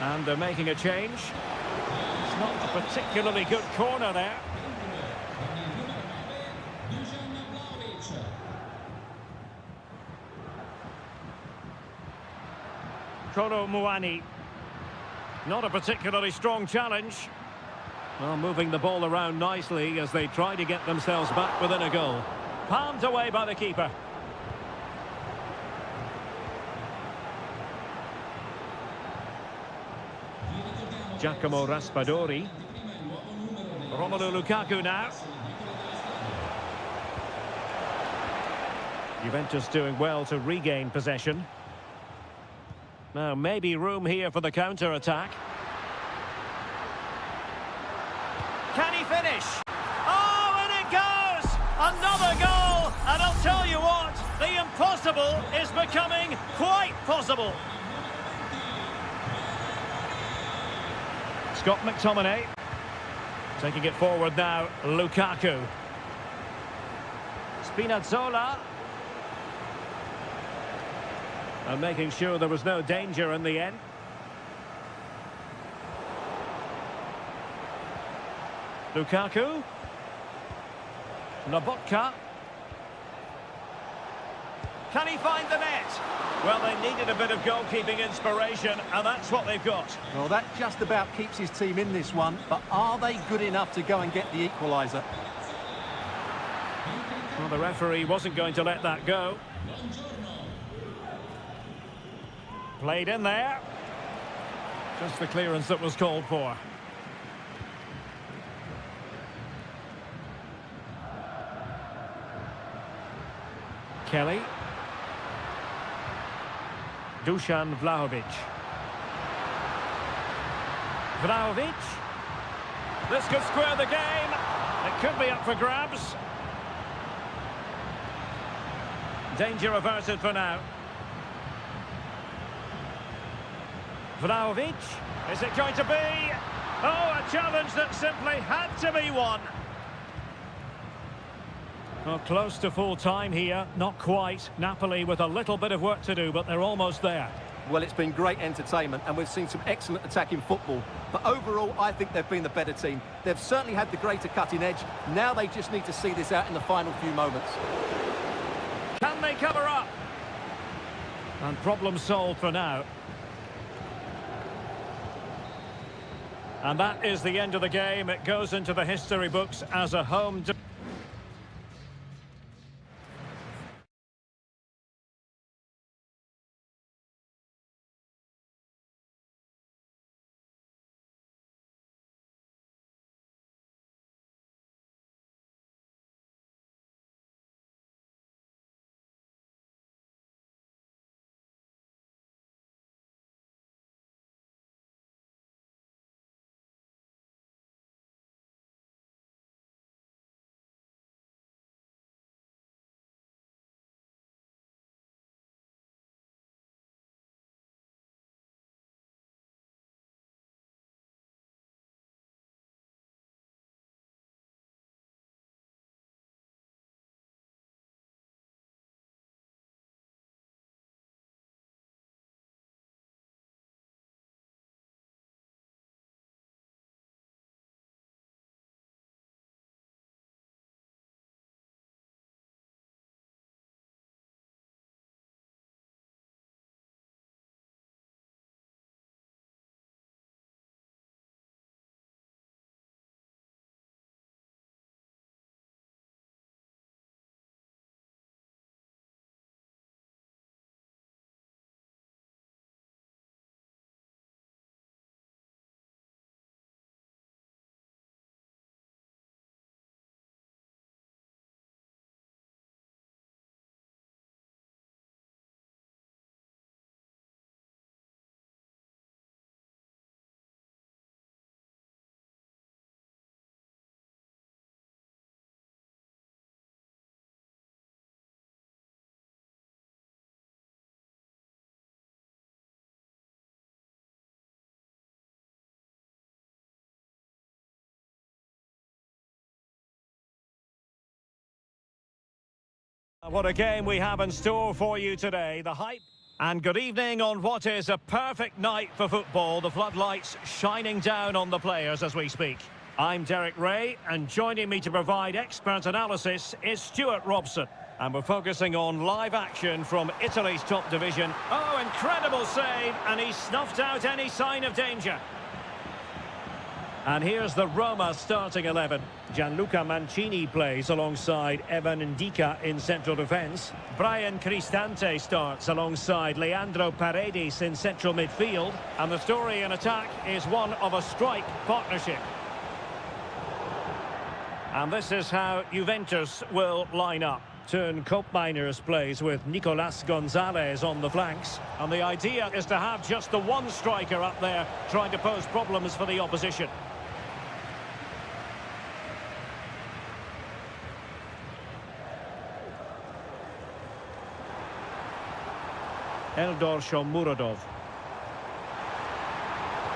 And they're making a change. It's not a particularly good corner there. Kolo Muani. Not a particularly strong challenge. Well, moving the ball around nicely as they try to get themselves back within a goal. Palmed away by the keeper. Giacomo Raspadori. Romelu Lukaku now. Juventus doing well to regain possession. Now, maybe room here for the counter-attack. Can he finish? Oh, and it goes! Another goal! And I'll tell you what, the impossible is becoming quite possible. Scott McTominay. Taking it forward now, Lukaku. Spinazzola. And making sure there was no danger in the end. Lukaku. Lobotka. Can he find the net? Well, they needed a bit of goalkeeping inspiration, and that's what they've got. Well, that just about keeps his team in this one, but are they good enough to go and get the equaliser? Well, the referee wasn't going to let that go. Played in there. Just the clearance that was called for. Kelly. Dusan Vlahovic. Vlahovic. This could square the game. It could be up for grabs. Danger averted for now. Vlahovic. Is it going to be? Oh, a challenge that simply had to be won. Well, close to full time here. Not quite. Napoli with a little bit of work to do, but they're almost there. Well, it's been great entertainment, and we've seen some excellent attacking football. But overall, I think they've been the better team. They've certainly had the greater cutting edge. Now they just need to see this out in the final few moments. Can they cover up? And problem solved for now. And that is the end of the game. It goes into the history books as a home... What a game we have in store for you today. The hype. And good evening on what is a perfect night for football. The floodlights shining down on the players as we speak. I'm Derek Ray, and joining me to provide expert analysis is Stuart Robson. And we're focusing on live action from Italy's top division. Oh, incredible save, and he snuffed out any sign of danger. And here's the Roma starting 11. Gianluca Mancini plays alongside Evan Ndika in central defence. Brian Cristante starts alongside Leandro Paredes in central midfield. And the story in attack is one of a strike partnership. And this is how Juventus will line up. Turn Koopmeiners plays with Nicolas Gonzalez on the flanks. And the idea is to have just the one striker up there trying to pose problems for the opposition. Eldor Shomurodov.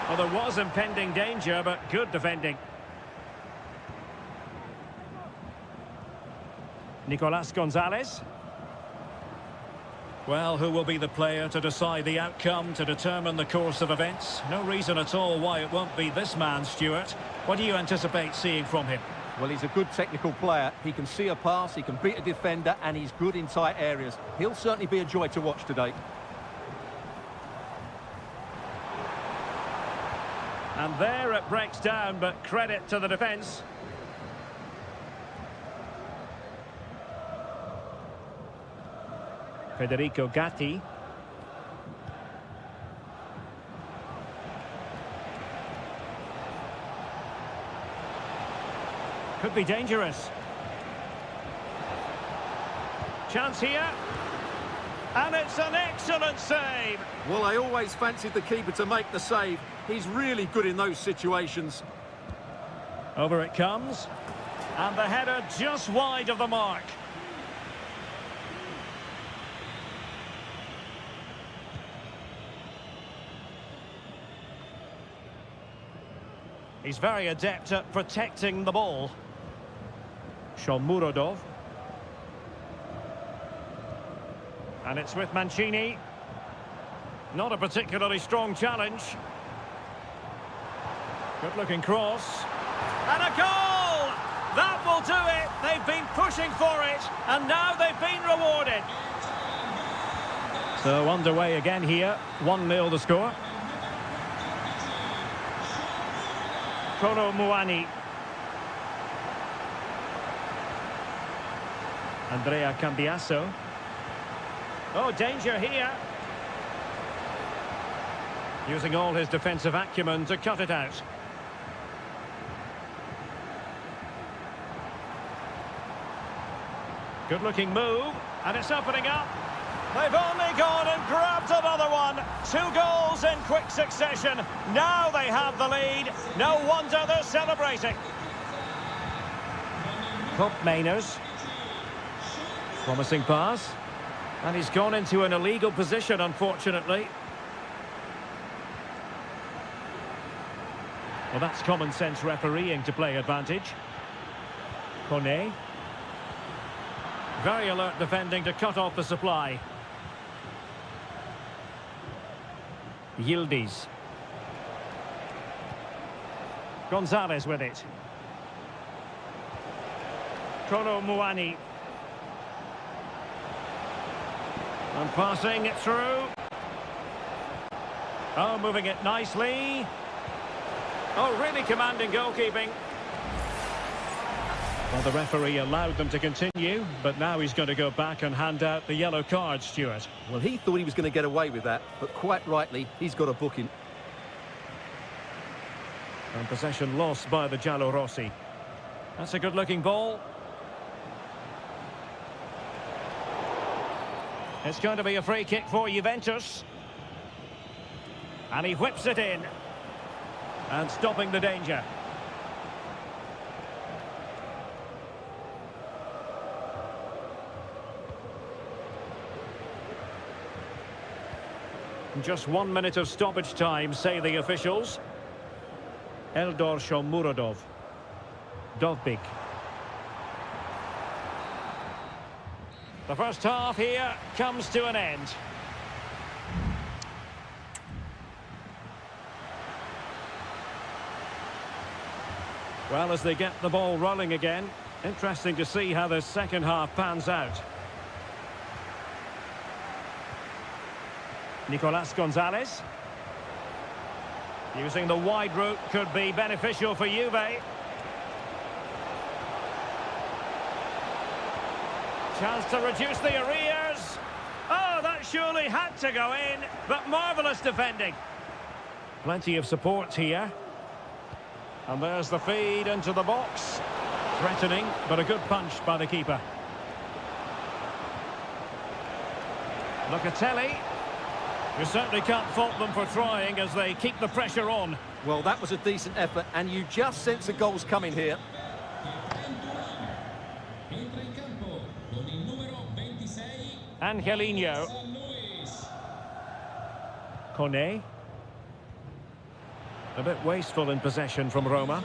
Well, there was impending danger, but good defending. Nicolas Gonzalez. Well, who will be the player to decide the outcome, to determine the course of events? No reason at all why it won't be this man, Stuart. What do you anticipate seeing from him? Well, he's a good technical player. He can see a pass, he can beat a defender, and he's good in tight areas. He'll certainly be a joy to watch today. And there it breaks down, but credit to the defence. Federico Gatti. Could be dangerous. Chance here. And it's an excellent save. Well, I always fancied the keeper to make the save. He's really good in those situations. Over it comes. And the header just wide of the mark. He's very adept at protecting the ball. Shomurodov. And it's with Mancini. Not a particularly strong challenge. Good-looking cross. And a goal! That will do it! They've been pushing for it, and now they've been rewarded. So underway again here. 1-0 the score. Kolo Muani. Andrea Cambiasso. Oh, danger here. Using all his defensive acumen to cut it out. Good-looking move, and it's opening up. They've only gone and grabbed another one. 2 goals in quick succession. Now they have the lead. No wonder they're celebrating. Koopmeiners. Promising pass. And he's gone into an illegal position, unfortunately. Well, that's common sense refereeing to play advantage. Kone. Very alert defending to cut off the supply. Yildiz. Gonzalez with it. Kolo Muani. And passing it through. Oh, moving it nicely. Oh, really commanding goalkeeping. Well, the referee allowed them to continue, but now he's going to go back and hand out the yellow card, Stuart. Well, he thought he was going to get away with that, but quite rightly, he's got a booking. And possession lost by the Giallorossi. That's a good-looking ball. It's going to be a free kick for Juventus. And he whips it in. And stopping the danger. Just 1 minute of stoppage time, say the officials. Eldor Shomurodov. Dovbik. The first half here comes to an end. Well, as they get the ball rolling again, interesting to see how the second half pans out. Nicolas Gonzalez. Using the wide route could be beneficial for Juve. Chance to reduce the arrears. Oh, that surely had to go in, but marvellous defending. Plenty of support here. And there's the feed into the box. Threatening, but a good punch by the keeper. Locatelli. You certainly can't fault them for trying as they keep the pressure on. Well, that was a decent effort, and you just sense the goals coming here. Entra in campo con il numero 26. Angelino. Kone. A bit wasteful in possession from Roma.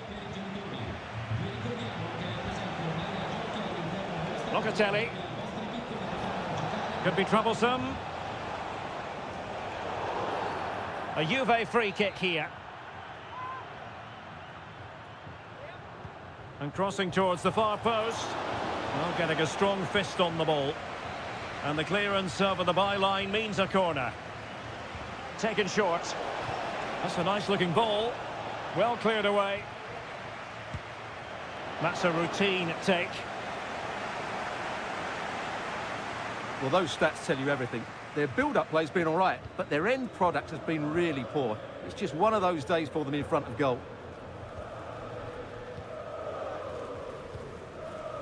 Locatelli. Could be troublesome. A Juve free kick here. And crossing towards the far post. Well, getting a strong fist on the ball. And the clearance over the byline means a corner. Taken short. That's a nice-looking ball. Well cleared away. That's a routine take. Well, those stats tell you everything. Their build-up play's been all right, but their end product has been really poor. It's just one of those days for them in front of goal.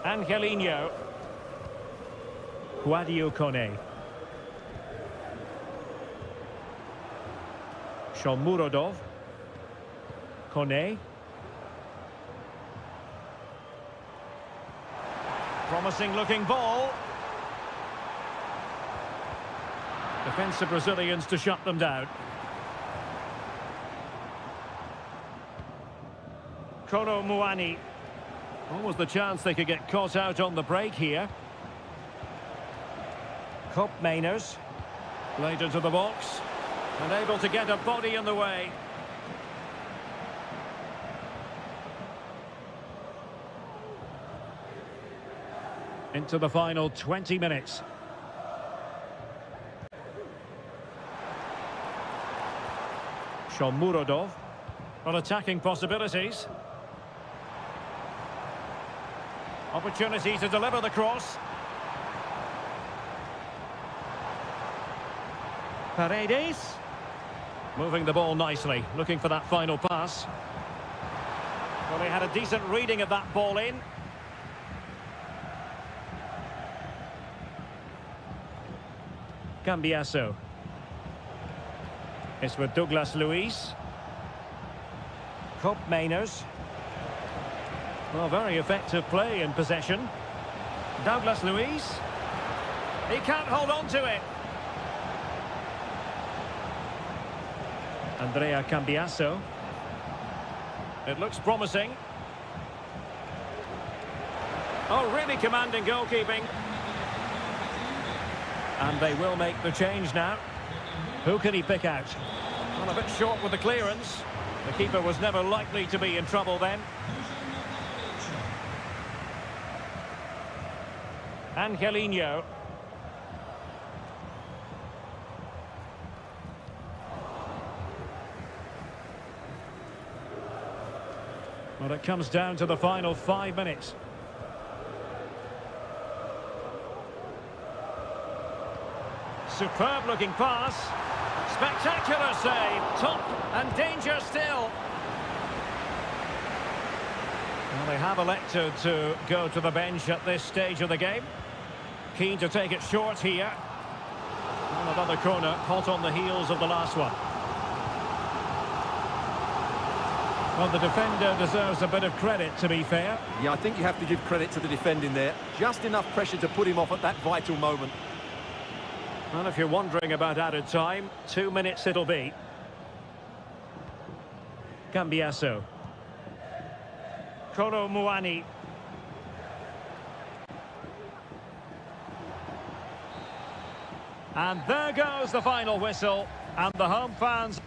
Angelino. Guadio Kone. Shomurodov. Kone. Promising looking ball. Defensive Brazilians to shut them down. Kono Muani. What was the chance they could get caught out on the break here? Kopp Mainers. Played into the box. And able to get a body in the way. Into the final 20 minutes. Shomurodov. Well, attacking possibilities. Opportunity to deliver the cross. Paredes. Moving the ball nicely, looking for that final pass. Well, they had a decent reading of that ball in. Cambiasso. It's with Douglas Luiz. Kopp Mainers. Well, very effective play in possession. Douglas Luiz. He can't hold on to it. Andrea Cambiasso. It looks promising. Oh, really commanding goalkeeping. And they will make the change now. Who can he pick out? Well, a bit short with the clearance. The keeper was never likely to be in trouble then. Angelino. Well, it comes down to the final 5 minutes. Superb looking pass. Spectacular save. Top and danger still. Well, they have elected to go to the bench at this stage of the game. Keen to take it short here. And another corner, hot on the heels of the last one. Well, the defender deserves a bit of credit, to be fair. Yeah, I think you have to give credit to the defending there. Just enough pressure to put him off at that vital moment. Well, if you're wondering about added time, 2 minutes it'll be. Cambiasso. Kono Muani. And there goes the final whistle. And the home fans